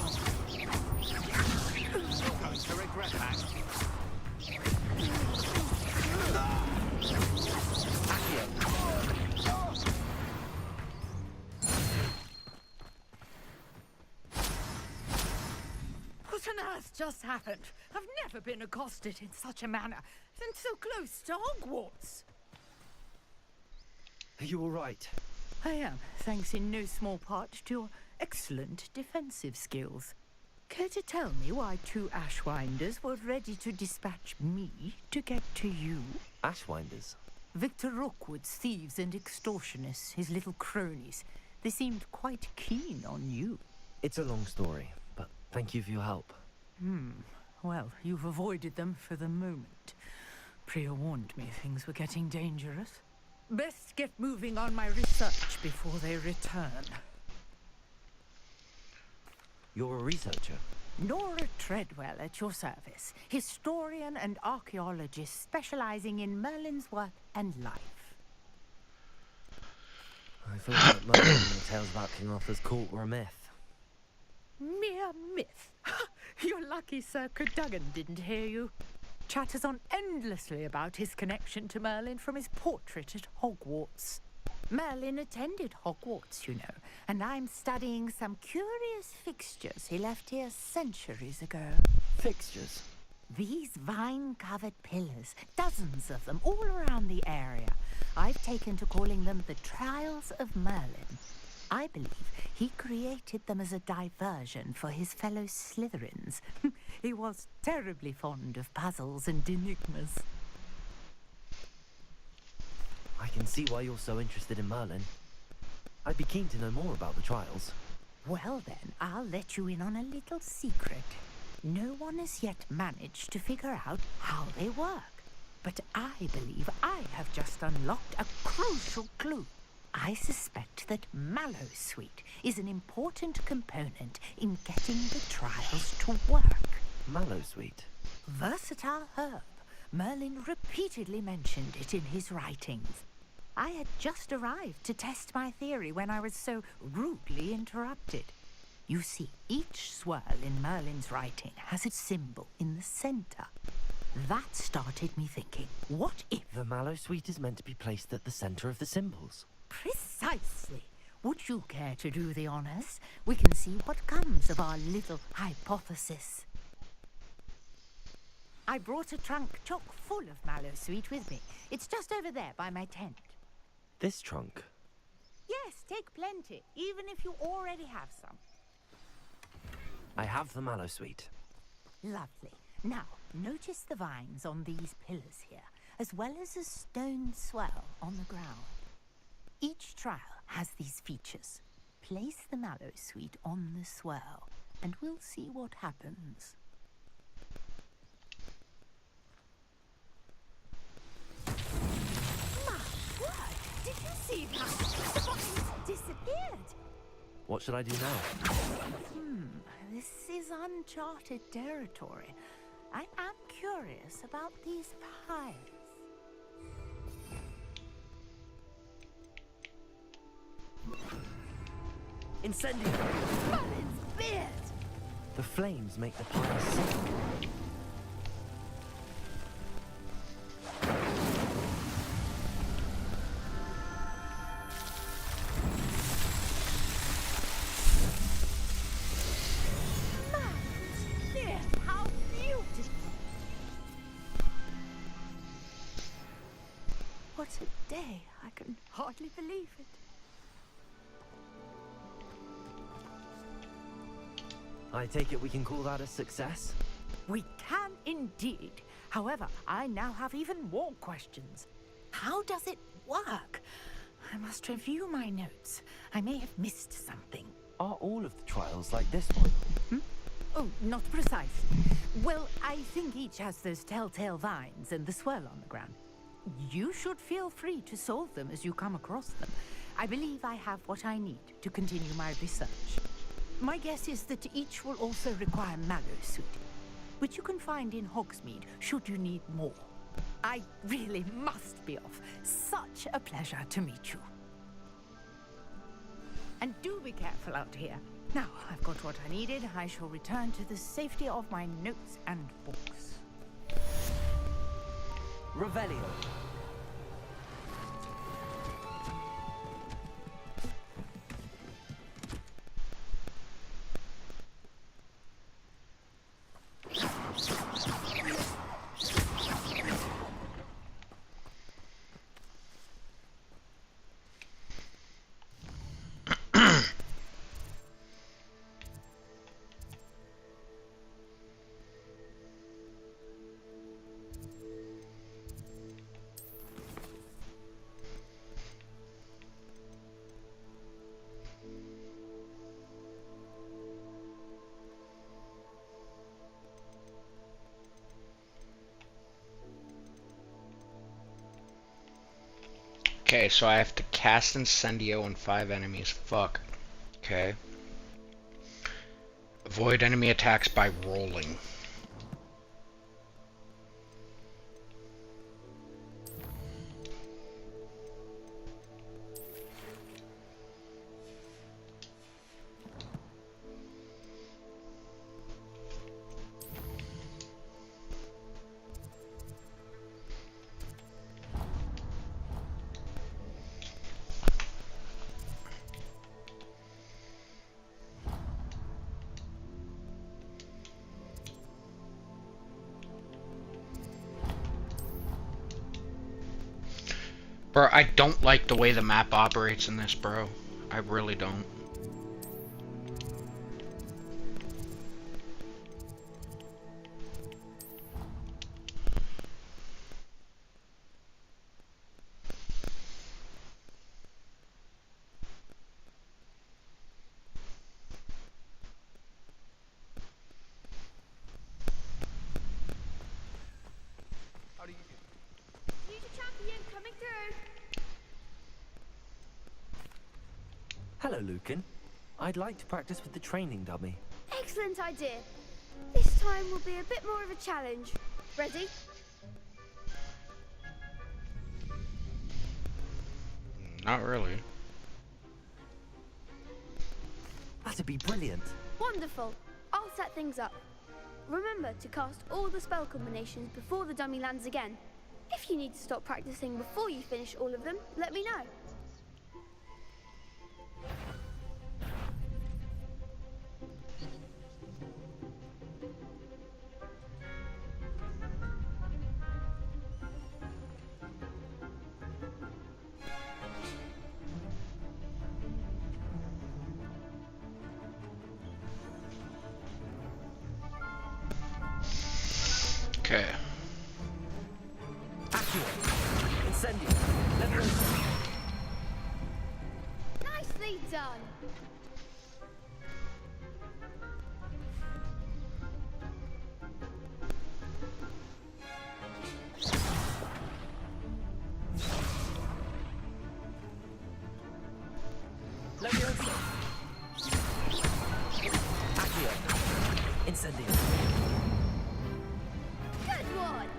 You're going to regret that. What on earth just happened? I've never been accosted in such a manner, and so close to Hogwarts. Are you all right? I am, thanks in no small part to your excellent defensive skills. Care to tell me why two Ashwinders were ready to dispatch me to get to you? Ashwinders? Victor Rookwood's thieves and extortionists, his little cronies. They seemed quite keen on you. It's a long story, but thank you for your help. Well, you've avoided them for the moment. Priya warned me things were getting dangerous. Best get moving on my research before they return. You're a researcher? Nora Treadwell at your service. Historian and archaeologist specializing in Merlin's work and life. I thought that Merlin and the tales about King Arthur's court were a myth. Mere myth. You're lucky Sir Cadogan didn't hear you. Chatters on endlessly about his connection to Merlin from his portrait at Hogwarts. Merlin attended Hogwarts, you know, and I'm studying some curious fixtures he left here centuries ago. Fixtures? These vine-covered pillars, dozens of them, all around the area. I've taken to calling them the Trials of Merlin. I believe he created them as a diversion for his fellow Slytherins. He was terribly fond of puzzles and enigmas. I can see why you're so interested in Merlin. I'd be keen to know more about the trials. Well then, I'll let you in on a little secret. No one has yet managed to figure out how they work. But I believe I have just unlocked a crucial clue. I suspect that Mallowsweet is an important component in getting the trials to work. Mallowsweet? Versatile herb. Merlin repeatedly mentioned it in his writings. I had just arrived to test my theory when I was so rudely interrupted. You see, each swirl in Merlin's writing has its symbol in the center. That started me thinking, what if... The Mallowsweet is meant to be placed at the center of the symbols. Precisely. Would you care to do the honors? We can see what comes of our little hypothesis. I brought a trunk chock full of Mallowsweet with me. It's just over there by my tent. This trunk? Yes, take plenty, even if you already have some. I have the Mallowsweet. Lovely. Now, notice the vines on these pillars here, as well as a stone swell on the ground. Each trial has these features. Place the Mallowsweet on the swell, and we'll see what happens. My word! Did you see that? The vines disappeared! What should I do now? This is uncharted territory. I am curious about these piles. Incendio! Merlin's beard! The flames make the pyre sing. day. I can hardly believe it. I take it we can call that a success? We can indeed. However, I now have even more questions. How does it work? I must review my notes. I may have missed something. Are all of the trials like this one? Oh, not precisely. Well, I think each has those telltale vines and the swirl on the ground. You should feel free to solve them as you come across them. I believe I have what I need to continue my research. My guess is that each will also require mallow suit, which you can find in Hogsmeade should you need more. I really must be off. Such a pleasure to meet you. And do be careful out here. Now, I've got what I needed. I shall return to the safety of my notes and books. Revelio. Okay, so I have to cast Incendio on 5 enemies. Fuck. Okay. Avoid enemy attacks by rolling. Bro, I don't like the way the map operates in this, bro. I really don't. Hello, Lucan. I'd like to practice with the training dummy. Excellent idea. This time will be a bit more of a challenge. Ready? Not really. That'd be brilliant. Wonderful. I'll set things up. Remember to cast all the spell combinations before the dummy lands again. If you need to stop practicing before you finish all of them, let me know. Okay. Incendio. Nicely done. Leviosa. Accio. Incendio. Good one.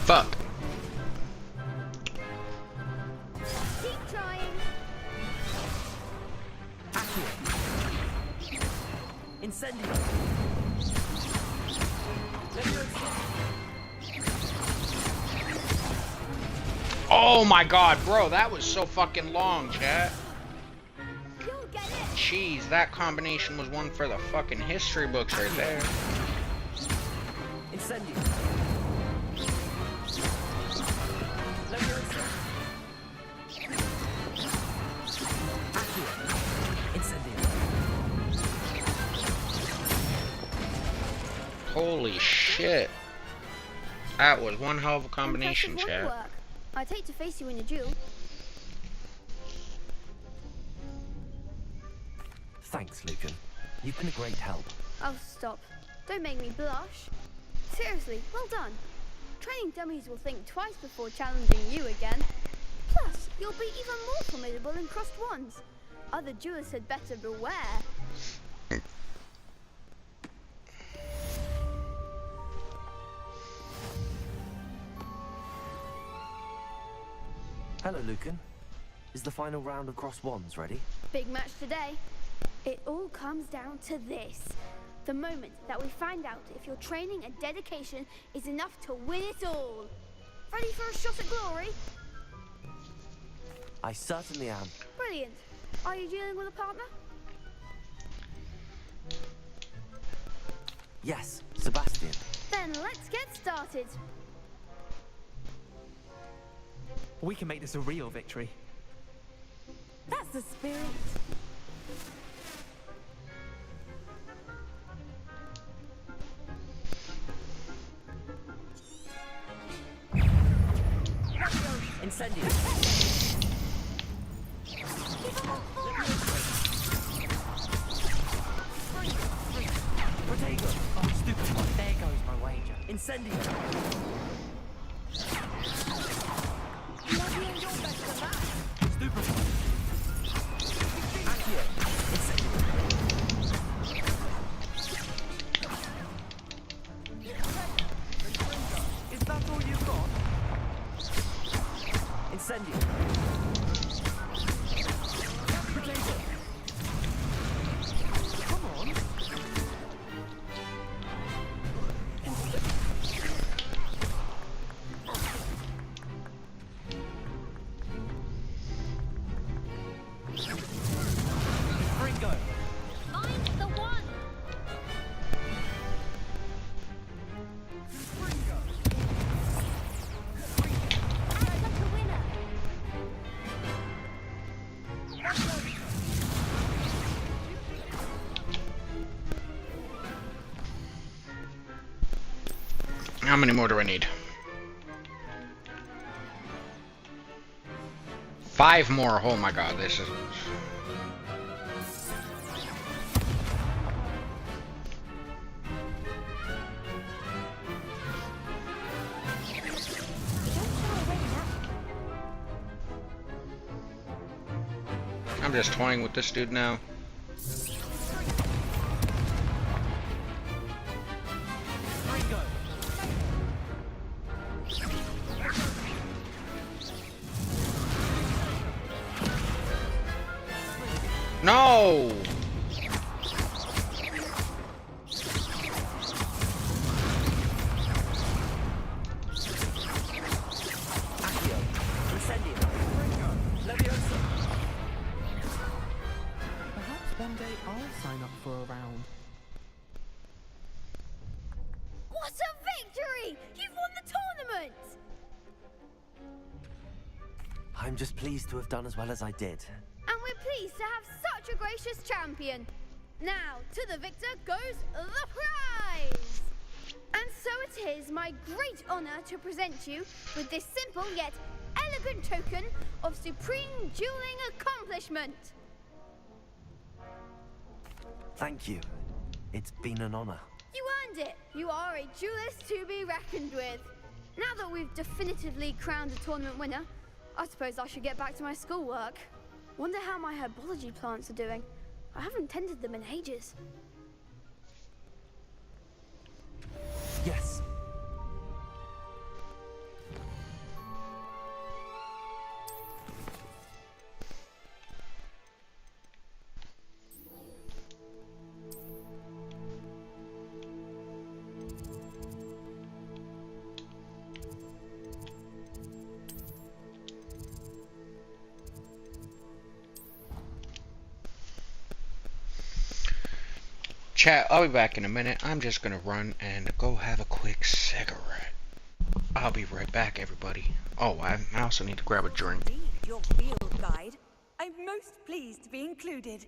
Fuck. Keep trying. Accio. Incendio. Oh my god, bro, that was so fucking long, chat. You'll get it. cheese, that combination was one for the fucking history books right there. Incendio. Holy shit. That was one hell of a combination, chat. Work. I'd hate to face you in a duel. Thanks, Lucan. You've been a great help. Oh, stop. Don't make me blush. Seriously, well done. Training dummies will think twice before challenging you again. Plus, you'll be even more formidable in crossed ones. Other duelists had better beware. Hello, Lucan. Is the final round of cross wands ready? Big match today. It all comes down to this. The moment that we find out if your training and dedication is enough to win it all. Ready for a shot at glory? I certainly am. Brilliant. Are you dealing with a partner? Yes, Sebastian. Then let's get started. We can make this a real victory. That's the spirit. Incendio. Protego. Oh, stupid one. There goes my wager. Incendio. Stupid one. Accio. Incendio. Is that all you've got? Incendio. Protego. Come on. Ringo. Find the one. How many more do I need? 5 more. Oh my god, this is... I'm just toying with this dude now. No! Accio. Incendio. Leviosa. Perhaps one day I'll sign up for a round. What a victory! You've won the tournament! I'm just pleased to have done as well as I did. And we're pleased to have such a gracious champion. Now, to the victor goes the prize! And so it is my great honor to present you with this simple yet elegant token of supreme dueling accomplishment. Thank you. It's been an honor. You earned it. You are a duelist to be reckoned with. Now that we've definitively crowned a tournament winner, I suppose I should get back to my schoolwork. Wonder how my herbology plants are doing. I haven't tended them in ages. Yes. Chat, I'll be back in a minute. I'm just gonna run and go have a quick cigarette. I'll be right back, everybody. Oh, I also need to grab a drink. Indeed, your field guide. I'm most pleased to be included.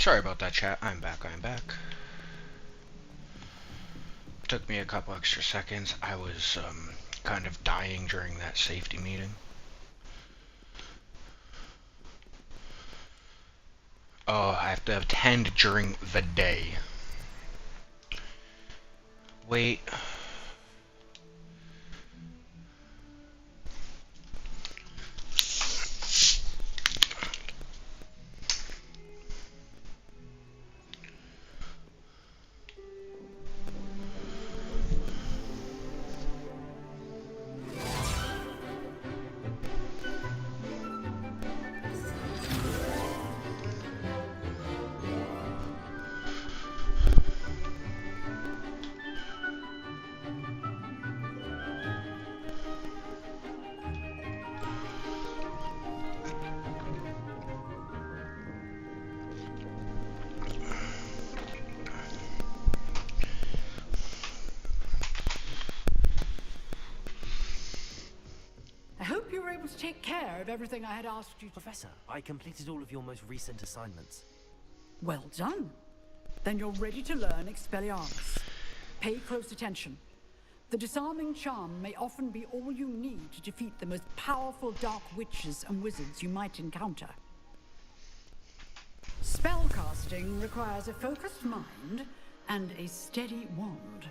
Sorry about that, chat. I'm back. Took me a couple extra seconds. I was kind of dying during that safety meeting. Oh, I have to attend during the day. Wait. I hope you were able to take care of everything I had asked you to. Professor, I completed all of your most recent assignments. Well done. Then you're ready to learn Expelliarmus. Pay close attention. The disarming charm may often be all you need to defeat the most powerful dark witches and wizards you might encounter. Spellcasting requires a focused mind and a steady wand.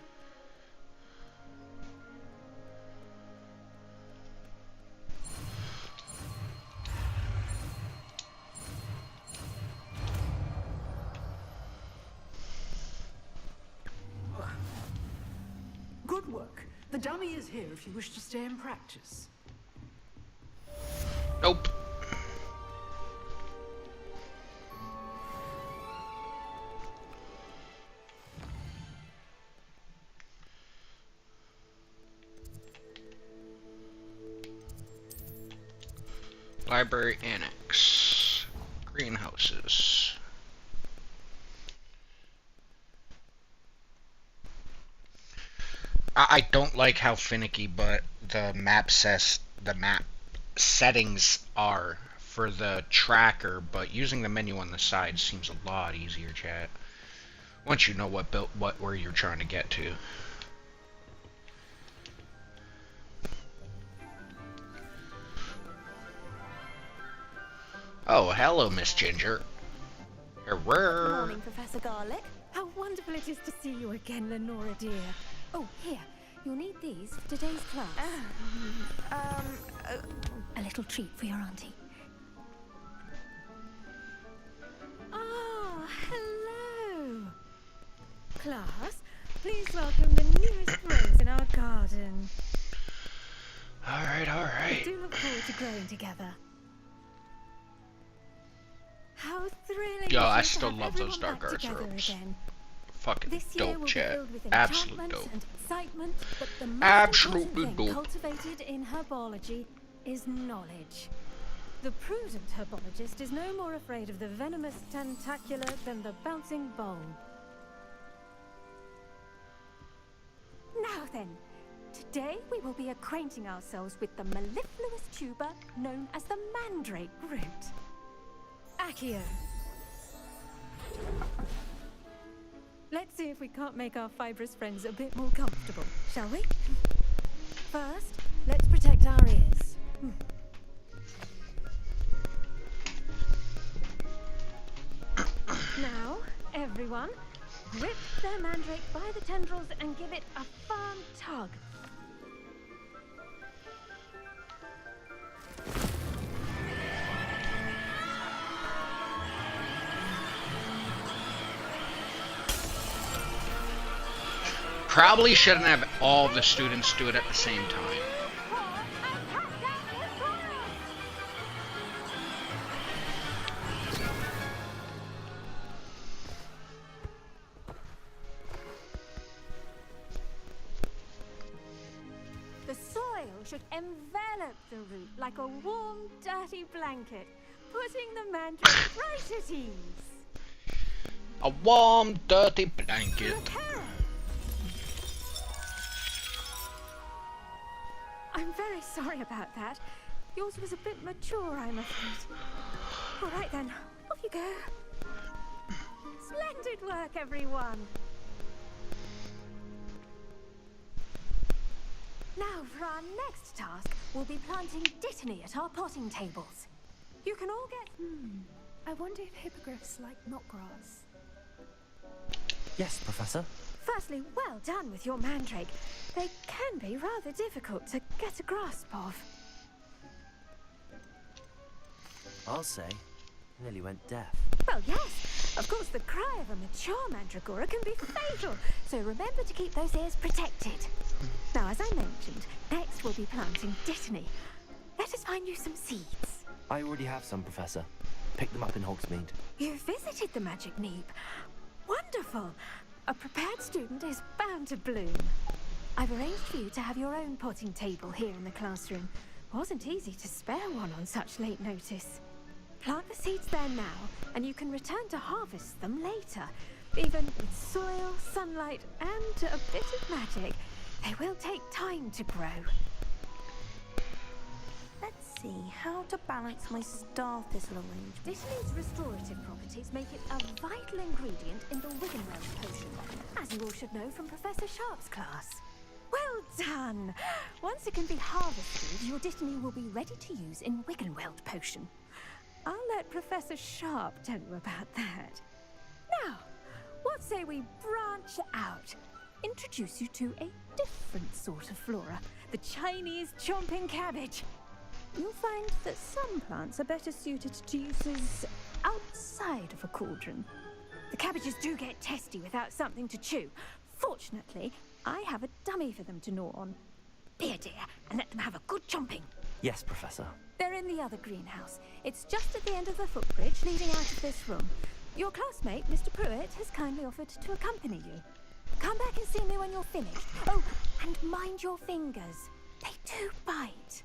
Good work. The dummy is here if you wish to stay and practice. Nope. Library Annex. Greenhouses. I don't like how finicky, but the map settings are for the tracker, but using the menu on the side seems a lot easier, chat. Once you know where you're trying to get to. Oh, hello, Miss Ginger. Good morning, Professor Garlic. How wonderful it is to see you again, Lenora dear. Oh, here. You'll need these for today's class. A little treat for your auntie. Oh, hello. Class, please welcome the newest rose in our garden. Alright. I do look forward to growing together. How thrilling! Yo, I still love those dark arts robes. Again. Fucking This year dope, will be chat. filled with Absolute enchantment dope. and excitement, but the most Absolutely important thing dope. cultivated in herbology is knowledge. The prudent herbologist is no more afraid of the venomous tentacular than the bouncing bulb. Now then, today we will be acquainting ourselves with the mellifluous tuber known as the mandrake root. Accio. Let's see if we can't make our fibrous friends a bit more comfortable, shall we? First, let's protect our ears. Now, everyone, grip their mandrake by the tendrils and give it a firm tug. Probably shouldn't have all the students do it at the same time. The soil should envelop the root like a warm, dirty blanket, putting the mandrake right at ease. A warm, dirty blanket. I'm very sorry about that. Yours was a bit mature, I'm afraid. All right then, off you go. Splendid work, everyone! Now, for our next task, we'll be planting dittany at our potting tables. You can all get... I wonder if hippogriffs like knotgrass. Yes, Professor. Firstly, well done with your mandrake. They can be rather difficult to get a grasp of. I'll say, nearly went deaf. Well, yes. Of course, the cry of a mature mandragora can be fatal, so remember to keep those ears protected. Now, as I mentioned, next we'll be planting dittany. Let us find you some seeds. I already have some, Professor. Picked them up in Hogsmeade. You visited the Magic Neep. Wonderful. A prepared student is bound to bloom. I've arranged for you to have your own potting table here in the classroom. Wasn't easy to spare one on such late notice. Plant the seeds there now, and you can return to harvest them later. Even with soil, sunlight, and a bit of magic, they will take time to grow. Let's see, how to balance my star thistle arrangement. Dittany's restorative properties make it a vital ingredient in the Wiggenweld potion, as you all should know from Professor Sharp's class. Well done! Once it can be harvested, your dittany will be ready to use in Wiggenweld potion. I'll let Professor Sharp tell you about that. Now, what say we branch out? Introduce you to a different sort of flora, the Chinese chomping cabbage. You'll find that some plants are better suited to uses outside of a cauldron. The cabbages do get testy without something to chew. Fortunately, I have a dummy for them to gnaw on. Be a dear and let them have a good chomping. Yes, Professor. They're in the other greenhouse. It's just at the end of the footbridge leading out of this room. Your classmate, Mr. Pruitt, has kindly offered to accompany you. Come back and see me when you're finished. Oh, and mind your fingers. They do bite.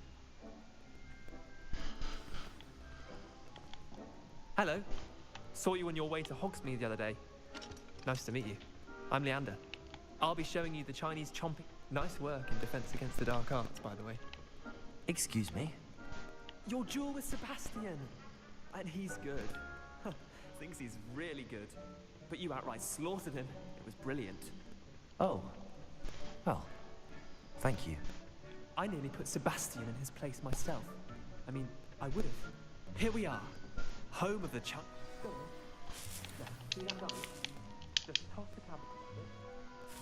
Hello. Saw you on your way to Hogsmeade the other day. Nice to meet you. I'm Leander. I'll be showing you the Chinese chomping. Nice work in Defense Against the Dark Arts, by the way. Excuse me? Your duel with Sebastian. And he's good. Thinks he's really good. But you outright slaughtered him. It was brilliant. Oh. Well, thank you. I nearly put Sebastian in his place myself. I mean, I would have. Here we are. Home of the Go on. Now, see that done? Just toss the cabbage.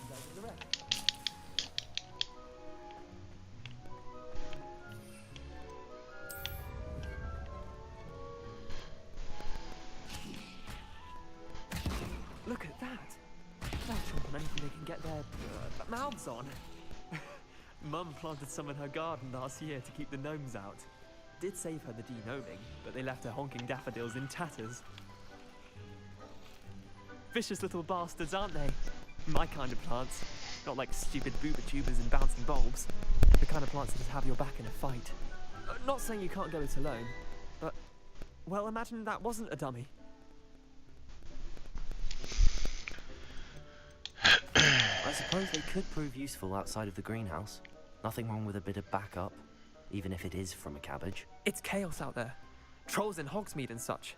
And the rest. Look at that! They'll chomp on anything they can get their mouths on. Mum planted some in her garden last year to keep the gnomes out. Did save her the de-gnoming, but they left her honking daffodils in tatters. Vicious little bastards, aren't they? My kind of plants. Not like stupid booba tubers and bouncing bulbs. The kind of plants that just have your back in a fight. Not saying you can't go it alone, but... well, imagine that wasn't a dummy. I suppose they could prove useful outside of the greenhouse. Nothing wrong with a bit of backup, even if it is from a cabbage. It's chaos out there. Trolls in Hogsmeade and such.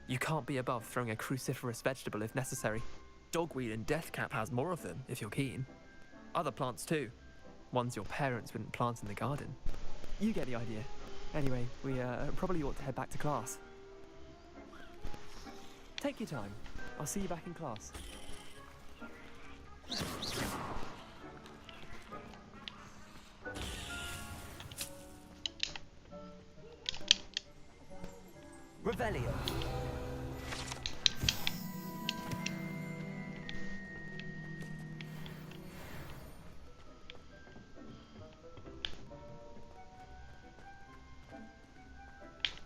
You can't be above throwing a cruciferous vegetable if necessary. Dogweed and deathcap has more of them, if you're keen. Other plants too. Ones your parents wouldn't plant in the garden. You get the idea. Anyway, we probably ought to head back to class. Take your time. I'll see you back in class. Revelio.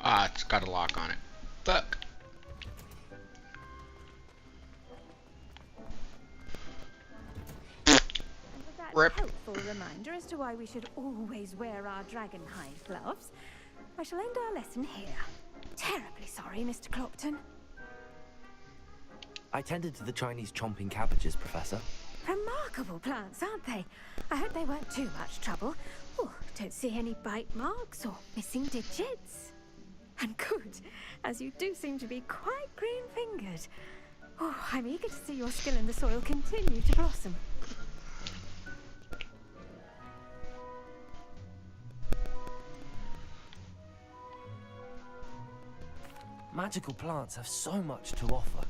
Ah, it's got a lock on it. Fuck. Rip. Helpful reminder as to why we should always wear our dragon hide gloves. I shall end our lesson here. Terribly sorry, Mr. Clopton. I tended to the Chinese chomping cabbages, Professor. Remarkable plants, aren't they? I hope they weren't too much trouble. Oh, don't see any bite marks or missing digits. And good, as you do seem to be quite green-fingered. Oh, I'm eager to see your skill in the soil continue to blossom. Magical plants have so much to offer.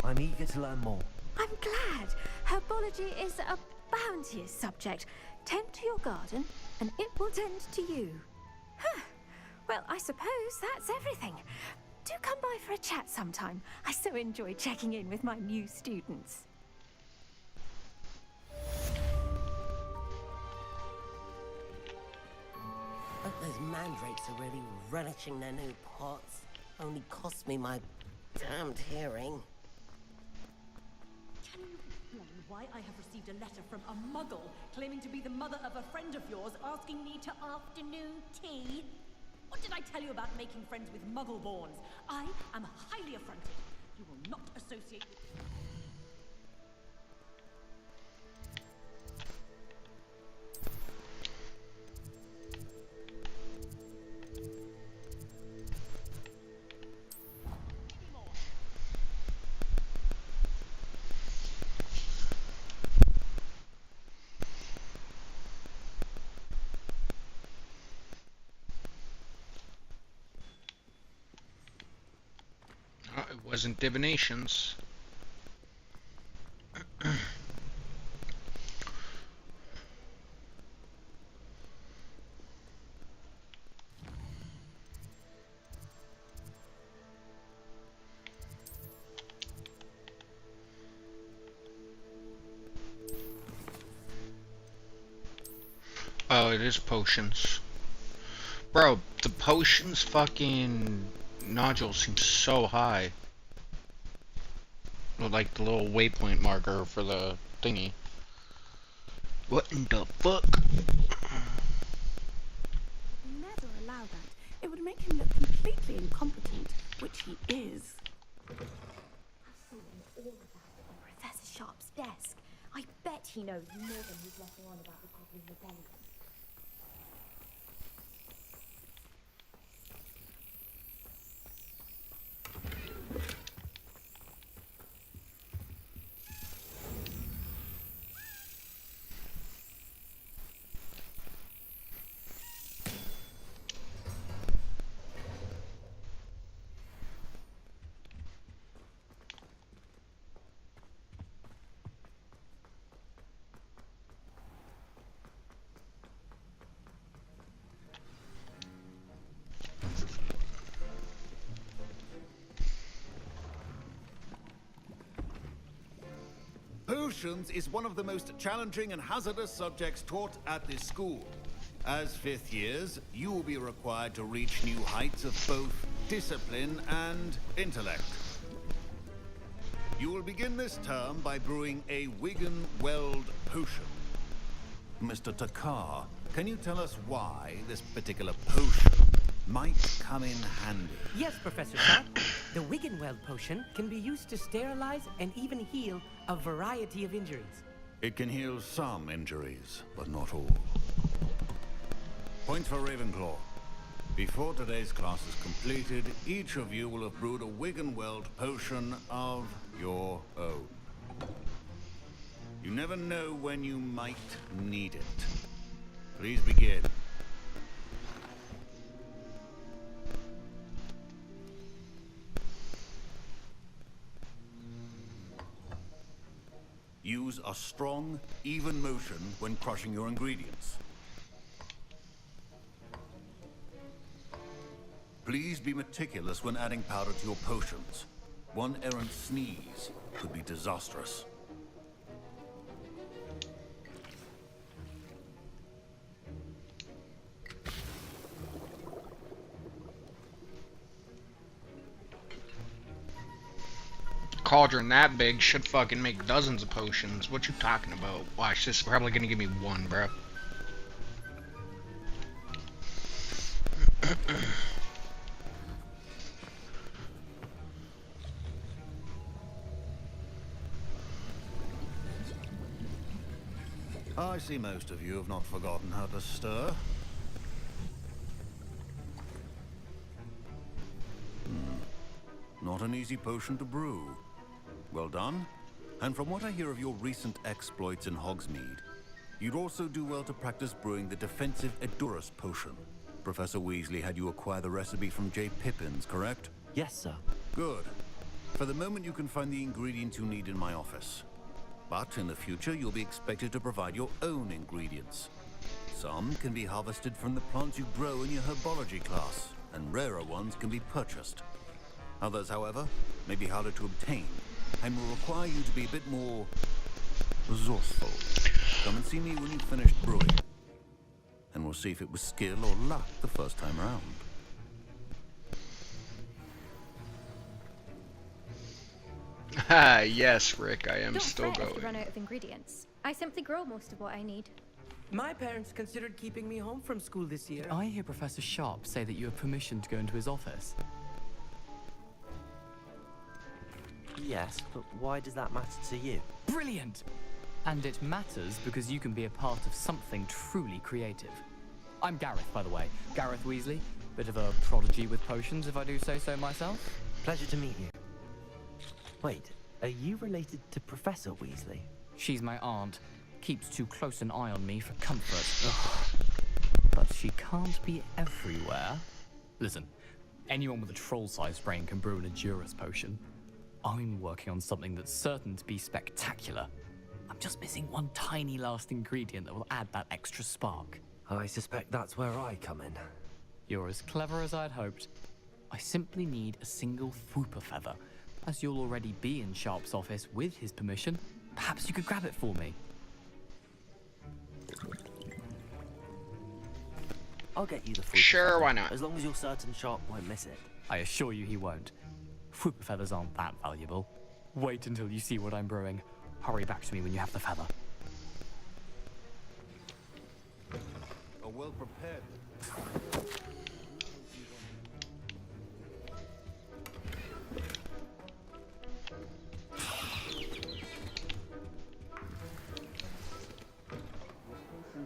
I'm eager to learn more. I'm glad. Herbology is a bounteous subject. Tend to your garden, and it will tend to you. Huh. Well, I suppose that's everything. Do come by for a chat sometime. I so enjoy checking in with my new students. But those mandrakes are really relishing their new pots. Only cost me my damned hearing. Can you explain why I have received a letter from a muggle claiming to be the mother of a friend of yours asking me to afternoon tea? What did I tell you about making friends with muggle-borns? I am highly affronted. You will not associate with... It wasn't divinations. Oh, it is potions. Bro, the potions fucking nodule seems so high. Like the little waypoint marker for the thingy. What in the fuck? Never allow that. It would make him look completely incompetent, which he is. I've seen all about it on Professor Sharp's desk. I bet he knows more than he's letting on about the Goblin Rebellion. Potions is one of the most challenging and hazardous subjects taught at this school. As fifth years, you will be required to reach new heights of both discipline and intellect. You will begin this term by brewing a Wigan-Weld potion. Mr. Takar, can you tell us why this particular potion might come in handy? Yes, Professor Sharp. The Wiggenweld potion can be used to sterilize and even heal a variety of injuries. It can heal some injuries, but not all. Point for Ravenclaw. Before today's class is completed, each of you will have brewed a Wiggenweld potion of your own. You never know when you might need it. Please begin. Use a strong, even motion when crushing your ingredients. Please be meticulous when adding powder to your potions. One errant sneeze could be disastrous. Cauldron that big should fucking make dozens of potions. What you talking about? Watch, this is probably gonna give me one, bro. I see most of you have not forgotten how to stir. Not an easy potion to brew. Well done. And from what I hear of your recent exploits in Hogsmeade, you'd also do well to practice brewing the defensive Edurus potion. Professor Weasley had you acquire the recipe from J. Pippin's, correct? Yes, sir. Good. For the moment, you can find the ingredients you need in my office. But in the future, you'll be expected to provide your own ingredients. Some can be harvested from the plants you grow in your herbology class, and rarer ones can be purchased. Others, however, may be harder to obtain, and will require you to be a bit more resourceful. Come and see me when you've finished brewing, and we'll see if it was skill or luck the first time round. Ah, yes, Rick, I am Don't still fret if you going. run out of ingredients. I simply grow most of what I need. My parents considered keeping me home from school this year. I hear Professor Sharp say that you have permission to go into his office. Yes, but why does that matter to you? Brilliant! And it matters because you can be a part of something truly creative. I'm Gareth, by the way. Gareth Weasley. Bit of a prodigy with potions, if I do say so myself. Pleasure to meet you. Wait, are you related to Professor Weasley? She's my aunt. Keeps too close an eye on me for comfort. But she can't be everywhere. Listen, anyone with a troll-sized brain can brew an Edurus potion. I'm working on something that's certain to be spectacular. I'm just missing one tiny last ingredient that will add that extra spark. I suspect that's where I come in. You're as clever as I'd hoped. I simply need a single Fwooper feather. As you'll already be in Sharp's office with his permission, perhaps you could grab it for me. I'll get you the Fwooper Sure, feather, why not? as long as you're certain Sharp won't miss it. I assure you he won't. Fwooper feathers aren't that valuable. Wait until you see what I'm brewing. Hurry back to me when you have the feather. A well-prepared...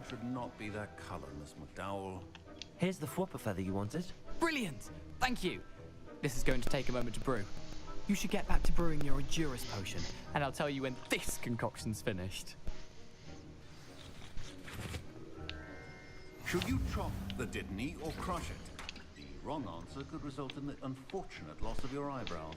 should not be that color, Miss McDowell. Here's the Fwooper feather you wanted. Brilliant! Thank you! This is going to take a moment to brew. You should get back to brewing your Edurus potion, and I'll tell you when this concoction's finished. Should you chop the Didney or crush it? The wrong answer could result in the unfortunate loss of your eyebrows.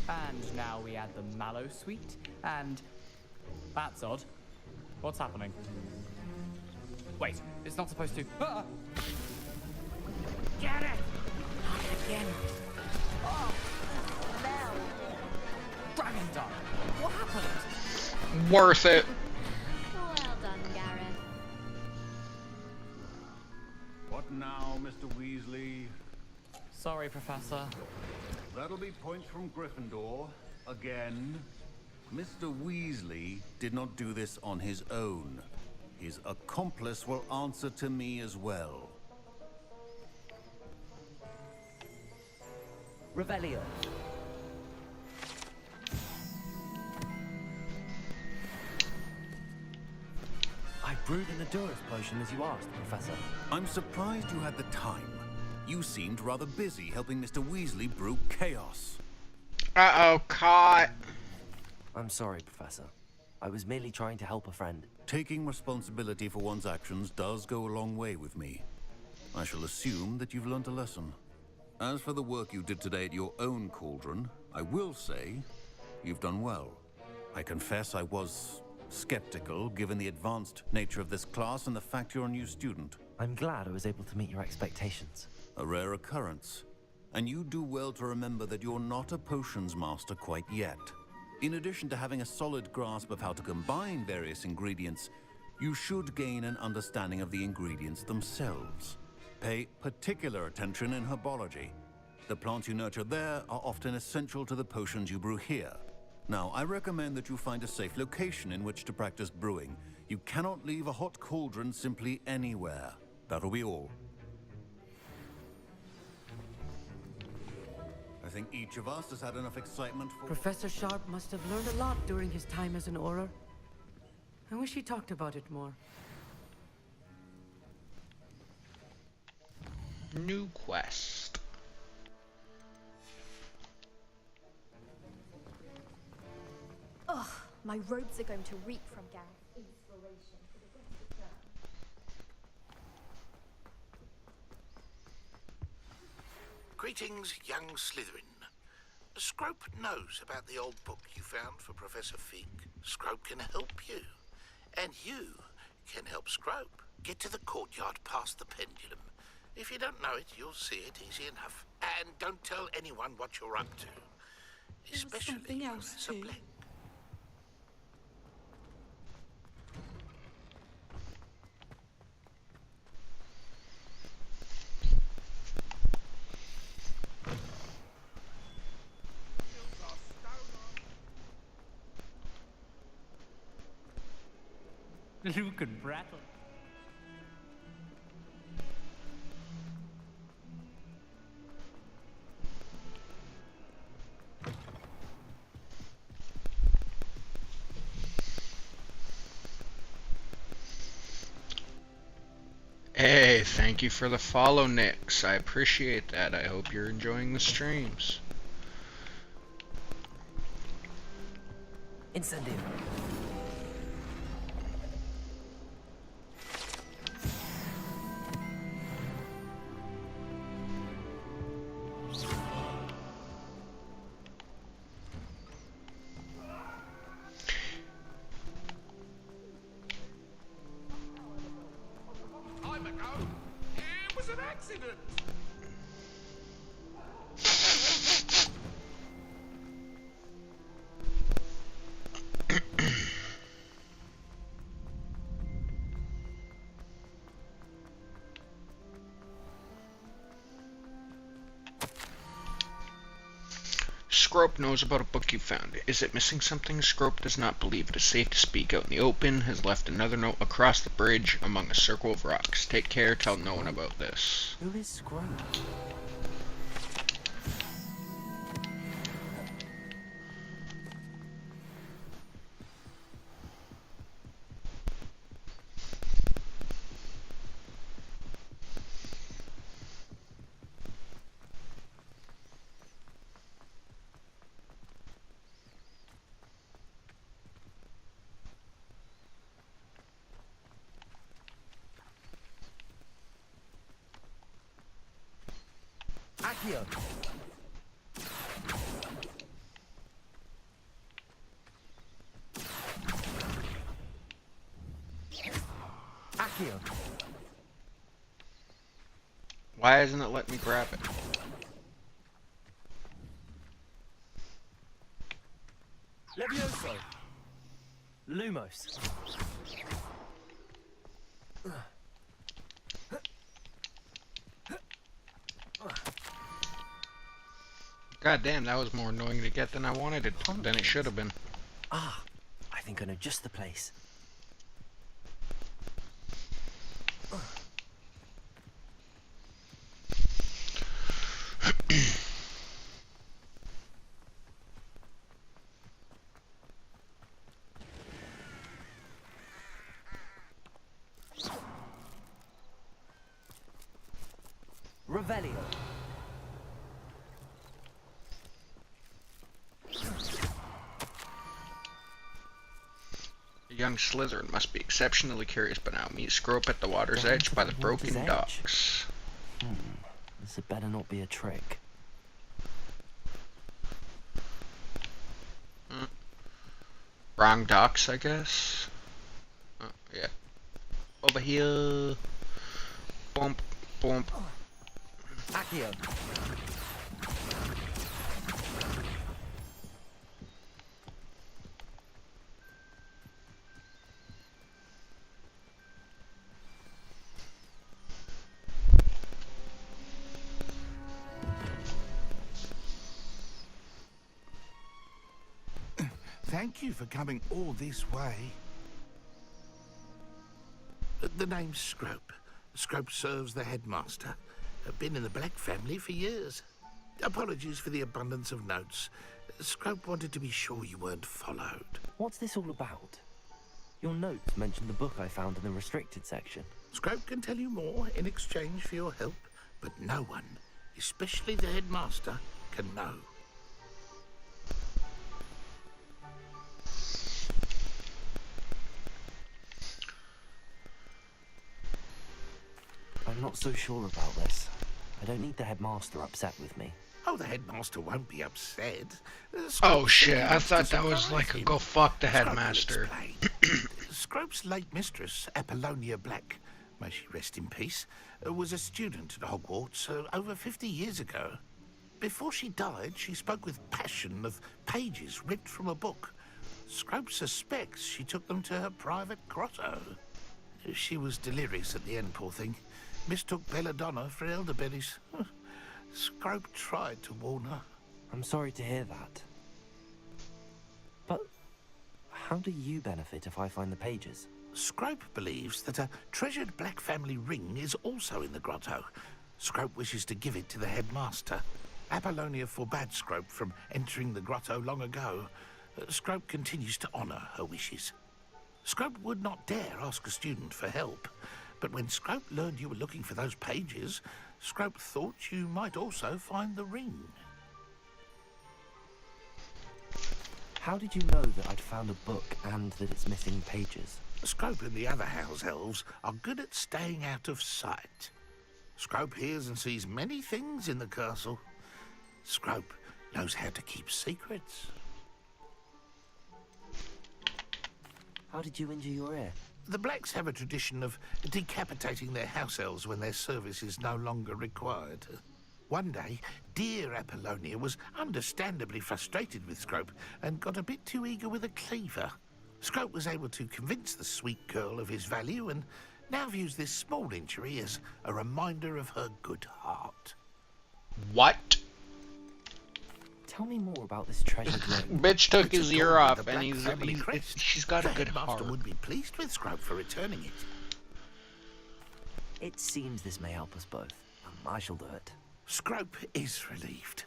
And now we add the mallow sweet, and... That's odd. What's happening? Wait, it's not supposed to... Ah! Get it! Not again. Oh, now. Dragon Dart! What happened? Worth it. Well done, Gareth. What now, Mr. Weasley? Sorry, Professor. That'll be points from Gryffindor. Again. Mr. Weasley did not do this on his own. His accomplice will answer to me as well. Revelio. I brewed an Edurus potion as you asked, Professor. I'm surprised you had the time. You seemed rather busy helping Mr. Weasley brew chaos. Uh-oh, caught. I'm sorry, Professor. I was merely trying to help a friend. Taking responsibility for one's actions does go a long way with me. I shall assume that you've learnt a lesson. As for the work you did today at your own cauldron, I will say you've done well. I confess I was skeptical given the advanced nature of this class and the fact you're a new student. I'm glad I was able to meet your expectations. A rare occurrence. And you do well to remember that you're not a potions master quite yet. In addition to having a solid grasp of how to combine various ingredients, you should gain an understanding of the ingredients themselves. Pay particular attention in herbology. The plants you nurture there are often essential to the potions you brew here. Now, I recommend that you find a safe location in which to practice brewing. You cannot leave a hot cauldron simply anywhere. That'll be all. think each of us has had enough excitement for... Professor Sharp must have learned a lot during his time as an Auror. I wish he talked about it more. New quest. Ugh, my robes are going to reek from Gareth's inspiration for the rest of term. Greetings, young Slytherin. Scrope knows about the old book you found for Professor Fig. Scrope can help you. And you can help Scrope. Get to the courtyard past the pendulum. If you don't know it, you'll see it easy enough. And don't tell anyone what you're up to. Especially Professor Black. Luke and Brattle. Hey, thank you for the follow, Nix. I appreciate that. I hope you're enjoying the streams. Incendio. It was an accident. Scrope knows about a book you found. Is it missing something? Scrope does not believe it is safe to speak out in the open. Has left another note across the bridge among a circle of rocks. Take care, tell no one about this. Who is Scrope? Accio. Accio. Why isn't it letting me grab it? Levioso. Lumos. God damn, that was more annoying to get than I wanted it than it should have been. Ah, I think I know just the place. Revelio. The young Slytherin must be exceptionally curious by now. Meet Scrope at the water's edge by the broken docks. This had better not be a trick. Wrong docks, I guess. Oh, yeah. Over here. Bump, bump. Accio. Thank you for coming all this way. The name's Scrope. Scrope serves the headmaster. Been in the Black family for years. Apologies for the abundance of notes. Scrope wanted to be sure you weren't followed. What's this all about? Your notes mentioned the book I found in the restricted section. Scrope can tell you more in exchange for your help, but no one, especially the headmaster, can know. I'm not so sure about this. I don't need the headmaster upset with me. Oh, the headmaster won't be upset. Oh shit, I thought that was like a go fuck the headmaster. Scrope's late mistress, Apollonia Black, may she rest in peace, was a student at Hogwarts over 50 years ago. Before she died, she spoke with passion of pages ripped from a book. Scrope suspects she took them to her private grotto. She was delirious at the end, poor thing. Mistook belladonna for elderberries. Scrope tried to warn her. I'm sorry to hear that. But how do you benefit if I find the pages? Scrope believes that a treasured Black family ring is also in the grotto. Scrope wishes to give it to the headmaster. Apollonia forbade Scrope from entering the grotto long ago. Scrope continues to honour her wishes. Scrope would not dare ask a student for help, but when Scrope learned you were looking for those pages, Scrope thought you might also find the ring. How did you know that I'd found a book and that it's missing pages? Scrope and the other house elves are good at staying out of sight. Scrope hears and sees many things in the castle. Scrope knows how to keep secrets. How did you injure your ear? The Blacks have a tradition of decapitating their house elves when their service is no longer required. One day, dear Apollonia was understandably frustrated with Scrope and got a bit too eager with a cleaver. Scrope was able to convince the sweet girl of his value and now views this small injury as a reminder of her good heart. What? Tell me more about this treasured ring. Bitch took his ear off and she's got a The good headmaster heart. would be pleased with Scrope for returning it. It seems this may help us both. I shall do it. Scrope is relieved.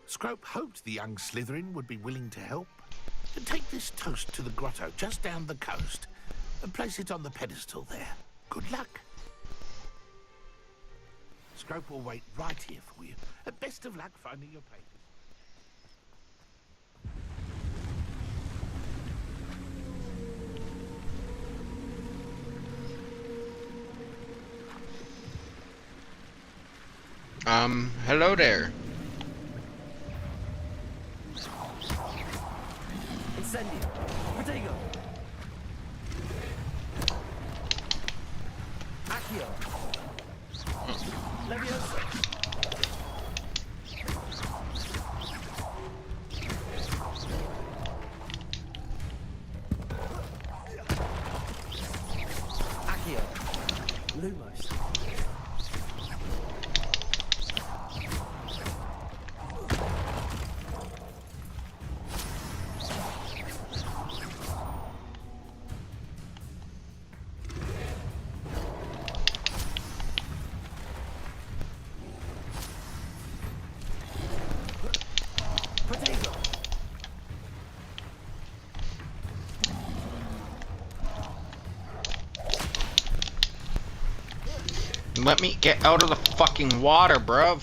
Scrope hoped the young Slytherin would be willing to help. Take this toast to the grotto just down the coast and place it on the pedestal there. Good luck. Scrope will wait right here for you. Best of luck finding your pages. Hello there. Incendio. Protego. Accio. Leviosa. Accio. Lumos. Let me get out of the fucking water, bruv.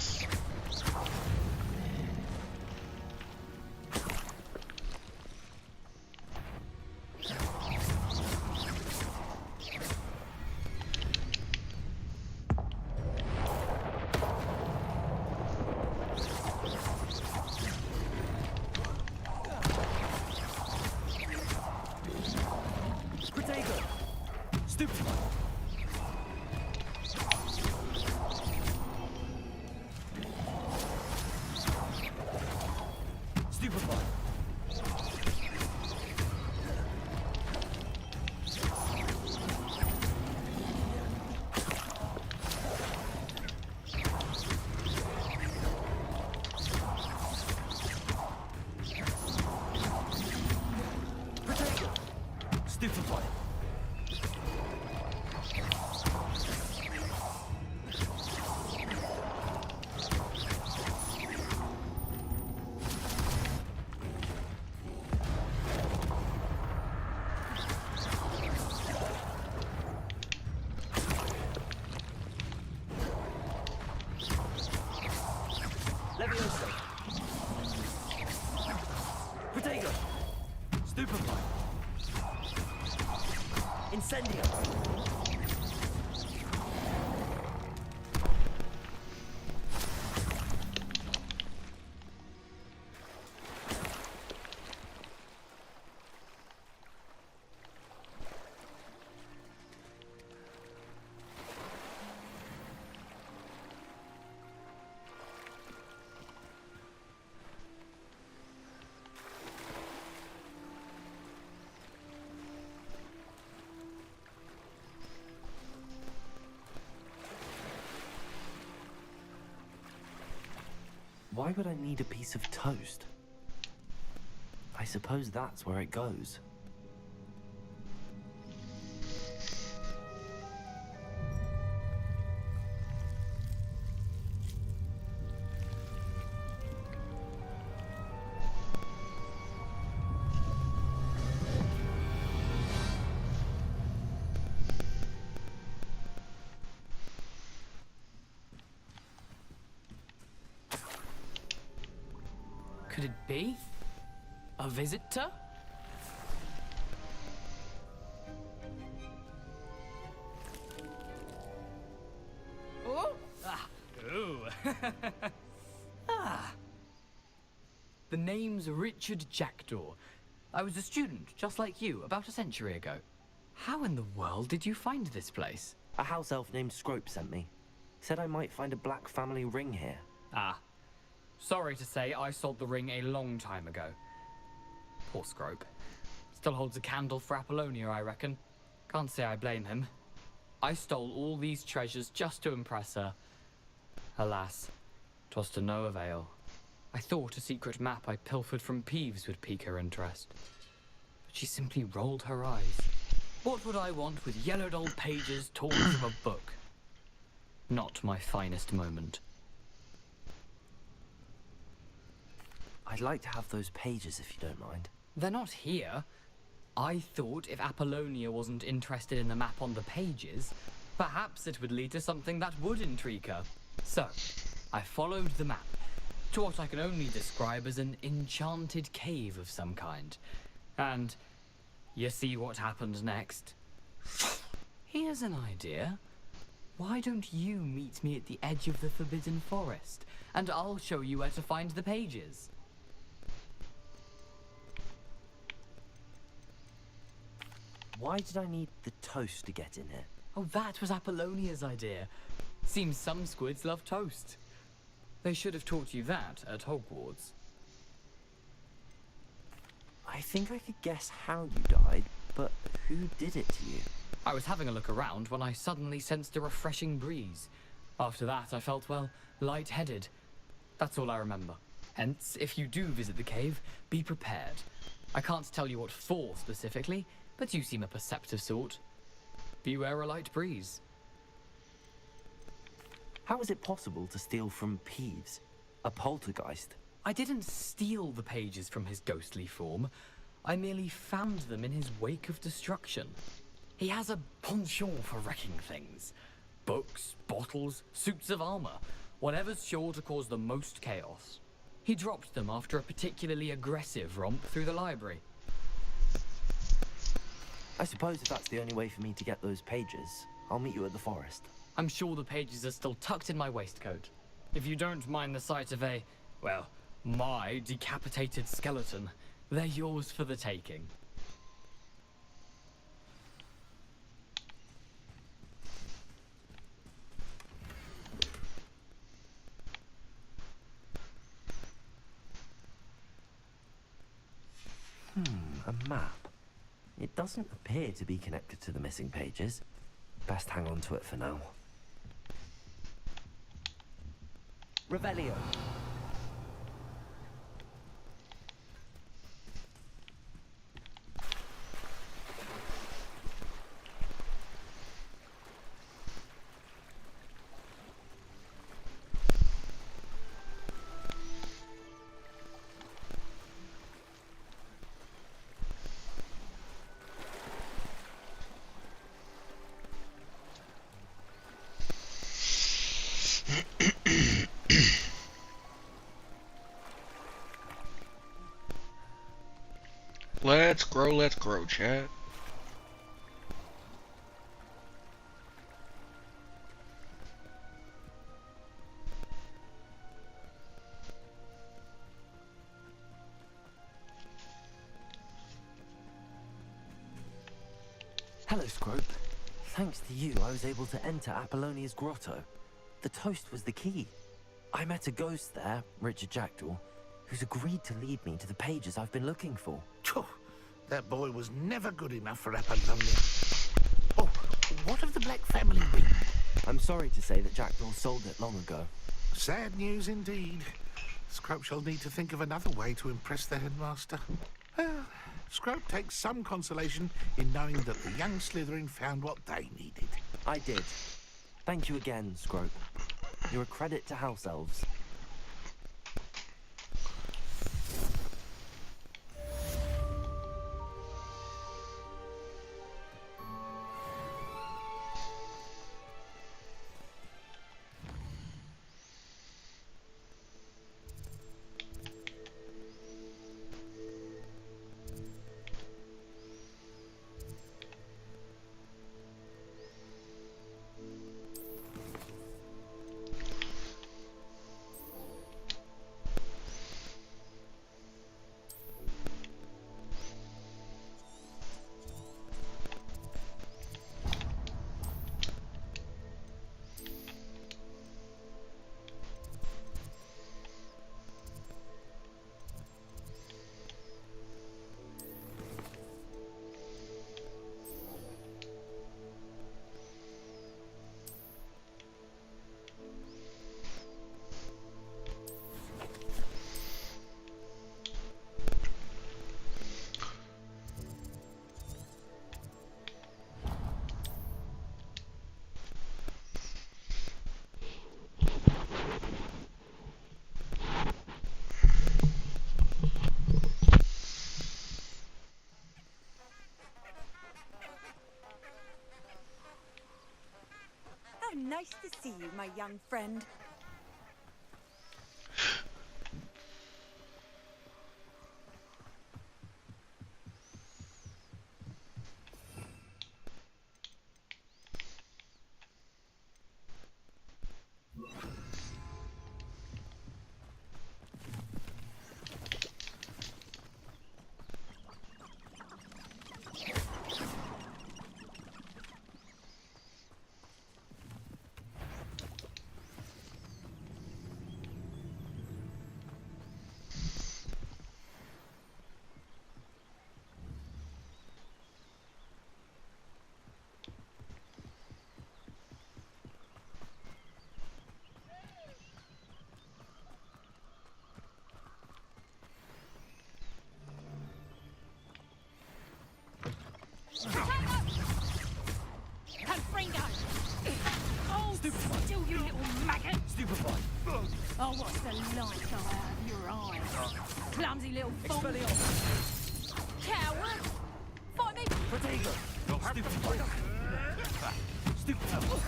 Protego. Stupid. Leviosa. Protego. Stupefy. Incendio. Why would I need a piece of toast? I suppose that's where it goes. Could it be? A visitor? Oh! Ah! Ooh! Ah! The name's Richard Jackdaw. I was a student, just like you, about a century ago. How in the world did you find this place? A house elf named Scrope sent me. Said I might find a black family ring here. Ah. Sorry to say, I sold the ring a long time ago. Poor Scrope. Still holds a candle for Apollonia, I reckon. Can't say I blame him. I stole all these treasures just to impress her. Alas, 'twas to no avail. I thought a secret map I pilfered from Peeves would pique her interest. But she simply rolled her eyes. What would I want with yellowed old pages torn from a book? Not my finest moment. I'd like to have those pages if you don't mind. They're not here. I thought if Apollonia wasn't interested in the map on the pages, perhaps it would lead to something that would intrigue her. So, I followed the map to what I can only describe as an enchanted cave of some kind. And you see what happened next? Here's an idea. Why don't you meet me at the edge of the Forbidden Forest, and I'll show you where to find the pages. Why did I need the toast to get in here? Oh, that was Apollonia's idea. Seems some squids love toast. They should have taught you that at Hogwarts. I think I could guess how you died, but who did it to you? I was having a look around when I suddenly sensed a refreshing breeze. After that, I felt, well, lightheaded. That's all I remember. Hence, if you do visit the cave, be prepared. I can't tell you what for specifically, but you seem a perceptive sort. Beware a light breeze. How is it possible to steal from Peeves, a poltergeist? I didn't steal the pages from his ghostly form. I merely found them in his wake of destruction. He has a penchant for wrecking things. Books, bottles, suits of armor, whatever's sure to cause the most chaos. He dropped them after a particularly aggressive romp through the library. I suppose if that's the only way for me to get those pages, I'll meet you at the forest. I'm sure the pages are still tucked in my waistcoat. If you don't mind the sight of a, well, my decapitated skeleton, they're yours for the taking. A map. It doesn't appear to be connected to the missing pages. Best hang on to it for now. Revelio. Let's grow, chat. Hello, Scrope. Thanks to you, I was able to enter Apollonia's grotto. The toast was the key. I met a ghost there, Richard Jackdaw, who's agreed to lead me to the pages I've been looking for. Phew, that boy was never good enough for Apollonia. Oh, what of the Black family been? I'm sorry to say that Jackdaw sold it long ago. Sad news indeed. Scrope shall need to think of another way to impress the headmaster. Well, Scrope takes some consolation in knowing that the young Slytherin found what they needed. I did. Thank you again, Scrope. You're a credit to House Elves. Nice to see you, my young friend. Oh, still, you little maggot! Stupid boy! Oh, what's the light go out of your eyes? Clumsy little fool! Coward! Fight me! Potato! Stupid boy! Stupid boy!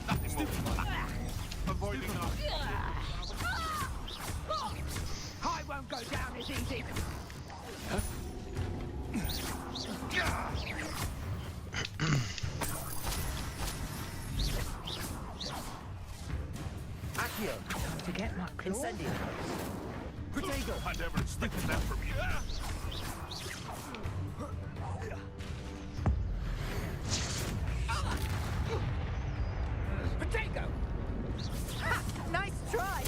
Nothing more. Avoiding us. I won't go down as easy! Accio! To get my claw. Incendio! Potato! I never expected that from you. Potato! Ha! Nice try!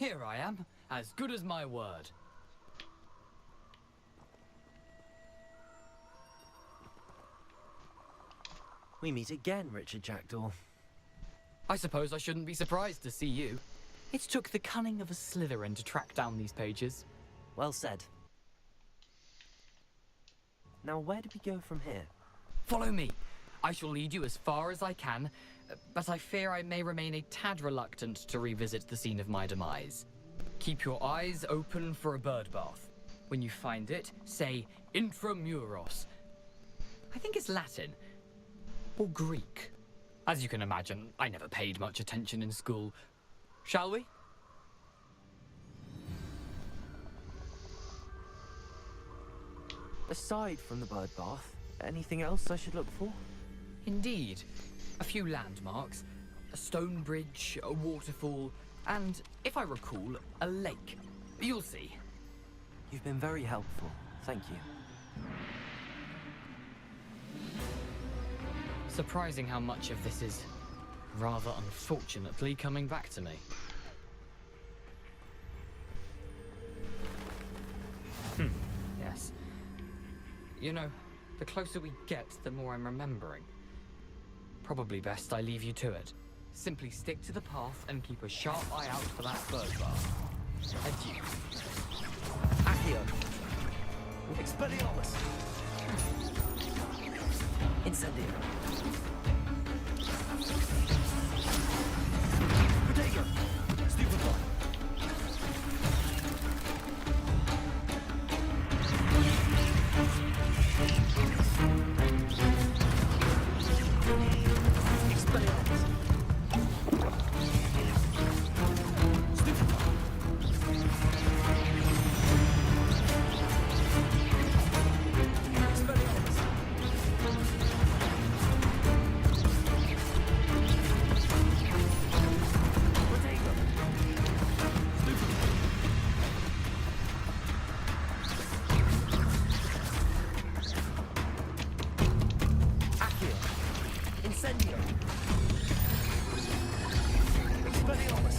Here I am, as good as my word. We meet again, Richard Jackdaw. I suppose I shouldn't be surprised to see you. It took the cunning of a Slytherin to track down these pages. Well said. Now, where do we go from here? Follow me. I shall lead you as far as I can, but I fear I may remain a tad reluctant to revisit the scene of my demise. Keep your eyes open for a bird bath. When you find it, say intramuros. I think it's Latin. Or Greek. As you can imagine, I never paid much attention in school. Shall we? Aside from the bird bath, anything else I should look for? Indeed. A few landmarks, a stone bridge, a waterfall, and, if I recall, a lake. You'll see. You've been very helpful. Thank you. Surprising how much of this is, rather unfortunately, coming back to me. Yes. You know, the closer we get, the more I'm remembering. Probably best I leave you to it. Simply stick to the path and keep a sharp eye out for that bird bath. Adieu. Accio. Expelliarmus. Incendio. Protego. Stupefy. Expelliarmus.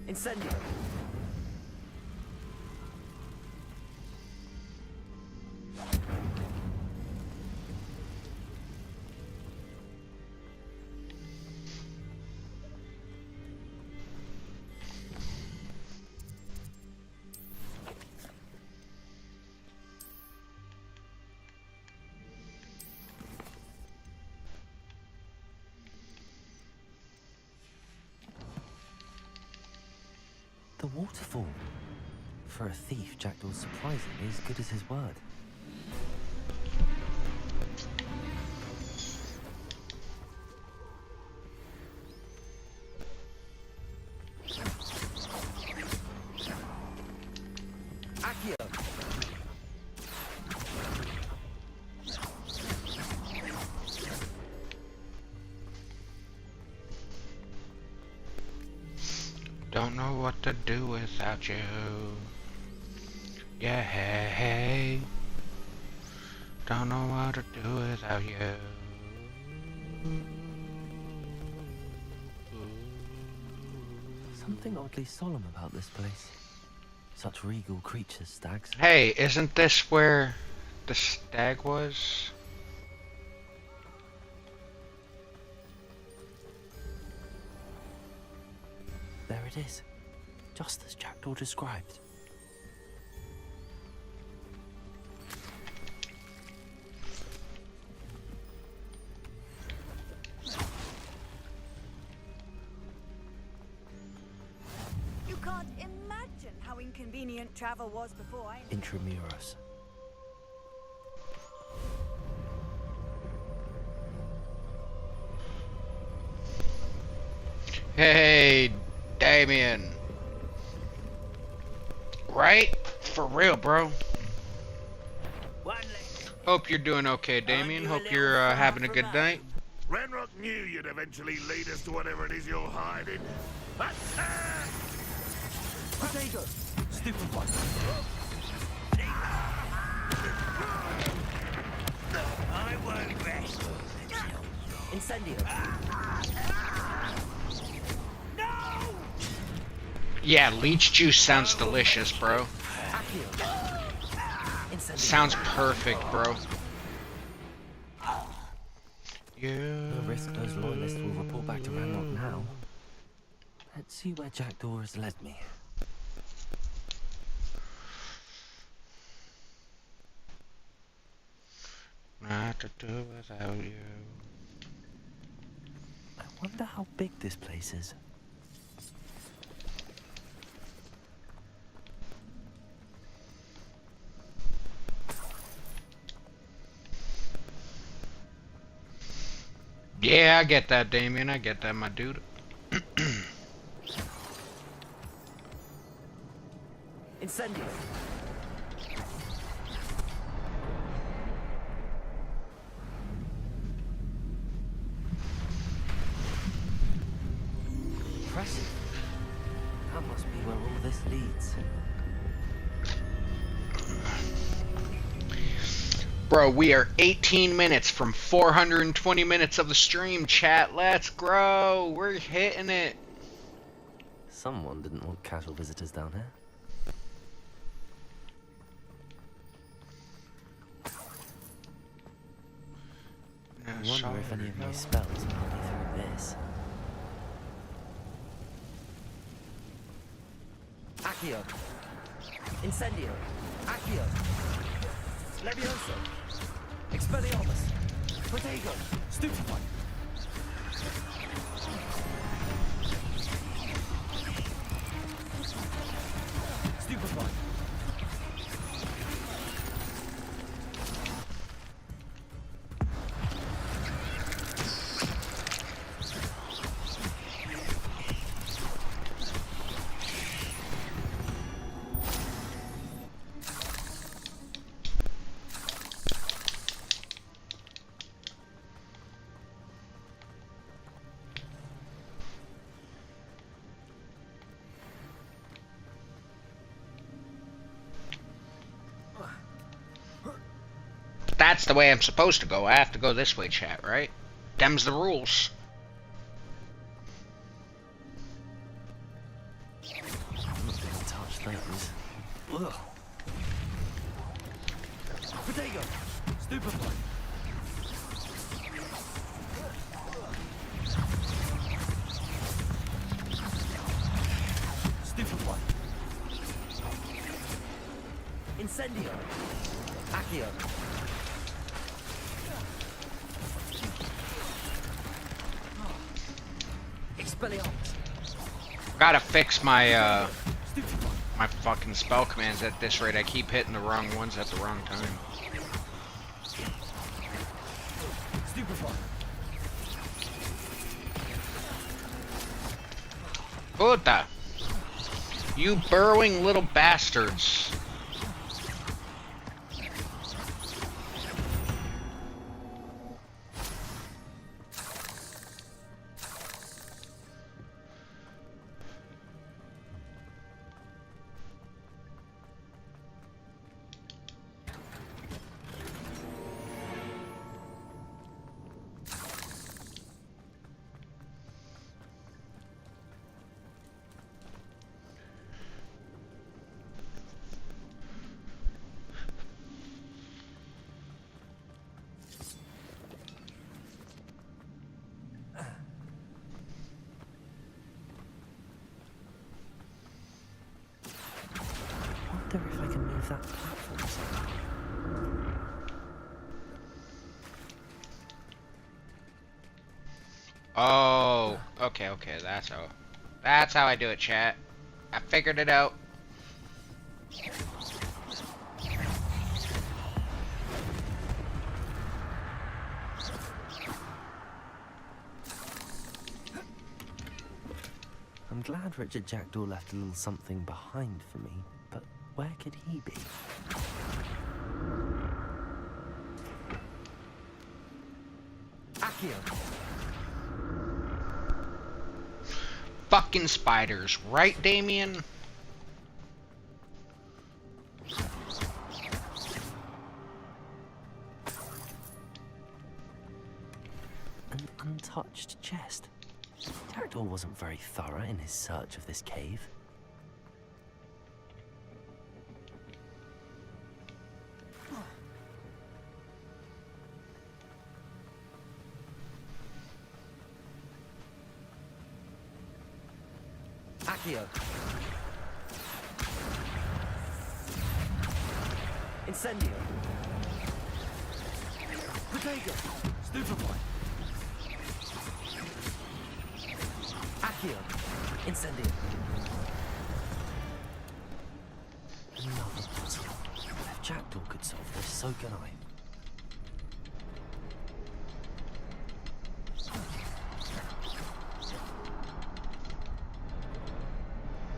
Incendio. The waterfall. For a thief, Jackdaw's surprisingly as good as his word. Accio. Don't know what to do without you. Yeah, hey. Don't know what to do without you. Something oddly solemn about this place. Such regal creatures, stags. Hey, isn't this where the stag was? There it is, just as Jackdaw described. You can't imagine how inconvenient travel was before I... Intramuros. Hey, Damien. Right? For real, bro. Hope you're doing okay, Damien. Hope you're having a good night. Ranrock knew you'd eventually lead us to whatever it is you're hiding. Potato! Stupid one. I won't rest. Incendio. Yeah, leech juice sounds delicious, bro. Sounds perfect, bro. No risk those loyalists will report back to Ranrock now. Let's see where Jackdaw has led me. Not to do without you. I wonder how big this place is. Yeah, I get that, Damien. I get that, my dude. Incendio. Impressive. That must be where all this leads. Bro, we are 18 minutes from 420 minutes of the stream, chat. Let's grow. We're hitting it. Someone didn't want casual visitors down here. I wonder if any of my spells will help me through this. Accio. Incendio. Accio. Levioso. Expelliarmus. Protego. Stupefy. Stupefy. That's the way I'm supposed to go. I have to go this way, chat, right? Them's the rules. I'm not gonna touch those. Ugh. Protego. Stupefy. Stupefy. Incendio. Accio. Expelliarmus. Gotta fix my my fucking spell commands at this rate. I keep hitting the wrong ones at the wrong time. Stupefy. Puta! You burrowing little bastards. I wonder if I can move that platform somehow. Oh, okay, that's how I do it, chat. I figured it out. glad Richard Jackdaw left a little something behind for me, but where could he be? Accio! Fucking spiders, right, Damien? An untouched chest. Jackdaw wasn't very thorough in his search of this cave. Accio. Incendio. Protego. Stupefy. Accio. Incendio. Another puzzle. If Jackdaw could solve this, so can I.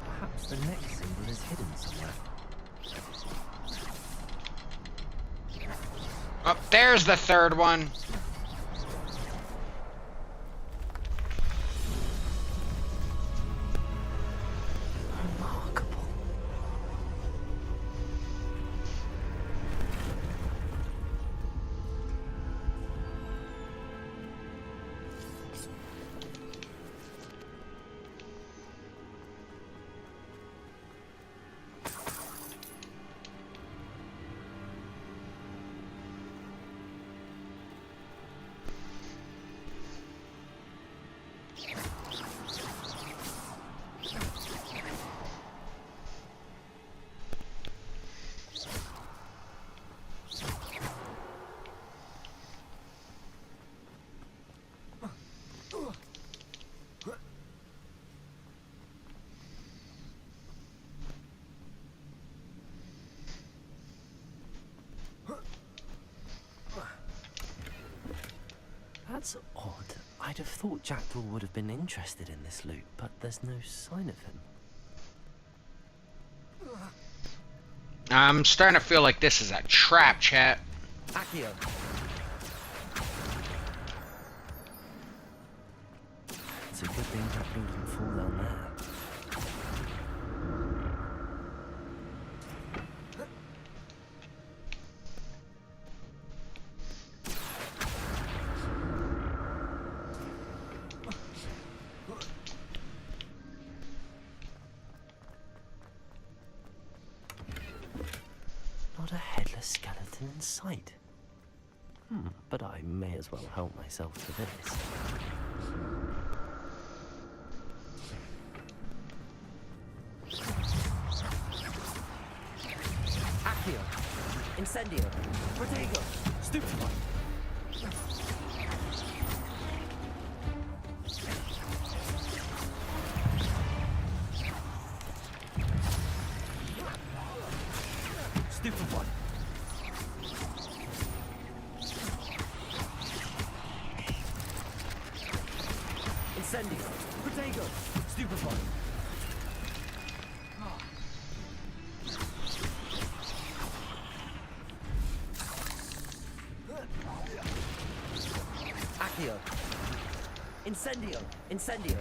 Perhaps the next symbol is hidden somewhere. Oh, there's the third one. That's odd. I'd have thought Jackdaw would have been interested in this loot, but there's no sign of him. I'm starting to feel like this is a trap, chat. Accio. It's a good thing Jackdaw didn't fall down there. Not a headless skeleton in sight. But I may as well help myself to this. Accio. Incendio. Protego. Stupefy. Stupefy. Incendio. Protego. Stupefy. Accio. Incendio. Incendio.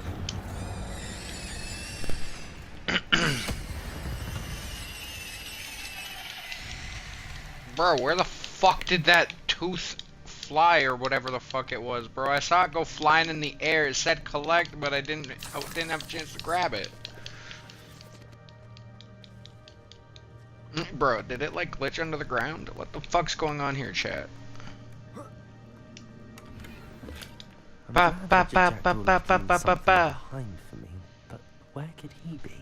Bro, where the fuck did that tooth fly or whatever the fuck it was, bro? I saw it go flying in the air. It said collect, but I didn't have a chance to grab it. Bro, did it like glitch under the ground? What the fuck's going on here, chat? Ba ba ba ba ba ba ba ba ba. Behind for me, but where could he be?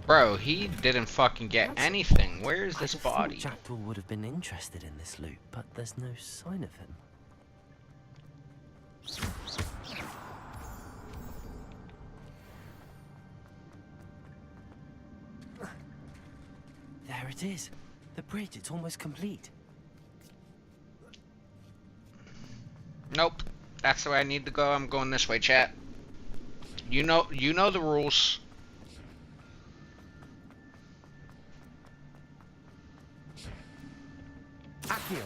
Bro, he didn't fucking get anything. Where is this body? Jackdaw would have been interested in this loot, but there's no sign of him. There it is. The bridge, it's almost complete. Nope. That's the way I need to go. I'm going this way, chat. You know the rules. Accio.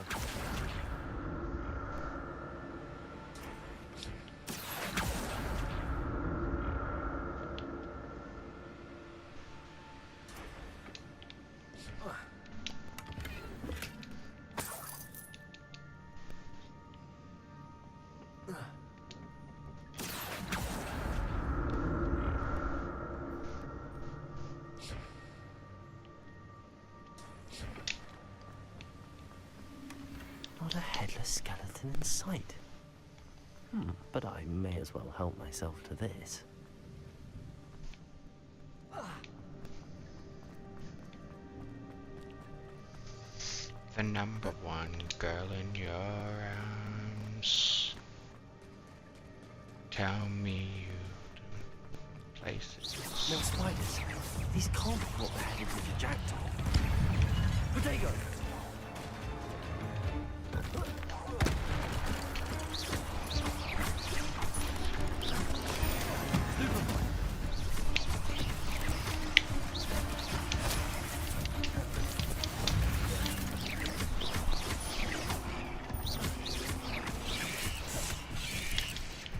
Not a headless skeleton in sight. But I may as well help myself to this. The number one girl in your arms. Tell me you places. No spiders. These can't be what the headed with the jackdaw. Protego!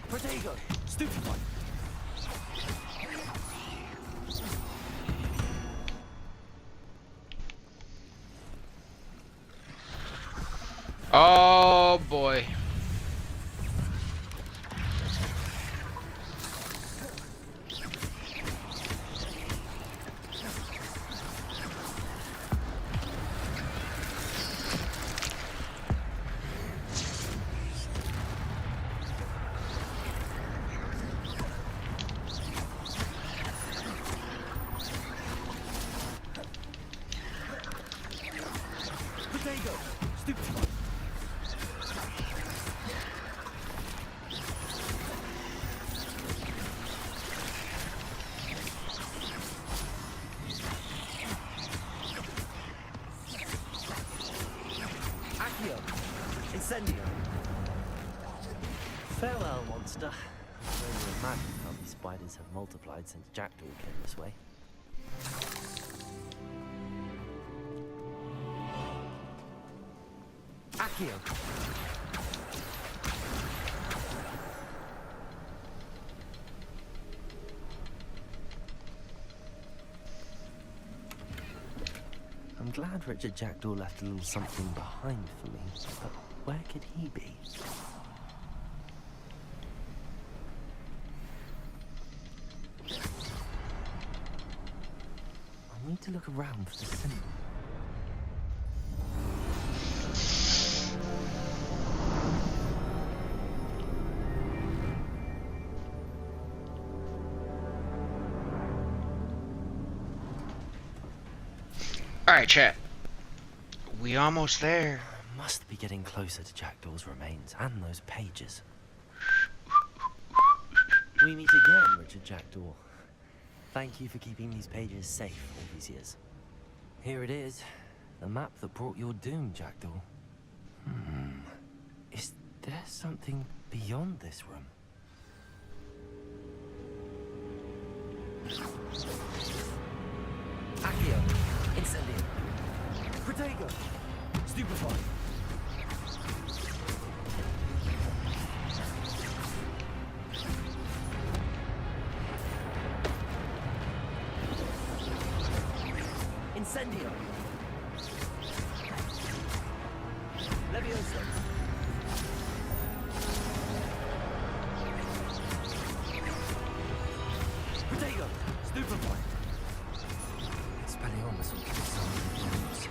Protego! Stupid one! Oh boy. Protego! Stupid one! Accio! Incendio! Farewell, monster. I can only imagine how these spiders have multiplied since Jackdaw came this way. Accio! I'm glad Richard Jackdaw left a little something behind for me, but where could he be? I need to look around for the symbol. Alright, chat. We almost there. Must be getting closer to Jackdaw's remains and those pages. We meet again, Richard Jackdaw. Thank you for keeping these pages safe all these years. Here it is, the map that brought your doom, Jackdaw. Is there something beyond this room? Accio! Incendio! Protego! Stupefy! Incendio! Levioso! Protego! Stupefy! Spelliormus will give us some clues.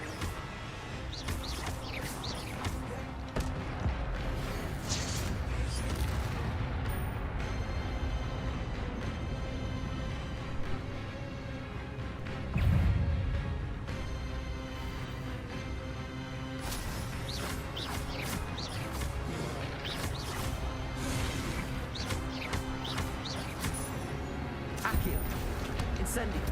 Accio! Incendio!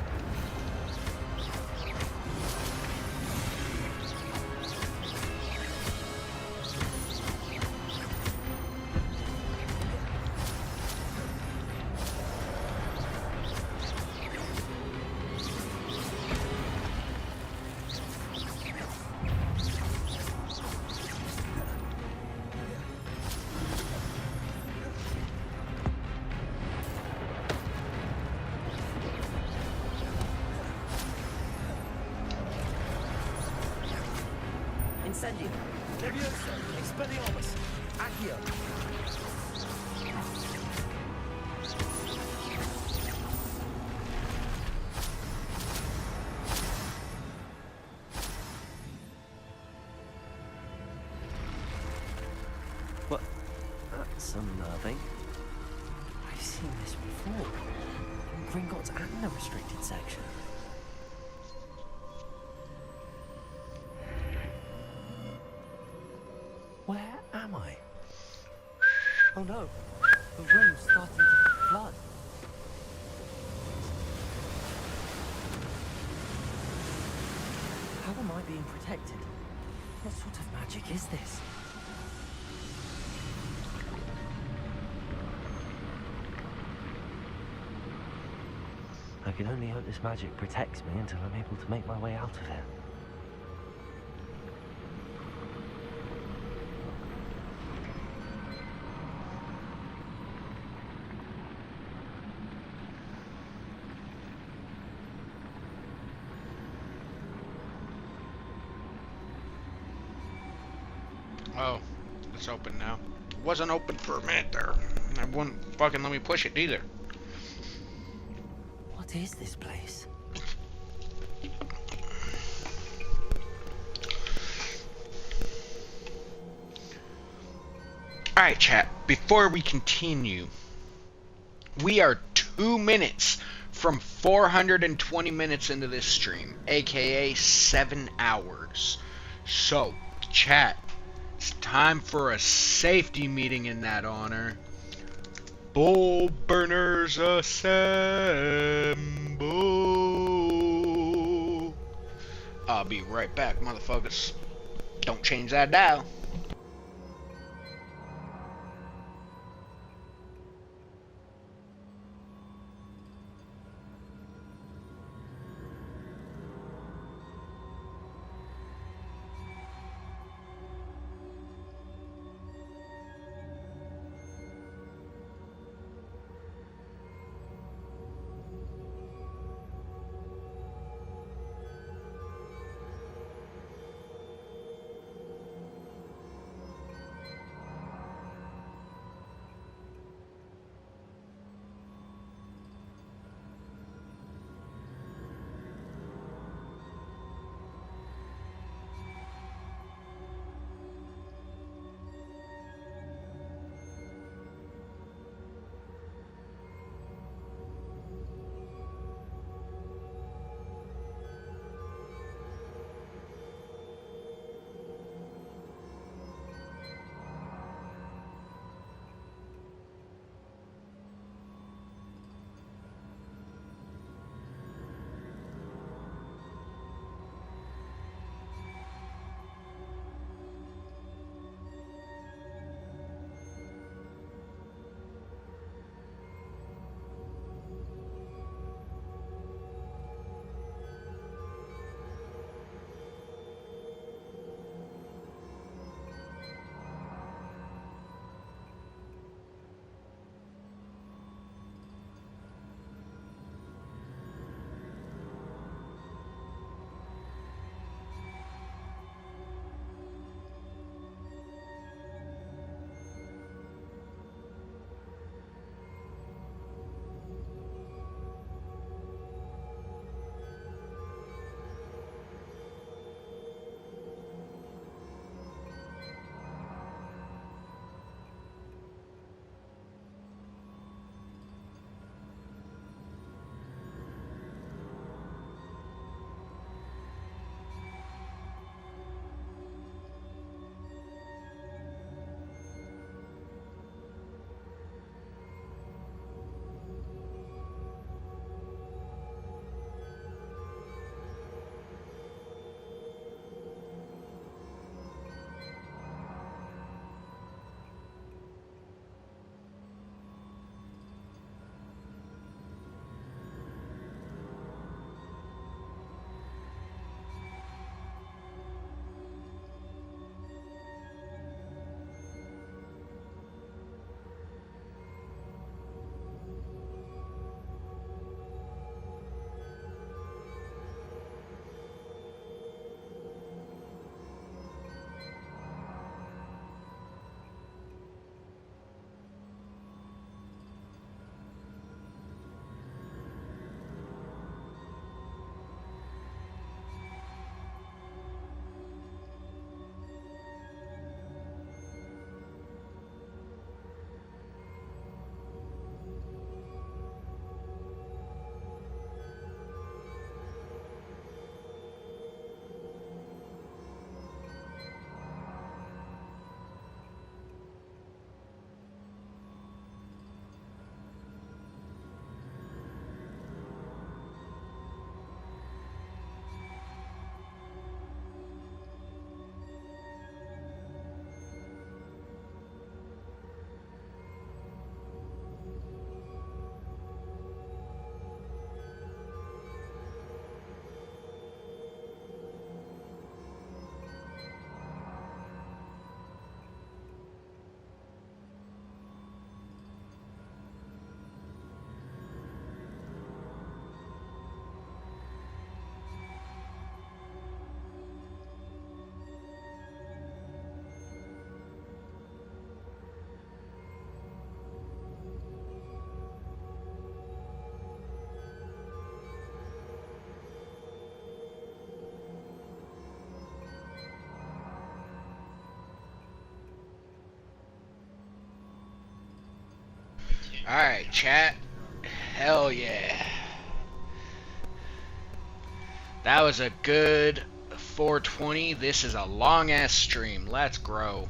Incendio. Levioso. Expelliarmus. Accio. What? That's unnerving. I've seen this before. In Gringotts and the restricted section. Where am I? Oh no, the room's starting to flood. How am I being protected? What sort of magic is this? I can only hope this magic protects me until I'm able to make my way out of here. Oh, it's open now. It wasn't open for a minute there. I wouldn't fucking let me push it either. What is this place? Alright, chat. Before we continue, we are 2 minutes from 420 minutes into this stream, aka 7 hours. So, chat, it's time for a safety meeting in that honor. Bull burners assemble. I'll be right back, motherfuckers. Don't change that dial. Alright, chat. Hell yeah. That was a good 420. This is a long ass stream. Let's grow.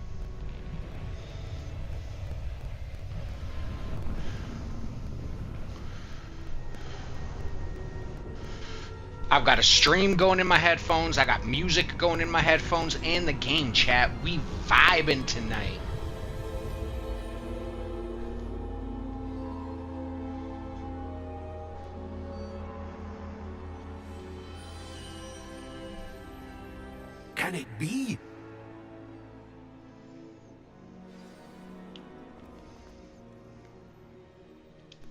I've got a stream going in my headphones. I got music going in my headphones and the game chat. We vibing tonight. Can it be?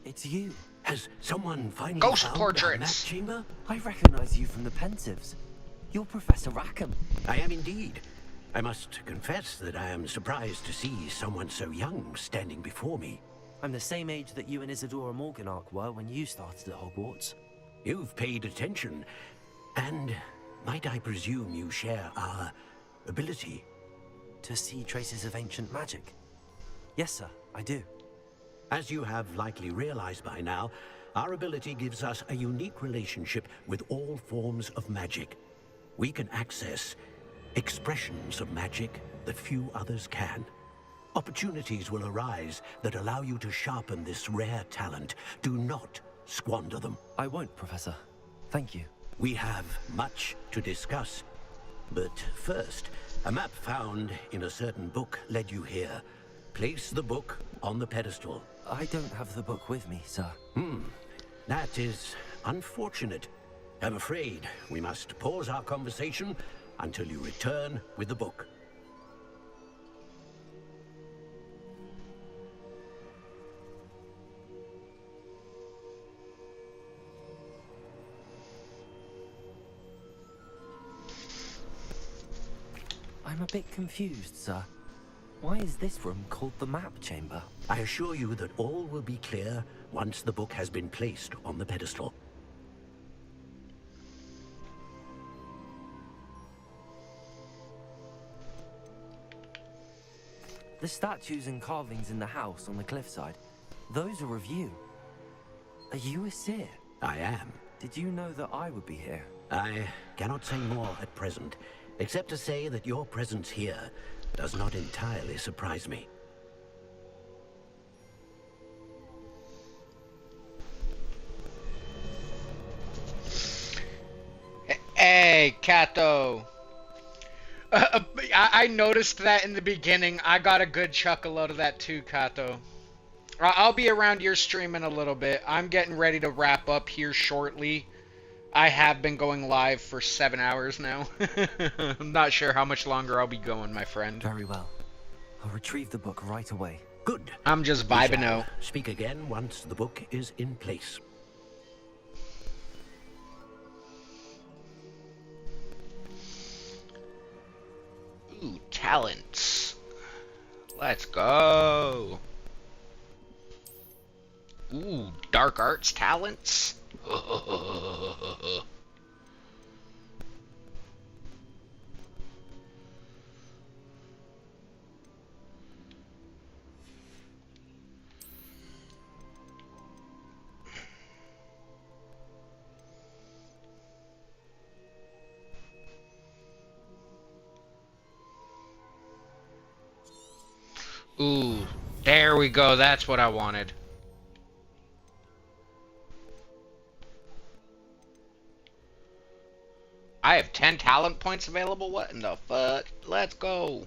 It's you. Has someone finally Ghost found portraits. that chamber? I recognize you from the Pensives. You're Professor Rackham. I am indeed. I must confess that I am surprised to see someone so young standing before me. I'm the same age that you and Isadora Morganark were when you started at Hogwarts. You've paid attention, and might I presume you share our ability? To see traces of ancient magic? Yes, sir, I do. As you have likely realized by now, our ability gives us a unique relationship with all forms of magic. We can access expressions of magic that few others can. Opportunities will arise that allow you to sharpen this rare talent. Do not squander them. I won't, Professor. Thank you. We have much to discuss. But first, a map found in a certain book led you here. Place the book on the pedestal. I don't have the book with me, sir. That is unfortunate. I'm afraid we must pause our conversation until you return with the book. I'm a bit confused, sir. Why is this room called the map chamber? I assure you that all will be clear once the book has been placed on the pedestal. The statues and carvings in the house on the cliffside, those are of you. Are you a seer? I am. Did you know that I would be here? I cannot say more at present, except to say that your presence here does not entirely surprise me. Hey, Kato. I noticed that in the beginning. I got a good chuckle out of that too, Kato. I'll be around your stream in a little bit. I'm getting ready to wrap up here shortly. I have been going live for 7 hours now. I'm not sure how much longer I'll be going, my friend. Very well. I'll retrieve the book right away. Good. I'm just vibing out. Speak again once the book is in place. Ooh, talents. Let's go. Ooh, dark arts talents. Ooh, there we go. That's what I wanted. I have 10 talent points available? What in the fuck? Let's go.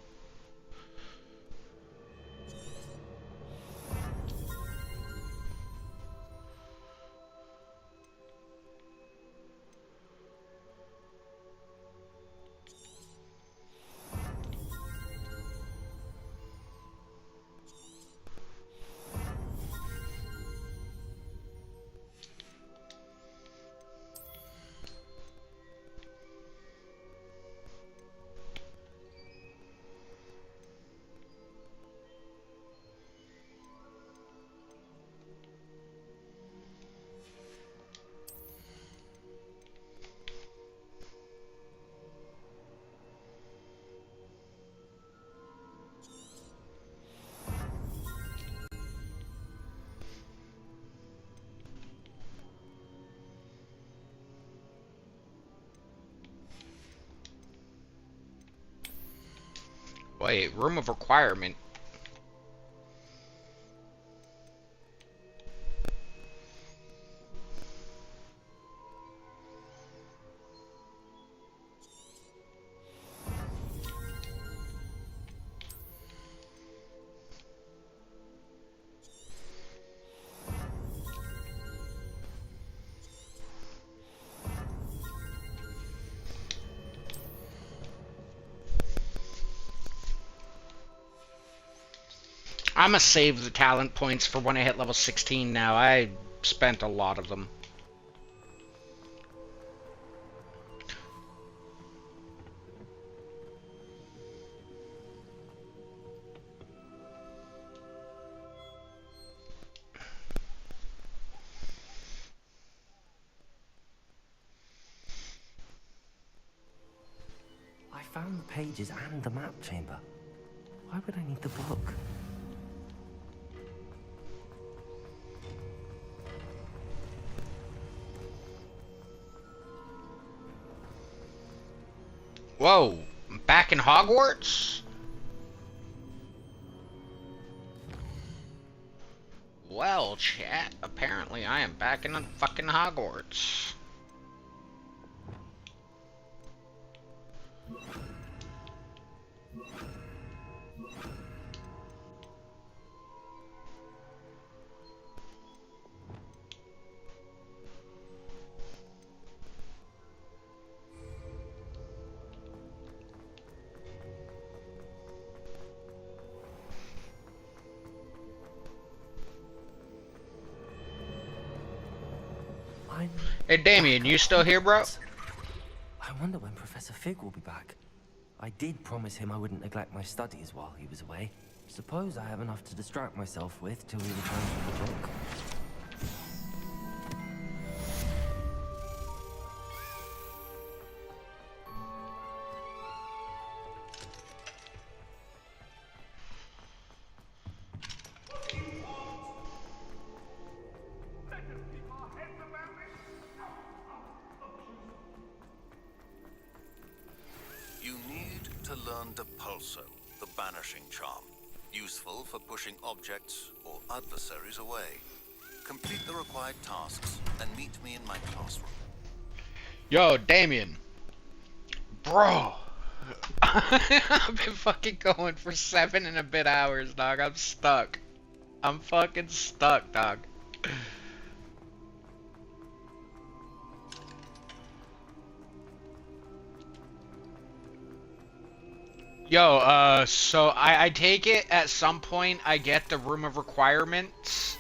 Wait, room of requirement. I'ma save the talent points for when I hit level 16 now. I spent a lot of them. I found the pages and the map chamber. Why would I need the book? Whoa, I'm back in Hogwarts? Well, chat, apparently I am back in fucking Hogwarts. Hey Damien, you still here, bro? I wonder when Professor Fig will be back. I did promise him I wouldn't neglect my studies while he was away. Suppose I have enough to distract myself with till he returns with the book. The banishing charm, useful for pushing objects or adversaries away. Complete the required tasks and meet me in my classroom. Yo, Damien. Bro. I've been fucking going for 7 and a bit hours, dog. I'm stuck. I'm fucking stuck, dog. Yo, so I take it at some point I get the room of requirements,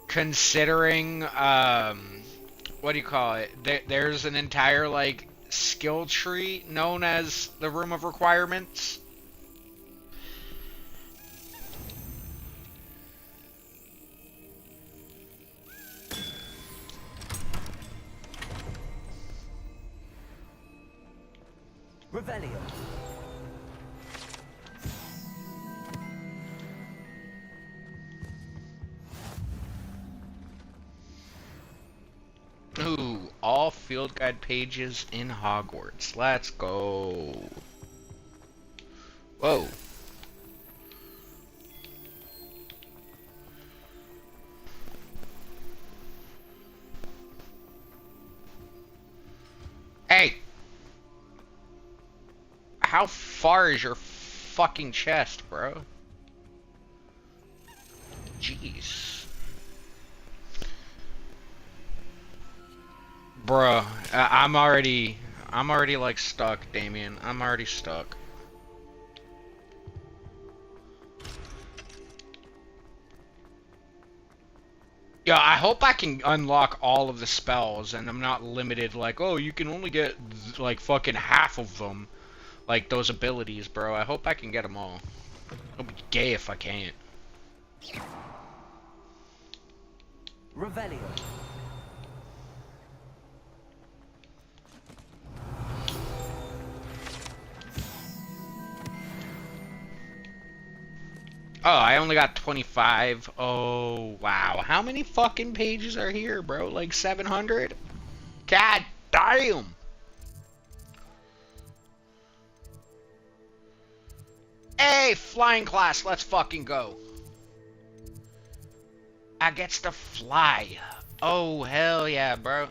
considering, what do you call it? There's an entire, like, skill tree known as the room of requirements. Revelio. Ooh, all field guide pages in Hogwarts. Let's go. Whoa. Hey! How far is your fucking chest, bro? Jeez. Bro, I'm already like stuck, Damien. I'm already stuck. Yeah, I hope I can unlock all of the spells and I'm not limited like, oh, you can only get like fucking half of them. Like those abilities, bro. I hope I can get them all. It'll be gay if I can't. Revelio. Oh, I only got 25. Oh, wow. How many fucking pages are here, bro? Like 700? God damn. Hey, flying class, let's fucking go. I gets to fly. Oh, hell yeah, bro.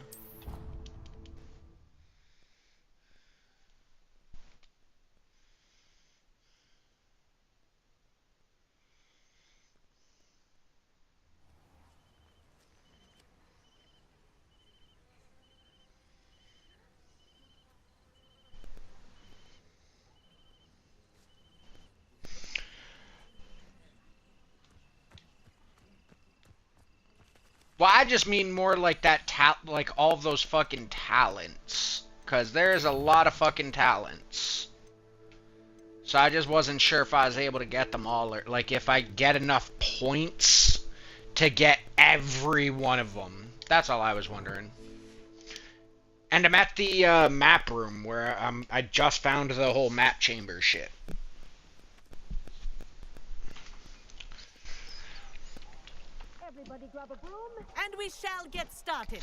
Well, I just mean more like that like all of those fucking talents. Cause there's a lot of fucking talents. So I just wasn't sure if I was able to get them all, or like if I get enough points to get every one of them. That's all I was wondering. And I'm at the map room where I just found the whole map chamber shit. Everybody grab a broom, and we shall get started.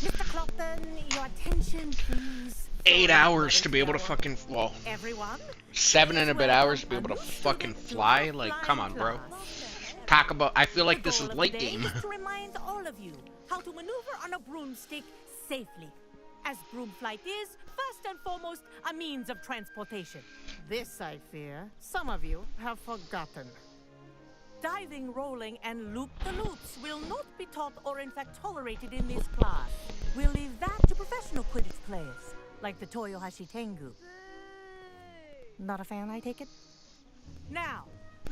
Mr. Clopton, your attention, please. 8 hours to be able to fucking, well, everyone, 7 and a bit hours to be able to fucking fly? Like, come on, bro. Talk about, I feel like this is late game. To remind all of you how to maneuver on a broomstick safely. As broom flight is, first and foremost, a means of transportation. This, I fear, some of you have forgotten. Diving, rolling, and loop-the-loops will not be taught or in fact tolerated in this class. We'll leave that to professional Quidditch players, like the Toyohashi Tengu. Not a fan, I take it? Now,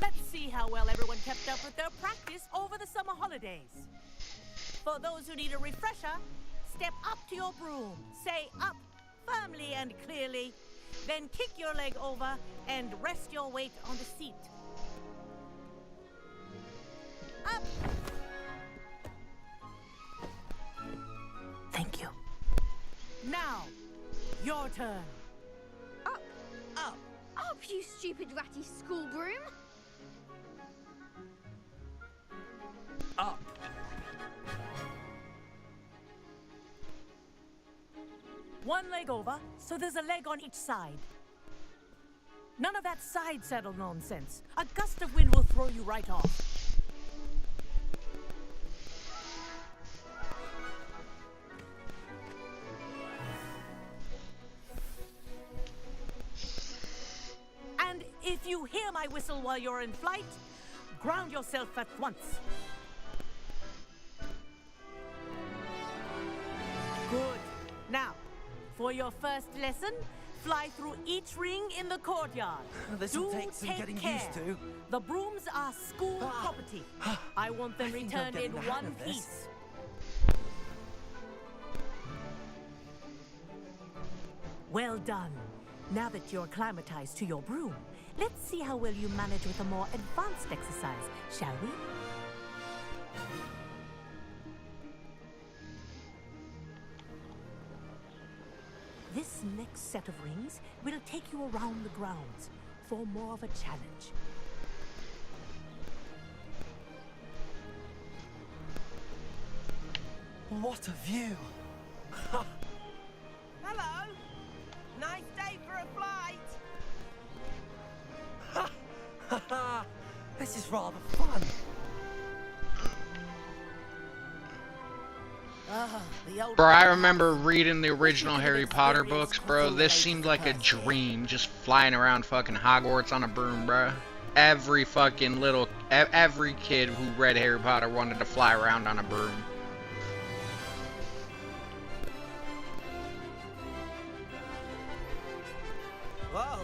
let's see how well everyone kept up with their practice over the summer holidays. For those who need a refresher, step up to your broom, say up firmly and clearly, then kick your leg over and rest your weight on the seat. Up! Thank you. Now, your turn. Up, up, up, you stupid ratty school broom! Up. One leg over, so there's a leg on each side. None of that side saddle nonsense. A gust of wind will throw you right off. And if you hear my whistle while you're in flight, ground yourself at once. Good. Now, for your first lesson, fly through each ring in the courtyard. This'll take some getting used to. The brooms are school property. I want them returned in one piece. Well done. Now that you're acclimatized to your broom, let's see how well you manage with a more advanced exercise, shall we? This next set of rings will take you around the grounds for more of a challenge. What a view! Hello! Nice day for a flight! This is rather fun. Bro, I remember reading the original Harry Potter books, bro. This seemed like a dream, just flying around fucking Hogwarts on a broom, bro. Every fucking every kid who read Harry Potter wanted to fly around on a broom. Whoa,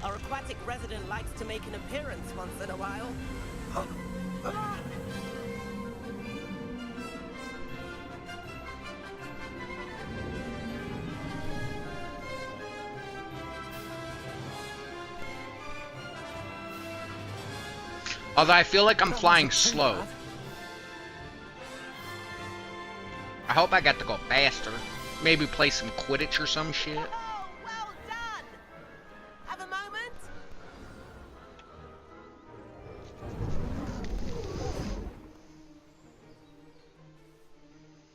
our aquatic resident likes to make an appearance once in a while. Although I feel like I'm flying slow. I hope I get to go faster. Maybe play some Quidditch or some shit. Oh, well done! Have a moment?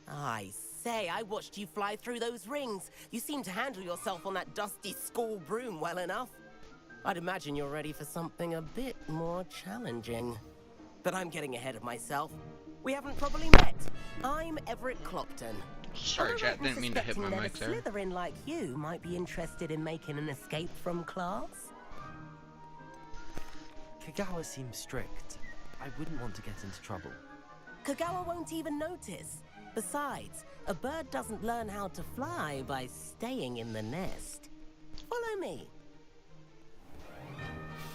I say, day I watched you fly through those rings. You seem to handle yourself on that dusty school broom well enough. I'd imagine you're ready for something a bit more challenging. But I'm getting ahead of myself. We haven't properly met. I'm Everett Clopton. Sorry, chat, didn't mean to hit my mic there. A Slytherin like you might be interested in making an escape from class. Kagawa seems strict. I wouldn't want to get into trouble. Kagawa won't even notice. Besides, a bird doesn't learn how to fly by staying in the nest. Follow me.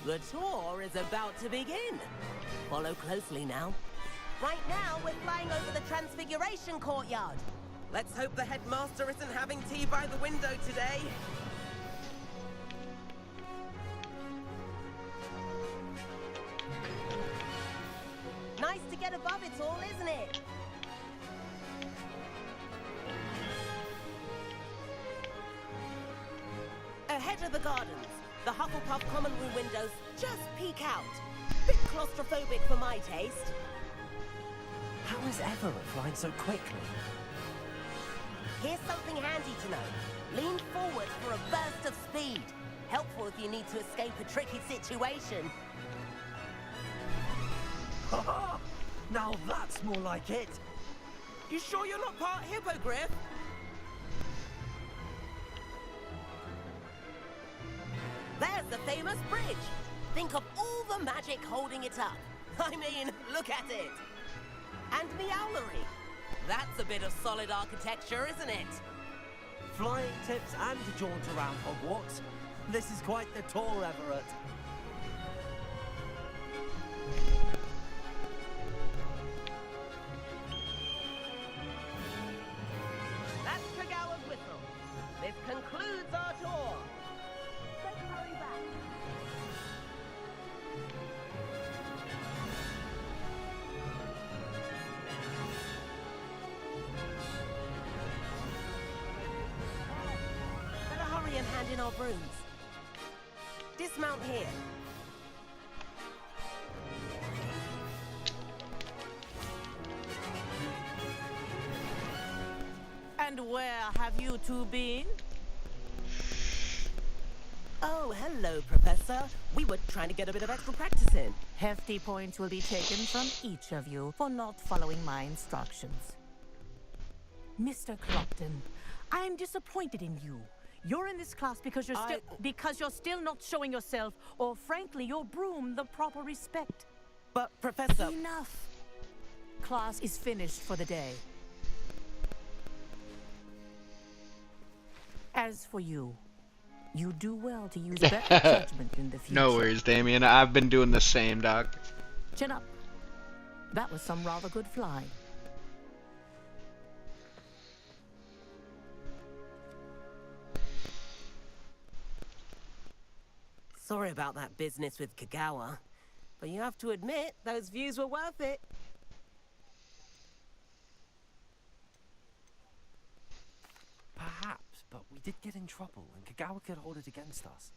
The tour is about to begin. Follow closely now. Right now, we're flying over the Transfiguration Courtyard. Let's hope the headmaster isn't having tea by the window today. Nice to get above it all, isn't it? Ahead of the gardens, the Hufflepuff common room windows just peek out. Bit claustrophobic for my taste. How is Everett flying so quickly? Here's something handy to know. Lean forward for a burst of speed. Helpful if you need to escape a tricky situation. Now that's more like it. You sure you're not part hippogriff? There's the famous bridge. Think of all the magic holding it up. I mean, look at it. And the owlery. That's a bit of solid architecture, isn't it? Flying tips and a jaunt around Hogwarts. This is quite the tour, Everett. That's Kagawa's whistle. This concludes our tour. Let's hurry back. Better hurry and hand in our brooms. Dismount here. And where have you two been? Oh, hello, Professor. We were trying to get a bit of extra practice in. Hefty points will be taken from each of you for not following my instructions. Mr. Clopton, I am disappointed in you. You're in this class because you're still not showing yourself, or frankly, your broom, the proper respect. But, Professor... Enough. Class is finished for the day. As for you, you do well to use better judgment in the future. No worries, Damien. I've been doing the same, Doc. Chin up. That was some rather good flying. Sorry about that business with Kagawa, but you have to admit, those views were worth it. Perhaps, but we did get in trouble, and Kagawa could hold it against us.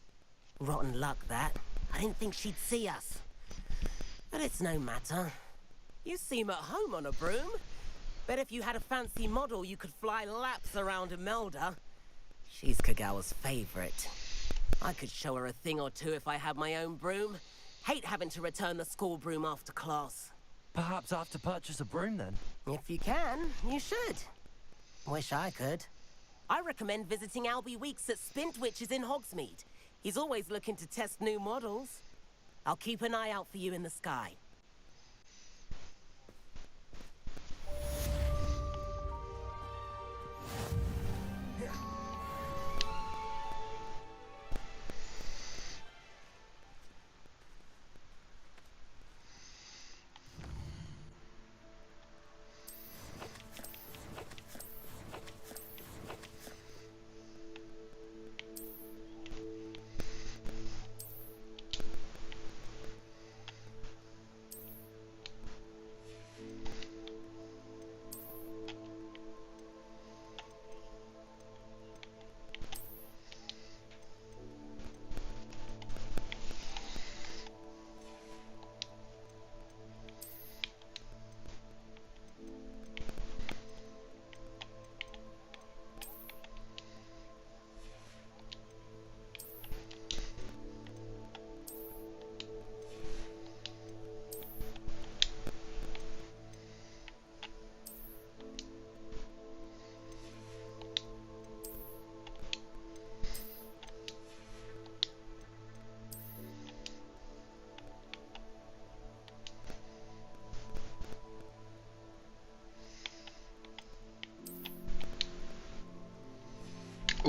Rotten luck, that. I didn't think she'd see us. But it's no matter. You seem at home on a broom. Bet if you had a fancy model, you could fly laps around Imelda. She's Kagawa's favorite. I could show her a thing or two if I had my own broom. Hate having to return the school broom after class. Perhaps I have to purchase a broom then? If you can, you should. Wish I could. I recommend visiting Albie Weeks at Spintwitches in Hogsmeade. He's always looking to test new models. I'll keep an eye out for you in the sky.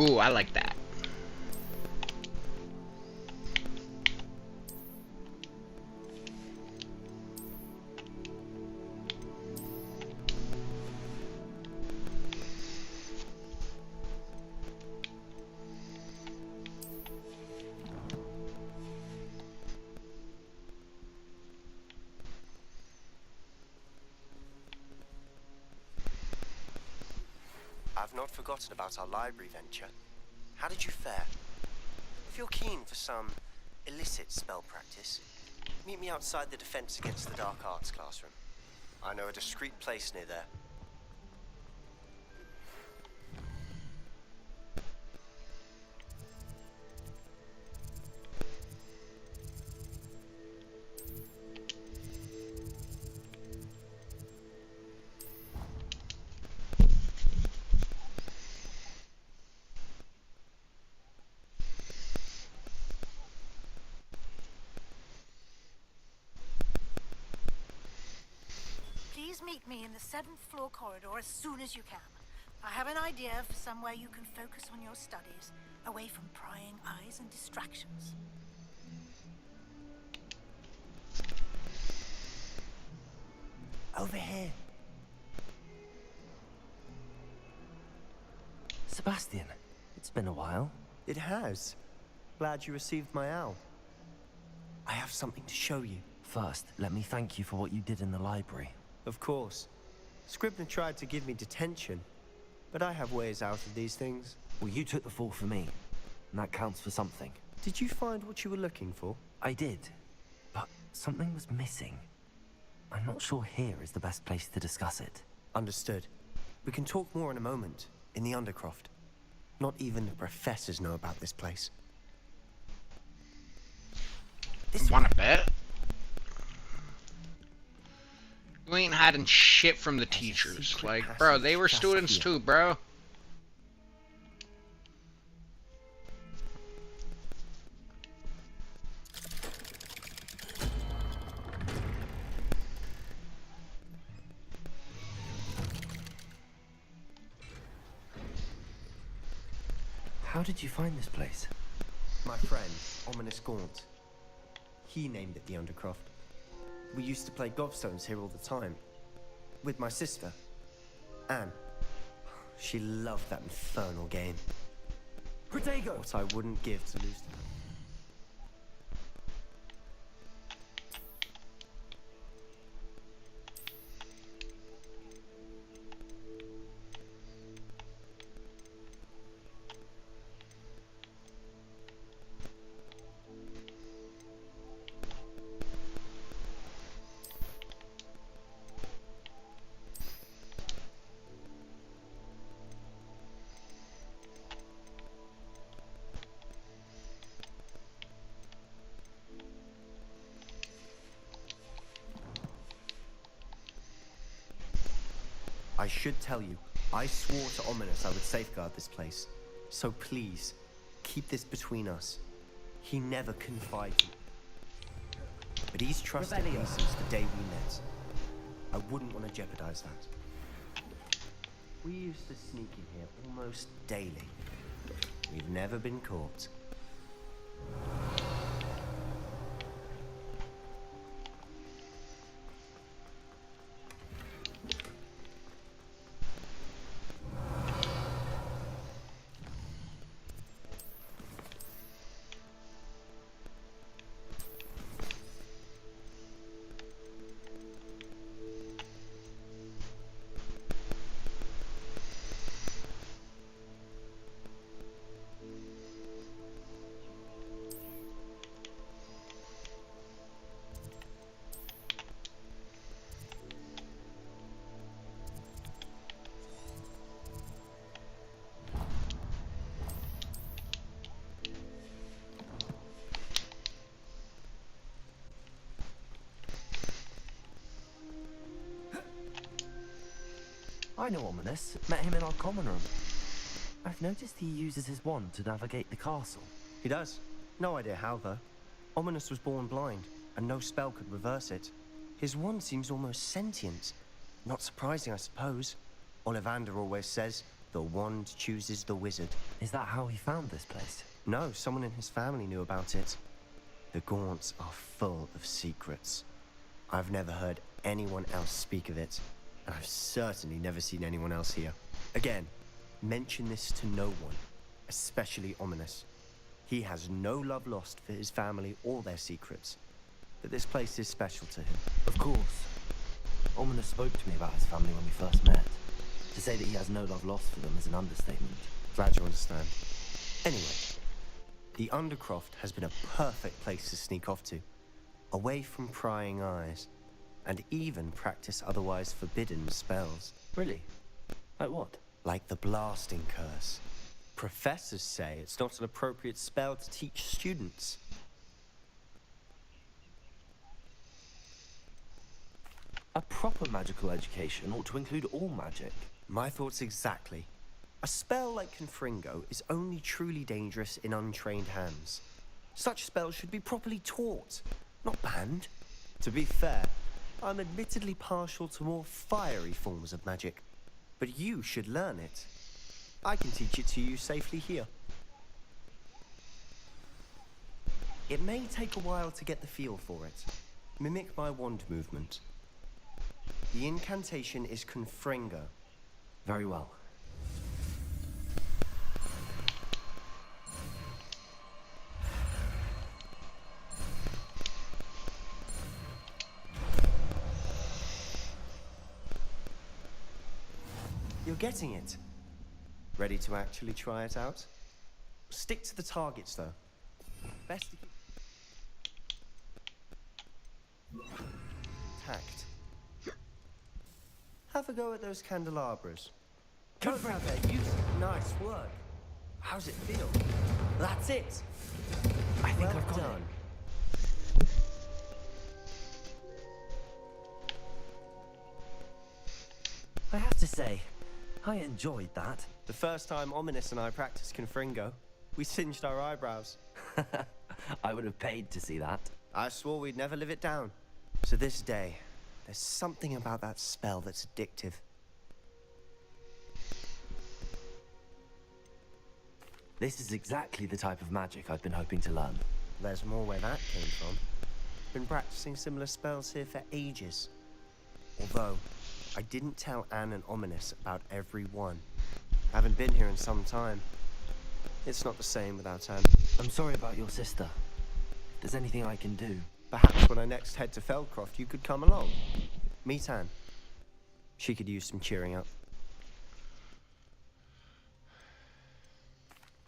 Ooh, I like that. I've not forgotten about our library venture. How did you fare? If you're keen for some illicit spell practice, meet me outside the Defense Against the Dark Arts classroom. I know a discreet place near there. Please meet me in the 7th floor corridor as soon as you can. I have an idea for somewhere you can focus on your studies, away from prying eyes and distractions. Over here. Sebastian, it's been a while. It has. Glad you received my owl. I have something to show you. First, let me thank you for what you did in the library. Of course. Scribner tried to give me detention, but I have ways out of these things. Well, you took the fall for me, and that counts for something. Did you find what you were looking for? I did, but something was missing. I'm not sure here is the best place to discuss it. Understood. We can talk more in a moment, in the Undercroft. Not even the professors know about this place. Wanna bet? You ain't hiding shit from the teachers. Like, bro, they were students too, bro. How did you find this place? My friend, Ominous Gaunt. He named it the Undercroft. We used to play gobstones here all the time. With my sister, Anne. She loved that infernal game. Protego! What I wouldn't give to lose that. I should tell you, I swore to Ominous I would safeguard this place. So please, keep this between us. He never confided. But he's trusted me since the day we met. I wouldn't want to jeopardize that. We used to sneak in here almost daily. We've never been caught. I know Ominous. Met him in our common room. I've noticed he uses his wand to navigate the castle. He does. No idea how, though. Ominous was born blind, and no spell could reverse it. His wand seems almost sentient. Not surprising, I suppose. Ollivander always says, The wand chooses the wizard. Is that how he found this place? No, someone in his family knew about it. The Gaunts are full of secrets. I've never heard anyone else speak of it, and I've certainly never seen anyone else here. Again, mention this to no one, especially Ominous. He has no love lost for his family or their secrets, but this place is special to him. Of course. Ominous spoke to me about his family when we first met. To say that he has no love lost for them is an understatement. Glad you understand. Anyway, the Undercroft has been a perfect place to sneak off to, away from prying eyes, and even practice otherwise forbidden spells. Really? Like what? Like the blasting curse. Professors say it's not an appropriate spell to teach students. A proper magical education ought to include all magic. My thoughts exactly. A spell like Confringo is only truly dangerous in untrained hands. Such spells should be properly taught, not banned. To be fair, I'm admittedly partial to more fiery forms of magic, but you should learn it. I can teach it to you safely here. It may take a while to get the feel for it. Mimic my wand movement. The incantation is Confringo. Very well. You're getting it. Ready to actually try it out? Stick to the targets, though. Best to keep... Tact. Have a go at those candelabras. Go out there, use it. Nice work. How's it feel? That's it. I think well I've got done. I have to say, I enjoyed that. The first time Ominous and I practiced Confringo, we singed our eyebrows. I would have paid to see that. I swore we'd never live it down. To this day, there's something about that spell that's addictive. This is exactly the type of magic I've been hoping to learn. There's more where that came from. Been practicing similar spells here for ages. Although, I didn't tell Anne and Ominous about every one. Haven't been here in some time. It's not the same without Anne. I'm sorry about your sister. If there's anything I can do... Perhaps when I next head to Feldcroft, you could come along. Meet Anne. She could use some cheering up.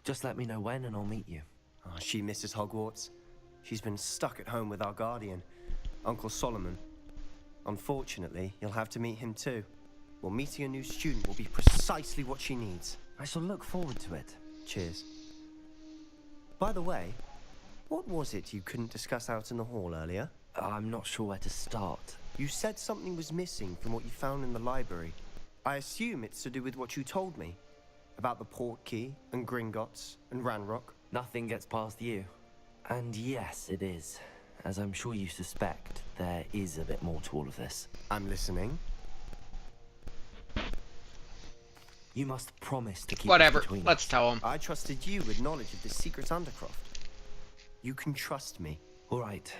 Just let me know when and I'll meet you. Oh, she misses Hogwarts. She's been stuck at home with our guardian, Uncle Solomon. Unfortunately, you'll have to meet him too. Well, meeting a new student will be precisely what she needs. I shall look forward to it. Cheers. By the way, what was it you couldn't discuss out in the hall earlier? I'm not sure where to start. You said something was missing from what you found in the library. I assume it's to do with what you told me. About the Portkey, and Gringotts, and Ranrock. Nothing gets past you. And yes, it is. As I'm sure you suspect, there is a bit more to all of this. I'm listening. You must promise to keep Whatever, it between let's us. tell him. I trusted you with knowledge of the secret Undercroft. You can trust me. All right.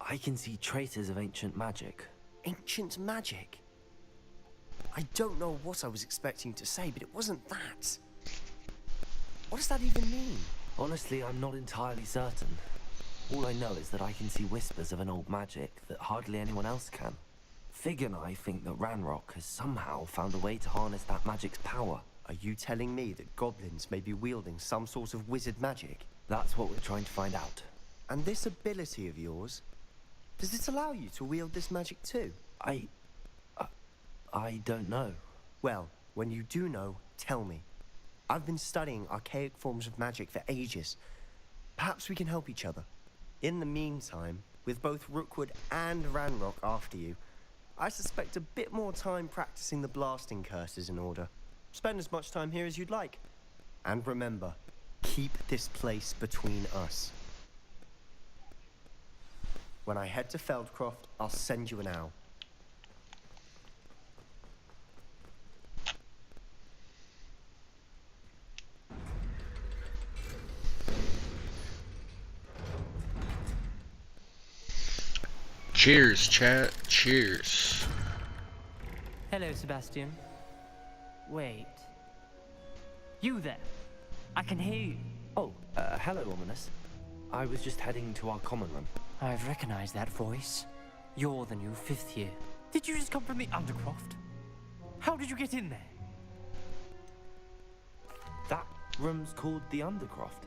I can see traces of ancient magic. Ancient magic? I don't know what I was expecting to say, but it wasn't that. What does that even mean? Honestly, I'm not entirely certain. All I know is that I can see whispers of an old magic that hardly anyone else can. Fig and I think that Ranrock has somehow found a way to harness that magic's power. Are you telling me that goblins may be wielding some sort of wizard magic? That's what we're trying to find out. And this ability of yours, does it allow you to wield this magic too? I don't know. Well, when you do know, tell me. I've been studying archaic forms of magic for ages. Perhaps we can help each other. In the meantime, with both Rookwood and Ranrock after you, I suspect a bit more time practicing the blasting curse is in order. Spend as much time here as you'd like. And remember, keep this place between us. When I head to Feldcroft, I'll send you an owl. Cheers, chat. Cheers. Hello, Sebastian. Wait. You there? I can hear you. Oh, hello, Ominous. I was just heading to our common room. I've recognized that voice. You're the new 5th year. Did you just come from the Undercroft? How did you get in there? That room's called the Undercroft.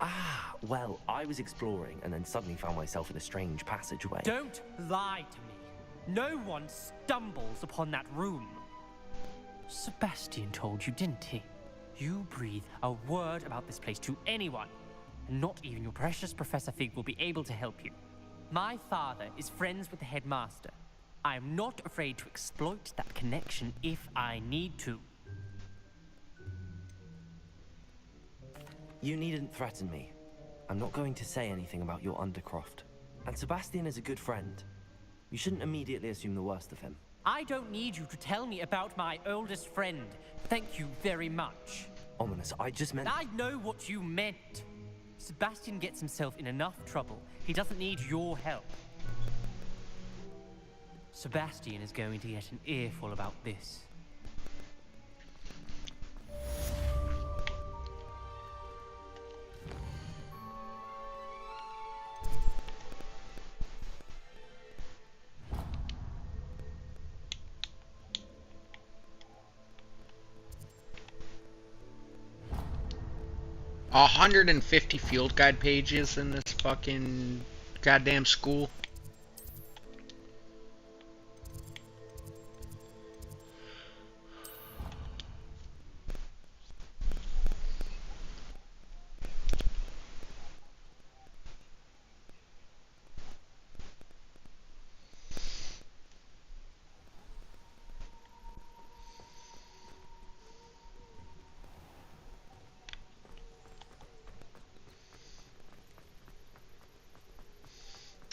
Ah, well, I was exploring and then suddenly found myself in a strange passageway. Don't lie to me. No one stumbles upon that room. Sebastian told you, didn't he? You breathe a word about this place to anyone, and not even your precious Professor Fig will be able to help you. My father is friends with the headmaster. I am not afraid to exploit that connection if I need to. You needn't threaten me. I'm not going to say anything about your Undercroft. And Sebastian is a good friend. You shouldn't immediately assume the worst of him. I don't need you to tell me about my oldest friend. Thank you very much. Ominous, I just meant... I know what you meant. Sebastian gets himself in enough trouble. He doesn't need your help. Sebastian is going to get an earful about this. A 150 field guide pages in this fucking goddamn school.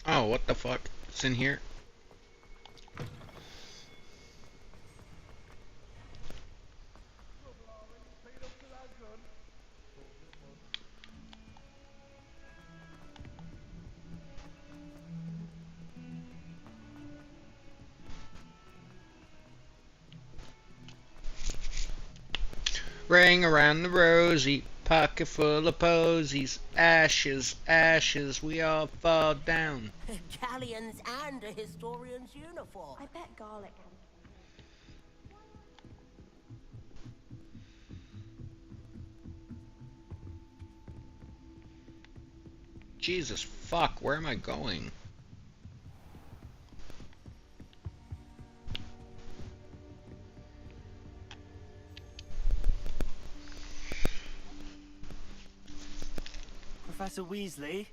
Oh, what the fuck? It's in here. Ring around the rosy, pocket full of posies, ashes, ashes, we all fall down. Galleons and a historian's uniform. I bet garlic can. Jesus fuck, where am I going? Professor Weasley?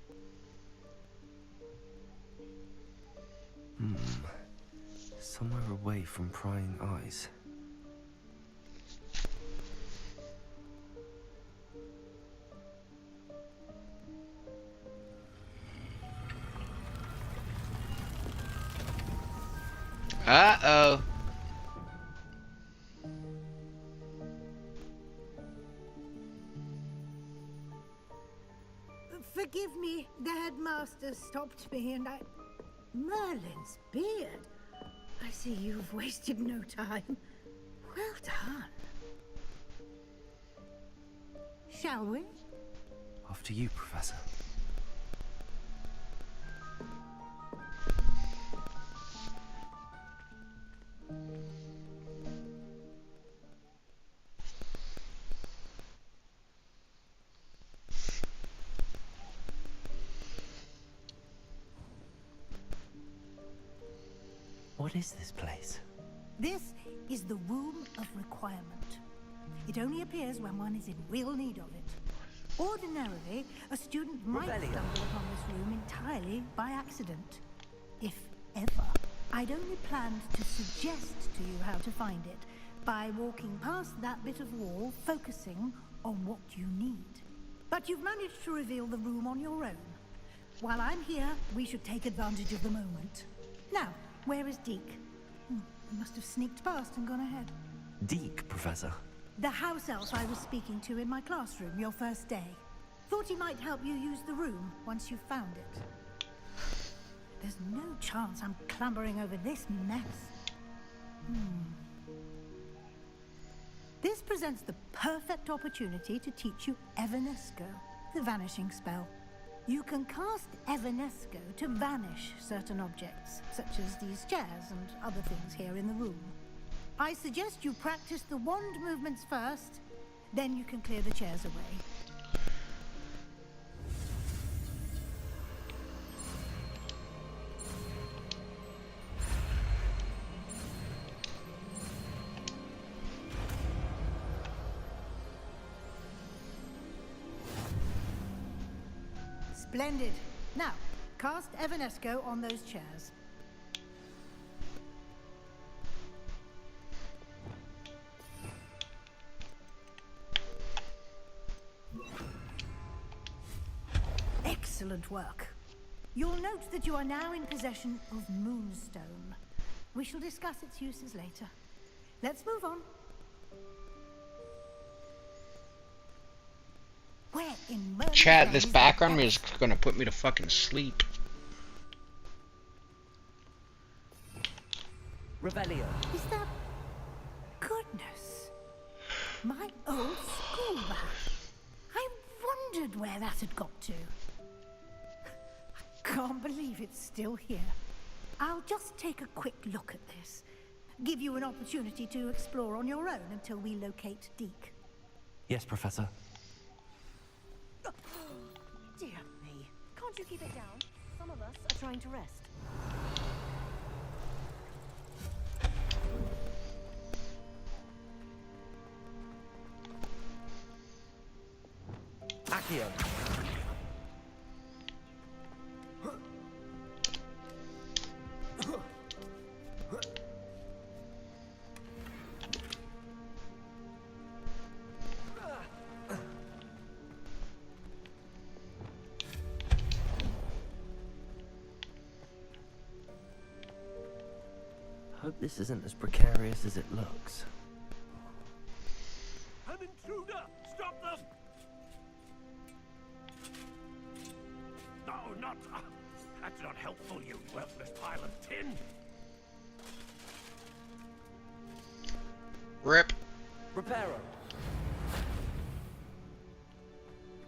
Somewhere away from prying eyes. Uh-oh. Forgive me, the headmaster stopped me and I... Merlin's beard. I see you've wasted no time. Well done. Shall we? After you, Professor. What is this place? This is the Room of Requirement. It only appears when one is in real need of it. Ordinarily, a student might stumble upon this room entirely by accident. If ever. I'd only planned to suggest to you how to find it by walking past that bit of wall, focusing on what you need. But you've managed to reveal the room on your own. While I'm here, we should take advantage of the moment. Now, where is Deke? He must have sneaked past and gone ahead. Deke, Professor. The house elf I was speaking to in my classroom your first day. Thought he might help you use the room once you found it. There's no chance I'm clambering over this mess. This presents the perfect opportunity to teach you Evanesco, the vanishing spell. You can cast Evanesco to vanish certain objects, such as these chairs and other things here in the room. I suggest you practice the wand movements first, then you can clear the chairs away. Splendid. Now, cast Evanesco on those chairs. Excellent work. You'll note that you are now in possession of Moonstone. We shall discuss its uses later. Let's move on. Where in Merlin's Chat, name this is background that music's gonna put me to fucking sleep. Revelio. Is that... Goodness. My old school bag. I wondered where that had got to. I can't believe it's still here. I'll just take a quick look at this. Give you an opportunity to explore on your own until we locate Deke. Yes, Professor. Dear me. Can't you keep it down? Some of us are trying to rest. Accio. Hope this isn't as precarious as it looks. An intruder! Stop them! No, not... that's not helpful, you worthless pile of tin! Rip. Reparo.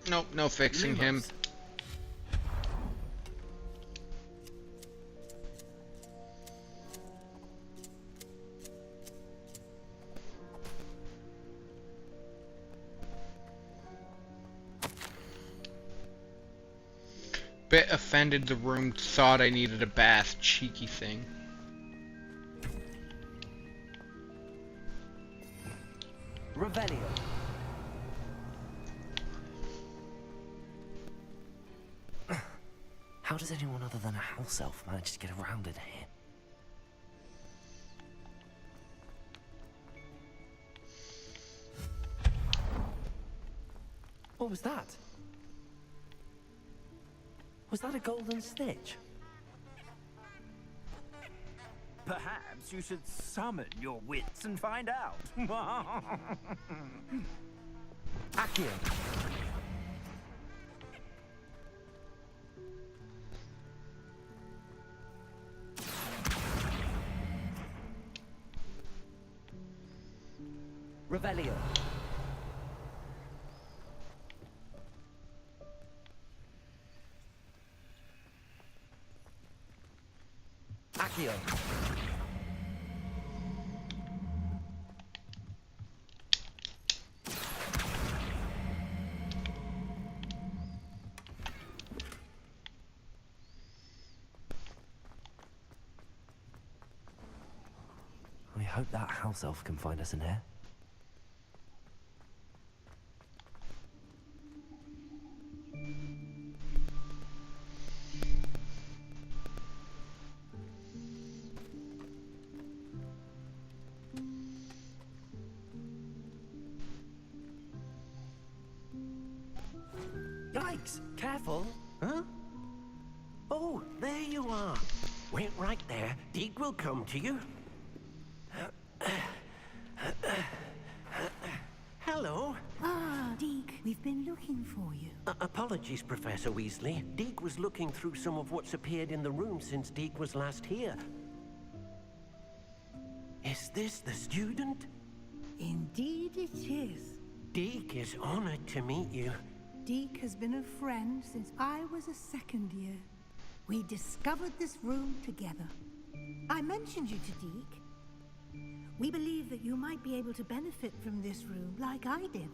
Nope, no fixing him. Bit offended the room thought I needed a bath. Cheeky thing. Revelio. How does anyone other than a house elf manage to get around in here? What was that? Was that a golden snitch? Perhaps you should summon your wits and find out. Accio. Revelio. Accio. I hope that house elf can find us in here. Yikes! Careful! Huh? Oh, there you are. Wait right there. Deke will come to you. Hello. Ah, Deke, we've been looking for you. Apologies, Professor Weasley. Deke was looking through some of what's appeared in the room since Deke was last here. Is this the student? Indeed it is. Deke is honored to meet you. Deke has been a friend since I was a second year. We discovered this room together. I mentioned you to Deke. We believe that you might be able to benefit from this room like I did.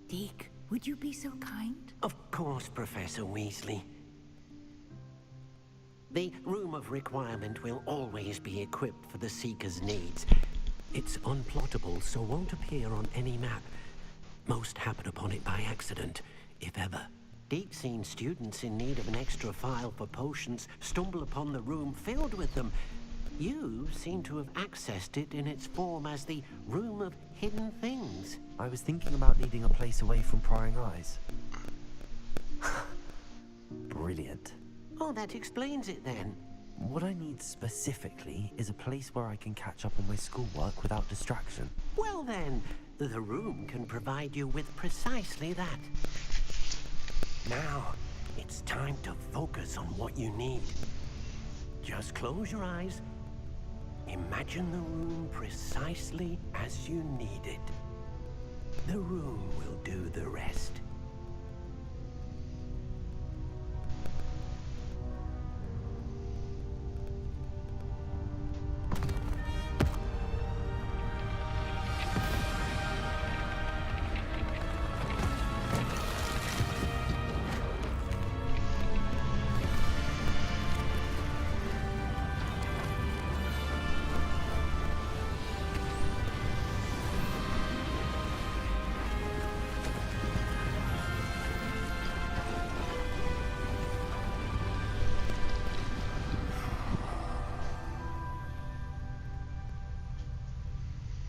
Deke, would you be so kind? Of course, Professor Weasley. The Room of Requirement will always be equipped for the Seeker's needs. It's unplottable, so won't appear on any map. Most happen upon it by accident, if ever. Deke's seen students in need of an extra file for potions stumble upon the room filled with them. You seem to have accessed it in its form as the Room of Hidden Things. I was thinking about needing a place away from prying eyes. Brilliant. Oh, that explains it then. What I need specifically is a place where I can catch up on my schoolwork without distraction. Well then, the room can provide you with precisely that. Now, it's time to focus on what you need. Just close your eyes. Imagine the room precisely as you need it. The room will do the rest.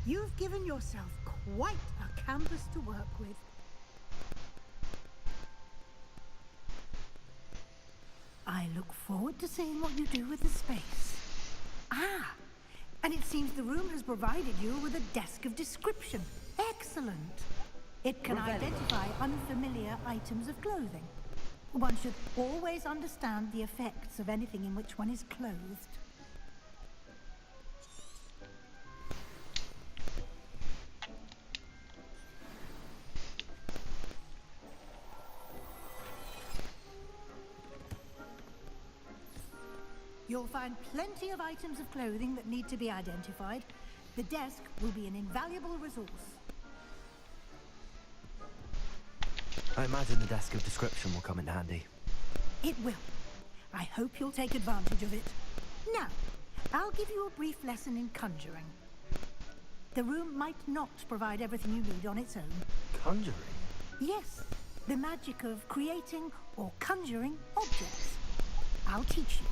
You've given yourself quite a campus to work with. I look forward to seeing what you do with the space. Ah, and it seems the room has provided you with a desk of description. Excellent. It can identify unfamiliar items of clothing. One should always understand the effects of anything in which one is clothed. You'll find plenty of items of clothing that need to be identified. The desk will be an invaluable resource. I imagine the desk of description will come in handy. It will. I hope you'll take advantage of it. Now, I'll give you a brief lesson in conjuring. The room might not provide everything you need on its own. Conjuring? Yes, the magic of creating or conjuring objects. I'll teach you.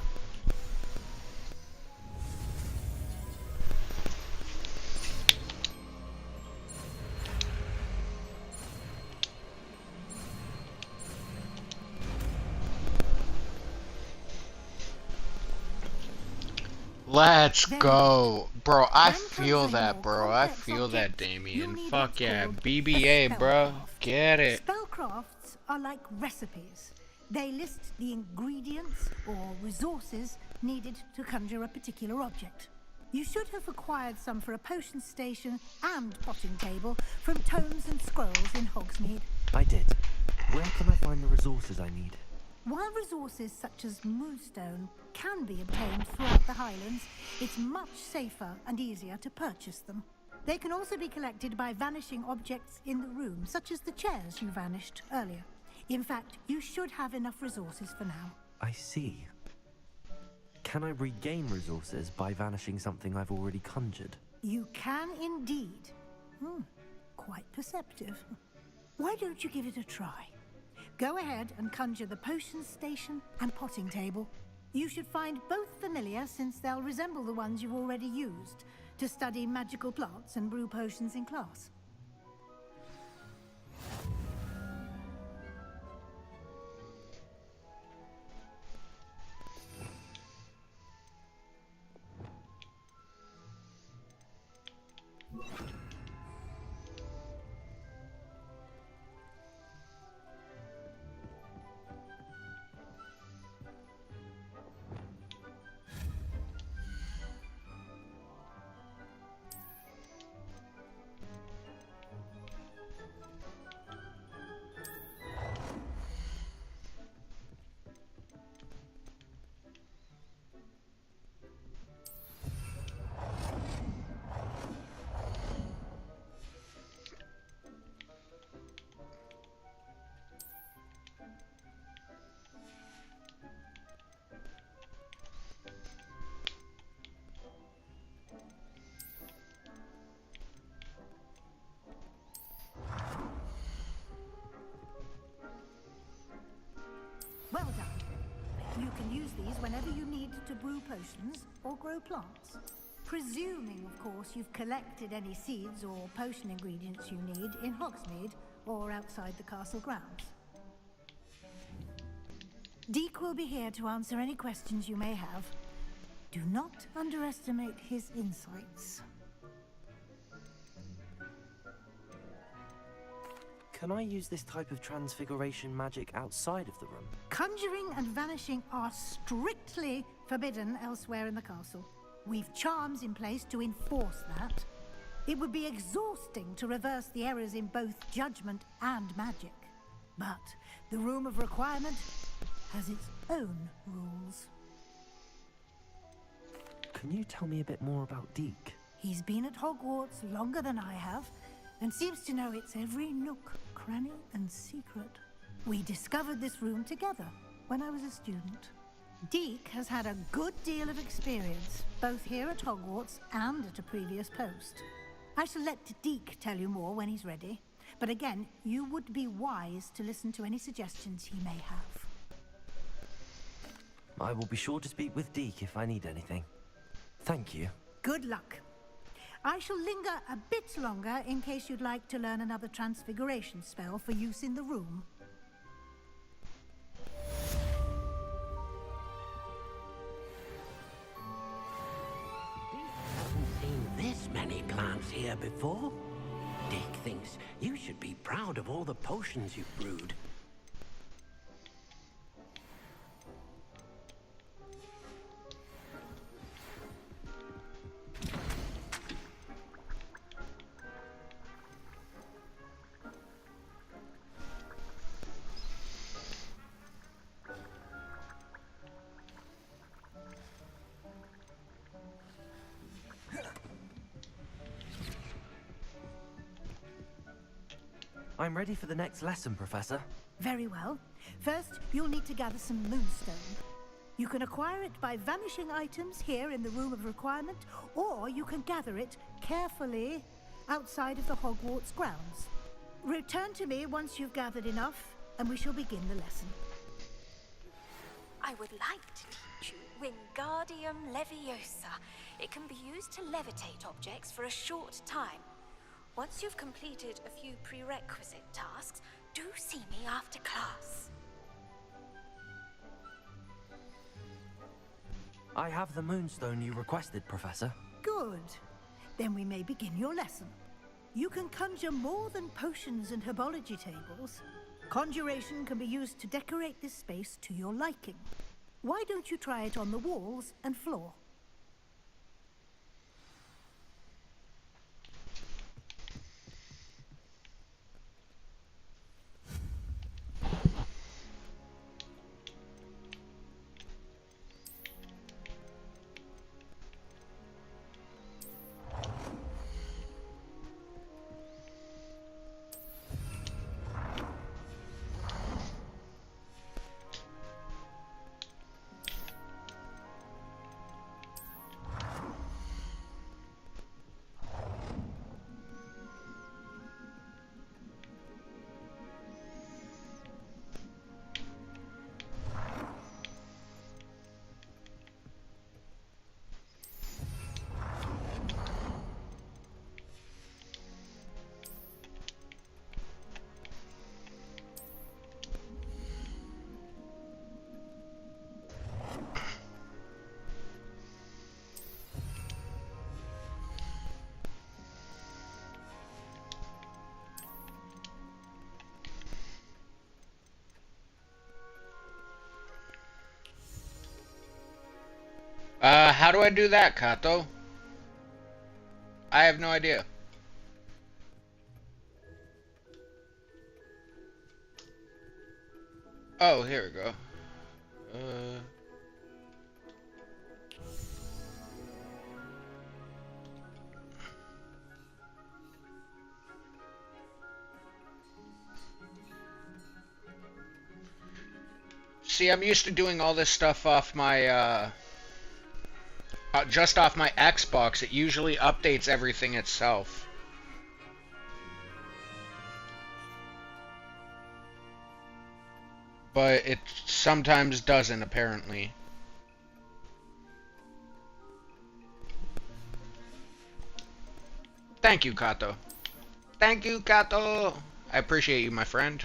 Let's go. Bro, I feel that, bro. I feel that, Damien. Fuck yeah. BBA, bro. Get it. Spellcrafts are like recipes. They list the ingredients or resources needed to conjure a particular object. You should have acquired some for a potion station and potting table from tomes and scrolls in Hogsmeade. I did. Where can I find the resources I need? While resources such as moonstone can be obtained throughout the Highlands, it's much safer and easier to purchase them. They can also be collected by vanishing objects in the room, such as the chairs you vanished earlier. In fact, you should have enough resources for now. I see. Can I regain resources by vanishing something I've already conjured? You can indeed. Quite perceptive. Why don't you give it a try? Go ahead and conjure the potion station and potting table. You should find both familiar, since they'll resemble the ones you've already used to study magical plants and brew potions in class. these whenever you need to brew potions or grow plants. Presuming, of course, you've collected any seeds or potion ingredients you need in Hogsmeade or outside the castle grounds. Deke will be here to answer any questions you may have. Do not underestimate his insights. Can I use this type of transfiguration magic outside of the room? Conjuring and vanishing are strictly forbidden elsewhere in the castle. We've charms in place to enforce that. It would be exhausting to reverse the errors in both judgment and magic. But the Room of Requirement has its own rules. Can you tell me a bit more about Deke? He's been at Hogwarts longer than I have, and seems to know its every nook, cranny, and secret. We discovered this room together when I was a student. Deke has had a good deal of experience, both here at Hogwarts and at a previous post. I shall let Deke tell you more when he's ready, but again, you would be wise to listen to any suggestions he may have. I will be sure to speak with Deke if I need anything. Thank you. Good luck. I shall linger a bit longer in case you'd like to learn another transfiguration spell for use in the room. Haven't seen this many plants here before. Dick thinks you should be proud of all the potions you've brewed. I'm ready for the next lesson, Professor. Very well. First, you'll need to gather some moonstone. You can acquire it by vanishing items here in the Room of Requirement, or you can gather it carefully outside of the Hogwarts grounds. Return to me once you've gathered enough, and we shall begin the lesson. I would like to teach you Wingardium Leviosa. It can be used to levitate objects for a short time. Once you've completed a few prerequisite tasks, do see me after class. I have the moonstone you requested, Professor. Good. Then we may begin your lesson. You can conjure more than potions and herbology tables. Conjuration can be used to decorate this space to your liking. Why don't you try it on the walls and floor? How do I do that, Kato? I have no idea. Oh, here we go. See, I'm used to doing all this stuff off my, just off my Xbox. It usually updates everything itself. But it sometimes doesn't, apparently. Thank you, Kato. Thank you, Kato. I appreciate you, my friend.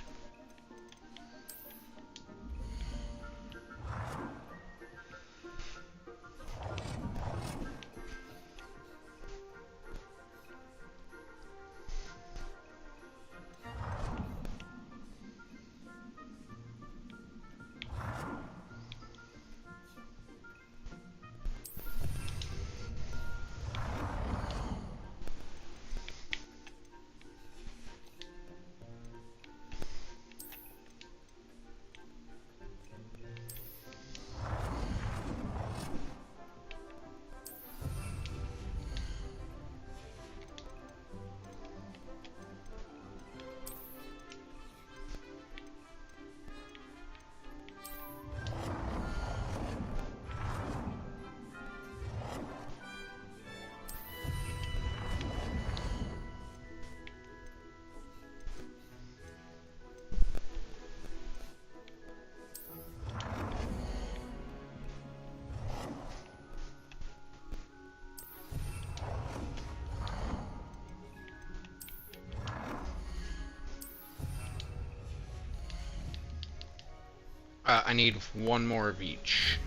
I need one more of each.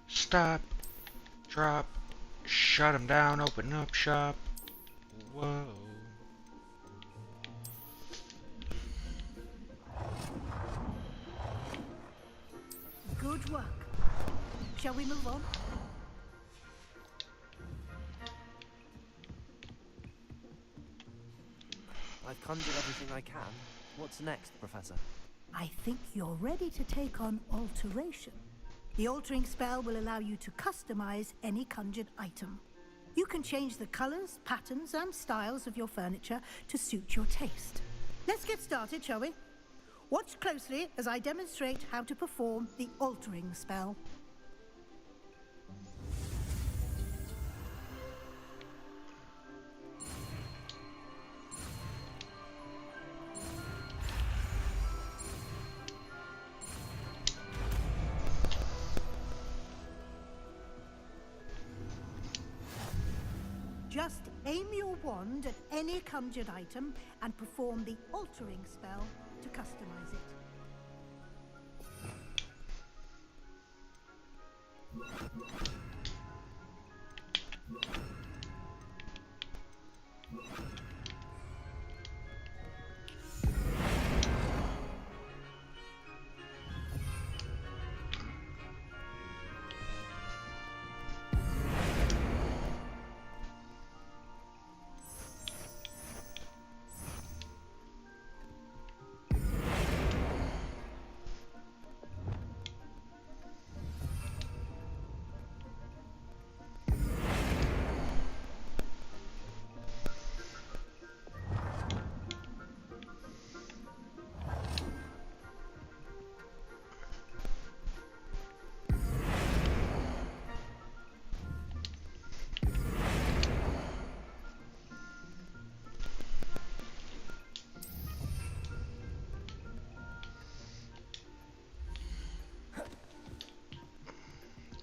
Stop, drop, shut him down, open up shop. Whoa. Good work. Shall we move on? I've conjured everything I can. What's next, Professor? I think you're ready to take on alteration. The altering spell will allow you to customize any conjured item. You can change the colors, patterns, and styles of your furniture to suit your taste. Let's get started, shall we? Watch closely as I demonstrate how to perform the altering spell. Just aim your wand at any conjured item and perform the altering spell to customize it.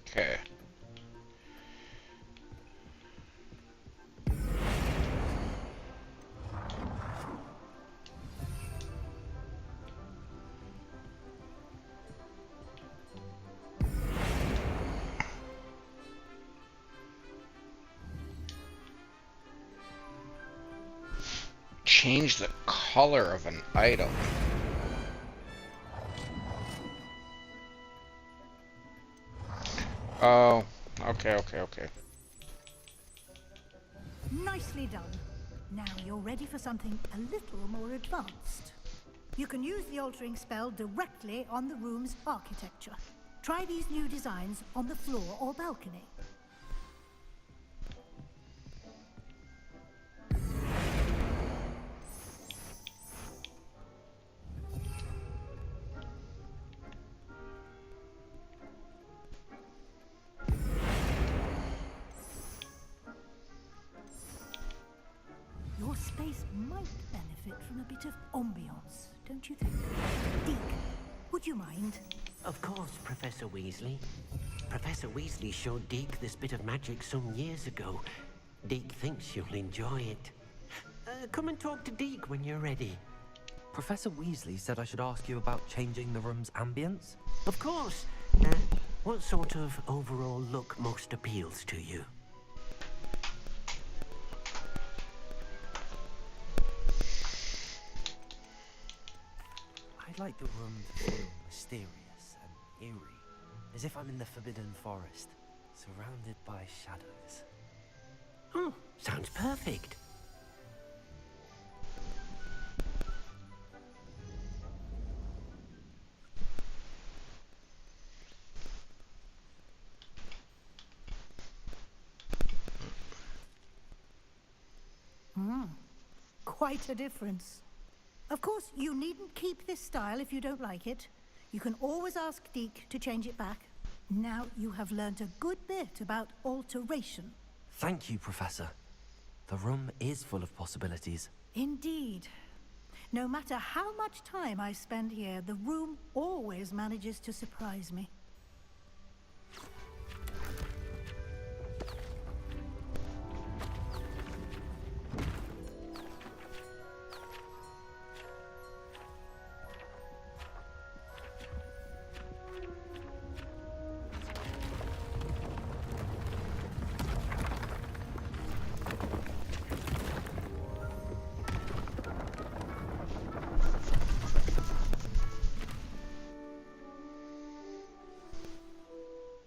Okay. Change the color of an item. Oh, okay. Nicely done. Now you're ready for something a little more advanced. You can use the altering spell directly on the room's architecture. Try these new designs on the floor or balcony. benefit from a bit of ambiance, don't you think? Deke, would you mind? Of course, Professor Weasley. Professor Weasley showed Deke this bit of magic some years ago. Deke thinks you'll enjoy it. Come and talk to Deke when you're ready. Professor Weasley said I should ask you about changing the room's ambience. Of course. What sort of overall look most appeals to you? I'd like the room to feel mysterious and eerie, as if I'm in the Forbidden Forest, surrounded by shadows. Oh, sounds perfect. Quite a difference. Of course, you needn't keep this style if you don't like it. You can always ask Deke to change it back. Now you have learnt a good bit about alteration. Thank you, Professor. The room is full of possibilities. Indeed. No matter how much time I spend here, the room always manages to surprise me.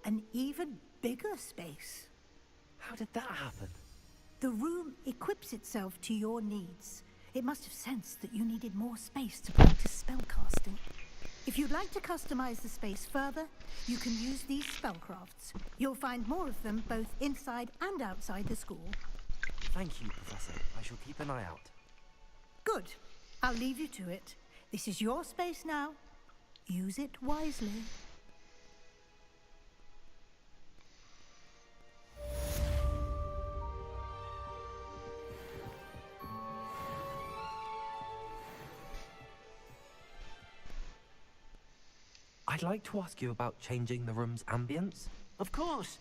An even bigger space. How did that happen? The room equips itself to your needs. It must have sensed that you needed more space to practice spellcasting. If you'd like to customize the space further, you can use these spellcrafts. You'll find more of them both inside and outside the school. Thank you, Professor. I shall keep an eye out. Good. I'll leave you to it. This is your space now. Use it wisely. I'd like to ask you about changing the room's ambience. Of course.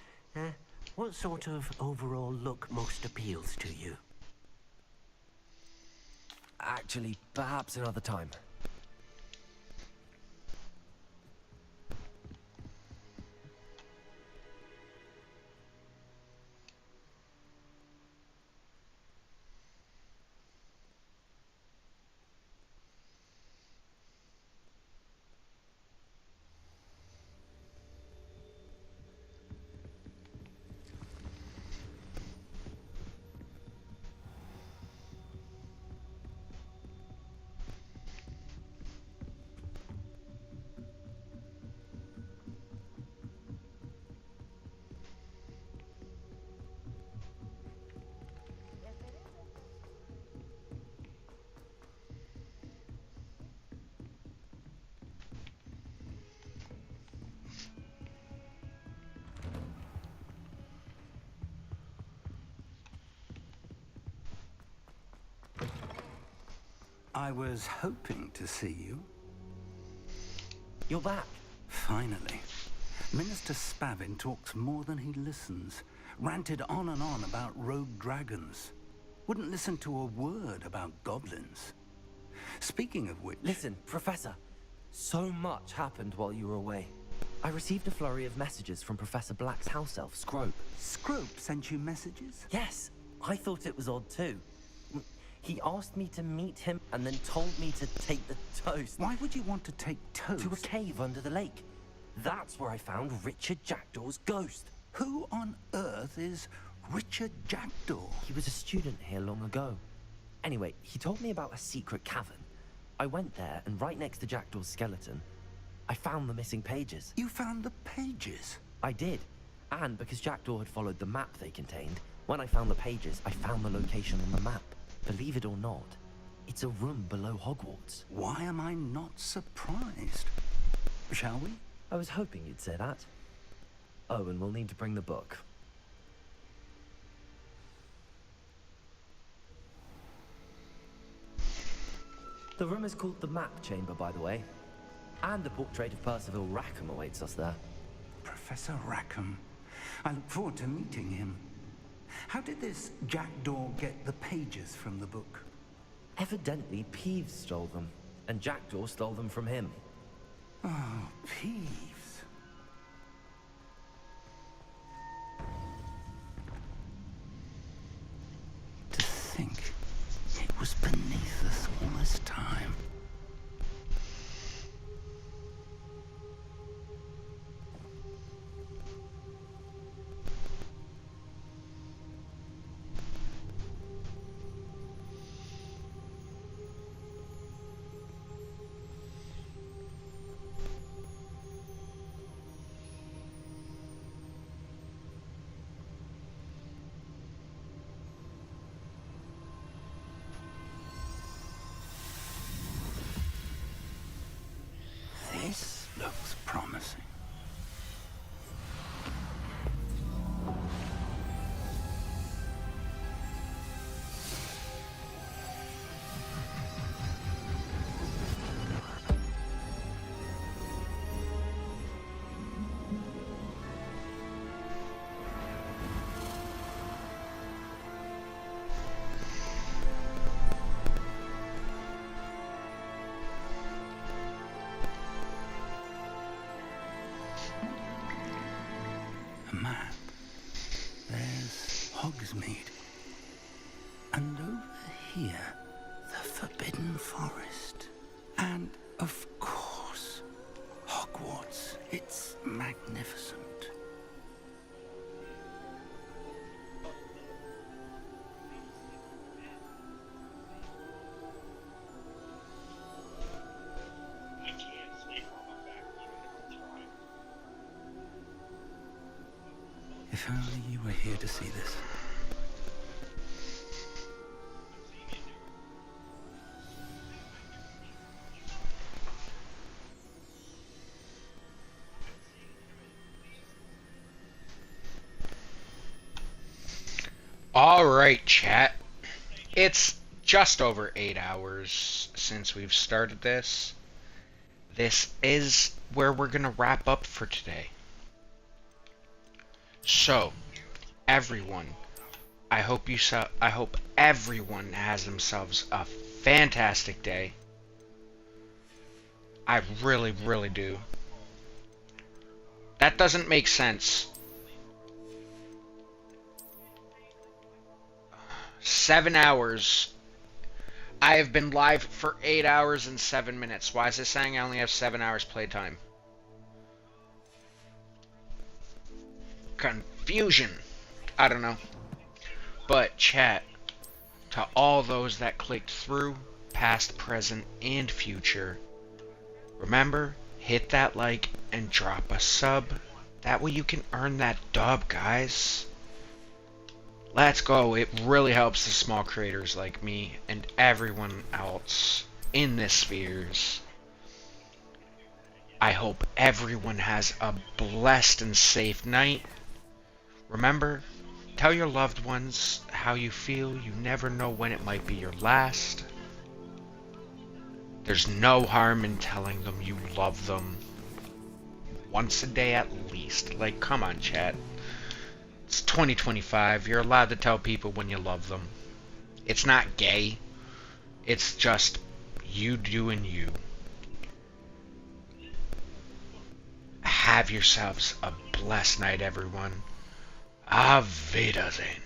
What sort of overall look most appeals to you? Actually, perhaps another time. I was hoping to see you. You're back. Finally. Minister Spavin talks more than he listens. Ranted on and on about rogue dragons. Wouldn't listen to a word about goblins. Speaking of which... Listen, Professor. So much happened while you were away. I received a flurry of messages from Professor Black's house elf, Scrope. Scrope sent you messages? Yes. I thought it was odd too. He asked me to meet him and then told me to take the toast. Why would you want to take toast? To a cave under the lake. That's where I found Richard Jackdaw's ghost. Who on earth is Richard Jackdaw? He was a student here long ago. Anyway, he told me about a secret cavern. I went there, and right next to Jackdaw's skeleton, I found the missing pages. You found the pages? I did. And because Jackdaw had followed the map they contained, when I found the pages, I found the location on the map. Believe it or not, it's a room below Hogwarts. Why am I not surprised? Shall we? I was hoping you'd say that. Oh, and we'll need to bring the book. The room is called the Map Chamber, by the way. And the portrait of Percival Rackham awaits us there. Professor Rackham. I look forward to meeting him. How did this jackdaw get the pages from the book? Evidently, Peeves stole them, and Jackdaw stole them from him. Oh, Peeves. To think it was beneath us all this time. This looks promising. A map. There's Hogsmeade. And over here, the Forbidden Forest. And, of course, Hogwarts. It's magnificent. If only you were here to see this. Alright, chat. It's just over 8 hours since we've started this. This is where we're gonna wrap up for today. So, everyone, I hope everyone has themselves a fantastic day. I really, really do. That doesn't make sense. 7 hours. I have been live for 8 hours and 7 minutes. Why is it saying I only have 7 hours playtime? Confusion. I don't know. But chat, to all those that clicked through, past, present, and future, remember, hit that like and drop a sub. That way you can earn that dub, guys. Let's go. It really helps the small creators like me and everyone else in the spheres. I hope everyone has a blessed and safe night. Remember, tell your loved ones how you feel. You never know when it might be your last. There's no harm in telling them you love them. Once a day at least. Like, come on, chat. It's 2025. You're allowed to tell people when you love them. It's not gay. It's just you doing you. Have yourselves a blessed night, everyone. Auf Wiedersehen.